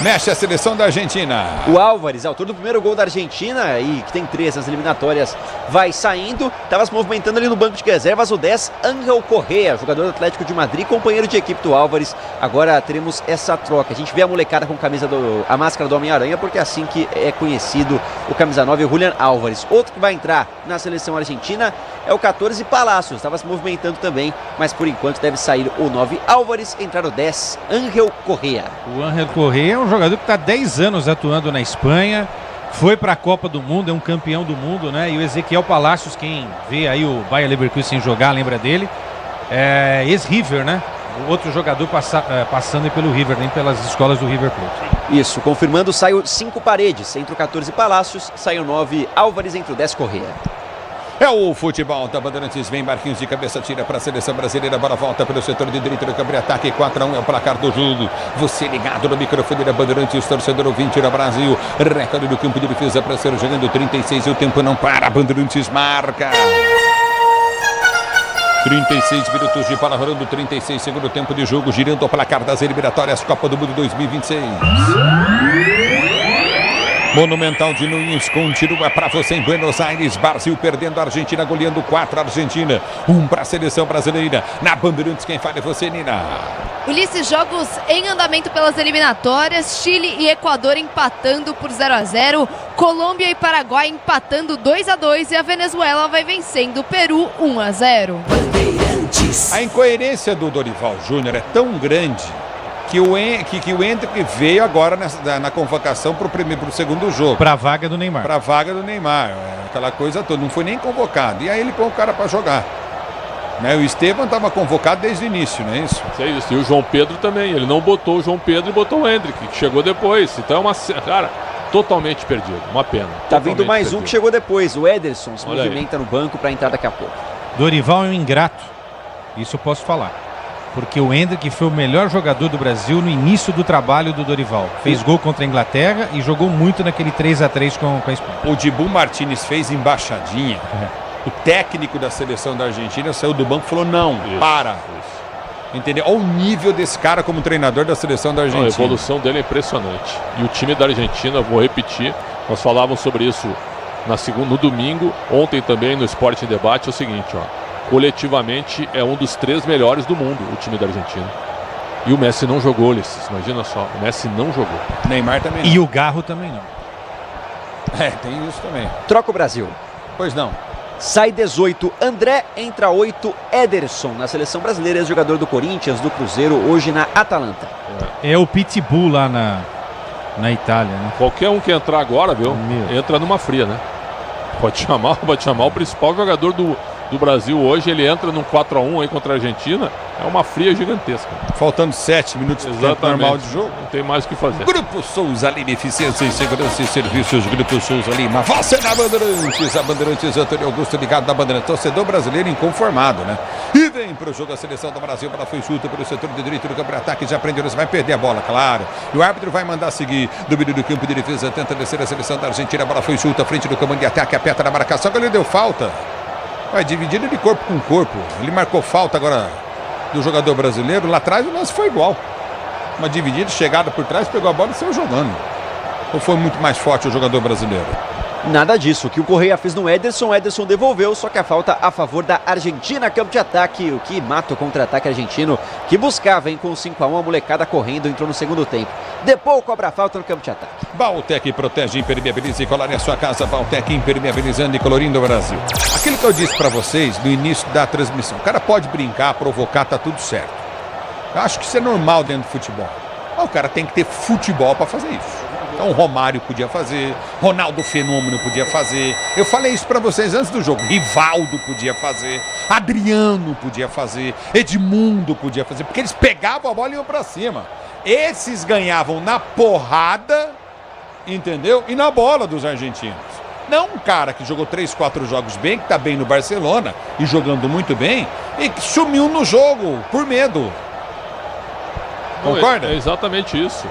Mexe a seleção da Argentina. O Álvares, autor do primeiro gol da Argentina e que tem 3 nas eliminatórias, vai saindo. Estava se movimentando ali no banco de reservas o 10, Ángel Correa, jogador do Atlético de Madrid, companheiro de equipe do Álvares. Agora teremos essa troca. A gente vê a molecada com a máscara do Homem-Aranha, porque é assim que é conhecido o camisa 9, o Julián Álvares. Outro que vai entrar na seleção argentina é o 14, Palacios. Estava se movimentando também, mas por enquanto deve sair o 9, Álvares, entrar o 10, Ángel Correa. O Ángel Correa é um jogador que está há 10 anos atuando na Espanha, foi para a Copa do Mundo, é um campeão do mundo, né? E o Ezequiel Palacios, quem vê aí o Bayer Leverkusen jogar, lembra dele, é ex-River, né? O outro jogador passando pelo River, nem pelas escolas do River Plate. Isso, confirmando, saiu 5 Paredes, entre o 14 Palácios, saiu 9 Álvares, entre o 10 Corrêa. É o futebol da Bandeirantes, vem Marquinhos de cabeça, tira para a seleção brasileira, bola volta pelo setor de direita do campo de ataque, 4-1 é o placar do jogo. Você ligado no microfone da Bandeirantes, torcedor ouvinte da Brasil, recorde do campo de defesa para ser jogando 36 e o tempo não para, Bandeirantes marca. 36 minutos de bola rolando, 36 segundo tempo de jogo, girando o placar das eliminatórias Copa do Mundo 2026. Monumental de Nunes continua para você em Buenos Aires. Brasil perdendo a Argentina, goleando 4 a Argentina, 1 para a seleção brasileira. Na Bandeirantes, quem fala é você, Nina. Ulisses, jogos em andamento pelas eliminatórias. Chile e Equador empatando por 0-0. Colômbia e Paraguai empatando 2-2. E a Venezuela vai vencendo o Peru 1-0. A incoerência do Dorival Júnior é tão grande que o Endrick veio agora na convocação para o segundo jogo. Para a vaga do Neymar. Para a vaga do Neymar. Aquela coisa toda. Não foi nem convocado. E aí ele põe o cara para jogar. Né? O Esteban estava convocado desde o início, não é isso? É isso. E o João Pedro também. Ele não botou o João Pedro e botou o Endrick, que chegou depois. Então é uma... Cara, totalmente perdido. Uma pena. Tá vindo mais perdido. Um que chegou depois. O Ederson se movimenta no banco para entrar daqui a pouco. Dorival é um ingrato. Isso eu posso falar. Porque o Endrick foi o melhor jogador do Brasil no início do trabalho do Dorival. Fez gol contra a Inglaterra e jogou muito naquele 3-3 com a Espanha. O Dibu Martínez fez embaixadinha. O técnico da seleção da Argentina saiu do banco e falou, não, para. Entendeu? Olha o nível desse cara como treinador da seleção da Argentina. A evolução dele é impressionante. E o time da Argentina, vou repetir, nós falávamos sobre isso no domingo, ontem também no Esporte em Debate, é o seguinte, ó. Coletivamente é um dos 3 melhores do mundo, o time da Argentina. E o Messi não jogou, Ulisses. Imagina só, o Messi não jogou. Neymar também não. E o Garro também não. Tem isso também. Troca o Brasil. Pois não. Sai 18, André, entra 8, Ederson. Na seleção brasileira, ex-jogador do Corinthians, do Cruzeiro, hoje na Atalanta. É o Pitbull lá na Itália, né? Qualquer um que entrar agora, viu? Entra numa fria, né? Pode chamar o principal jogador do Brasil hoje, ele entra num 4-1 aí contra a Argentina, é uma fria gigantesca. Faltando 7 minutos para o tempo normal de jogo. Não tem mais o que fazer. Grupo Souza Lima, eficiência em segurança e serviços. Grupo Souza Lima, você na Bandeirantes. A Bandeirantes, Antônio Augusto ligado na Bandeirantes. Torcedor brasileiro inconformado, né? E vem para o jogo a seleção do Brasil. Ela foi chuta pelo setor de direito do campo de ataque. Já prendeu, vai perder a bola, claro. E o árbitro vai mandar seguir. Domínio do campo de defesa, tenta descer a seleção da Argentina. A bola foi chuta, frente do comando de ataque, aperta na marcação. Ele deu falta. Vai dividido de corpo com corpo. Ele marcou falta agora do jogador brasileiro. Lá atrás o lance foi igual. Uma dividida, chegada por trás, pegou a bola e saiu jogando. Ou foi muito mais forte o jogador brasileiro? Nada disso. O que o Correia fez no Ederson, o Ederson devolveu, só que a falta a favor da Argentina, campo de ataque, o que mata o contra-ataque argentino, que buscava, hein, com o 5-1, a molecada correndo, entrou no segundo tempo. Depois cobra a falta no campo de ataque. Baltec protege, impermeabiliza e colore a sua casa. Baltec impermeabilizando e colorindo o Brasil. Aquilo que eu disse para vocês no início da transmissão, o cara pode brincar, provocar, tá tudo certo. Eu acho que isso é normal dentro do futebol. Mas o cara tem que ter futebol para fazer isso. Então o Romário podia fazer, Ronaldo Fenômeno podia fazer. Eu falei isso para vocês antes do jogo. Rivaldo podia fazer, Adriano podia fazer, Edmundo podia fazer, porque eles pegavam a bola e iam para cima. Esses ganhavam na porrada, entendeu? E na bola dos argentinos. Não um cara que jogou 3, 4 jogos bem, que tá bem no Barcelona e jogando muito bem, e que sumiu no jogo por medo. Concorda? É exatamente isso.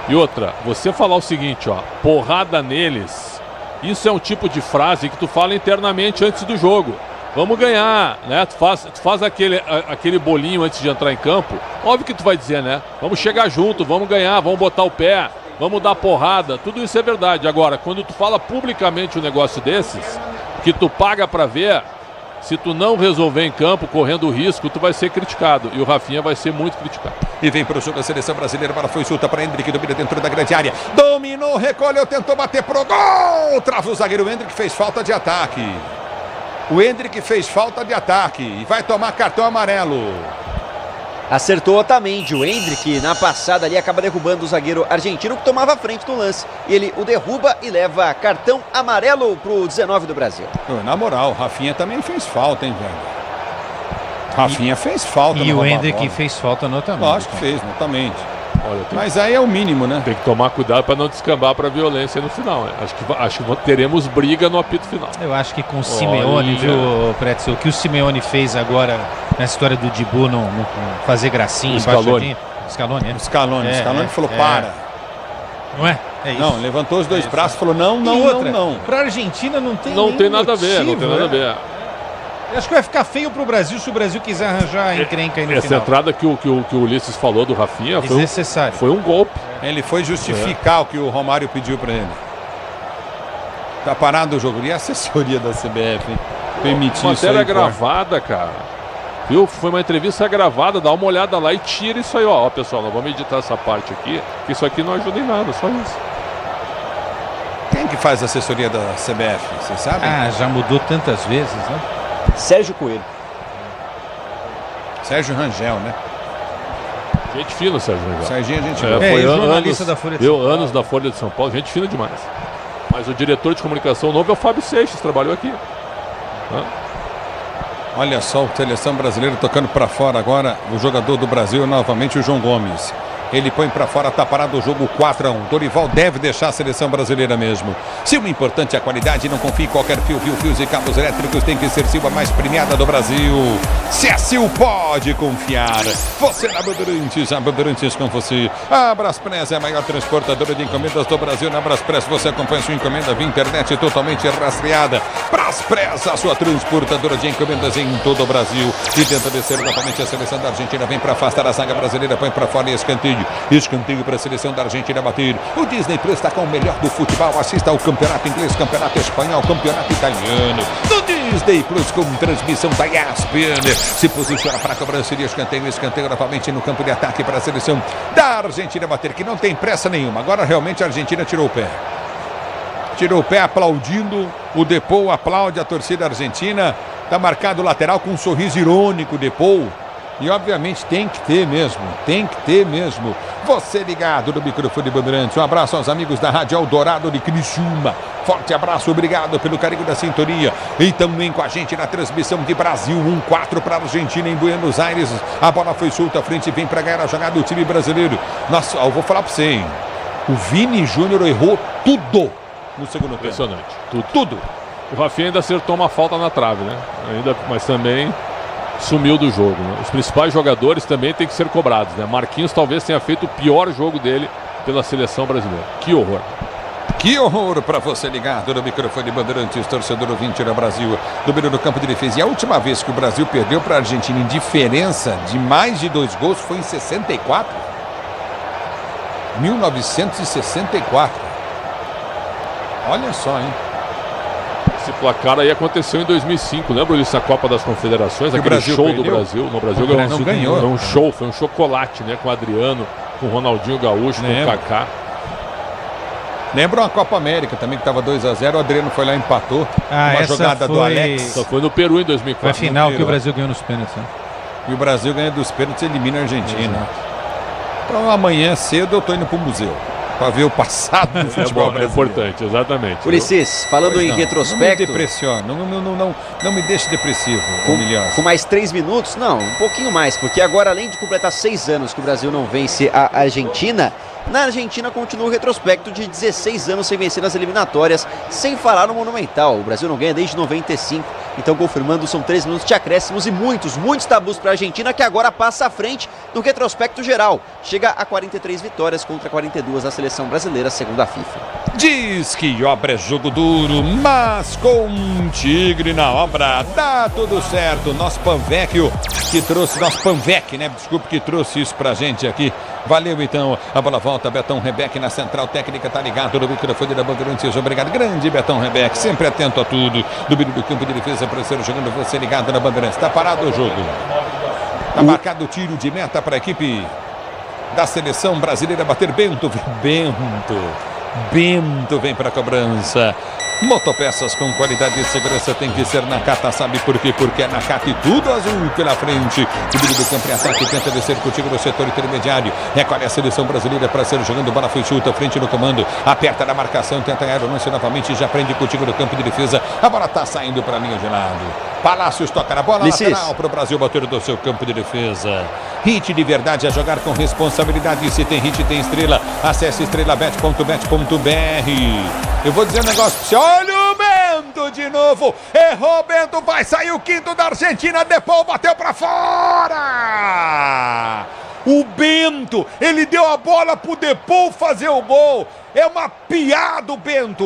E outra, você falar o seguinte, ó, porrada neles, isso é um tipo de frase que tu fala internamente antes do jogo. Vamos ganhar, né? Tu faz aquele bolinho antes de entrar em campo. Óbvio que tu vai dizer, né? Vamos chegar junto, vamos ganhar, vamos botar o pé, vamos dar porrada. Tudo isso é verdade. Agora, quando tu fala publicamente um negócio desses, que tu paga pra ver, se tu não resolver em campo, correndo risco, tu vai ser criticado. E o Rafinha vai ser muito criticado. E vem para o jogo da seleção brasileira. Bola foi chuta para Endrick, domina dentro da grande área. Dominou, recolheu, tentou bater pro gol. Trava o zagueiro Endrick, fez falta de ataque. O Endrick fez falta de ataque e vai tomar cartão amarelo. Acertou Otamendi, o Endrick na passada ali acaba derrubando o zagueiro argentino que tomava a frente no lance. Ele o derruba e leva cartão amarelo pro 19 do Brasil. Na moral, o Rafinha também fez falta, hein, velho? Rafinha fez falta. E o Endrick fez falta notamente. Lógico que fez, notamente. Olha, mas aí é o mínimo, né? Tem que tomar cuidado para não descambar para violência no final. Né? Acho que teremos briga no apito final. Eu acho que com o Simeone, viu, Pretzel, o que o Simeone fez agora nessa história do Dibu não fazer gracinha, Scaloni, é? O Scaloni falou, para. Não é? É isso. Não, levantou os dois braços e falou, não. Pra Argentina não tem nada a ver, não tem nada a ver. Eu acho que vai ficar feio pro Brasil se o Brasil quiser arranjar encrenca aí no final. Essa entrada que o Ulisses falou do Rafinha foi um golpe. Ele foi justificar o que o Romário pediu pra ele. Tá parado o jogo. E a assessoria da CBF, hein? Permitir isso aí. Matéria gravada, cara. Viu? Foi uma entrevista gravada, dá uma olhada lá e tira isso aí, ó. Pessoal, nós vamos editar essa parte aqui, que isso aqui não ajuda em nada, só isso. Quem que faz a assessoria da CBF? Vocês sabem? Já mudou tantas vezes, né? Sérgio Coelho. Sérgio Rangel, né? Gente fina, Sérgio Rangel. Serginho, gente fina. Foi jornalista da Folha de São Paulo. Anos da Folha de São Paulo, gente fina demais. Mas o diretor de comunicação novo é o Fábio Seixas, trabalhou aqui. Olha só, a seleção brasileira tocando para fora agora. O jogador do Brasil é novamente o João Gomes. Ele põe para fora, tá parado o jogo 4-1. Dorival deve deixar a seleção brasileira mesmo. Silva, importante é a qualidade, não confie em qualquer fio, fios e cabos elétricos, tem que ser Silva, mais premiada do Brasil. Se é Sil, pode confiar. Você na Bandeirantes, a Bandeirantes com você. A Braspress é a maior transportadora de encomendas do Brasil. Na Braspress você acompanha sua encomenda via internet totalmente rastreada. Braspress, a sua transportadora de encomendas em todo o Brasil. E tenta descer novamente a seleção da Argentina, vem para afastar a zaga brasileira, põe para fora e escanteio para a seleção da Argentina bater. O Disney Plus está com o melhor do futebol. Assista ao campeonato inglês, campeonato espanhol, campeonato italiano. No Disney Plus com transmissão da ESPN. Se posiciona para a cobrança de escanteio novamente no campo de ataque para a seleção da Argentina bater, que não tem pressa nenhuma. Agora realmente a Argentina tirou o pé. Tirou o pé aplaudindo. O Depou aplaude a torcida argentina. Está marcado o lateral com um sorriso irônico, Depou. E obviamente tem que ter mesmo. Você ligado no microfone Bandeirantes. Um abraço aos amigos da Rádio Eldorado de Criciúma. Forte abraço, obrigado pelo carinho da sintonia. E também com a gente na transmissão de Brasil 1-4 para a Argentina em Buenos Aires. A bola foi solta à frente e vem para ganhar a jogada do time brasileiro. Nossa, eu vou falar para você, hein? O Vini Júnior errou tudo no segundo tempo. Impressionante. Tudo. O Rafinha ainda acertou uma falta na trave, né? Mas também sumiu do jogo, né? Os principais jogadores também têm que ser cobrados, né? Marquinhos talvez tenha feito o pior jogo dele pela seleção brasileira. Que horror. Que horror para você ligado no microfone Bandeirantes, torcedor ouvinte no Brasil, domínio do campo de defesa. E a última vez que o Brasil perdeu para a Argentina em diferença de mais de 2 gols foi em 64. 1964. Olha só, hein? Esse placar aí aconteceu em 2005, lembra disso, a Copa das Confederações, aquele show perdeu do Brasil. No Brasil ganhou. Foi um chocolate, né? Com o Adriano, com o Ronaldinho Gaúcho, com o Kaká. Lembra uma Copa América também que estava 2-0, o Adriano foi lá e empatou. Uma jogada do Alex. Só foi no Peru em 2004. Foi a final que o Brasil ganhou nos pênaltis, né? E o Brasil ganha dos pênaltis e elimina a Argentina. Então amanhã cedo eu tô indo pro museu para ver o passado do futebol brasileiro. É importante, exatamente. Ulisses, falando em retrospecto... Não me depressione, não me deixe depressivo, com mais 3 minutos? Não, um pouquinho mais, porque agora, além de completar 6 anos que o Brasil não vence a Argentina, na Argentina continua o retrospecto de 16 anos sem vencer nas eliminatórias, sem falar no Monumental. O Brasil não ganha desde 95, então confirmando, são 3 minutos de acréscimos e muitos tabus para a Argentina, que agora passa à frente no retrospecto geral. Chega a 43 vitórias contra 42 da seleção brasileira, segundo a FIFA. Diz que obra é jogo duro, mas com um tigre na obra dá tudo certo. Nosso Panvecchio que trouxe, que trouxe isso pra gente aqui. Valeu então, a bola volta, Betão Rebeck na central técnica, tá ligado no microfone da Bandeirantes, obrigado, grande Betão Rebeck, sempre atento a tudo, do campo de defesa, parceiro jogando, você ligado na Bandeirantes, tá parado o jogo, tá marcado o tiro de meta para a equipe da seleção brasileira bater. Bento vem para a cobrança. Motopeças com qualidade e segurança tem que ser Nakata, sabe por quê? Porque é Nakata e tudo azul pela frente. O meio do campo em ataque tenta descer contigo no setor intermediário. Recolhe a seleção brasileira para ser jogando bola, foi chuta, frente no comando. Aperta na marcação, tenta ganhar o lance novamente, já prende contigo no campo de defesa. A bola tá saindo para a linha de lado. Palácios toca na bola lateral para o Brasil bater do seu campo de defesa. Hit de verdade a jogar com responsabilidade. Se tem hit, tem estrela. Acesse estrelabet.bet.br. Eu vou dizer um negócio pra você. Olha o Bento de novo. Errou, Bento. Vai sair o quinto da Argentina. Depou, bateu pra fora. O Bento, ele deu a bola pro Depou fazer o gol. É uma piada o Bento.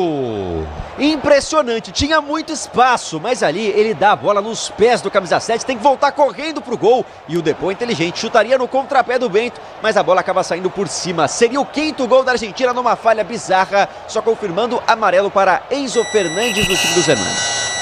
Impressionante, tinha muito espaço, mas ali ele dá a bola nos pés do camisa 7, tem que voltar correndo pro gol. E o Depou inteligente chutaria no contrapé do Bento, mas a bola acaba saindo por cima. Seria o quinto gol da Argentina numa falha bizarra, só confirmando amarelo para Enzo Fernandes do time dos Hermanos.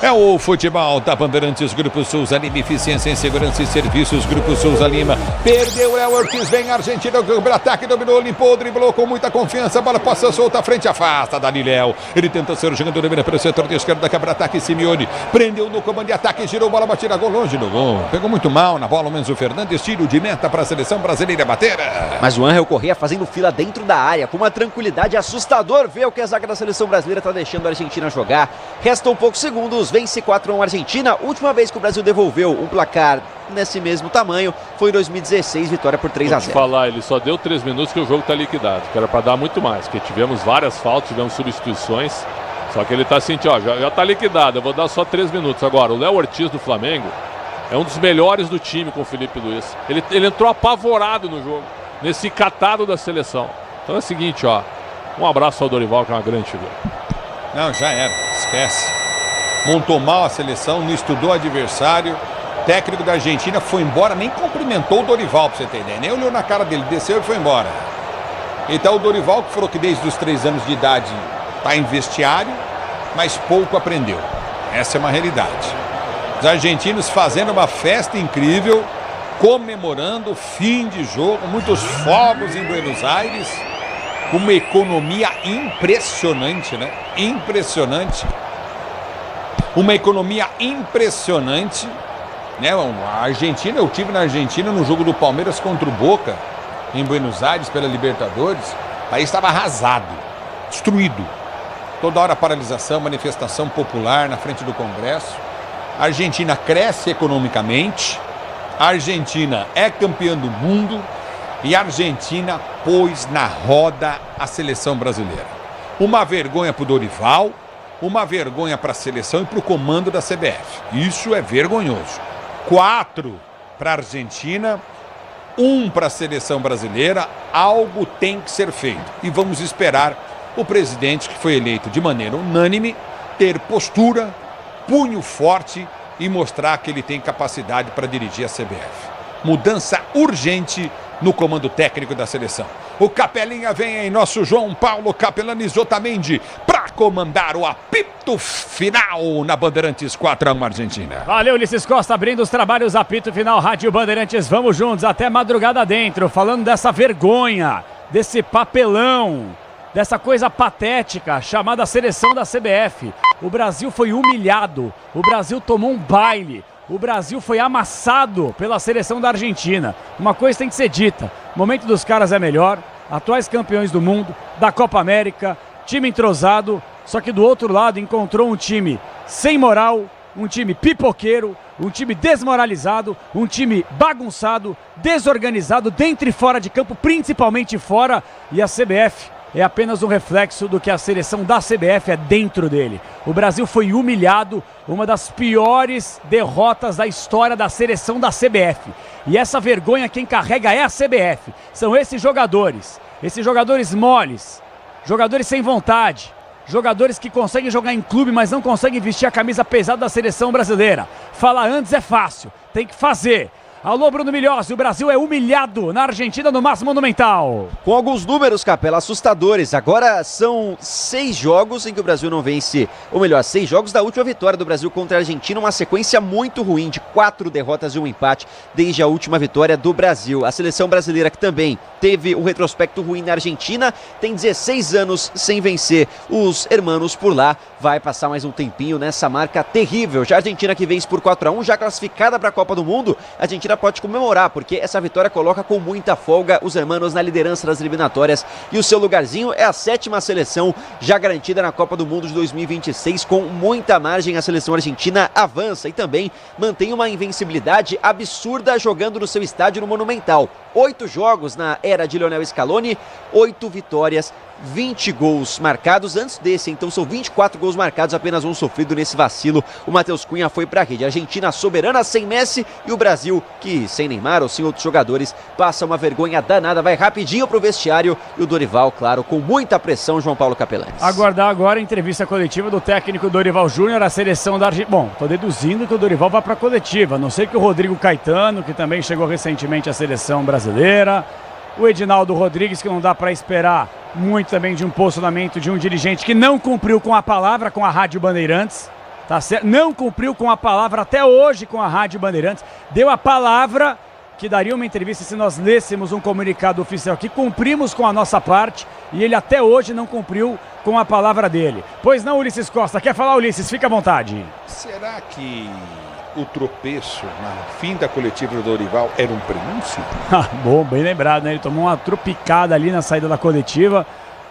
É o futebol da Bandeirantes, Grupo Souza Lima, eficiência em segurança e serviços, Grupo Souza Lima. Perdeu o Léo Ortiz, vem a Argentina, o ataque dominou, limpou, driblou com muita confiança, a bola passa solta, frente, afasta, Dali Léo. Ele tenta ser o jogador, domina pelo setor de esquerda, quebra ataque, Simeone. Prendeu no comando de ataque, girou, bola batida, gol longe do gol. Pegou muito mal na bola o Enzo Fernandes, tiro de meta para a seleção brasileira bater. Mas o Ángel Correa fazendo fila dentro da área, com uma tranquilidade assustador, vê o que a zaga da seleção brasileira está deixando a Argentina jogar. Restam poucos segundos, vence 4-1 a Argentina. Última vez que o Brasil devolveu um placar nesse mesmo tamanho foi em 2016, vitória por 3-0. Vou te falar, ele só deu 3 minutos que o jogo tá liquidado, que era para dar muito mais, porque tivemos várias faltas, tivemos substituições, só que ele tá sentindo, ó, já tá liquidado, eu vou dar só 3 minutos. Agora, o Léo Ortiz do Flamengo é um dos melhores do time com o Felipe Luiz. Ele entrou apavorado no jogo, nesse catado da seleção. Então é o seguinte, ó, um abraço ao Dorival, que é uma grande figura. Não, já era, esquece. Montou mal a seleção, não estudou o adversário. Técnico da Argentina foi embora, nem cumprimentou o Dorival, pra você ter ideia. Nem olhou na cara dele, desceu e foi embora. Então o Dorival, que falou que desde os 3 anos de idade está em vestiário, mas pouco aprendeu. Essa é uma realidade. Os argentinos fazendo uma festa incrível, comemorando o fim de jogo, muitos fogos em Buenos Aires, uma economia impressionante, né? Impressionante. Uma economia impressionante, né? A Argentina, eu tive na Argentina no jogo do Palmeiras contra o Boca, em Buenos Aires, pela Libertadores. O país estava arrasado, destruído. Toda hora paralisação, manifestação popular na frente do Congresso. A Argentina cresce economicamente, a Argentina é campeã do mundo e a Argentina pôs na roda a seleção brasileira. Uma vergonha para o Dorival, uma vergonha para a seleção e para o comando da CBF. Isso é vergonhoso. 4 para a Argentina, 1 para a seleção brasileira. Algo tem que ser feito. E vamos esperar o presidente, que foi eleito de maneira unânime, ter postura, punho forte e mostrar que ele tem capacidade para dirigir a CBF. Mudança urgente no comando técnico da seleção. O Capelinha vem aí, nosso João Paulo Capelani Zotamendi, para comandar o apito final na Bandeirantes 4-1 Argentina. Valeu, Ulisses Costa, abrindo os trabalhos, apito final, Rádio Bandeirantes. Vamos juntos até madrugada dentro, falando dessa vergonha, desse papelão, dessa coisa patética chamada seleção da CBF. O Brasil foi humilhado, o Brasil tomou um baile. O Brasil foi amassado pela seleção da Argentina. Uma coisa tem que ser dita. O momento dos caras é melhor. Atuais campeões do mundo, da Copa América, time entrosado. Só que do outro lado encontrou um time sem moral, um time pipoqueiro, um time desmoralizado, um time bagunçado, desorganizado, dentro e fora de campo, principalmente fora. E a CBF é apenas um reflexo do que a seleção da CBF é dentro dele. O Brasil foi humilhado, uma das piores derrotas da história da seleção da CBF. E essa vergonha quem carrega é a CBF. São esses jogadores moles, jogadores sem vontade, jogadores que conseguem jogar em clube, mas não conseguem vestir a camisa pesada da seleção brasileira. Falar antes é fácil, tem que fazer. Alô, Bruno Milhozzi, o Brasil é humilhado na Argentina no Massa Monumental. Com alguns números, Capela, assustadores. Agora são 6 jogos em que o Brasil não vence, ou melhor, 6 jogos da última vitória do Brasil contra a Argentina, uma sequência muito ruim de 4 derrotas e um empate desde a última vitória do Brasil. A seleção brasileira, que também teve um retrospecto ruim na Argentina, tem 16 anos sem vencer os hermanos por lá, vai passar mais um tempinho nessa marca terrível. Já a Argentina, que vence por 4-1, já classificada para a Copa do Mundo, a Argentina pode comemorar, porque essa vitória coloca com muita folga os hermanos na liderança das eliminatórias e o seu lugarzinho é a 7ª seleção já garantida na Copa do Mundo de 2026, com muita margem. A seleção argentina avança e também mantém uma invencibilidade absurda jogando no seu estádio no Monumental. 8 jogos na era de Lionel Scaloni, 8 vitórias, 20 gols marcados. Antes desse, então, são 24 gols marcados, apenas um sofrido nesse vacilo. O Matheus Cunha foi para a rede. A Argentina soberana sem Messi e o Brasil, que sem Neymar ou sem outros jogadores, passa uma vergonha danada, vai rapidinho pro vestiário. E o Dorival, claro, com muita pressão, João Paulo Capelanes. Aguardar agora a entrevista coletiva do técnico Dorival Júnior, a seleção da Argentina. Bom, tô deduzindo que o Dorival vai para a coletiva, a não ser que o Rodrigo Caetano, que também chegou recentemente à seleção brasileira, o Edinaldo Rodrigues, que não dá para esperar muito também de um posicionamento de um dirigente que não cumpriu com a palavra com a Rádio Bandeirantes, tá certo? Não cumpriu com a palavra até hoje com a Rádio Bandeirantes, deu a palavra que daria uma entrevista se nós lêssemos um comunicado oficial, que cumprimos com a nossa parte, e ele até hoje não cumpriu com a palavra dele. Pois não, Ulisses Costa? Quer falar, Ulisses? Fica à vontade. Será que o tropeço no fim da coletiva do Dorival era um prenúncio? Bom, bem lembrado, né? Ele tomou uma tropicada ali na saída da coletiva.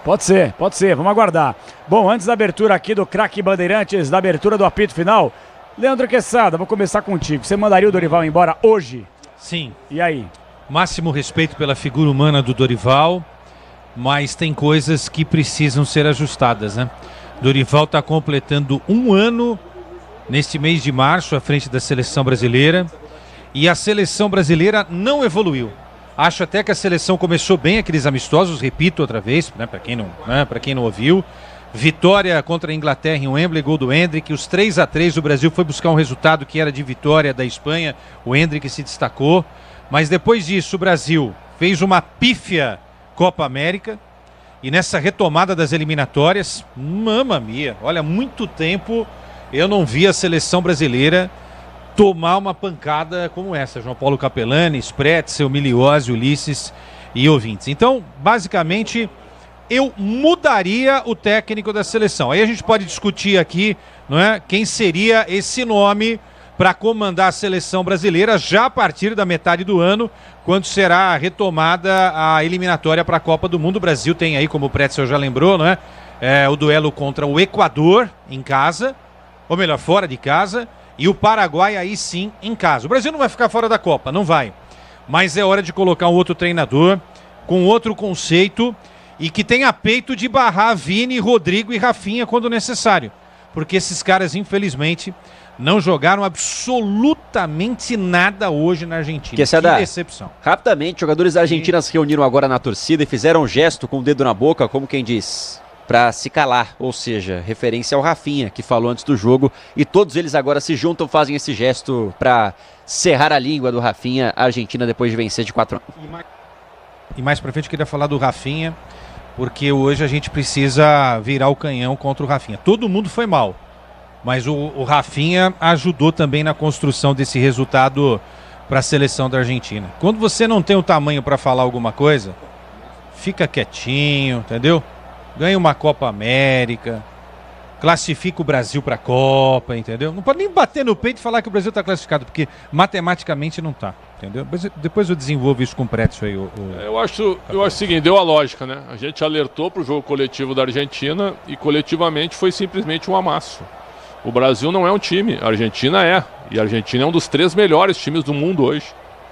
Pode ser, vamos aguardar. Bom, antes da abertura aqui do Craque Bandeirantes, da abertura do apito final, Leandro Quesada, vou começar contigo. Você mandaria o Dorival embora hoje? Sim. E aí? Máximo respeito pela figura humana do Dorival, mas tem coisas que precisam ser ajustadas, né? Dorival está completando 1 ano neste mês de março à frente da seleção brasileira, e a seleção brasileira não evoluiu. Acho até que a seleção começou bem aqueles amistosos, repito outra vez, né, para quem não ouviu. Vitória contra a Inglaterra em Wembley, gol do Endrick, os 3-3, o Brasil foi buscar um resultado que era de vitória da Espanha, o Endrick se destacou, mas depois disso o Brasil fez uma pífia Copa América, e nessa retomada das eliminatórias, mamma mia, olha, muito tempo eu não vi a seleção brasileira tomar uma pancada como essa. João Paulo Capelanes, Pretzel, Milhozzi, Ulisses e ouvintes. Então, basicamente, eu mudaria o técnico da seleção. Aí a gente pode discutir aqui, não é, quem seria esse nome para comandar a seleção brasileira já a partir da metade do ano, quando será retomada a eliminatória para a Copa do Mundo. O Brasil tem aí, como o Pretzel já lembrou, não é? O duelo contra o Equador em casa, ou melhor, fora de casa, e o Paraguai aí sim em casa. O Brasil não vai ficar fora da Copa, não vai. Mas é hora de colocar um outro treinador, com outro conceito, e que tenha peito de barrar Vini, Rodrigo e Rafinha quando necessário. Porque esses caras, infelizmente, não jogaram absolutamente nada hoje na Argentina. Que decepção. Rapidamente, jogadores da Argentina se reuniram agora na torcida e fizeram um gesto com o dedo na boca, como quem diz, para se calar, ou seja, referência ao Rafinha, que falou antes do jogo, e todos eles agora se juntam, fazem esse gesto para cerrar a língua do Rafinha, a Argentina depois de vencer de 4-1. E mais pra frente eu queria falar do Rafinha, porque hoje a gente precisa virar o canhão contra o Rafinha. Todo mundo foi mal, mas o Rafinha ajudou também na construção desse resultado para a seleção da Argentina. Quando você não tem o tamanho para falar alguma coisa, fica quietinho, entendeu? Ganha uma Copa América, classifica o Brasil para a Copa, entendeu? Não pode nem bater no peito e falar que o Brasil está classificado, porque matematicamente não está, entendeu? Depois eu desenvolvo isso com o Pretzel aí. Eu acho o seguinte, deu a lógica, né? A gente alertou para o jogo coletivo da Argentina e coletivamente foi simplesmente um amasso. O Brasil não é um time, a Argentina é. E a Argentina é um dos 3 melhores times do mundo hoje,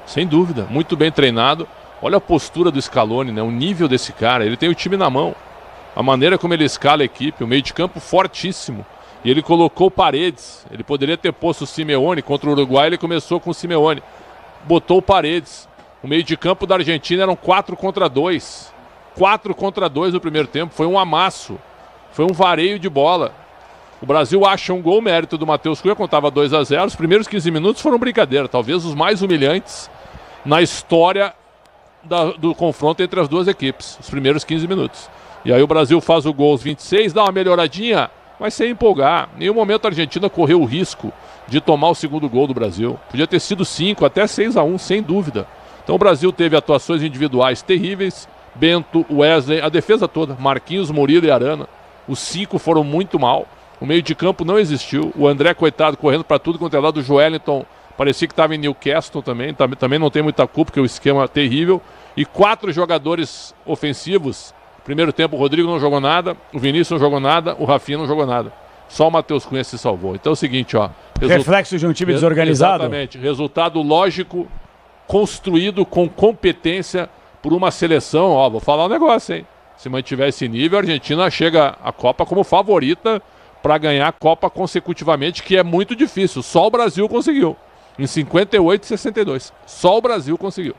sem dúvida, muito bem treinado. Olha a postura do Scaloni, né? O nível desse cara, ele tem o time na mão. A maneira como ele escala a equipe, o meio de campo fortíssimo. E ele colocou Paredes. Ele poderia ter posto o Simeone contra o Uruguai, ele começou com o Simeone. Botou o Paredes. O meio de campo da Argentina eram 4-2. 4-2 no primeiro tempo. Foi um amasso. Foi um vareio de bola. O Brasil acha um gol, mérito do Matheus Cunha, contava 2-0. Os primeiros 15 minutos foram brincadeira, talvez os mais humilhantes na história do confronto entre as duas equipes, os primeiros 15 minutos. E aí o Brasil faz o gol aos 26, dá uma melhoradinha, mas sem empolgar. Em nenhum momento a Argentina correu o risco de tomar o segundo gol do Brasil. Podia ter sido 5, até 6-1, sem dúvida. Então o Brasil teve atuações individuais terríveis. Bento, Wesley, a defesa toda, Marquinhos, Murilo e Arana. Os 5 foram muito mal. O meio de campo não existiu. O André, coitado, correndo para tudo quanto é lado. O Joelinton parecia que estava em Newcastle também. Também não tem muita culpa, porque o esquema é terrível. E 4 jogadores ofensivos. Primeiro tempo o Rodrigo não jogou nada, o Vinícius não jogou nada, o Rafinha não jogou nada. Só o Matheus Cunha se salvou. Então é o seguinte, ó. Reflexo de um time desorganizado? Exatamente. Resultado lógico, construído com competência por uma seleção. Ó, vou falar um negócio, hein. Se mantiver esse nível, a Argentina chega à Copa como favorita para ganhar a Copa consecutivamente, que é muito difícil. Só o Brasil conseguiu. Em 58 e 62. Só o Brasil conseguiu.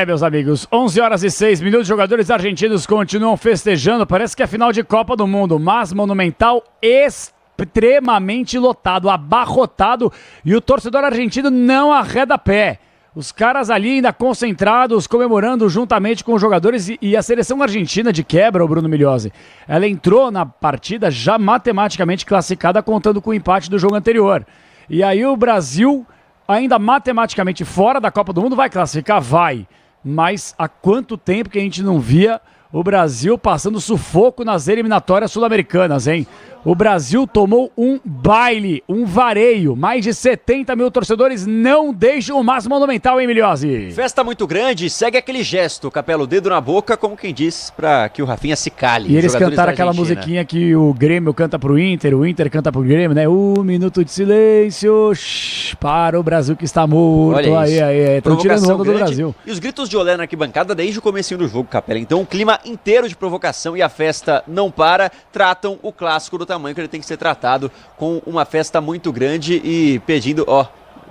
Meus amigos, 11h06, jogadores argentinos continuam festejando, parece que é final de Copa do Mundo, mas Monumental extremamente lotado, abarrotado, e o torcedor argentino não arreda pé. Os caras ali ainda concentrados, comemorando juntamente com os jogadores, e a seleção argentina de quebra, o Bruno Migliozzi, ela entrou na partida já matematicamente classificada, contando com o empate do jogo anterior. E aí o Brasil, ainda matematicamente fora da Copa do Mundo, vai classificar? Vai. Mas há quanto tempo que a gente não via o Brasil passando sufoco nas eliminatórias sul-americanas, hein? O Brasil tomou um baile, um vareio. Mais de 70 mil torcedores não deixam o máximo Monumental, hein, Migliozzi? Festa muito grande, segue aquele gesto, Capelo, o dedo na boca, como quem diz, pra que o Rafinha se cale. E eles cantaram aquela musiquinha que o Grêmio canta pro Inter, o Inter canta pro Grêmio, né? 1 minuto de silêncio, para o Brasil que está morto. Olha aí, estão tirando onda do Brasil. E os gritos de olé na arquibancada desde o comecinho do jogo, Capela. Então, um clima inteiro de provocação e a festa não para. Tratam o clássico do tamanho que ele tem que ser tratado, com uma festa muito grande e pedindo,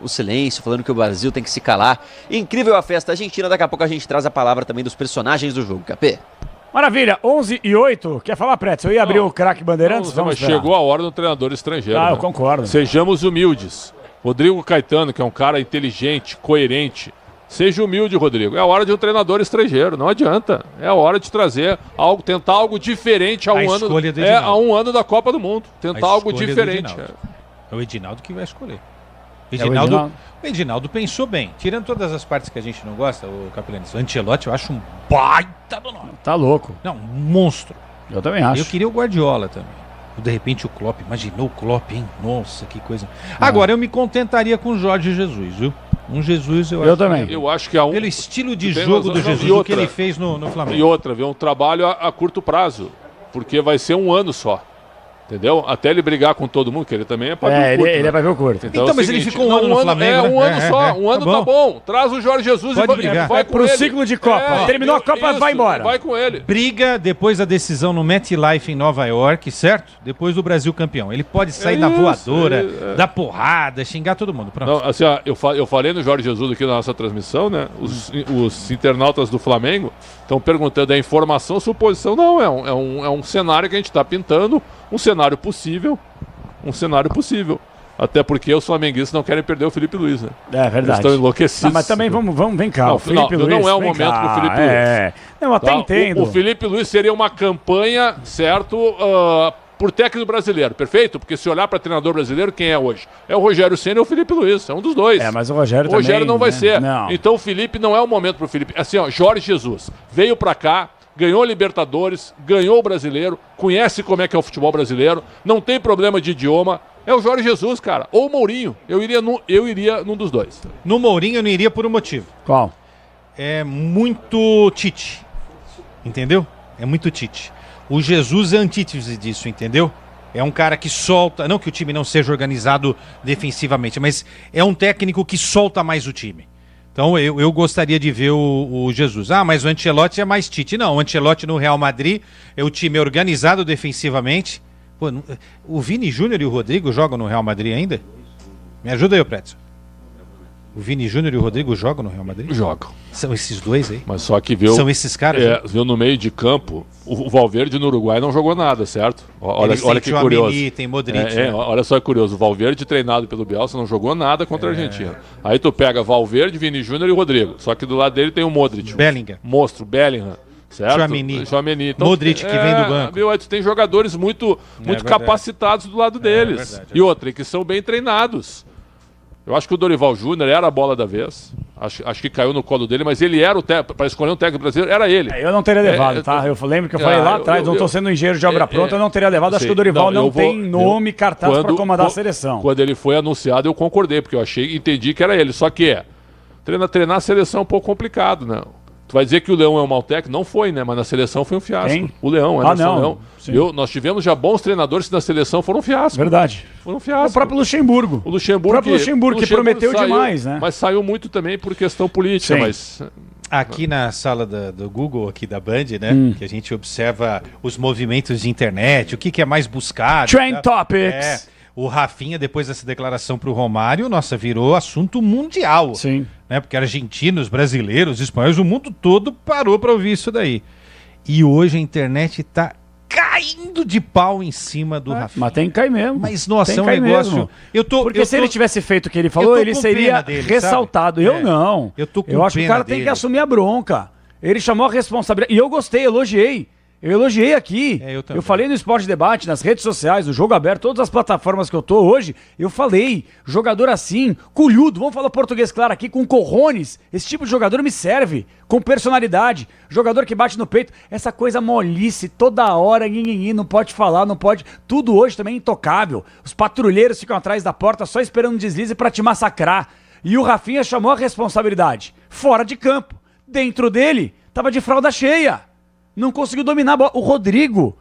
o silêncio, falando que o Brasil tem que se calar. Incrível a festa argentina. Daqui a pouco a gente traz a palavra também dos personagens do jogo, Capê. Maravilha, 11h08. Quer falar, Pretzel? Eu ia abrir o craque Bandeirantes? Mas chegou a hora do treinador estrangeiro. Eu concordo. Sejamos humildes. Rodrigo Caetano, que é um cara inteligente, coerente. Seja humilde, Rodrigo. É a hora de um treinador estrangeiro. Não adianta. É a hora de trazer algo, tentar algo diferente a um ano da Copa do Mundo. Tentar algo diferente. É o Edinaldo que vai escolher. O Edinaldo pensou bem. Tirando todas as partes que a gente não gosta, o Capelanes, o Ancelotti eu acho um baita do nome. Tá louco. Não, um monstro. Eu também acho. Eu queria o Guardiola também. De repente o Klopp, imaginou o Klopp, hein? Nossa, que coisa. Agora eu me contentaria com o Jorge Jesus, viu? Um Jesus eu acho. Também. Eu acho que pelo estilo de jogo do Jesus, o que ele fez no Flamengo. E outra, viu? Um trabalho a curto prazo, porque vai ser um ano só. Entendeu? Até ele brigar com todo mundo, que ele também é para ver o curto. Ele é para ver o curto. Então mas seguinte, ele ficou um ano no Flamengo. Um ano só. Um ano tá bom. Traz o Jorge Jesus e vai pro ciclo de Copa. Terminou a Copa, vai embora. Vai com ele. Briga depois da decisão no MetLife em Nova York, certo? Depois do Brasil campeão. Ele pode sair da voadora, da porrada, xingar todo mundo. Pronto. Não, assim, eu falei no Jorge Jesus aqui na nossa transmissão, né? Os internautas do Flamengo estão perguntando, é informação, suposição? Não, é um cenário que a gente está pintando. Um cenário possível. Até porque os flamenguistas não querem perder o Felipe Luiz, né? É verdade. Eles estão enlouquecidos. Mas também vem cá. Não, o Felipe Luiz, não é o momento pro Felipe Luiz. Não, até entendo. O Felipe Luiz seria uma campanha, certo, por técnico brasileiro, perfeito? Porque se olhar para treinador brasileiro, quem é hoje? É o Rogério Ceni ou o Felipe Luiz, é um dos dois. Mas o Rogério também. O Rogério não vai ser. Não. Então o Felipe não é o momento pro Felipe. Assim, Jorge Jesus veio para cá, ganhou Libertadores, ganhou o Brasileiro, conhece como é que é o futebol brasileiro, não tem problema de idioma. É o Jorge Jesus, cara. Ou o Mourinho. Eu iria num dos dois. No Mourinho eu não iria por um motivo. Qual? É muito Tite. Entendeu? É muito Tite. O Jesus é antítese disso, entendeu? É um cara que solta, não que o time não seja organizado defensivamente, mas é um técnico que solta mais o time. Então eu gostaria de ver o Jesus. Mas o Ancelotti é mais Tite. Não, o Ancelotti no Real Madrid é o time organizado defensivamente. Pô, o Vini Júnior e o Rodrigo jogam no Real Madrid ainda? Me ajuda aí, Pretzel. O Vini Júnior e o Rodrigo jogam no Real Madrid? Jogam. São esses dois aí? Mas só que viu... São esses caras? Viu no meio de campo, o Valverde no Uruguai não jogou nada, certo? Olha que curioso. Tchouaméni, tem Modric. Né? Olha só que curioso. O Valverde, treinado pelo Bielsa, não jogou nada contra a Argentina. Aí tu pega Valverde, Vini Júnior e o Rodrigo. Só que do lado dele tem o Modric. Bellingham. Monstro, Bellingham. Certo? Tchouaméni. Então, Modric que vem do banco. Aí tu tem jogadores muito capacitados do lado deles. E outra, que são bem treinados. Eu acho que o Dorival Júnior era a bola da vez. Acho que caiu no colo dele, mas ele era o técnico. Para escolher um técnico brasileiro, era ele. Eu não teria levado, tá? Eu lembro que eu falei lá atrás, não estou sendo engenheiro de obra pronta, eu não teria levado. Acho que o Dorival não tem nome, cartaz para comandar a seleção. Quando ele foi anunciado, eu concordei, porque eu entendi que era ele. Só que treinar a seleção é um pouco complicado, né? Tu vai dizer que o Leão é um mau técnico? Não foi, né? Mas na seleção foi um fiasco. Quem? O Leão, não. Leão. Nós tivemos já bons treinadores que na seleção foram um fiasco. Verdade. Foram um fiasco. O próprio Luxemburgo. O próprio Luxemburgo que prometeu saiu, demais, né? Mas saiu muito também por questão política. Mas... Aqui na sala do Google, aqui da Band, né? Que a gente observa os movimentos de internet, o que é mais buscado. Trend Topics. O Rafinha, depois dessa declaração para o Romário, virou assunto mundial. Sim. Né? Porque argentinos, brasileiros, espanhóis, o mundo todo parou para ouvir isso daí. E hoje a internet está caindo de pau em cima do Rafinha. Mas tem que cair mesmo. Mas, nossa, é um negócio... Porque se ele tivesse feito o que ele falou, ele seria ressaltado. Sabe? Eu não. Eu acho que o cara tem que assumir a bronca. Ele chamou a responsabilidade. E eu gostei, elogiei. Eu elogiei aqui, eu falei no Esporte Debate, nas redes sociais, no Jogo Aberto, todas as plataformas que eu tô hoje, eu falei, jogador assim, culhudo, vamos falar português claro aqui, com cojones, esse tipo de jogador me serve, com personalidade, jogador que bate no peito, essa coisa molice, toda hora, não pode falar, não pode, tudo hoje também é intocável, os patrulheiros ficam atrás da porta só esperando um deslize pra te massacrar, e o Rafinha chamou a responsabilidade, fora de campo, dentro dele, tava de fralda cheia. Não conseguiu dominar a bola. O Rodrigo,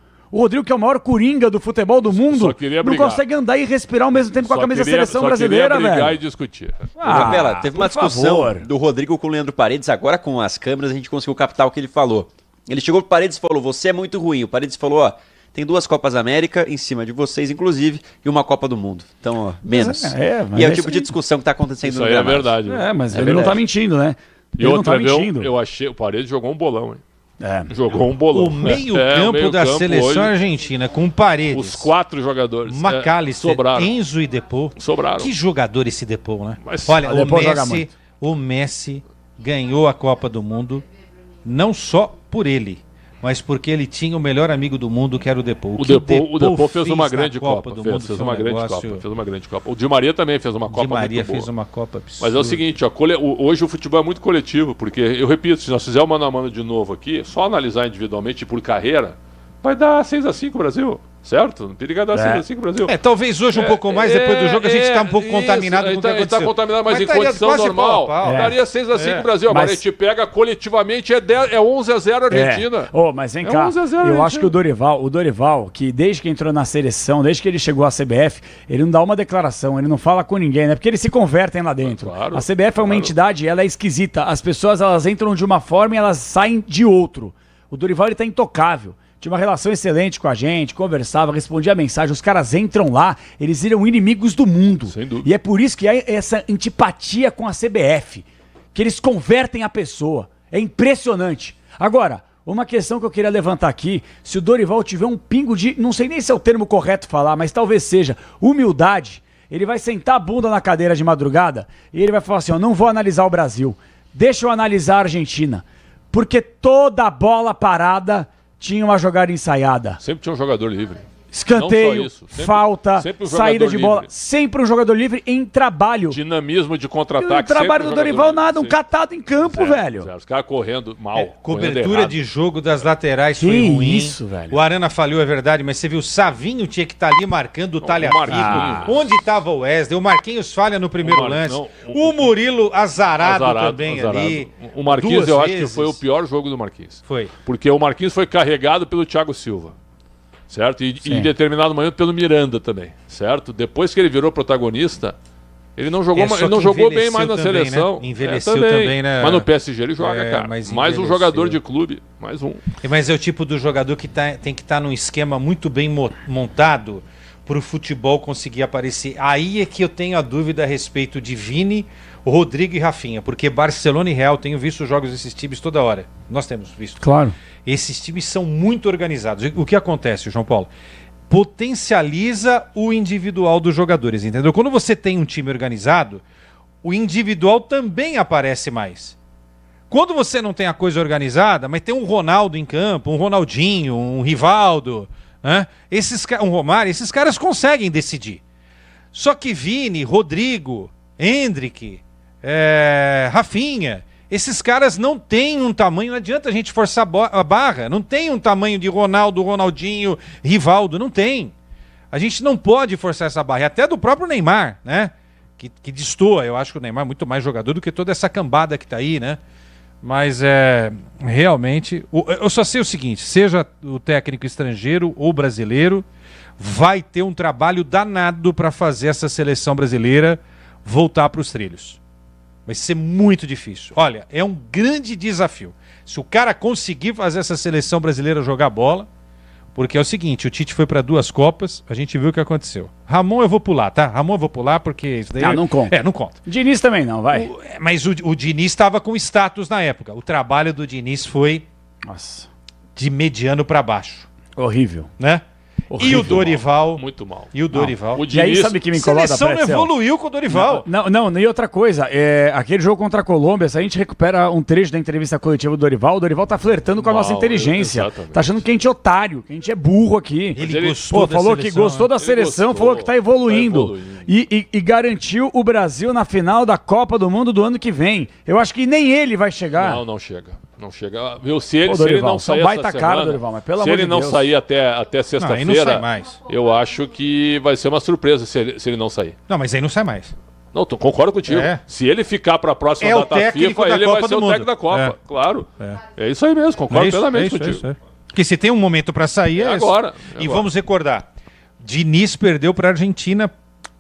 que é o maior coringa do futebol do mundo, não consegue andar e respirar ao mesmo tempo com a camisa da seleção brasileira, velho. Brigar e discutir. Capela, teve uma discussão do Rodrigo com o Leandro Paredes, agora com as câmeras a gente conseguiu captar o que ele falou. Ele chegou pro Paredes e falou, você é muito ruim. O Paredes falou, tem 2 Copas América em cima de vocês, inclusive, e uma Copa do Mundo. Então, menos. E é o tipo de discussão que tá acontecendo no gramado. Isso aí é verdade. Mas ele não tá mentindo, né? E outra, eu achei, o Paredes jogou um bolão, hein? Jogou um bolão. O meio-campo da seleção argentina, com Paredes. Os 4 jogadores. McAllister, Enzo e Depô. Sobraram. Que jogador esse Depô, né? Olha, o Messi ganhou a Copa do Mundo não só por ele, mas porque ele tinha o melhor amigo do mundo, que era o Depô. O Depô fez uma grande Copa. Fez uma grande Copa. O Di Maria também fez uma Copa muito boa. Di Maria fez uma Copa absurda. Mas é o seguinte, hoje o futebol é muito coletivo, porque, eu repito, se nós fizermos mano a mano de novo aqui, só analisar individualmente por carreira, vai dar 6-5 Brasil. Certo? Não periga dar 6-5 Brasil. Talvez hoje um pouco mais, depois do jogo a gente está um pouco contaminado com o que aconteceu. Está contaminado, mas em condição normal, daria 6-5 Brasil. Agora a gente pega coletivamente, é 11-0 Argentina. Mas vem cá, eu acho que o Dorival, que desde que entrou na seleção, desde que ele chegou à CBF, ele não dá uma declaração, ele não fala com ninguém, né? Porque eles se convertem lá dentro. A CBF é uma entidade, ela é esquisita. As pessoas, elas entram de uma forma e elas saem de outro. O Dorival, ele tá intocável. Tinha uma relação excelente com a gente, conversava, respondia a mensagem. Os caras entram lá, eles viram inimigos do mundo. Sem dúvida. E é por isso que há essa antipatia com a CBF, que eles convertem a pessoa. É impressionante. Agora, uma questão que eu queria levantar aqui, se o Dorival tiver um pingo de, não sei nem se é o termo correto falar, mas talvez seja, humildade, ele vai sentar a bunda na cadeira de madrugada e ele vai falar assim, não vou analisar o Brasil, deixa eu analisar a Argentina, porque toda bola parada tinha uma jogada ensaiada. Sempre tinha um jogador livre. Escanteio, falta, saída de bola. Sempre um jogador livre em trabalho. Dinamismo de contra-ataque. O trabalho do Dorival nada, um catado em campo, velho. Os caras correndo mal. Cobertura de jogo das laterais foi ruim. Isso, velho. O Arana falhou, é verdade, mas você viu, o Savinho tinha que estar ali marcando o Talhafico. Onde estava o Wesley? O Marquinhos falha no primeiro lance. O Murilo azarado também ali. O Marquinhos, eu acho que foi o pior jogo do Marquinhos. Foi. Porque o Marquinhos foi carregado pelo Thiago Silva. Certo? E em determinado momento pelo Miranda também, certo? Depois que ele virou protagonista, ele não jogou bem mais na seleção. Né? Envelheceu também, né? Mas no PSG ele joga, cara. Mais um jogador de clube, mais um. Mas é o tipo do jogador que tem que estar num esquema muito bem montado, pro futebol conseguir aparecer. Aí é que eu tenho a dúvida a respeito de Vini, Rodrigo e Rafinha, porque Barcelona e Real, tenho visto os jogos desses times toda hora. Nós temos visto. Claro. Esses times são muito organizados. O que acontece, João Paulo? Potencializa o individual dos jogadores, entendeu? Quando você tem um time organizado, o individual também aparece mais. Quando você não tem a coisa organizada, mas tem um Ronaldo em campo, um Ronaldinho, um Rivaldo, né? Um Romário, esses caras conseguem decidir. Só que Vini, Rodrigo, Endrick, Rafinha, esses caras não têm um tamanho, não adianta a gente forçar a barra, não tem um tamanho de Ronaldo, Ronaldinho, Rivaldo, não tem. A gente não pode forçar essa barra, até do próprio Neymar, né? Que destoa, eu acho que o Neymar é muito mais jogador do que toda essa cambada que tá aí, né? Mas realmente, eu só sei o seguinte, seja o técnico estrangeiro ou brasileiro, vai ter um trabalho danado para fazer essa seleção brasileira voltar para os trilhos. Vai ser muito difícil. Olha, é um grande desafio. Se o cara conseguir fazer essa seleção brasileira jogar bola, porque é o seguinte, o Tite foi para 2 Copas, a gente viu o que aconteceu. Ramon eu vou pular, tá? Ramon eu vou pular porque isso daí... não conta. Não conta. Diniz também não, vai. Mas o Diniz estava com status na época. O trabalho do Diniz foi de mediano para baixo. Horrível. Né? Horrível. E o Dorival... Muito mal. E o Dorival... O Diniz, e aí sabe que me incomoda, a seleção não evoluiu com o Dorival. Não, e outra coisa, aquele jogo contra a Colômbia, se a gente recupera um trecho da entrevista coletiva do Dorival, o Dorival tá flertando com a nossa inteligência. Exatamente. Tá achando que a gente é otário, que a gente é burro aqui. Ele gostou da falou seleção, que gostou da seleção, falou que tá evoluindo. E garantiu o Brasil na final da Copa do Mundo do ano que vem. Eu acho que nem ele vai chegar. Não chega. Não chega. Viu? Se ele não sair essa semana, Dorival, mas pelo se amor ele de não Deus. sair até sexta-feira, eu acho que vai ser uma surpresa se ele não sair. Não, mas aí não sai mais. Não, concordo contigo. Se ele ficar para a próxima data FIFA, ele vai ser o técnico da Copa. Claro. É isso aí mesmo, concordo plenamente contigo. Porque se tem um momento para sair, é agora. E vamos recordar, Diniz perdeu para a Argentina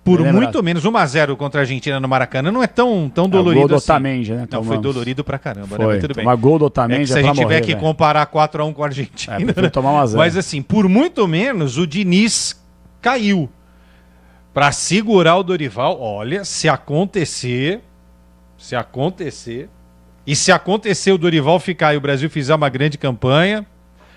por muito menos, 1-0 contra a Argentina no Maracanã, não é tão dolorido gol do assim. Otamendi, né? Não, foi dolorido pra caramba, né? Mas tudo bem. Mas gol do Otamendi se a gente tiver que comparar 4-1 com a Argentina, tomar 1-0. Mas assim, por muito menos, o Diniz caiu. Pra segurar o Dorival, olha, se acontecer, e se acontecer o Dorival ficar e o Brasil fizer uma grande campanha,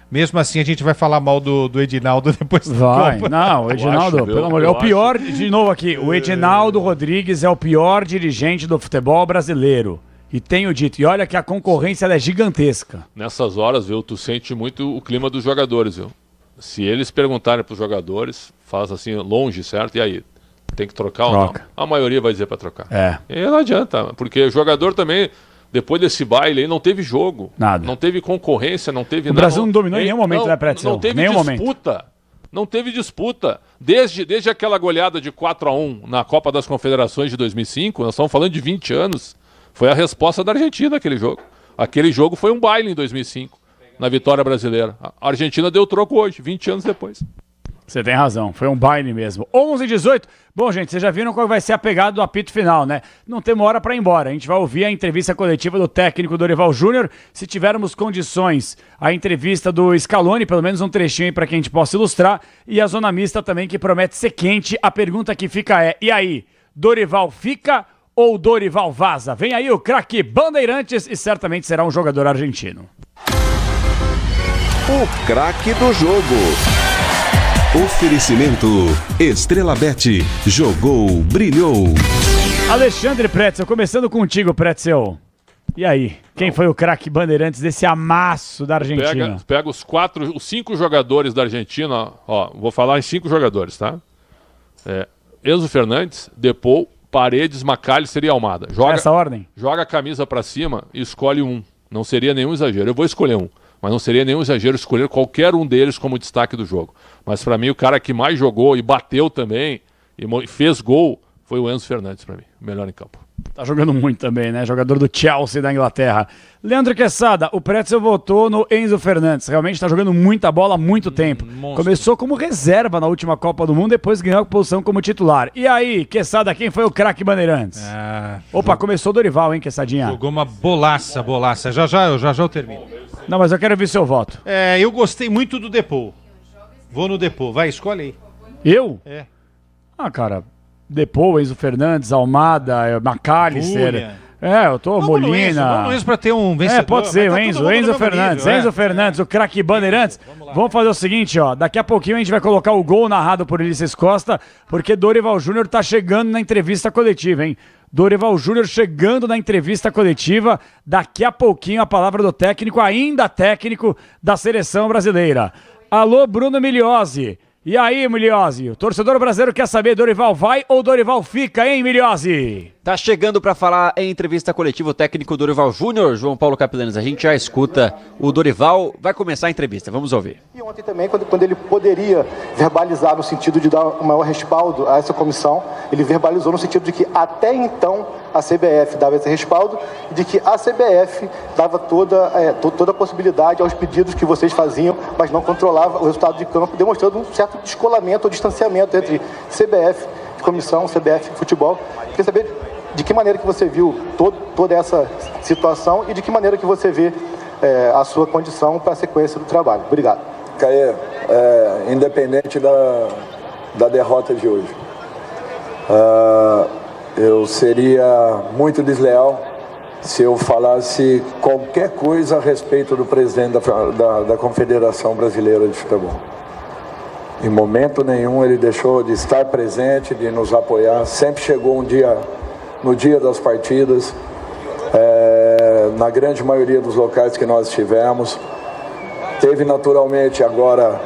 mesmo assim a gente vai falar mal do Edinaldo depois da Copa. Não, o Edinaldo, pelo amor de Deus, é o pior, de novo aqui, o Edinaldo Rodrigues é o pior dirigente do futebol brasileiro. E tenho dito, e olha que a concorrência ela é gigantesca. Nessas horas, viu, tu sente muito o clima dos jogadores, viu? Se eles perguntarem para os jogadores, faz assim, longe, certo? E aí, tem que trocar ou não? A maioria vai dizer para trocar. E não adianta, porque o jogador também... Depois desse baile aí, não teve jogo. Nada. Não teve concorrência, não teve nada. O Brasil não dominou em nenhum momento, né, Pretzel? Não teve disputa. Não teve disputa. Desde aquela goleada de 4-1 na Copa das Confederações de 2005, nós estamos falando de 20 anos, foi a resposta da Argentina àquele jogo. Aquele jogo foi um baile em 2005, na vitória brasileira. A Argentina deu troco hoje, 20 anos depois. Você tem razão, foi um baile mesmo. 11h18. Bom, gente, vocês já viram qual vai ser a pegada do apito final, né? Não temos hora para ir embora. A gente vai ouvir a entrevista coletiva do técnico Dorival Júnior. Se tivermos condições, a entrevista do Scaloni, pelo menos um trechinho aí para que a gente possa ilustrar. E a zona mista também, que promete ser quente. A pergunta que fica é, e aí, Dorival fica ou Dorival vaza? Vem aí o craque Bandeirantes e certamente será um jogador argentino. O craque do jogo. Oferecimento Estrela Bet. Jogou, brilhou. Alexandre Pretzel, começando contigo, Pretzel. E aí, quem foi o craque Bandeirantes desse amasso da Argentina? Pega os 5 jogadores da Argentina, ó, vou falar em 5 jogadores, tá? Enzo Fernandes, Depou, Paredes, McAllister e Almada. Essa ordem? Joga a camisa pra cima e escolhe um. Não seria nenhum exagero. Eu vou escolher um. Mas não seria nenhum exagero escolher qualquer um deles como destaque do jogo. Mas para mim o cara que mais jogou e bateu também e fez gol foi o Enzo Fernandes para mim, o melhor em campo. Tá jogando muito também, né? Jogador do Chelsea da Inglaterra. Leandro Quesada, o Pretzel votou no Enzo Fernandes. Realmente tá jogando muita bola há muito tempo. Começou como reserva na última Copa do Mundo, depois ganhou a posição como titular. E aí, Quesada, quem foi o craque Bandeirantes? Opa, começou o Dorival, hein, Quessadinha? Jogou uma bolaça. Já eu termino. Não, mas eu quero ver seu voto. Eu gostei muito do Depou. Vou no Depou. Vai, escolhe aí. Eu? Cara, Depou, Enzo Fernandes, Almada, McAllister. Eu tô Molina. Vamos Enzo pra ter um vencedor. Pode ser, o Enzo Fernandes. Enzo Fernandes, o craque Bandeirantes. Vamos fazer o seguinte, daqui a pouquinho a gente vai colocar o gol narrado por Ulisses Costa, porque Dorival Júnior tá chegando na entrevista coletiva, hein? Dorival Júnior chegando na entrevista coletiva. Daqui a pouquinho a palavra do técnico, ainda técnico da seleção brasileira. Alô, Bruno Migliozzi. E aí, Migliozzi? O torcedor brasileiro quer saber, Dorival vai ou Dorival fica, hein, Migliozzi? Tá chegando para falar em entrevista coletiva o técnico Dorival Júnior, João Paulo Capilanes. A gente já escuta o Dorival, vai começar a entrevista, vamos ouvir. E ontem também, quando ele poderia verbalizar no sentido de dar um maior respaldo a essa comissão, ele verbalizou no sentido de que até então a CBF dava esse respaldo e de que a CBF dava toda a possibilidade aos pedidos que vocês faziam, mas não controlava o resultado de campo, demonstrando um certo descolamento ou distanciamento entre CBF, comissão, CBF, futebol. Queria saber de que maneira que você viu toda essa situação e de que maneira que você vê a sua condição para a sequência do trabalho. Obrigado. Caê, independente da derrota de hoje, eu seria muito desleal se eu falasse qualquer coisa a respeito do presidente da Confederação Brasileira de Futebol. Em momento nenhum ele deixou de estar presente, de nos apoiar. Sempre chegou no dia das partidas, na grande maioria dos locais que nós estivemos. Teve naturalmente agora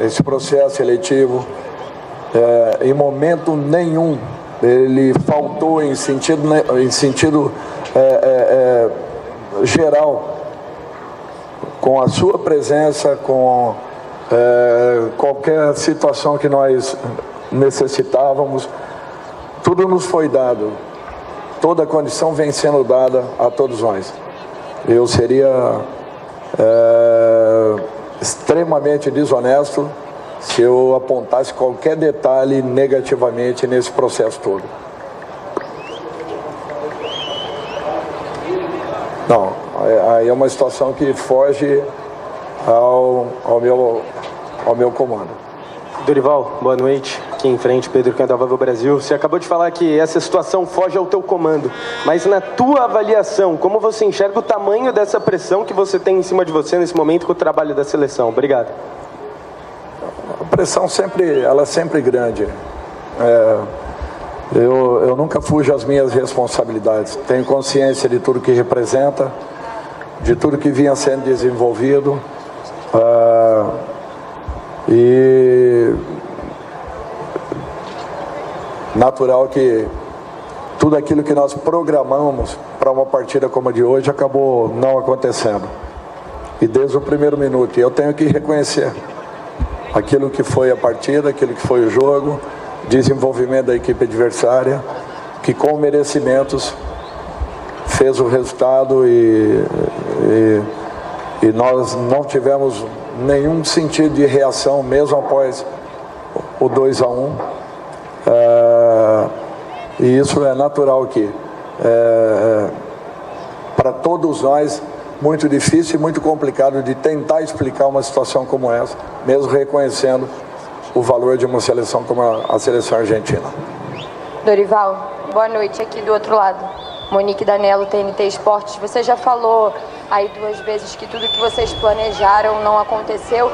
esse processo eletivo. Em momento nenhum ele faltou em sentido geral, com a sua presença, com qualquer situação que nós necessitávamos. Tudo nos foi dado, toda a condição vem sendo dada a todos nós. Eu seria extremamente desonesto se eu apontasse qualquer detalhe negativamente nesse processo todo. Não, aí é uma situação que foge ao meu comando. Dorival, boa noite. Aqui em frente, Pedro Candavável Brasil. Você acabou de falar que essa situação foge ao teu comando, mas na tua avaliação, como você enxerga o tamanho dessa pressão que você tem em cima de você nesse momento com o trabalho da seleção? Obrigado. A pressão ela é sempre grande. Eu nunca fujo às minhas responsabilidades. Tenho consciência de tudo que representa, de tudo que vinha sendo desenvolvido. E natural que tudo aquilo que nós programamos para uma partida como a de hoje acabou não acontecendo. E desde o primeiro minuto, eu tenho que reconhecer aquilo que foi a partida, aquilo que foi o jogo, desenvolvimento da equipe adversária, que com merecimentos fez o resultado e nós não tivemos nenhum sentido de reação, mesmo após o 2-1. E isso é natural que, para todos nós, muito difícil e muito complicado de tentar explicar uma situação como essa, mesmo reconhecendo o valor de uma seleção como a seleção argentina. Dorival, boa noite aqui do outro lado. Monique Danello, TNT Esportes. Você já falou aí 2 vezes que tudo que vocês planejaram não aconteceu.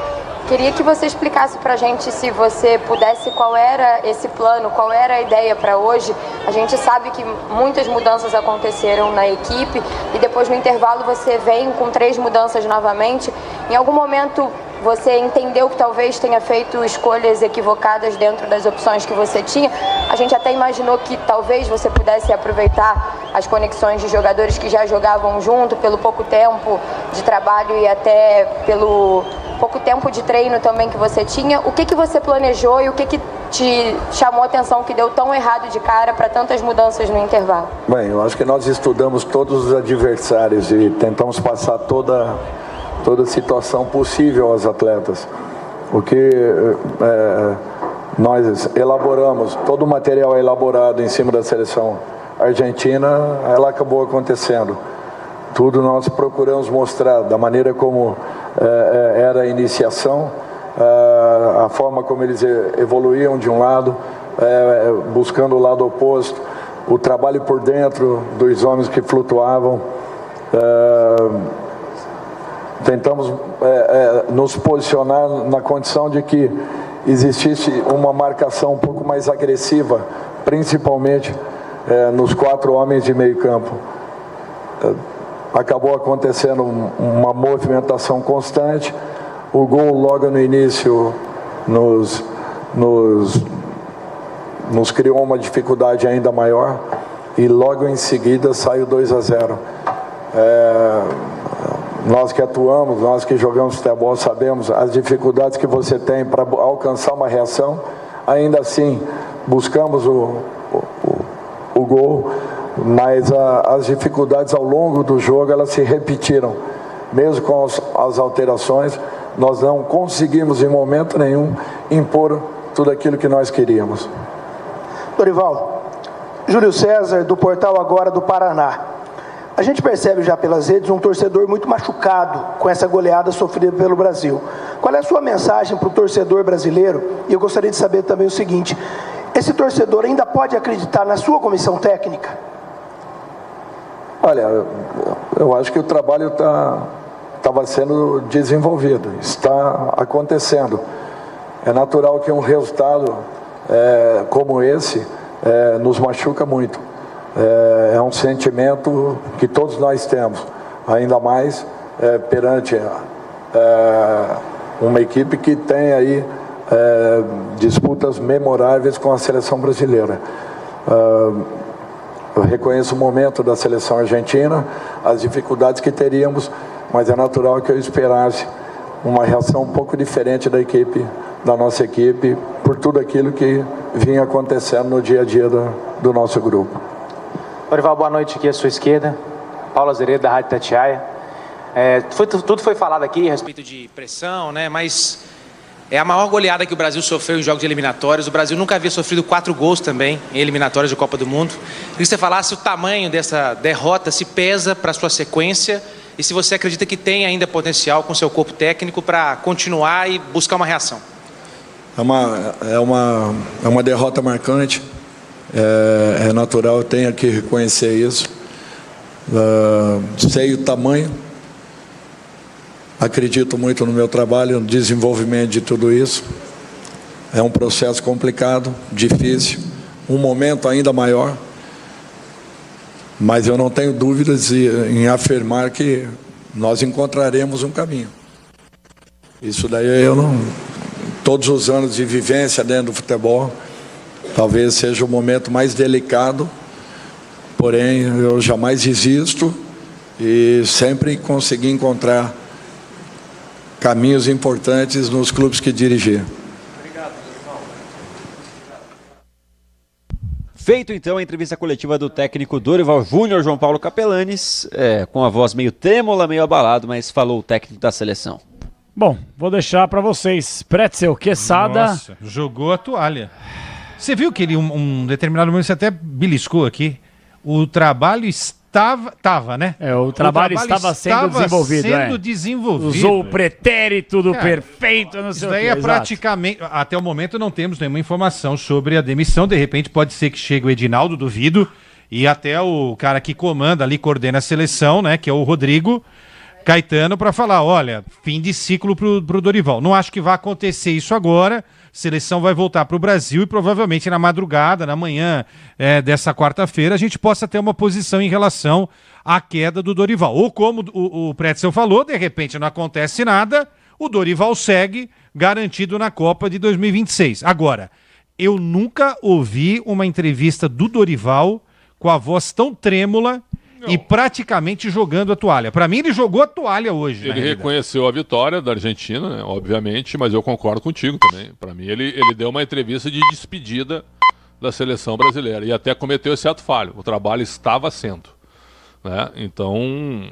Queria que você explicasse pra gente, se você pudesse, qual era esse plano, qual era a ideia para hoje. A gente sabe que muitas mudanças aconteceram na equipe e depois no intervalo você vem com 3 mudanças novamente. Em algum momento você entendeu que talvez tenha feito escolhas equivocadas dentro das opções que você tinha? A gente até imaginou que talvez você pudesse aproveitar as conexões de jogadores que já jogavam junto, pelo pouco tempo de trabalho e até pelo pouco tempo de treino também que você tinha. O que você planejou e o que te chamou a atenção que deu tão errado de cara para tantas mudanças no intervalo? Bem, eu acho que nós estudamos todos os adversários e tentamos passar toda a situação possível aos atletas. O que nós elaboramos, todo o material elaborado em cima da seleção argentina, ela acabou acontecendo. Tudo nós procuramos mostrar da maneira como era a iniciação, a forma como eles evoluíam de um lado, buscando o lado oposto, o trabalho por dentro dos homens que flutuavam. Tentamos nos posicionar na condição de que existisse uma marcação um pouco mais agressiva, principalmente nos 4 homens de meio campo. Acabou acontecendo uma movimentação constante. O gol logo no início nos criou uma dificuldade ainda maior e logo em seguida saiu 2-0. Nós que atuamos, nós que jogamos futebol, sabemos as dificuldades que você tem para alcançar uma reação. Ainda assim, buscamos o gol, mas as dificuldades ao longo do jogo, elas se repetiram. Mesmo com as alterações, nós não conseguimos em momento nenhum impor tudo aquilo que nós queríamos. Dorival, Júlio César, do Portal Agora do Paraná. A gente percebe já pelas redes um torcedor muito machucado com essa goleada sofrida pelo Brasil. Qual é a sua mensagem para o torcedor brasileiro? E eu gostaria de saber também o seguinte: esse torcedor ainda pode acreditar na sua comissão técnica? Olha, eu acho que o trabalho estava sendo desenvolvido, está acontecendo. É natural que um resultado como esse nos machuca muito. É um sentimento que todos nós temos, ainda mais perante uma equipe que tem aí disputas memoráveis com a seleção brasileira. Eu reconheço o momento da seleção argentina, as dificuldades que teríamos, mas é natural que eu esperasse uma reação um pouco diferente da nossa equipe, por tudo aquilo que vinha acontecendo no dia a dia do nosso grupo. Dorival, boa noite, aqui à sua esquerda. Paulo Azeredo, da Rádio Tatiaia. Tudo foi falado aqui a respeito de pressão, né? Mas é a maior goleada que o Brasil sofreu em jogos eliminatórios. O Brasil nunca havia sofrido 4 gols também em eliminatórias de Copa do Mundo. Queria que você falasse o tamanho dessa derrota, se pesa para a sua sequência e se você acredita que tem ainda potencial com seu corpo técnico para continuar e buscar uma reação. É uma derrota marcante. É natural, eu tenho que reconhecer isso. Sei o tamanho, acredito muito no meu trabalho, no desenvolvimento de tudo isso. É um processo complicado, difícil, um momento ainda maior, mas eu não tenho dúvidas em afirmar que nós encontraremos um caminho. Isso daí todos os anos de vivência dentro do futebol, talvez seja o momento mais delicado, porém eu jamais desisto e sempre consegui encontrar caminhos importantes nos clubes que dirigi. Obrigado, Feito então a entrevista coletiva do técnico Dorival Júnior, João Paulo Capelanes, com a voz meio trêmula, meio abalado, mas falou o técnico da seleção. Bom, vou deixar para vocês. Pretzel, Quesada. Nossa, jogou a toalha. Você viu que ele, um determinado momento, você até beliscou aqui. O trabalho estava, né? O trabalho estava sendo desenvolvido. Usou o pretérito do perfeito, não sei o que. Isso daí praticamente... Até o momento não temos nenhuma informação sobre a demissão. De repente pode ser que chegue o Edinaldo, duvido. E até o cara que comanda ali, coordena a seleção, né? Que é o Rodrigo Caetano, para falar, olha, fim de ciclo pro Dorival. Não acho que vai acontecer isso agora. Seleção vai voltar para o Brasil e provavelmente na madrugada, na manhã dessa quarta-feira, a gente possa ter uma posição em relação à queda do Dorival. Ou como o Pretzel falou, de repente não acontece nada, o Dorival segue garantido na Copa de 2026. Agora, eu nunca ouvi uma entrevista do Dorival com a voz tão trêmula e praticamente jogando a toalha. Para mim, ele jogou a toalha hoje. Ele reconheceu a vitória da Argentina, né, obviamente, mas eu concordo contigo também. Para mim, ele deu uma entrevista de despedida da seleção brasileira e até cometeu esse ato falho. O trabalho estava sendo. Né? Então,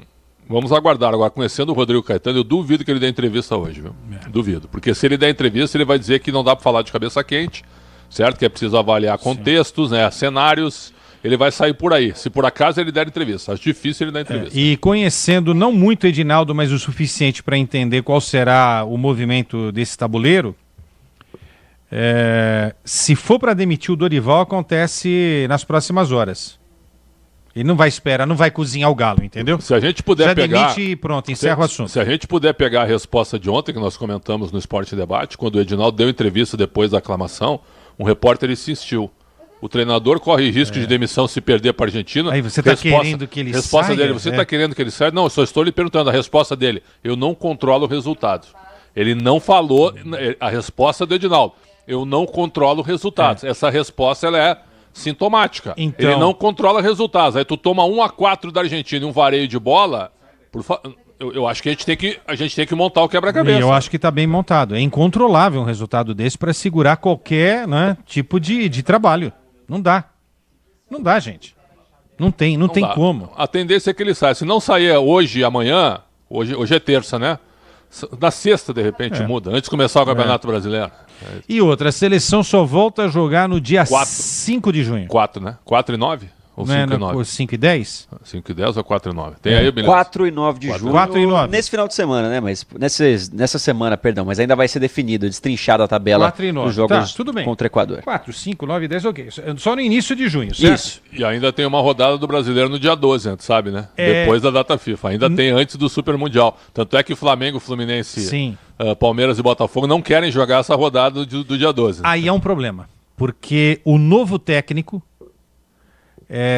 vamos aguardar. Agora, conhecendo o Rodrigo Caetano, eu duvido que ele dê entrevista hoje. Viu? Duvido. Porque se ele der entrevista, ele vai dizer que não dá para falar de cabeça quente, certo? Que é preciso avaliar contextos, né, cenários. ele vai sair por aí. Se por acaso ele der entrevista. Acho difícil ele dar entrevista. E conhecendo não muito o Edinaldo, mas o suficiente para entender qual será o movimento desse tabuleiro, se for para demitir o Dorival, acontece nas próximas horas. Ele não vai esperar, não vai cozinhar o galo, entendeu? Se a gente puder pegar... demite e pronto, encerra o assunto. Se a gente puder pegar a resposta de ontem, que nós comentamos no Esporte Debate, quando o Edinaldo deu entrevista depois da aclamação, um repórter insistiu. O treinador corre risco de demissão se perder para a Argentina. Aí você está querendo que ele resposta saia? Dele, você está querendo que ele saia? Não, eu só estou lhe perguntando. A resposta dele, eu não controlo o resultado. Ele não falou a resposta do Edinaldo. Eu não controlo resultados. Essa resposta ela é sintomática. Então... Ele não controla resultados. Aí tu toma 1-4 da Argentina e um vareio de bola. Eu acho que a gente tem que montar o quebra-cabeça. Eu acho que está bem montado. É incontrolável um resultado desse para segurar qualquer tipo de trabalho. Não dá. Não dá, gente. Não tem como. A tendência é que ele saia. Se não sair hoje e amanhã, hoje é terça, né? Na sexta, de repente, muda. Antes de começar o Campeonato Brasileiro. E outra, a seleção só volta a jogar no dia 5 de junho. 4, né? 4 e 9? Ou 5 e 9? 5 e 10? 5 e 10 ou 4 e 9? Tem aí, beleza? 4 e 9 de junho. 4 e 9. Nesse final de semana, né? Mas nessa semana, perdão, mas ainda vai ser definido, destrinchada a tabela 4 e 9. dos jogos tudo bem. contra o Equador. 4, 5, 9, 10, ok. Só no início de junho, certo? Isso. E ainda tem uma rodada do Brasileiro no dia 12, tu sabe, né? Depois da data FIFA. Ainda tem antes do Super Mundial. Tanto é que Flamengo, Fluminense, Palmeiras e Botafogo não querem jogar essa rodada do dia 12. Aí é um problema. Porque o novo técnico...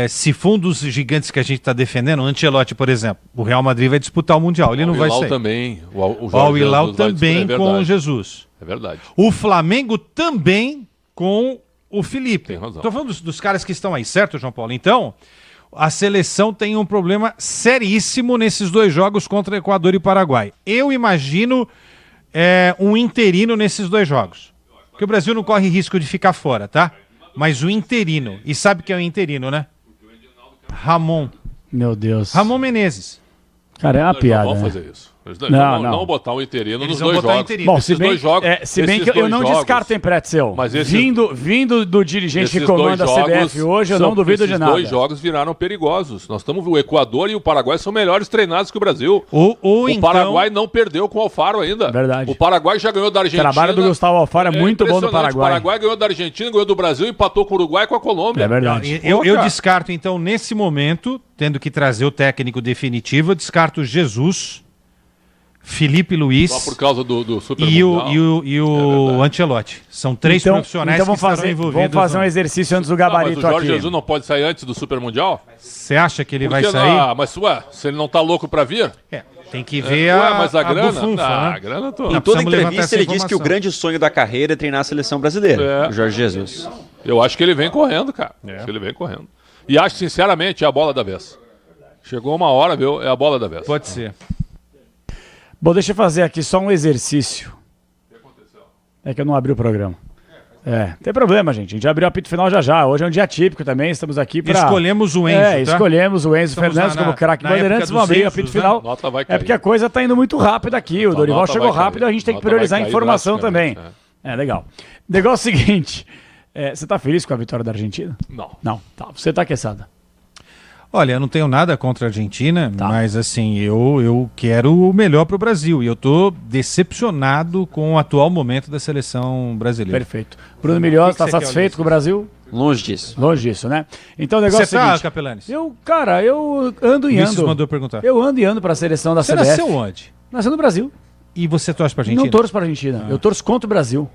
se for um dos gigantes que a gente está defendendo, o Ancelotti, por exemplo, o Real Madrid vai disputar o Mundial, ele não vai sair. Também, o Al-Hilal também com o Jesus. É verdade. O Flamengo também com o Felipe. Tem razão. Estou falando dos caras que estão aí, certo, João Paulo? Então, a seleção tem um problema seríssimo nesses dois jogos contra Equador e Paraguai. Eu imagino um interino nesses dois jogos. Porque o Brasil não corre risco de ficar fora, tá? Mas o interino. E sabe quem é o interino, né? Ramon. Meu Deus. Ramon Menezes. Cara, é uma piada. Vamos fazer isso. Não botar um interino nos dois jogos. Bom, se bem que eu não descarto, hein, Pretzel. Mas vindo do dirigente que comanda a CBF hoje, eu não duvido de nada. Os dois jogos viraram perigosos. Nós estamos, o Equador e o Paraguai são melhores treinados que o Brasil. O Paraguai não perdeu com o Alfaro ainda. Verdade. O Paraguai já ganhou da Argentina. O trabalho do Gustavo Alfaro é muito bom do Paraguai. O Paraguai ganhou da Argentina, ganhou do Brasil, empatou com o Uruguai e com a Colômbia. É verdade. Eu descarto, então, nesse momento, tendo que trazer o técnico definitivo, eu descarto Jesus, Felipe Luiz. Só por causa do Super e Mundial. o Ancelotti. São três profissionais que estarão envolvidos. Vamos fazer um exercício antes do gabarito mas o Jorge aqui. Jesus não pode sair antes do Super Mundial? Você acha que ele vai sair? Mas se ele não tá louco pra vir? Tem que ver mas a grana? bufunfa, né? A grana toda. Em toda entrevista ele disse que o grande sonho da carreira é treinar a seleção brasileira. O Jorge Jesus. Eu acho que ele vem correndo, cara. Acho que ele vem correndo. E acho, sinceramente, é a bola da vez. Chegou uma hora, viu? É a bola da vez. Pode ser. Bom, deixa eu fazer aqui só um exercício. O que aconteceu? É que eu não abri o programa. Não tem problema, gente. A gente abriu o apito final já. Hoje é um dia típico também. Estamos aqui para... Escolhemos o Enzo, tá? Escolhemos o Enzo Fernandes como craque Bandeirantes. Vamos abrir o apito final. Nota vai cair. É porque a coisa está indo muito rápido aqui. O Dorival chegou rápido e a gente tem que priorizar a informação também. Legal. O negócio é o seguinte. Você está feliz com a vitória da Argentina? Não. Não. Tá. Você está aqueçada? Olha, eu não tenho nada contra a Argentina, mas assim, eu quero o melhor para o Brasil. E eu estou decepcionado com o atual momento da seleção brasileira. Perfeito. Bruno Milhós, está satisfeito com o Brasil? Longe disso. Longe disso, né? Então o negócio é o seguinte... Capelanes? Eu ando e ando. mandou perguntar. Eu ando e ando para a seleção da CBF. Você nasceu onde? Nasceu no Brasil. E você torce para a Argentina? Não torço para a Argentina. Eu torço contra o Brasil.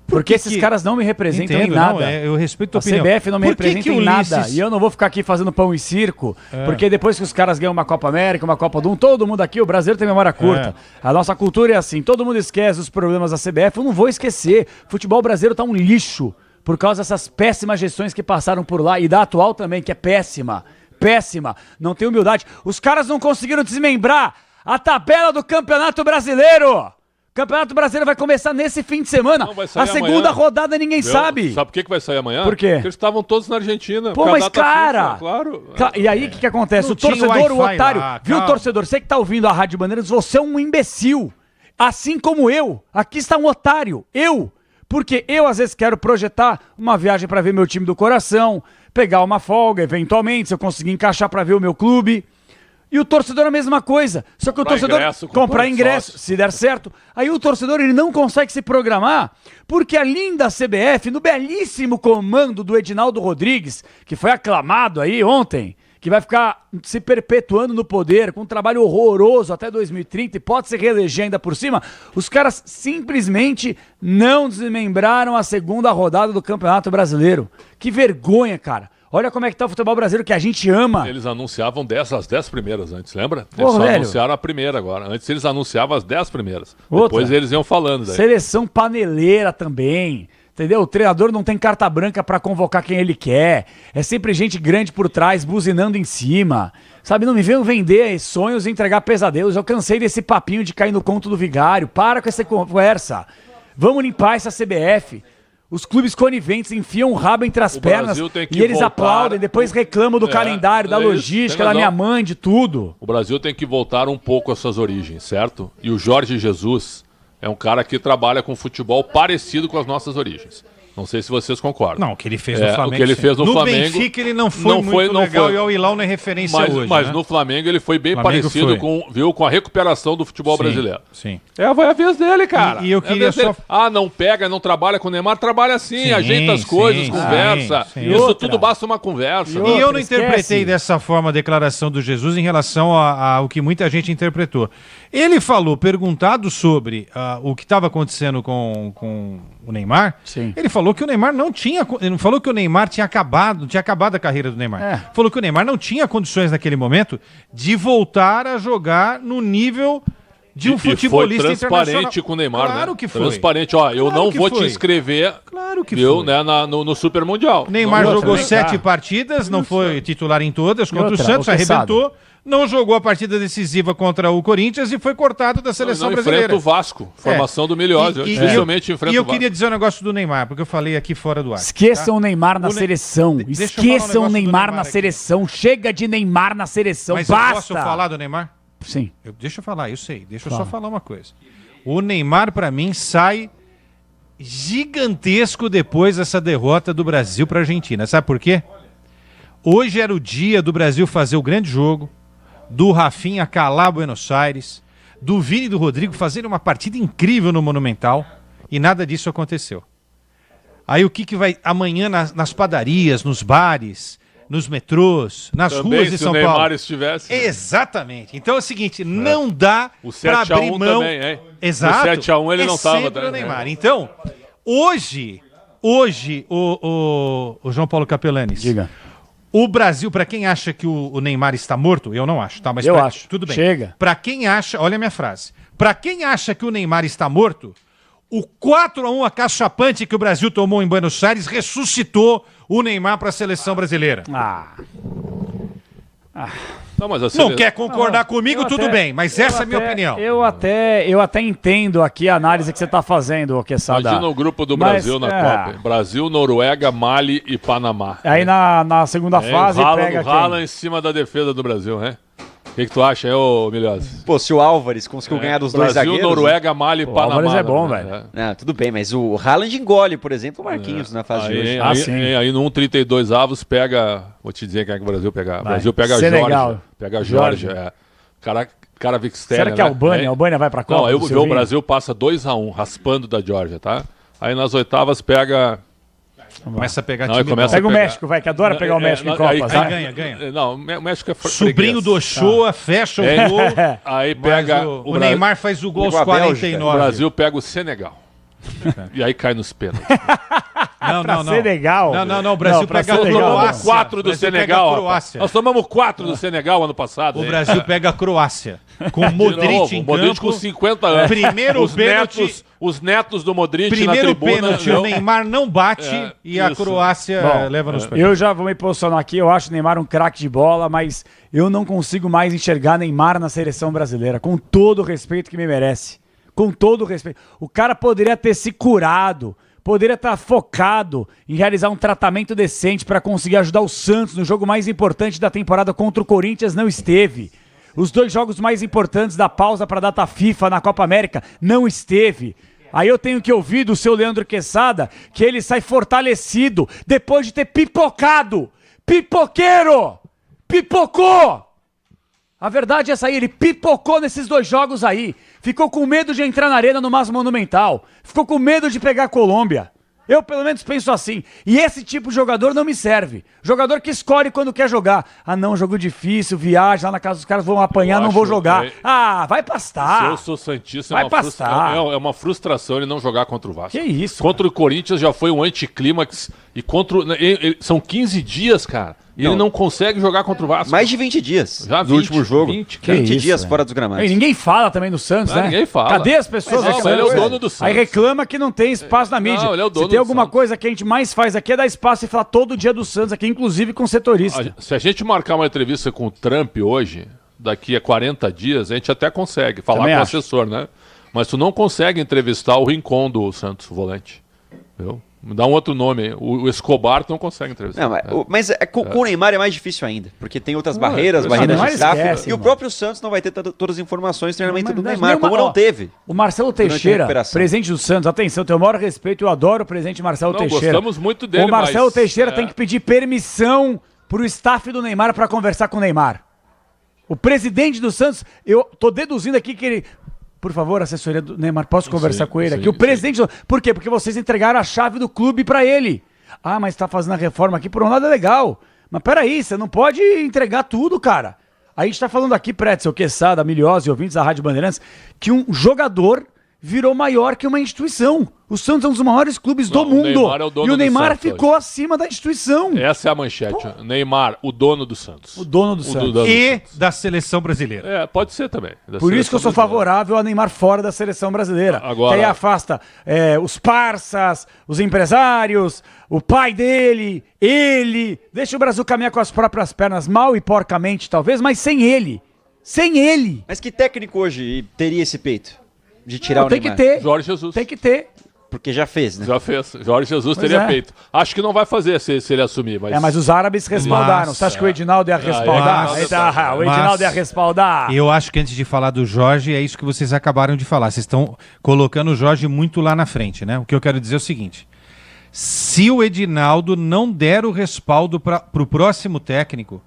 Porque esses caras não me representam em nada. Eu respeito a tua opinião. A CBF não me representa em nada. E eu não vou ficar aqui fazendo pão e circo, porque depois que os caras ganham uma Copa América, uma Copa do Mundo, todo mundo aqui, o brasileiro tem memória curta. A nossa cultura é assim, todo mundo esquece os problemas da CBF, eu não vou esquecer. O futebol brasileiro tá um lixo por causa dessas péssimas gestões que passaram por lá e da atual também, que é péssima. Péssima. Não tem humildade. Os caras não conseguiram desmembrar a tabela do Campeonato Brasileiro. Campeonato Brasileiro vai começar nesse fim de semana. A segunda rodada ninguém sabe. Sabe por que vai sair amanhã? Por quê? Porque eles estavam todos na Argentina. Pô, mas cara... Claro. E aí o que acontece? O torcedor, o otário... Viu, torcedor? Você que tá ouvindo a Rádio Bandeirantes, você é um imbecil. Assim como eu. Aqui está um otário. Porque eu às vezes quero projetar uma viagem para ver meu time do coração, pegar uma folga, eventualmente, se eu conseguir encaixar para ver o meu clube. E o torcedor é a mesma coisa. Só que o torcedor comprar ingresso, se der certo. Aí o torcedor ele não consegue se programar, porque a linda CBF, no belíssimo comando do Edinaldo Rodrigues, que foi aclamado aí ontem, que vai ficar se perpetuando no poder, com um trabalho horroroso até 2030 e pode se reeleger ainda por cima, os caras simplesmente não desmembraram a segunda rodada do Campeonato Brasileiro. Que vergonha, cara. Olha como é que tá o futebol brasileiro que a gente ama. Eles anunciavam as 10 primeiras antes, lembra? Pô, eles só velho. anunciaram a primeira agora. Antes eles anunciavam as 10 primeiras. Outra. Depois eles iam falando daí. Seleção paneleira também. Entendeu? O treinador não tem carta branca pra convocar quem ele quer. É sempre gente grande por trás, buzinando em cima. Sabe, não me venham vender sonhos e entregar pesadelos. Eu cansei desse papinho de cair no conto do vigário. Para com essa conversa. Vamos limpar essa CBF. Os clubes coniventes enfiam o rabo entre as pernas e eles aplaudem, depois reclamam do calendário, da logística, da minha mãe, de tudo. O Brasil tem que voltar um pouco às suas origens, certo? E o Jorge Jesus é um cara que trabalha com futebol parecido com as nossas origens. Não sei se vocês concordam. Não, o que ele fez no Flamengo. O que ele fez no Flamengo. No Benfica ele não foi muito legal e o Hilal não é referência hoje. Mas né? no Flamengo ele foi bem parecido com a recuperação do futebol brasileiro. Sim. Vai a vez dele, cara. E eu queria só... não pega, não trabalha com o Neymar, trabalha sim, ajeita as coisas, conversa. Isso tudo basta uma conversa. E eu não interpretei dessa forma a declaração do Jesus em relação ao que muita gente interpretou. Ele falou, perguntado sobre o que estava acontecendo com o Neymar, ele falou que o Neymar não tinha... Ele não falou que o Neymar tinha acabado a carreira do Neymar. Falou que o Neymar não tinha condições naquele momento de voltar a jogar no nível de um futebolista internacional. Foi transparente com o Neymar, Claro que foi. Transparente, eu não vou te inscrever no Super Mundial. O Neymar jogou 7 partidas, não foi titular em todas, contra o Santos, arrebentou. Não jogou a partida decisiva contra o Corinthians e foi cortado da seleção brasileira. Enfrenta o Vasco, formação do Miliose. Dificilmente enfrenta o Vasco. E eu queria dizer um negócio do Neymar, porque eu falei aqui fora do ar. Esqueçam o Neymar na seleção. Esqueçam o Neymar na seleção. Chega de Neymar na seleção. Mas basta. eu posso falar do Neymar? Sim. Deixa eu falar, eu sei. Deixa eu só falar uma coisa. O Neymar, pra mim, sai gigantesco depois dessa derrota do Brasil pra Argentina. Sabe por quê? Hoje era o dia do Brasil fazer o grande jogo, do Rafinha calar Buenos Aires, do Vini e do Rodrigo fazerem uma partida incrível no Monumental, e nada disso aconteceu. Aí o que vai amanhã nas padarias, nos bares, nos metrôs, nas também ruas de São Paulo? Se o Neymar estivesse. Exatamente. Então é o seguinte, não dá para abrir mão. Também, hein? Exato. O 7-1 ele não estava. Sempre o Neymar. Então, hoje o João Paulo Capelanes. Diga. O Brasil, para quem acha que o Neymar está morto, eu não acho, tá? Mas eu acho. Tudo bem. Chega. Para quem acha, olha a minha frase. Para quem acha que o Neymar está morto, o 4-1 acachapante que o Brasil tomou em Buenos Aires ressuscitou o Neymar para a seleção brasileira. Não, mas não quer concordar comigo, tudo bem, mas essa é a minha opinião. Eu até entendo aqui a análise que você está fazendo, Quesada. Imagina o grupo do Brasil na Copa. Brasil, Noruega, Mali e Panamá. Aí na segunda fase pega quem? Rala em cima da defesa do Brasil, né? O que tu acha aí, ô Milhões? Pô, se o Álvares conseguiu ganhar dos dois zagueiros... Brasil, Noruega, Mali e Panamá. O Álvares é bom, velho. Tudo bem, mas o Haaland engole, por exemplo, o Marquinhos na fase de hoje. Aí no 1,32 avos pega... Vou te dizer quem é que o Brasil pega. O Brasil pega a Geórgia. Pega a Geórgia, Cara Vikstena. Será que a Albânia vai pra Copa? Não, eu vi o Brasil passa 2-1, raspando da Geórgia, tá? Aí nas oitavas pega... Começa a pegar time. Pega o México, vai, que adora pegar o México em Copas. Aí ganha. Não, o México é sobrinho do Ochoa, fecha o gol. Aí pega... O Neymar faz o gol aos 49. O Brasil pega o Senegal. E aí cai nos pênaltis. Não. Senegal? Não. O Brasil pega a Croácia. 4 do Senegal. Nós tomamos 4 do Senegal ano passado. O Brasil pega a Croácia. Com Modric em campo. Modric com 50 anos. Primeiro pênalti. Os netos do Modric primeiro na tribuna. Pênalti, o Neymar não bate e a Croácia leva nos pênaltis. Eu já vou me posicionar aqui, eu acho o Neymar um craque de bola, mas eu não consigo mais enxergar Neymar na seleção brasileira, com todo o respeito que me merece. Com todo o respeito. O cara poderia ter se curado, poderia estar focado em realizar um tratamento decente para conseguir ajudar o Santos no jogo mais importante da temporada contra o Corinthians, não esteve. Os 2 jogos mais importantes da pausa para a data FIFA na Copa América, não esteve. Aí eu tenho que ouvir do seu Leandro Quesada que ele sai fortalecido depois de ter pipocado Pipoqueiro! Pipocou! A verdade é essa aí, ele pipocou nesses 2 jogos aí. Ficou com medo de entrar na arena no Massa Monumental. Ficou com medo de pegar a Colômbia. Eu, pelo menos, penso assim. E esse tipo de jogador não me serve. Jogador que escolhe quando quer jogar. Ah, não, jogo difícil, viagem, lá na casa dos caras vão apanhar, não vou jogar. Vai pastar. Se eu sou santista, vai pastar. É uma frustração ele não jogar contra o Vasco. Que isso? Contra o Corinthians já foi um anticlímax. E são 15 dias, cara. E ele não consegue jogar contra o Vasco. Mais de 20 dias. Já no último jogo. 20 dias fora dos gramados. E ninguém fala também do Santos, né? Ninguém fala. Cadê as pessoas do Santos? Ele é o dono do Santos. Aí reclama que não tem espaço na mídia. Não, ele é o dono Se tem do alguma Santos. coisa que a gente mais faz aqui é dar espaço e falar todo dia do Santos aqui, inclusive com setorista. Se a gente marcar uma entrevista com o Trump hoje, daqui a 40 dias, a gente até consegue falar Também com o acho. assessor, né? Mas tu não consegue entrevistar o Rincon do Santos, o volante. Viu? Me dá um outro nome aí. O Escobar tu não consegue entrevistar. Não, mas com o Neymar é mais difícil ainda, porque tem outras barreiras de staff, e o próprio Santos não vai ter todas as informações do treinamento do Neymar, como não teve. O Marcelo Teixeira, presidente do Santos, atenção, tenho o maior respeito, eu adoro o presidente Marcelo Teixeira. Gostamos muito dele, o Marcelo Teixeira mas, tem que pedir permissão pro staff do Neymar para conversar com o Neymar. O presidente do Santos, eu tô deduzindo aqui que ele... Por favor, assessoria do Neymar, posso conversar com ele aqui? O presidente... Por quê? Porque vocês entregaram a chave do clube pra ele. Ah, mas tá fazendo a reforma aqui, por um lado é legal. Mas peraí, você não pode entregar tudo, cara. A gente tá falando aqui, Pretzel, Quesada, Milhose, ouvintes da Rádio Bandeirantes, que um jogador virou maior que uma instituição. O Santos é um dos maiores clubes do mundo. Neymar é o dono e o Neymar do Santos ficou acima da instituição. Essa é a manchete. Neymar, o dono do Santos. O dono do Santos. E da seleção brasileira. Pode ser também. Por isso que eu sou favorável a Neymar fora da seleção brasileira. Agora... Que aí afasta os parças, os empresários, o pai dele, ele. Deixa o Brasil caminhar com as próprias pernas, mal e porcamente talvez, mas sem ele. Sem ele. Mas que técnico hoje teria esse peito? De tirar o tem Neymar? Que ter. Jorge Jesus. Tem que ter. Porque já fez, né? Já fez. Jorge Jesus teria peito. Acho que não vai fazer se ele assumir. Mas os árabes respaldaram. Você acha que o Edinaldo ia respaldar? O Edinaldo ia respaldar. Eu acho que antes de falar do Jorge, é isso que vocês acabaram de falar. Vocês estão colocando o Jorge muito lá na frente, né? O que eu quero dizer é o seguinte. Se o Edinaldo não der o respaldo para o próximo técnico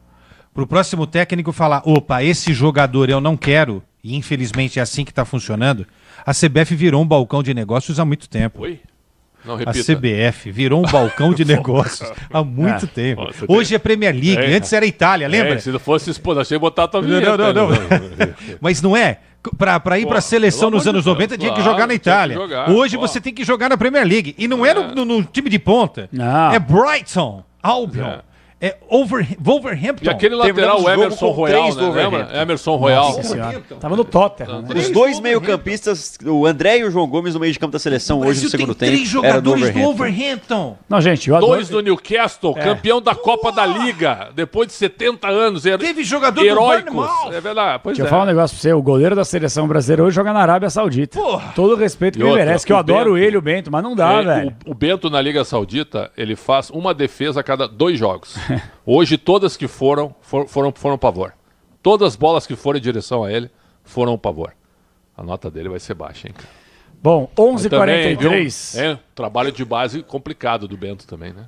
falar, opa, esse jogador eu não quero, e infelizmente é assim que está funcionando, a CBF virou um balcão de negócios há muito tempo. Oi? Não, repita. A CBF virou um balcão de negócios há muito tempo. Hoje é Premier League, antes era Itália, lembra? Se não fosse expor, achei botar a tua vinheta. Não. Mas não é? Para ir para a seleção nos anos 90 tinha que jogar na Itália. Hoje você tem que jogar na Premier League. E não é no time de ponta. Não. É Brighton, Albion. É Wolverhampton. E aquele lateral, o Emerson Royal, né? Lembra? Emerson Royal. Tava no Tottenham. Né? Os dois meio-campistas, o André e o João Gomes no meio de campo da seleção hoje no segundo tempo. 3 jogadores do Wolverhampton. Não, gente, eu adoro. 2 do Newcastle, campeão da Copa da Liga, depois de 70 anos. Teve jogador heróicos. do Bournemouth. É verdade. Deixa eu falar um negócio pra você. O goleiro da seleção brasileira hoje joga na Arábia Saudita. Porra. Todo o respeito que ele merece, que eu adoro ele, o Bento, mas não dá, velho. O Bento na Liga Saudita, ele faz uma defesa a cada 2 jogos. Hoje, todas que foram pavor. Todas as bolas que foram em direção a ele foram pavor. A nota dele vai ser baixa, hein, cara? Bom, 11h43. Trabalho de base complicado do Bento também, né?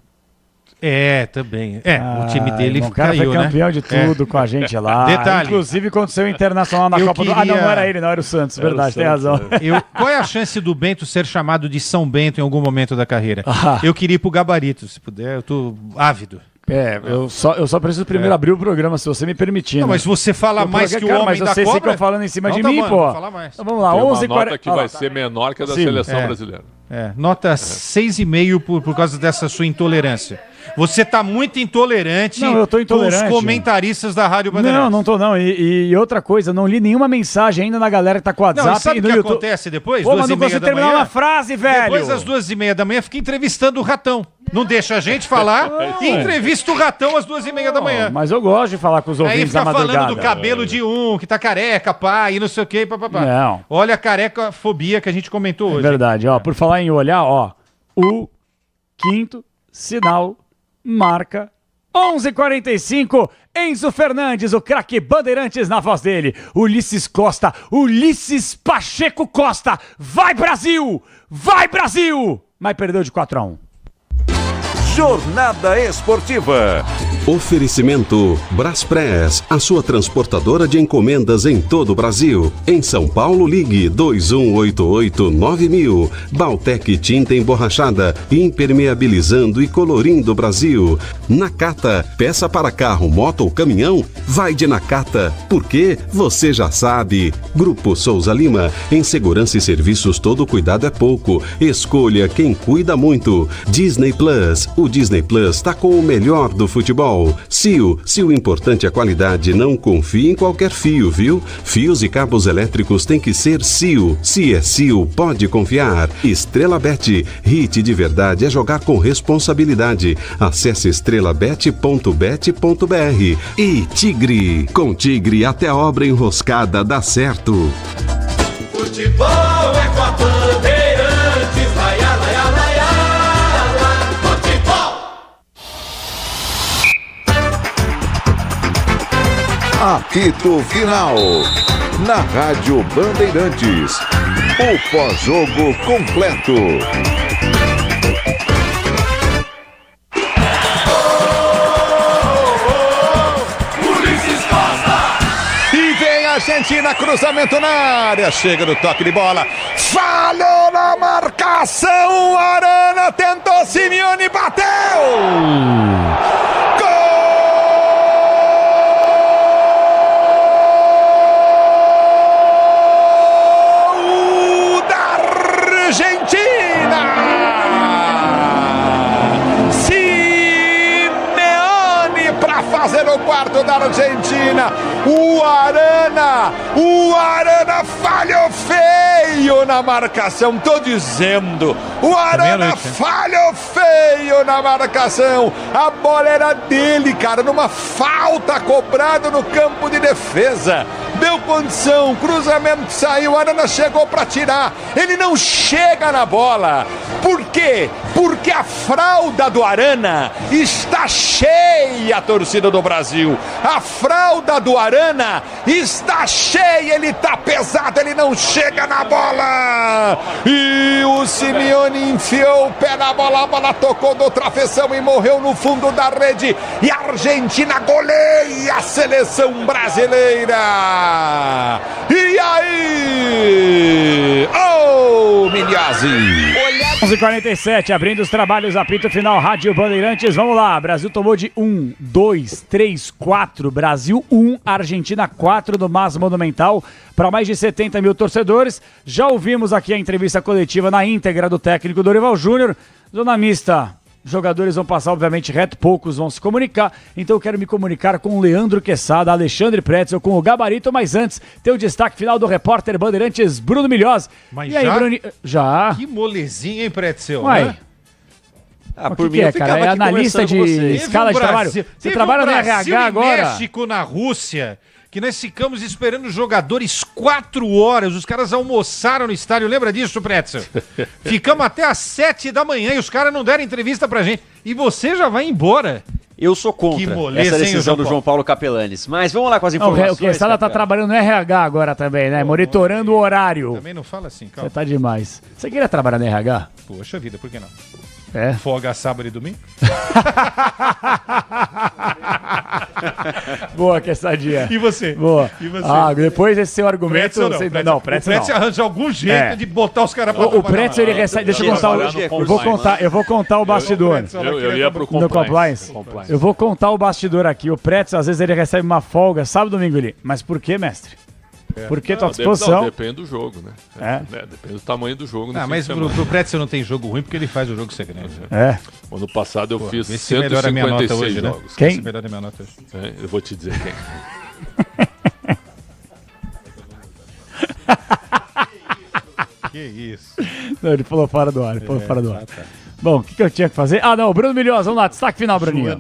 Também. O time dele o cara caiu, foi campeão de tudo com a gente lá. Detalhe. Inclusive quando saiu Internacional na Copa do... Ah, não era ele, não, era o Santos. Verdade, tem razão. Qual é a chance do Bento ser chamado de São Bento em algum momento da carreira? Eu queria ir pro gabarito, se puder. Eu tô ávido. Eu só preciso primeiro abrir o programa, se você me permitir. Não, mas você fala mais que o homem mas da vocês cobra... ficam falando em cima de tá mim, bom, pô. Falar mais. Então vamos lá, 11h40. Nota que vai ser menor que a da seleção brasileira. Nota 6,5 por causa dessa sua intolerância. Você tá muito intolerante, eu tô intolerante com os comentaristas da Rádio Bandeirantes. Não tô não. E outra coisa, não li nenhuma mensagem ainda na galera que tá com o WhatsApp. Não, sabe o que acontece depois? Pô, mas não consigo terminar uma frase, velho. Depois das 2h30 da manhã, fica entrevistando o Ratão. Não deixa a gente falar e entrevista o Ratão às 2h30 da manhã. Mas eu gosto de falar com os ouvintes da madrugada. Aí fica falando do cabelo de que tá careca, pá, e não sei o que, papapá. Não. Olha a careca-fobia que a gente comentou hoje. É verdade, por falar em olhar, o quinto sinal marca 11h45, Enzo Fernandes, o craque Bandeirantes na voz dele, Ulisses Costa, Ulisses Pacheco Costa, vai Brasil, mas perdeu de 4-1. Jornada Esportiva. Oferecimento Braspress, a sua transportadora de encomendas em todo o Brasil. Em São Paulo, ligue 2188-9000. Baltec Tinta Emborrachada, impermeabilizando e colorindo o Brasil. Nakata, peça para carro, moto ou caminhão? Vai de Nakata, porque você já sabe. Grupo Souza Lima, em segurança e serviços todo cuidado é pouco. Escolha quem cuida muito. Disney Plus, o Disney Plus está com o melhor do futebol. Cio, se o importante é a qualidade, não confie em qualquer fio, viu? Fios e cabos elétricos tem que ser Cio. Se é Cio, pode confiar. Estrela Bet, hit de verdade é jogar com responsabilidade. Acesse estrelabet.bet.br. E Tigre, com Tigre até a obra enroscada dá certo. Futebol é com a Bandeirantes, laia, laia, laia, laia, futebol. Apito Final, na Rádio Bandeirantes. O pós-jogo completo. E vem a Argentina, cruzamento na área, chega no toque de bola, falhou na marcação, Arana tentou, Simeone bateu! Gol da Argentina! Simeone para fazer o quarto da Argentina. O Arana falhou feio na marcação, tô dizendo. O Arana falhou feio na marcação. A bola era dele, cara, numa falta cobrada no campo de defesa. Deu condição, cruzamento saiu, o Arana chegou para tirar. Ele não chega na bola. Por quê? Porque a fralda do Arana está cheia, a torcida do Brasil. A fralda do Arana está cheia, ele está pesado, ele não chega na bola. E o Simeone enfiou o pé na bola, a bola tocou do travessão e morreu no fundo da rede. E a Argentina goleia a seleção brasileira. E aí? Oh, Milhazzi! 11h47, abrindo os trabalhos, apito final, Rádio Bandeirantes. Vamos lá, Brasil tomou de 1, 2, 3, 4. Brasil 1, Argentina 4 no Mas Monumental, para mais de 70 mil torcedores. Já ouvimos aqui a entrevista coletiva na íntegra do técnico Dorival Júnior. Zona mista, jogadores vão passar obviamente reto, poucos vão se comunicar, então eu quero me comunicar com o Leandro Quesada, Alexandre Pretzel, com o Gabarito, mas antes tem o destaque final do repórter Bandeirantes Bruno Milhozzi. Mas e aí, já? Bruni... Já. Que molezinha, hein, Pretzel? Uai. Né? O que é, cara? É analista de escala de trabalho. Você trabalha no RH agora? México na Rússia, que nós ficamos esperando os jogadores 4 horas, os caras almoçaram no estádio, lembra disso, Pretzel? Ficamos até às 7 da manhã e os caras não deram entrevista pra gente. E você já vai embora. Eu sou contra essa decisão do João Paulo Capelanes. Mas vamos lá com as informações. O Quesada tá trabalhando no RH agora também, né? Monitorando o horário. Também não fala assim, calma. Você tá demais. Você queria trabalhar no RH? Poxa vida, por que não? É? Folga sábado e domingo? Boa, Quessadinha. E você? Boa. E você? Ah, depois desse seu argumento... Pretzel não, o Pretzel não. arranja algum jeito de botar os caras pra O Pretzel, ele recebe... Deixa eu contar eu vou contar o bastidor. Eu ia pro compliance. Eu vou contar o bastidor aqui. O Pretzel, às vezes, ele recebe uma folga sábado e domingo ali. Mas por quê, mestre? Porque tua disposição... Depende do jogo, né? Depende do tamanho do jogo. Mas pro Pretzel não tem jogo ruim porque ele faz o jogo ser grande. Ano passado eu fiz 156 minha nota hoje, jogos. Né? Quem? Melhor a minha nota hoje. Eu vou te dizer quem. Que isso? Não, ele falou fora do ar. Bom, o que eu tinha que fazer? Ah, não, o Bruno Milhozzi, vamos lá, destaque final, Bruninho.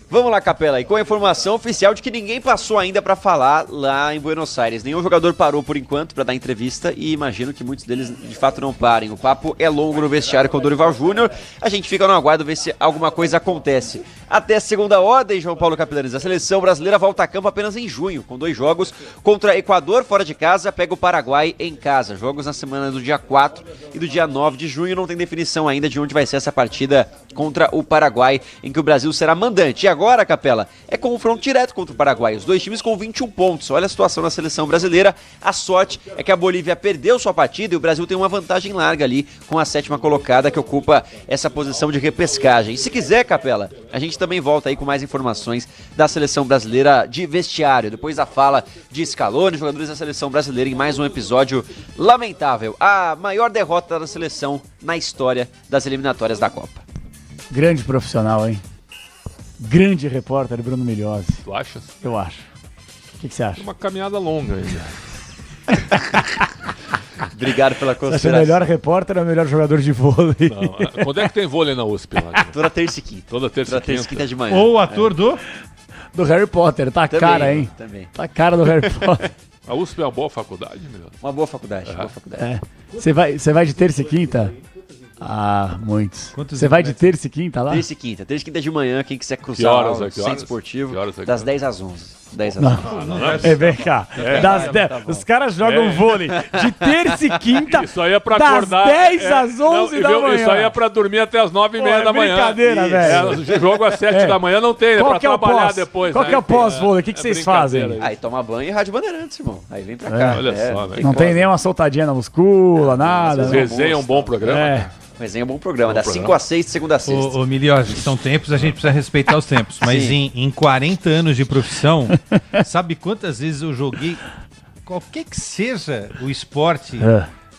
Vamos lá, Capela, e com a informação oficial de que ninguém passou ainda pra falar lá em Buenos Aires. Nenhum jogador parou por enquanto pra dar entrevista e imagino que muitos deles de fato não parem. O papo é longo no vestiário com o Dorival Júnior. A gente fica no aguardo ver se alguma coisa acontece. Até segunda ordem, João Paulo Capelanes. A seleção brasileira volta a campo apenas em junho, com 2 jogos contra Equador fora de casa, pega o Paraguai em casa. Jogos na semana do dia 4 e do dia 9 de junho. Não tem definição ainda de onde vai ser essa partida contra o Paraguai, em que o Brasil será mandante. E agora agora, Capela, é confronto direto contra o Paraguai. Os dois times com 21 pontos. Olha a situação na seleção brasileira. A sorte é que a Bolívia perdeu sua partida e o Brasil tem uma vantagem larga ali com a 7ª colocada que ocupa essa posição de repescagem. E se quiser, Capela, a gente também volta aí com mais informações da seleção brasileira de vestiário. Depois da fala de Scaloni, jogadores da seleção brasileira em mais um episódio lamentável. A maior derrota da seleção na história das eliminatórias da Copa. Grande profissional, hein? Grande repórter, Bruno Migliozzi. Tu achas? Eu acho. O que você acha? Uma caminhada longa ainda. Obrigado pela Você consideração. acha melhor repórter ou melhor jogador de vôlei? Não, quando é que tem vôlei na USP? Lá? Toda terça e quinta. Toda terça e quinta de manhã. Ou o ator do Harry Potter. Tá a Também, cara, hein? também. Tá a cara do Harry Potter. A USP é uma boa faculdade, melhor. Uma boa faculdade, boa faculdade. É. Você vai de terça e quinta? Ah, muitos. Você vai de terça e quinta lá? Terça e quinta de manhã, quem quiser Que cruzar horas, o que centro horas? esportivo, Que horas, que das horas? 10 às 11. 10 às Não. 11. É, vem cá. Os caras jogam vôlei de terça e quinta. Isso aí é pra das acordar. 10 às 11 da manhã. Isso aí é pra dormir até as 9h30 da manhã. Brincadeira, velho. Jogo às 7 da manhã não tem, é Qual pra que é o trabalhar pós? depois. Qual né? que é o pós-vôlei? O que vocês fazem? Aí toma banho e Rádio Bandeirantes, irmão. Aí vem pra É. cá. Olha só, velho. Não tem nenhuma soltadinha na muscula, nada. Vocês resenham um bom programa. É. Resenha é um bom programa, das 5 às 6, de segunda a sexta. Ô Migliozzi, são tempos, a gente precisa respeitar os tempos. Mas em 40 anos de profissão, sabe quantas vezes eu joguei qualquer que seja o esporte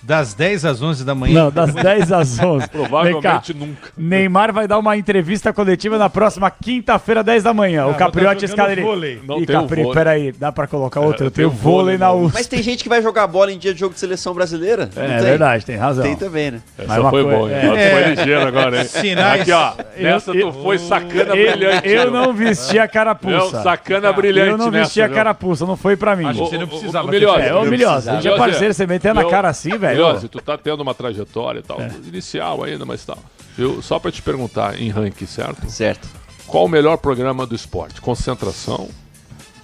das 10 às 11 da manhã? Não, das 10 às 11. Provavelmente nunca. Neymar vai dar uma entrevista coletiva na próxima quinta-feira, 10 da manhã. O Capriotti escala ele. Não Ih, tem o Capri, vôlei. peraí, dá pra colocar outro? Eu tenho tem o vôlei na USP. Mas tem gente que vai jogar bola em dia de jogo de seleção brasileira? Não É tem? verdade, tem razão. Tem também, né? Essa foi bom, hein? Foi ligeiro agora, hein? Sinais. Aqui, ó. Nessa tu foi sacana brilhante. Eu não vesti a carapuça. Não, sacana brilhante Eu não vesti nessa, a carapuça, não foi pra mim. Acho que você não precisava. Ô, Milhosa, a gente é parceiro, você metendo na cara assim, velho. Milhosa, tu tá tendo uma trajetória e tal, inicial ainda, mas tal. Viu? Só pra te perguntar, em ranking, certo? Certo. Qual o melhor programa do esporte? Concentração,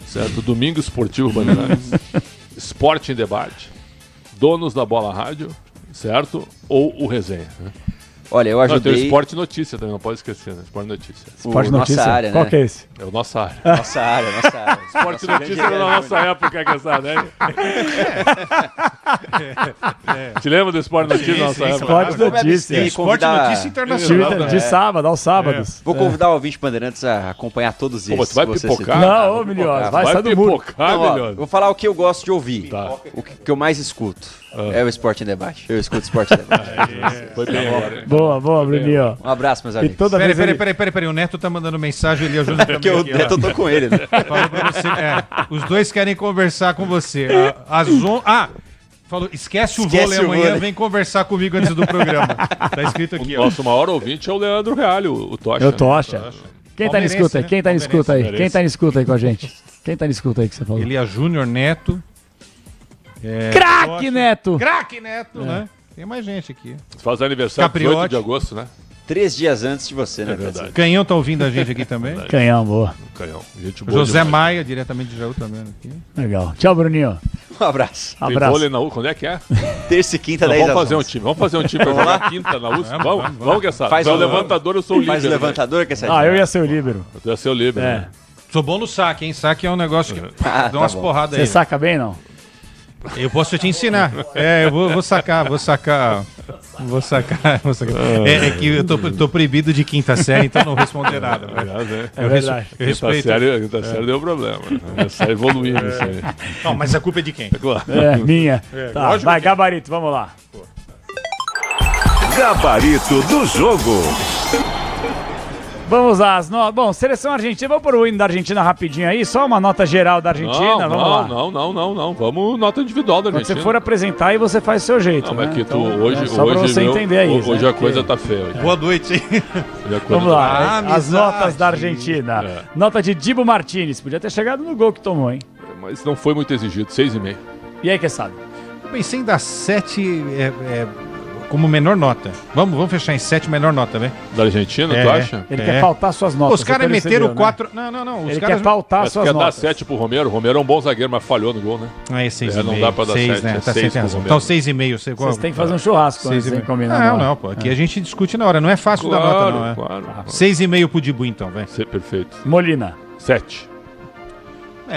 certo? Domingo Esportivo Bandeirantes, Esporte em Debate, Donos da Bola Rádio, certo? Ou o Resenha? Né? Olha, eu Não, ajudei... tem o Esporte Notícia também, não pode esquecer, né? Esporte Notícia. Esporte nossa Notícia. área, Qual né? que é esse? É o Nossa Área. Nossa área. Esporte Notícia era na nossa época, que essa, né? Te lembra do Esporte Notícia na nossa época? Esporte Notícia. Esporte Notícia Internacional. De sábado, aos sábados. Vou convidar o ouvinte Bandeirantes a acompanhar todos Pô, eles. tu vai se você pipocar? se- Não, ô, Milhosa, vai, sai do muro. pipocar, Não, ó, Milhosa. vou falar o que eu gosto de ouvir. Tá. O que eu mais escuto é o Esporte em Debate. Eu escuto Esporte em Debate. Foi bem agora, hein? Boa, Bruninho. Um abraço, meus E amigos. toda vez ele... Peraí, o Neto tá mandando mensagem ali, o Júnior também. Porque eu aqui, ó. Neto, eu tô com ele, né? Falou pra você, os dois querem conversar com você. Falou, esquece o vôlei o amanhã, vôlei. vem conversar comigo antes do programa. Tá escrito aqui, O ó. nosso maior ouvinte é o Leandro Reale, o Tocha. Eu né? Tocha. Quem tá na Palmeirense, escuta aí? né? Quem tá na escuta aí? Palmeirense. Quem tá na escuta aí com a gente? Quem tá na escuta aí que você falou? Elia Júnior, Neto. Craque, Tocha. Neto! Craque, Neto, né? Tem mais gente aqui. Faz aniversário Capriotti. 18 de agosto, né? 3 dias antes de você, né? É verdade. Canhão tá ouvindo a gente aqui também. Canhão, boa. Canhão. Gente O boa José demais. Maia, diretamente de Jaú também aqui. Legal. Tchau, Bruninho. Um abraço. Tem Abraço. vôlei na U, quando é que é? Terça e quinta, Não, 10 vamos às fazer um 11. time. Vamos fazer um time pra jogar quinta na USP. Vamos, Guessara. Faz Tu é o o- levantador, eu sou o líder. Faz o né? levantador, que é Ah, eu ia ser o líbero. Tu ia ser o líder. É. né? Sou bom no saque, hein? Saque é um negócio que Ah, dá umas tá bom. porradas Você aí. saca bem, não? Eu posso te ensinar. Eu vou sacar. É que eu tô proibido de quinta série, então não vou responder nada. Aliás, é. É verdade. Eu respeito. Quinta série deu problema. Começar a evoluir isso aí. Não, mas a culpa é de quem? Claro. É, minha. Tá, lógico vai, que- gabarito, vamos lá. Gabarito do jogo. Vamos às notas. Bom, seleção argentina. Vamos pôr o hino da Argentina rapidinho aí. Só uma nota geral da Argentina. Vamos lá. Não. Vamos nota individual da Quando Argentina. você for apresentar aí, você faz o seu jeito. Não, mas né? que tu Então, hoje. é só pra você meu, entender aí. Hoje né? a coisa tá feia. Hoje. Boa noite, hein? Hoje a coisa Vamos tá lá, feia. as notas da Argentina. É. Nota de Dibu Martínez. Podia ter chegado no gol que tomou, hein? Mas não foi muito exigido. 6,5. E aí, que sabe? Pensei em dar 7. como menor nota. Vamos fechar em 7, menor nota, velho. Da Argentina, tu acha? Ele quer pautar suas notas. Os caras meteram 4... Não. Ele quer pautar suas notas. Quer dar 7 pro Romero. O Romero é um bom zagueiro, mas falhou no gol, né? Ah, é 6,5. Não dá pra dar 7. Né? Tá, 6 tem razão. Então 6,5. Vocês têm que fazer um churrasco antes de combinar. Não, pô. Aqui a gente discute na hora. Não é fácil dar nota, não. Claro. 6,5 pro Dibu, então, velho. Perfeito. Molina. 7.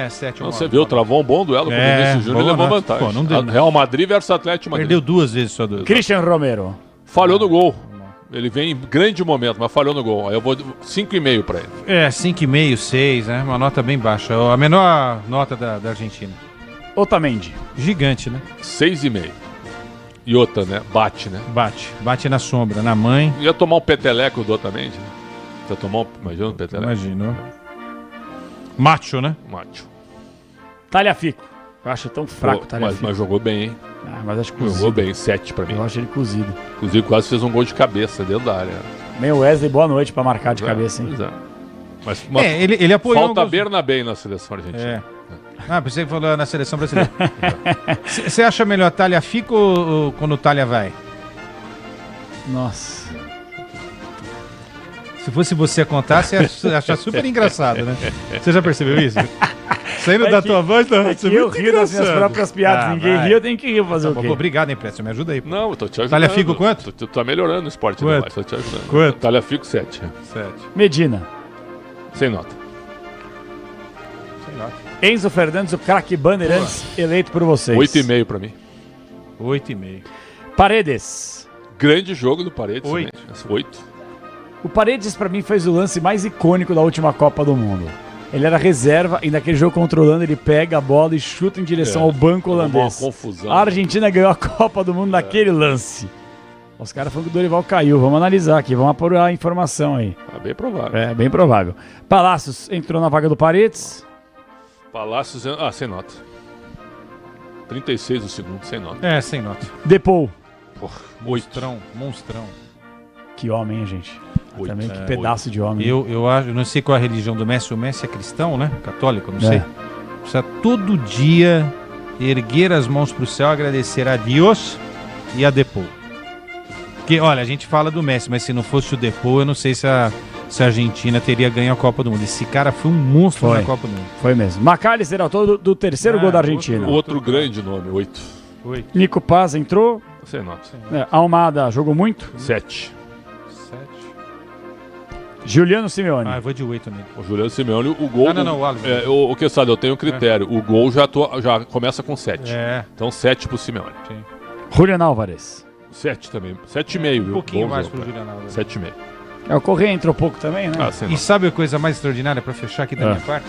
7. Você viu, travou um bom duelo com o Vinícius Júnior e levou vantagem. Pô, não deu... Real Madrid versus Atlético Madrid. Perdeu 2 vezes só. Christian Romero. Falhou no gol. Ele vem em grande momento, mas falhou no gol. Aí eu vou 5,5 pra ele. 5,5, 6, né? Uma nota bem baixa. A menor nota da Argentina. Otamendi. Gigante, né? 6,5. E outra, né? Bate, né? Bate na sombra, na mãe. Ia tomar um peteleco do Otamendi, né? Você tomou, imagina um peteleco? Imagino. Macho, né? Macho. Talhafico. Eu acho tão fraco o Talhafico. Mas jogou bem, hein? Mas acho que jogou bem, 7 pra mim. Eu acho ele cozido. Inclusive quase fez um gol de cabeça dentro da área. Meio Wesley, boa noite pra marcar de cabeça, hein? Exato. Mas ele apoiou... Falta Bernabé na seleção argentina. Pensei que falou na seleção brasileira. Você acha melhor Talhafico ou quando o Talha vai? Nossa. Se fosse você a contar, você ia achar super engraçado, né? Você já percebeu isso? Saindo da tua voz, eu rio das minhas próprias piadas. Ninguém ri, eu tenho que rir fazer o quê? Obrigado, hein, Prédio? Me ajuda aí. Não, eu tô te ajudando. Talhafico quanto? Tu tá melhorando o esporte demais, tô te ajudando. Quanto? Talhafico 7. Medina. Sem nota. Enzo Fernandes, o craque Bandeirantes, eleito por vocês. 8,5 pra mim. 8,5. Paredes. Grande jogo do Paredes. 8. O Paredes, pra mim, fez o lance mais icônico da última Copa do Mundo. Ele era reserva e naquele jogo contra a Holanda ele pega a bola e chuta em direção ao banco holandês. Uma confusão. A Argentina ganhou a Copa do Mundo naquele lance. Os caras falaram que o Dorival caiu. Vamos analisar aqui, vamos apurar a informação aí. É bem provável. É, bem provável. Palácios entrou na vaga do Paredes. Palácios, sem nota. 36 o segundo, sem nota. Sem nota. Depou. Monstrão. Que homem, hein, gente? Também que pedaço de homem. Eu acho, não sei qual é a religião do Messi. O Messi é cristão, né? Católico, não sei. Precisa todo dia erguer as mãos pro céu, agradecer a Deus e a Depou. Porque, olha, a gente fala do Messi, mas se não fosse o Depou, eu não sei se a Argentina teria ganho a Copa do Mundo. Esse cara foi um monstro na Copa do Mundo. Foi mesmo. McAllister, autor do terceiro gol da Argentina. Outro grande nome, 8. Nico Paz entrou. Sem nota. Almada jogou muito. 7. Juliano Simeone. Eu vou de 8 nele. O Juliano Simeone, o gol... o Alves. O que sabe, eu tenho um critério. O gol já começa com 7. Então 7 pro Simeone. Sim. Julian Álvares. 7 também. 7,5. Um pouquinho mais pro Julian Álvares. 7,5. O Correia entrou pouco também, né? E sabe a coisa mais extraordinária pra fechar aqui da minha parte?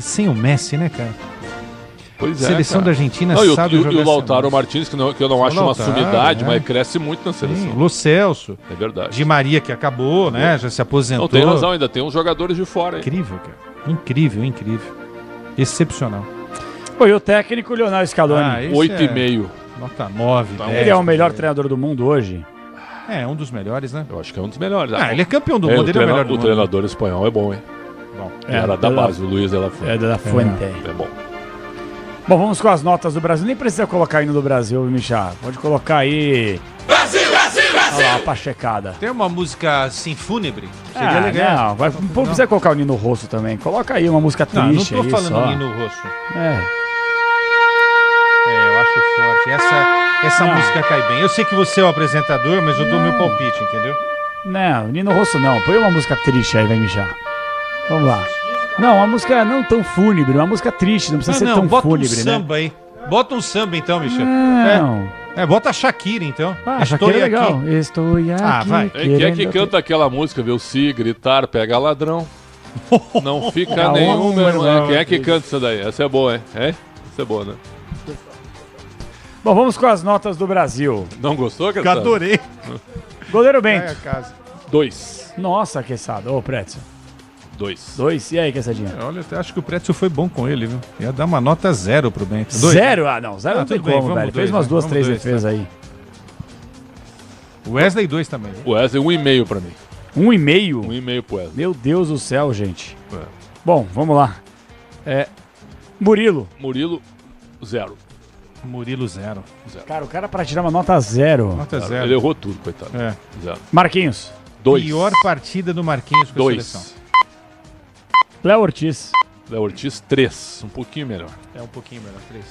Sem o Messi, né, cara? Pois é, seleção da Argentina sabe jogar. E o Lautaro Martins, que eu não acho uma sumidade, mas cresce muito na seleção. Lo Celso. É verdade. Di Maria, que acabou, né? Já se aposentou. Não, tem razão, ainda tem uns jogadores de fora. Hein? Incrível, cara. Incrível. Excepcional. E o técnico Lionel Scaloni. 8,5. Nota 9. Ele é o melhor treinador do mundo hoje? É, um dos melhores, né? Eu acho que é um dos melhores. Ele é campeão do mundo, ele é o melhor do mundo. O treinador espanhol é bom, hein? Bom. Era da base, o Luiz de la Fuente. É da Fuente. É bom. Bom, vamos com as notas do Brasil. Nem precisa colocar hino do Brasil, Michá. Pode colocar aí... Brasil! Olha lá, a pachecada. Tem uma música assim, fúnebre? Seria legal. Não precisa colocar o Nino Rosso também. Coloca aí uma música triste. Não tô falando Nino Rosso. Eu acho forte. Essa música cai bem. Eu sei que você é o apresentador, mas eu dou meu palpite, entendeu? Não, Nino Rosso não. Põe uma música triste aí, vai mijar. Vamos lá. Não, uma música não tão fúnebre, uma música triste, não precisa ser tão fúnebre, né? Bota um samba aí. Bota um samba então, Michel. Bota a Shakira então. A Shakira é legal. Estou aqui. Vai. Quem é que canta aquela música, viu? Se gritar, pega ladrão. Não fica nenhum, meu irmão. Quem é que canta isso daí? Essa é boa, hein? Essa é boa, né? Bom, vamos com as notas do Brasil. Não gostou, Queçado? Adorei. Goleiro Bento. 2. Nossa, Queçado. Ô, Prédio. 2. E aí, Queçadinha? Olha, eu até acho que o Prédio foi bom com ele, viu? Ia dar uma nota 0 pro Bento. 0? Não. 0 não tem como, velho. Fez umas 2, 3 defesas aí. O Wesley 2 também. O Wesley 1,5 pra mim. 1,5? 1,5 pro Wesley. Meu Deus do céu, gente. Bom, vamos lá. Murilo. Murilo, 0. Murilo 0. Cara, o cara pra tirar uma nota 0. Nota 0. Ele errou tudo, coitado. É. 0. Marquinhos. 2. Pior partida do Marquinhos com a seleção. 2. Léo Ortiz. Léo Ortiz, 3. Um pouquinho melhor. É um pouquinho melhor, 3.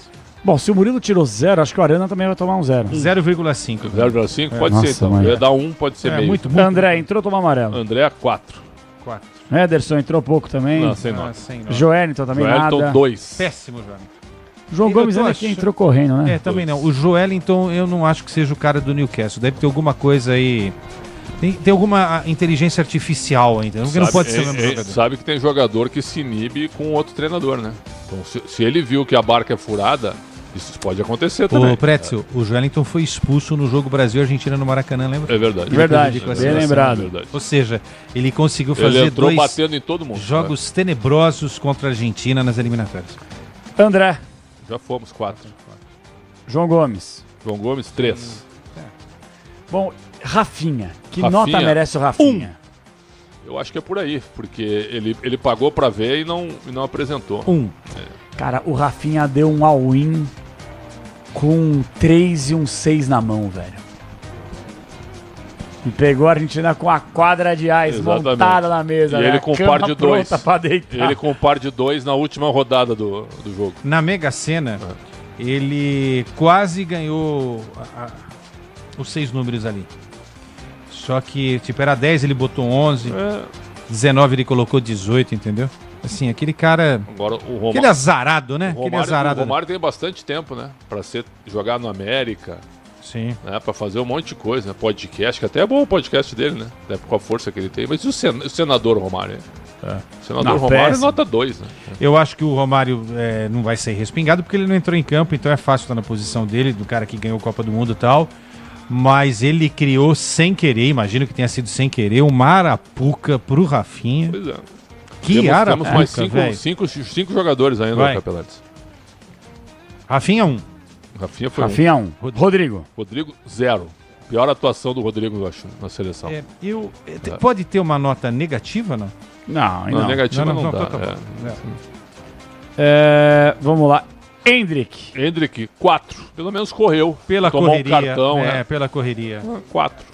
Bom, se o Murilo tirou 0, acho que o Arana também vai tomar um 0. 0,5. 0,5? Pode Nossa, ser então. mano. Eu ia dar 1, pode ser meio. Muito. André, entrou, tomar amarelo. André, 4. 4. Ederson entrou pouco também. Não, sem nota. Joelinton também Joelinton, nada. 2. Péssimo, Joelinton. João Gomes ainda aqui entrou correndo, né? Também não. O Joelinton, eu não acho que seja o cara do Newcastle. Deve ter alguma coisa aí... Tem alguma inteligência artificial ainda. Porque não pode ser o mesmo jogador. Sabe que tem jogador que se inibe com outro treinador, né? Então, se ele viu que a barca é furada, isso pode acontecer também. O Pretzel, o Joelinton foi expulso no jogo Brasil-Argentina no Maracanã, lembra? É verdade. Verdade, bem lembrado. Verdade. Ou seja, ele conseguiu fazer Ele entrou 2 batendo em todo mundo. jogos tenebrosos contra a Argentina nas eliminatórias. André. Já fomos, 4. João Gomes. João Gomes, 3. Bom, Rafinha. Que Rafinha, nota merece o Rafinha? Eu acho que é por aí, porque ele pagou pra ver e não apresentou. 1. Cara, o Rafinha deu um all-in com um 3 e um 6 na mão, velho. E pegou a Argentina com a quadra de ais Exatamente. montada na mesa. E né? ele com par de 2. Ele com par de 2 na última rodada do jogo. Na Mega Sena, ele quase ganhou os 6 números ali. Só que, tipo, era 10, ele botou 11. 19, ele colocou 18, entendeu? Assim, aquele cara... Agora, o Romário, aquele azarado, né? Aquele azarado. O Romário tem bastante tempo, né? Pra jogar no América. Sim. Né? Pra fazer um monte de coisa, né? Podcast, que até é bom o podcast dele, né? Até com a força que ele tem. Mas e o senador Romário? O senador Romário é nota 2, né? Eu acho que o Romário não vai ser respingado porque ele não entrou em campo, então é fácil estar na posição dele, do cara que ganhou a Copa do Mundo e tal. Mas ele criou sem querer, imagino que tenha sido sem querer, uma arapuca pro Rafinha. Pois é. Que arapuca, temos mais 5 jogadores ainda no Capelares. Rafinha 1. Rafinha foi Rafinha 1. Rodrigo. Rodrigo 0. Pior atuação do Rodrigo, eu acho, na seleção. Pode ter uma nota negativa, não? Não. Negativa não dá. Vamos lá. Endrick, 4. Pelo menos correu. Pela Tomou correria. Um cartão, né? Pela correria. 4.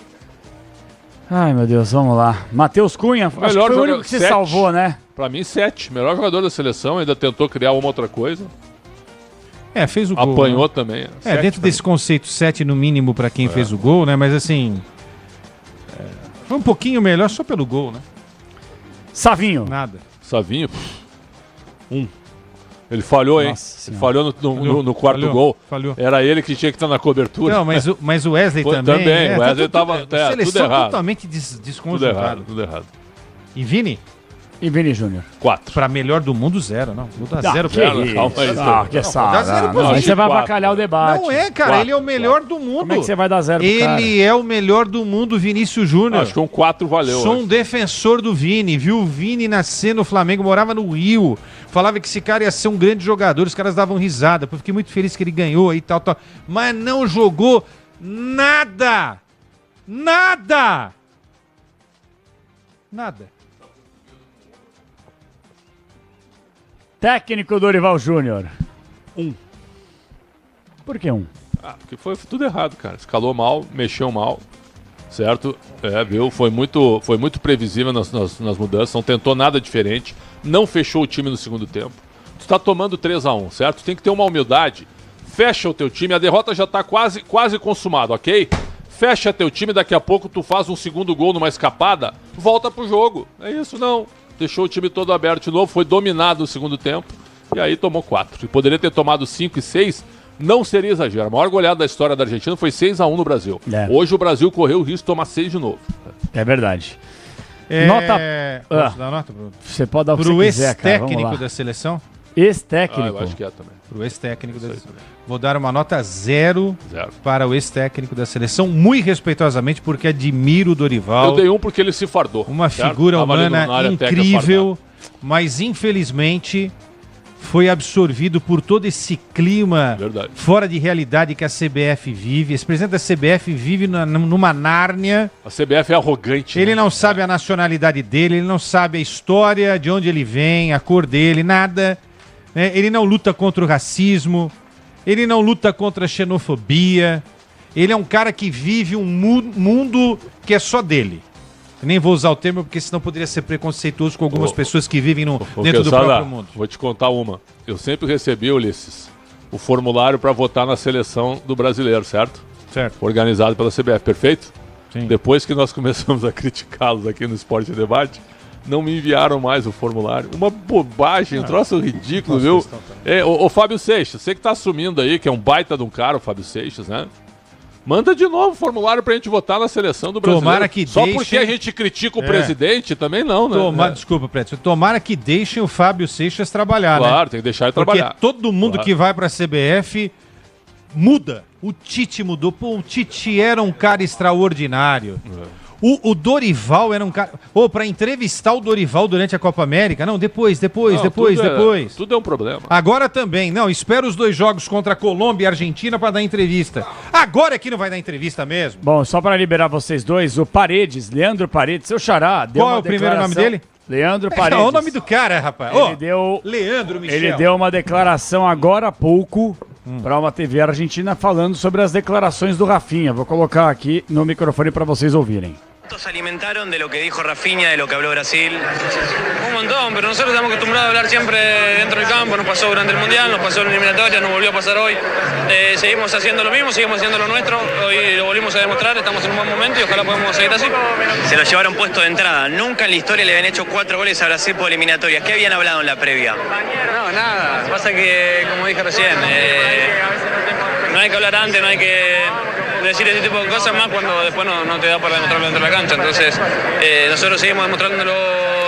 Ai, meu Deus, vamos lá. Matheus Cunha, acho que foi o único que se salvou, né? Pra mim, 7. Melhor jogador da seleção, ainda tentou criar uma outra coisa. Fez o gol. Apanhou, né? também. Dentro desse conceito, 7 no mínimo pra quem fez o gol, né? Mas assim... foi um pouquinho melhor só pelo gol, né? Savinho. Nada. Savinho, 1. Ele falhou, hein? Ele falhou no quarto gol. Falhou. Era ele que tinha que estar na cobertura. Não, mas o Wesley também. O Wesley estava tudo errado. Totalmente desconcentrado. Tudo errado. E Vini? E Vini Júnior? 4. Pra melhor do mundo, 0, não. Vou dar 0 pra ele. Que você vai avacalhar o debate. Não é, cara. Ele é o melhor do mundo. Como é que você vai dar 0 pro cara? Ele é o melhor do mundo, Vinícius Júnior. Acho que um 4 valeu. Sou um defensor do Vini. Viu o Vini nascer no Flamengo, morava no Rio. Falava que esse cara ia ser um grande jogador. Os caras davam risada. Eu fiquei muito feliz que ele ganhou aí e tal. Mas não jogou nada. Nada. Técnico Dorival Júnior. 1. Por que 1? Porque foi tudo errado, cara. Escalou mal, mexeu mal. Certo? Viu? Foi muito previsível nas mudanças. Não tentou nada diferente. Não fechou o time no segundo tempo. Tu tá tomando 3-1, certo? Tu tem que ter uma humildade. Fecha o teu time. A derrota já tá quase consumada, ok? Fecha teu time. Daqui a pouco tu faz um segundo gol numa escapada. Volta pro jogo. É isso, não. Deixou o time todo aberto de novo, foi dominado no segundo tempo, e aí tomou 4. E poderia ter tomado 5 e 6, não seria exagero. A maior goleada da história da Argentina foi 6-1 no Brasil. Hoje o Brasil correu o risco de tomar 6 de novo. É verdade. Nota... Posso dar nota, Bruno? Você pode dar o que pro você quiser, cara. Ex-técnico da seleção? Ex-técnico? Eu acho que é também. Pro ex-técnico da seleção. Vou dar uma nota 0 para o ex-técnico da seleção, muito respeitosamente, porque admiro o Dorival. Eu dei 1 porque ele se fardou. Uma figura humana incrível, mas infelizmente foi absorvido por todo esse clima fora de realidade que a CBF vive. Esse presidente da CBF vive numa Nárnia. A CBF é arrogante. Ele não sabe a nacionalidade dele, ele não sabe a história, de onde ele vem, a cor dele, nada. Ele não luta contra o racismo. ele não luta contra a xenofobia, ele é um cara que vive um mundo que é só dele. Eu nem vou usar o termo porque senão poderia ser preconceituoso com algumas pessoas que vivem dentro do próprio mundo. Vou te contar uma. Eu sempre recebi, Ulisses, o formulário para votar na seleção do brasileiro, certo? Certo. Organizado pela CBF, perfeito? Sim. Depois que nós começamos a criticá-los aqui no Esporte e Debate, não me enviaram mais o formulário. Uma bobagem, um troço ridículo, viu? O Fábio Seixas, você que tá assumindo aí, que é um baita de um cara, o Fábio Seixas, né? Manda de novo o formulário pra gente votar na seleção do brasileiro. Tomara que Só deixem... porque a gente critica o presidente, também não, né? Desculpa, Prédio. Tomara que deixem o Fábio Seixas trabalhar, né? Claro, tem que deixar ele trabalhar. Porque todo mundo que vai pra CBF muda. O Tite mudou. Pô, o Tite era um cara extraordinário. O Dorival era um cara... pra entrevistar o Dorival durante a Copa América... Não, depois. Tudo é um problema. Agora também. Não, espera os 2 jogos contra a Colômbia e a Argentina pra dar entrevista. Agora é que não vai dar entrevista mesmo. Bom, só pra liberar vocês dois, o Paredes, Leandro Paredes, seu xará, deu Qual é o primeiro nome dele? Leandro Paredes. Olha o nome do cara, rapaz. Leandro Michel. Ele deu uma declaração agora há pouco para uma TV argentina falando sobre as declarações do Rafinha. Vou colocar aqui no microfone para vocês ouvirem. Se alimentaron de lo que dijo Rafinha, de lo que habló Brasil. Un montón, pero nosotros estamos acostumbrados a hablar siempre dentro del campo. Nos pasó durante el Mundial, nos pasó en la eliminatoria, nos volvió a pasar hoy. Seguimos haciendo lo mismo, seguimos haciendo lo nuestro. Hoy lo volvimos a demostrar, estamos en un buen momento y ojalá podamos seguir así. Se lo llevaron puesto de entrada. Nunca en la historia le habían hecho 4 goles a Brasil por eliminatoria. ¿Qué habían hablado en la previa? No, nada. Pasa que, como dije recién, no hay que hablar antes, no hay que decir ese tipo de cosas más cuando después no te da para demostrarlo dentro de la cancha. Entonces, nosotros seguimos demostrándolo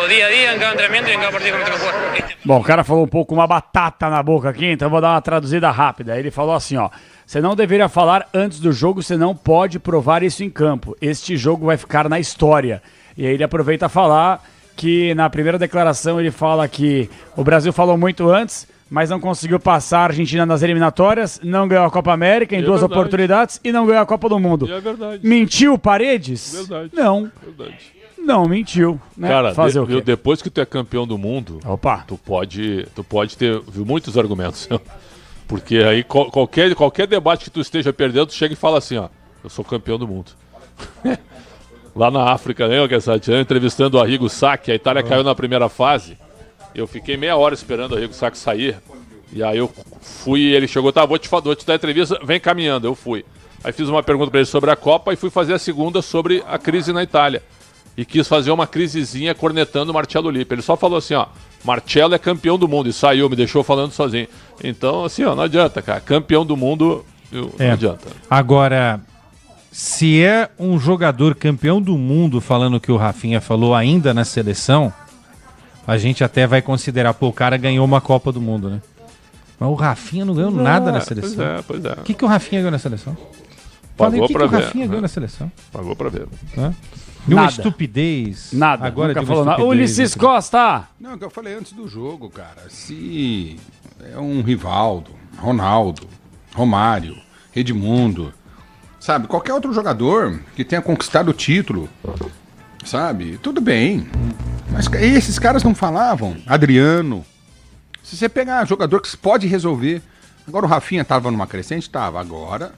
dia a dia, em cada treinamento e em cada partido que nós jogamos. Bom, o cara falou um pouco uma batata na boca aqui, então eu vou dar uma traduzida rápida. Ele falou assim, ó: você não deveria falar antes do jogo, você não pode provar isso em campo. Este jogo vai ficar na história. E aí ele aproveita a falar que na primeira declaração ele fala que o Brasil falou muito antes, mas não conseguiu passar a Argentina nas eliminatórias, não ganhou a Copa América em 2 oportunidades e não ganhou a Copa do Mundo. E é verdade. Mentiu Paredes? Verdade. Não. Verdade. Não, mentiu. Né? Cara, fazer o quê? Depois que tu é campeão do mundo, tu pode ter muitos argumentos. Porque aí qualquer debate que tu esteja perdendo, tu chega e fala assim, ó, eu sou campeão do mundo. Lá na África, né, entrevistando o Arrigo Sacchi, a Itália caiu na primeira fase. Eu fiquei meia hora esperando o Arrigo Sacchi sair. E aí eu fui e ele chegou, vou te dar entrevista, vem caminhando. Eu fui. Aí fiz uma pergunta para ele sobre a Copa e fui fazer a segunda sobre a crise na Itália. E quis fazer uma crisezinha cornetando o Marcello Lippi. Ele só falou assim, ó, Marcello é campeão do mundo. E saiu, me deixou falando sozinho. Então, assim, ó, não adianta, cara. Campeão do mundo, não adianta. Agora, se é um jogador campeão do mundo falando o que o Rafinha falou ainda na seleção, a gente até vai considerar, o cara ganhou uma Copa do Mundo, né? Mas o Rafinha não ganhou nada na seleção. Pois é. O que o Rafinha ganhou na seleção? Pagou pra ver. O que o Rafinha ganhou na seleção? Pagou pra ver. E uma estupidez. Nada. Agora nunca falou nada. Ulisses Costa! Não, é o que eu falei antes do jogo, cara. Se é um Rivaldo, Ronaldo, Romário, Edmundo, sabe? Qualquer outro jogador que tenha conquistado o título, sabe? Tudo bem. Mas esses caras não falavam. Adriano. Se você pegar jogador que pode resolver. Agora o Rafinha tava numa crescente? Tava. Agora,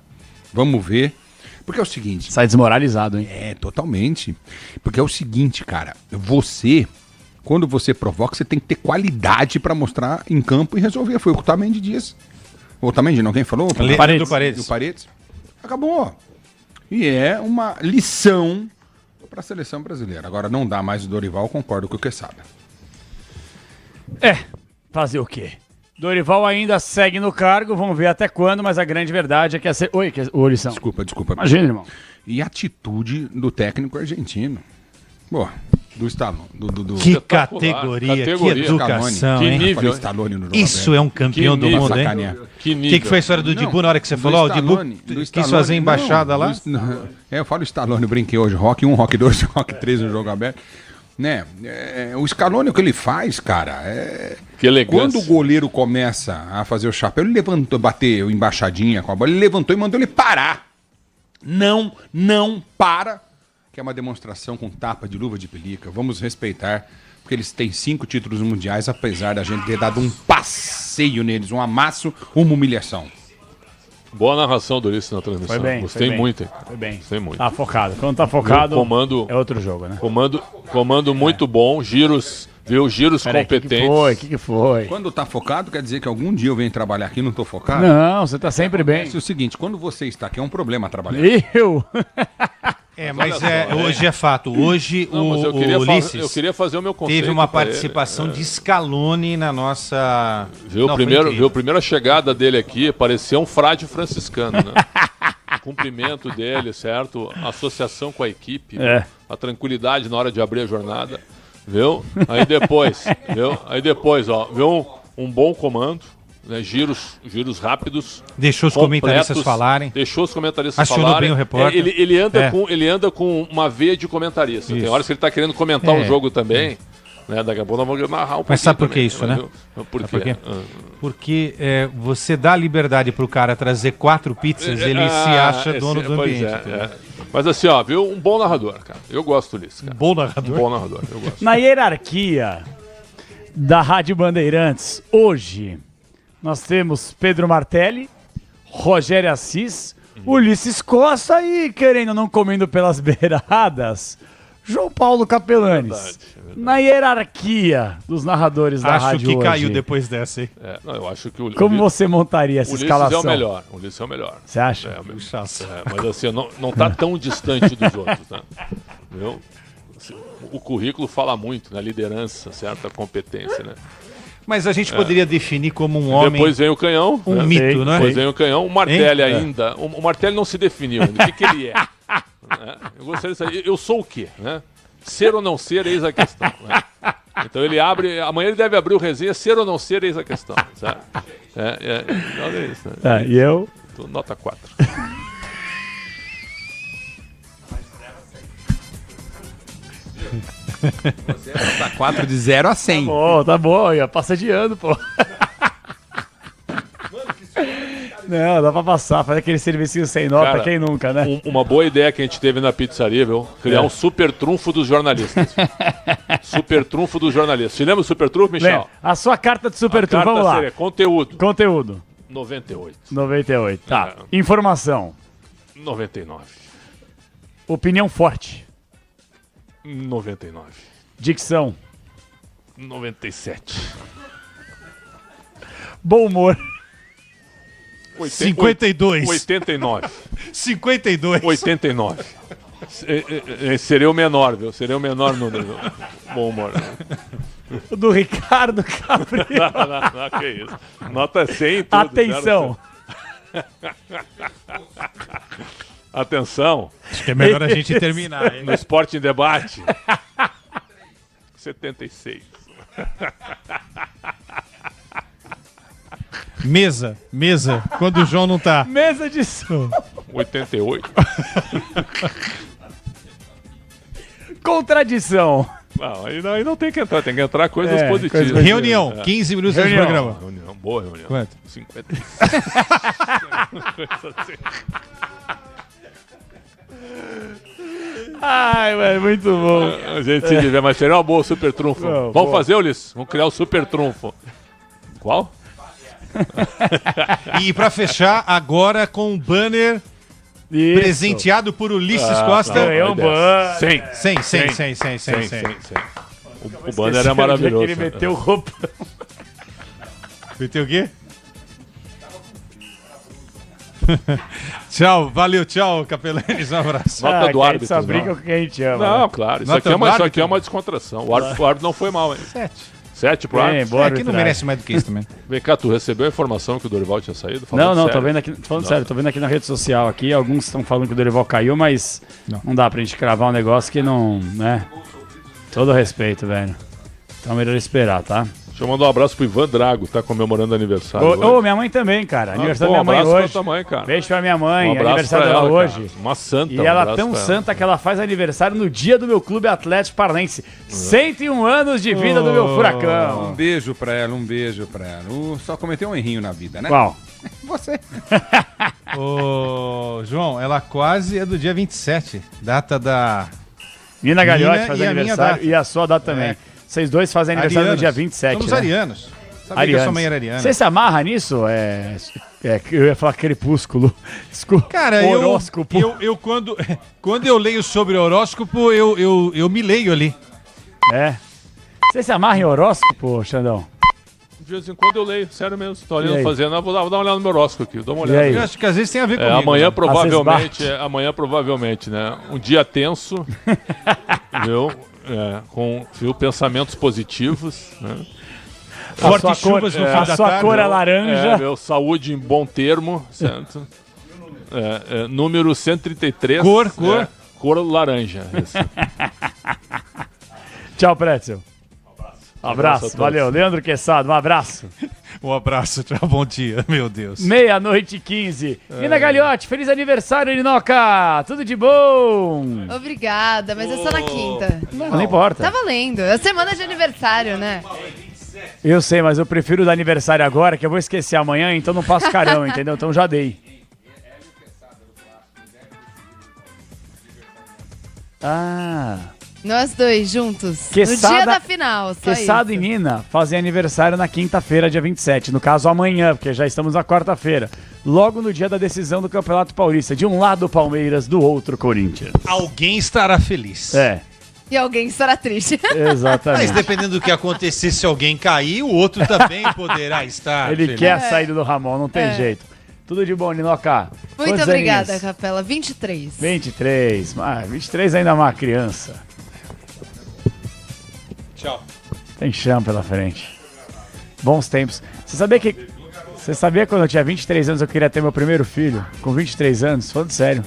vamos ver. Porque é o seguinte... Sai desmoralizado, hein? É, totalmente. Porque é o seguinte, cara. Você, quando você provoca, você tem que ter qualidade pra mostrar em campo e resolver. Foi o Otamendi Dias. O Otamendi, não? Quem falou? Paredes. Do Paredes. Acabou. E é uma lição para a seleção brasileira. Agora não dá mais o Dorival, concordo com o que sabe. Fazer o quê? Dorival ainda segue no cargo, vamos ver até quando, mas a grande verdade é que Oi, Ulisão. Desculpa. Imagina, irmão. E a atitude do técnico argentino. Pô, do Stallone. Que categoria, que educação, hein? Que nível, isso é um campeão do mundo, hein? Que foi a história do Dibu na hora que você falou? O Dibu quis fazer embaixada lá? Eu falo Stallone, eu brinquei hoje. Rock 1, Rock 2, Rock 3 no jogo aberto. Né? O Scaloni, o que ele faz, cara, que elegância. Quando o goleiro começa a fazer o chapéu, ele levantou, bateu embaixadinha com a bola, ele levantou e mandou ele parar. Não para, que é uma demonstração com tapa de luva de pelica. Vamos respeitar, porque eles têm 5 títulos mundiais, apesar da gente ter dado um passeio neles, um amasso, uma humilhação. Boa narração do Ulisses na transmissão. Foi bem. Gostei muito. Foi bem. Gostei muito. Tá focado. Quando tá focado, comando, é outro jogo, né? Comando muito bom, giros competentes. O que foi? Quando tá focado, quer dizer que algum dia eu venho trabalhar aqui e não tô focado? Não, você tá sempre bem. É o seguinte, quando você está aqui é um problema trabalhar. Eu? Mas hoje é fato. Hoje o Ulisses eu queria fazer o meu conceito. Teve uma participação de Scaloni na nossa... Viu a primeira chegada dele aqui, parecia um frade franciscano, né? O cumprimento dele, certo? A associação com a equipe, a tranquilidade na hora de abrir a jornada, viu? Aí depois, viu um bom comando. Né, giros rápidos. Deixou os comentaristas falarem. Acionou bem o repórter. Ele anda com uma veia de comentarista. Tem horas que ele está querendo comentar o jogo também. Né, daqui a pouco nós vamos narrar um pouquinho. Mas sabe por que também, isso, né? Por quê? Porque você dá liberdade pro cara trazer 4 pizzas, ele se acha dono do ambiente. Mas assim, viu? Um bom narrador, cara. Eu gosto disso, cara. Bom narrador? Um bom narrador, eu gosto. Na hierarquia da Rádio Bandeirantes, hoje... Nós temos Pedro Martelli, Rogério Assis, Ulisses Costa e, querendo ou não comendo pelas beiradas, João Paulo Capelanes. Na hierarquia dos narradores da rádio hoje. Acho que caiu depois dessa, hein? Eu acho que Como você montaria essa escalação? O Ulisses é o melhor. Você acha? Mas assim, não tá tão distante dos outros, né? Viu? O currículo fala muito, né? Liderança, certa competência, né? Mas a gente poderia definir como um homem... Depois vem o canhão. Um mito, né? Depois vem o canhão. O Martelli ainda... O Martelli não se definiu ainda. O que ele é? Eu gostaria de saber. Eu sou o quê? Né? Ser ou não ser, eis a questão. Né? Então ele abre... Amanhã ele deve abrir o resenha. Ser ou não ser, eis a questão. Sabe? Olha isso. Né? E eu? Nota 4. Você tá 4 de 0 a 100. Tá bom, passa de ano, pô. Não, dá pra passar, fazer aquele servicinho sem nota, cara, quem nunca, né? Uma boa ideia que a gente teve na pizzaria, viu? Criar um super trunfo dos jornalistas. Super trunfo dos jornalistas. Você lembra o super trunfo, Michel? Lembra. A sua carta de super trunfo, vamos lá. Seria conteúdo. 98. Tá. Informação. 99. Opinião forte. 99. Dicção. 97. Bom humor. 52. 89. 52. 89. Seria o menor, viu? Seria o menor número. Bom humor. O do Ricardo Cabrera. Não, que isso. Nota 100 em tudo. Atenção. Atenção. Acho que é melhor a gente terminar, hein? No Esporte em Debate. 76. Mesa, quando o João não tá. Mesa de som. 88. Contradição. Não, aí não tem que entrar coisas positivas. Reunião, 15 minutos de programa. Reunião, boa reunião. Quanto? 56. Ai, velho, muito bom. A gente se diverte, mas seria uma boa super trunfo. Vamos fazer, Ulisses? Vamos criar o super trunfo. Qual? E pra fechar, agora com um banner presenteado por Ulisses Costa. Ganhou um banner. 100. O banner é maravilhoso. Ele meteu o roupão. Meteu o quê? Tchau, valeu, tchau, Capelanes, um abraço. Nota do árbitro. Essa briga que a gente ama. Não, claro, isso aqui é uma descontração. O árbitro não foi mal, hein? 7 pro árbitro. É que não merece mais do que isso também. Vem cá, tu recebeu a informação que o Dorival tinha saído? Não, tô vendo aqui, falando sério, tô vendo aqui na rede social aqui, alguns estão falando que o Dorival caiu, mas não dá pra gente cravar um negócio que não, né? Todo respeito, velho. Então melhor esperar, tá? Deixa eu mandar um abraço pro Ivan Drago, tá comemorando aniversário. Minha mãe também, cara. Aniversário da minha mãe hoje. Pra tua mãe, cara. Beijo pra minha mãe, Um aniversário dela hoje. Cara. Uma santa. E ela é tão santa que ela faz aniversário no dia do meu Clube Atlético Paranaense. 101 anos de vida do meu Furacão. Um beijo pra ela. Só cometeu um errinho na vida, né? Qual? Você. Ô, João, ela quase é do dia 27, data da... Nina Gagliotti faz aniversário e a sua data também. Vocês dois fazem aniversário no dia 27, Somos né? arianos. Sabia que a sua mãe era ariana. Você se amarra nisso? Eu ia falar crepúsculo. Desculpa. Cara, horóscopo. Eu quando eu leio sobre horóscopo, eu me leio ali. Você se amarra em horóscopo, Xandão? De vez em quando eu leio, sério mesmo. Tô olhando, fazendo. Vou dar uma olhada no meu horóscopo aqui. Dá uma olhada. Eu acho que às vezes tem a ver comigo. Amanhã provavelmente, né? Um dia tenso, viu? Com pensamentos positivos, né? Fortes chuvas no fim da tarde. A sua cor é laranja. Meu saúde em bom termo, certo? Número 133. Cor laranja. Isso. Tchau, Pretzel. Abraço, valeu. Leandro Quezado, um abraço. Um abraço, tchau, bom dia, meu Deus. 00:15. Nina Gagliotti, feliz aniversário, Ninoca. Tudo de bom. Obrigada, mas é só na quinta. Não importa. Tá valendo, é semana de aniversário, né? Eu sei, mas eu prefiro dar aniversário agora, que eu vou esquecer amanhã, então não passo carão, entendeu? Então já dei. Nós dois juntos. Queçada, no dia da final, só Queçada isso. e Nina fazem aniversário na quinta-feira, dia 27. No caso, amanhã, porque já estamos na quarta-feira. Logo no dia da decisão do Campeonato Paulista. De um lado, Palmeiras, do outro, Corinthians. Alguém estará feliz. E alguém estará triste. Exatamente. Mas dependendo do que acontecer, se alguém cair, o outro também poderá estar Ele feliz. quer a saída do Ramon, não tem jeito. Tudo de bom, Ninoca. Muito obrigada, Capela. 23. 23. 23 ainda é uma criança. Tchau. Tem chão pela frente. Bons tempos. Você sabia quando eu tinha 23 anos eu queria ter meu primeiro filho? Com 23 anos? Falando sério.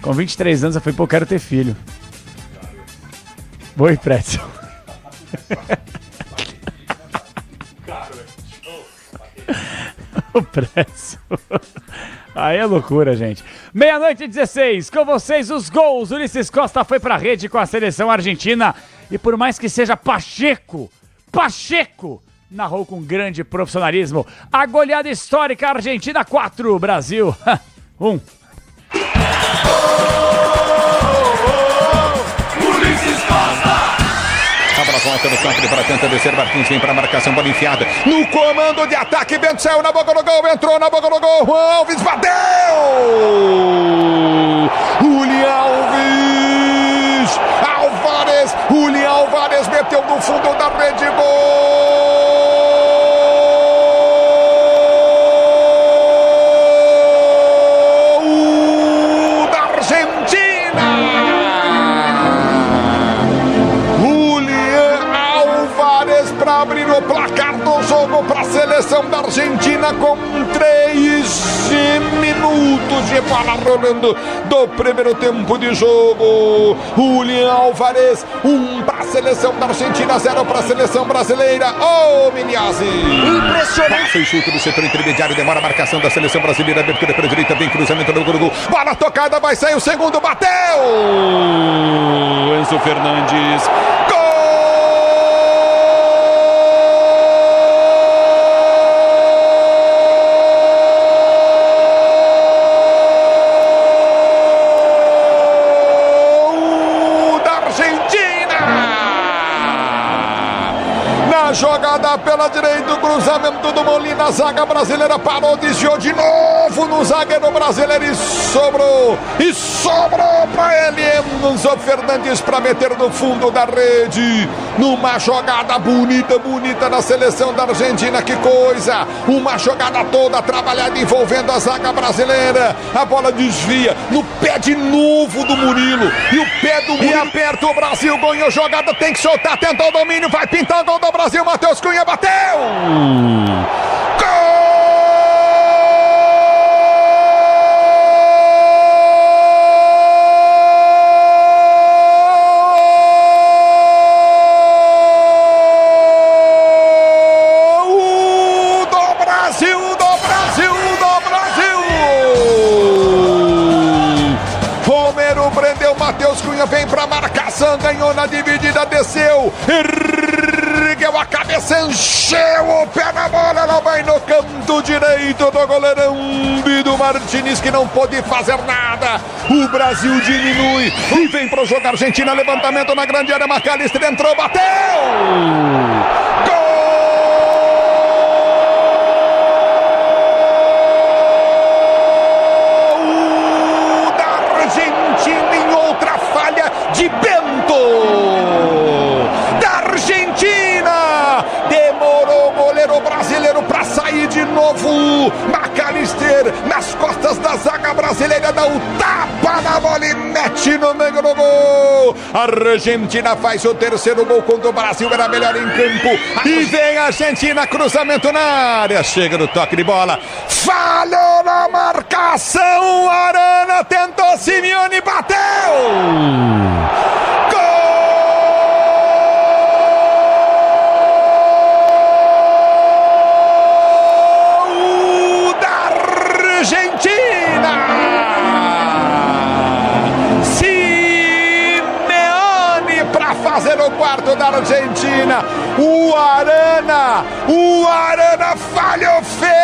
Com 23 anos eu falei, pô, eu quero ter filho. Boi Pretzel. O Pretzel. Aí é loucura, gente. 00:16, com vocês os gols. Ulisses Costa foi pra rede com a seleção argentina. E por mais que seja Pacheco narrou com grande profissionalismo. A goleada histórica, Argentina 4, Brasil 1. Ulisses Costa! Abra a volta no campo, ele para tenta descer, Martins vem para a marcação, bola enfiada. No comando de ataque, Bento saiu na boca do gol, entrou na boca do gol, Juan Alves bateu! Julián Alves! Julián Alvarez meteu no fundo da rede, gol! Da Argentina! Para abrir o placar do jogo para a seleção da Argentina com 3 minutos de bola rolando do primeiro tempo de jogo. Julián Alvarez, 1 para a seleção da Argentina, 0 para a seleção brasileira. Miniazzi. Impressionante. Passa e chute do setor intermediário, demora a marcação da seleção brasileira, abertura para a direita, vem cruzamento no gol. Bola tocada, vai sair o segundo, bateu! Enzo Fernandes. Gol! Jogada pela direita, o cruzamento do Molina, a zaga brasileira parou, desviou de novo no zagueiro brasileiro e sobrou para ele, Enzo Fernandes, para meter no fundo da rede, numa jogada bonita da seleção da Argentina, que coisa, uma jogada toda trabalhada envolvendo a zaga brasileira, a bola desvia no pé de novo do Murilo, e o pé do Murilo, e aperta o Brasil, ganhou jogada, tem que soltar, tentou o domínio, vai pintar o gol do Brasil, Matheus Cunha bateu! Matheus Cunha vem pra marcação, ganhou na dividida, desceu, ergueu a cabeça, encheu o pé na bola, ela vai no canto direito do goleirão Bidu Martins, que não pôde fazer nada. O Brasil diminui e vem pro jogo. Argentina, levantamento na grande área, McAllister entrou, bateu! Gol! novo. McAllister nas costas da zaga brasileira, dá o tapa na bola e mete no meio do gol. A Argentina faz o terceiro gol quando o Brasil era melhor em campo. E vem a Argentina, cruzamento na área. Chega no toque de bola. Falhou na marcação. Arana tentou, Simeone bateu. Fazer o quarto da Argentina. O Arana falhou feio.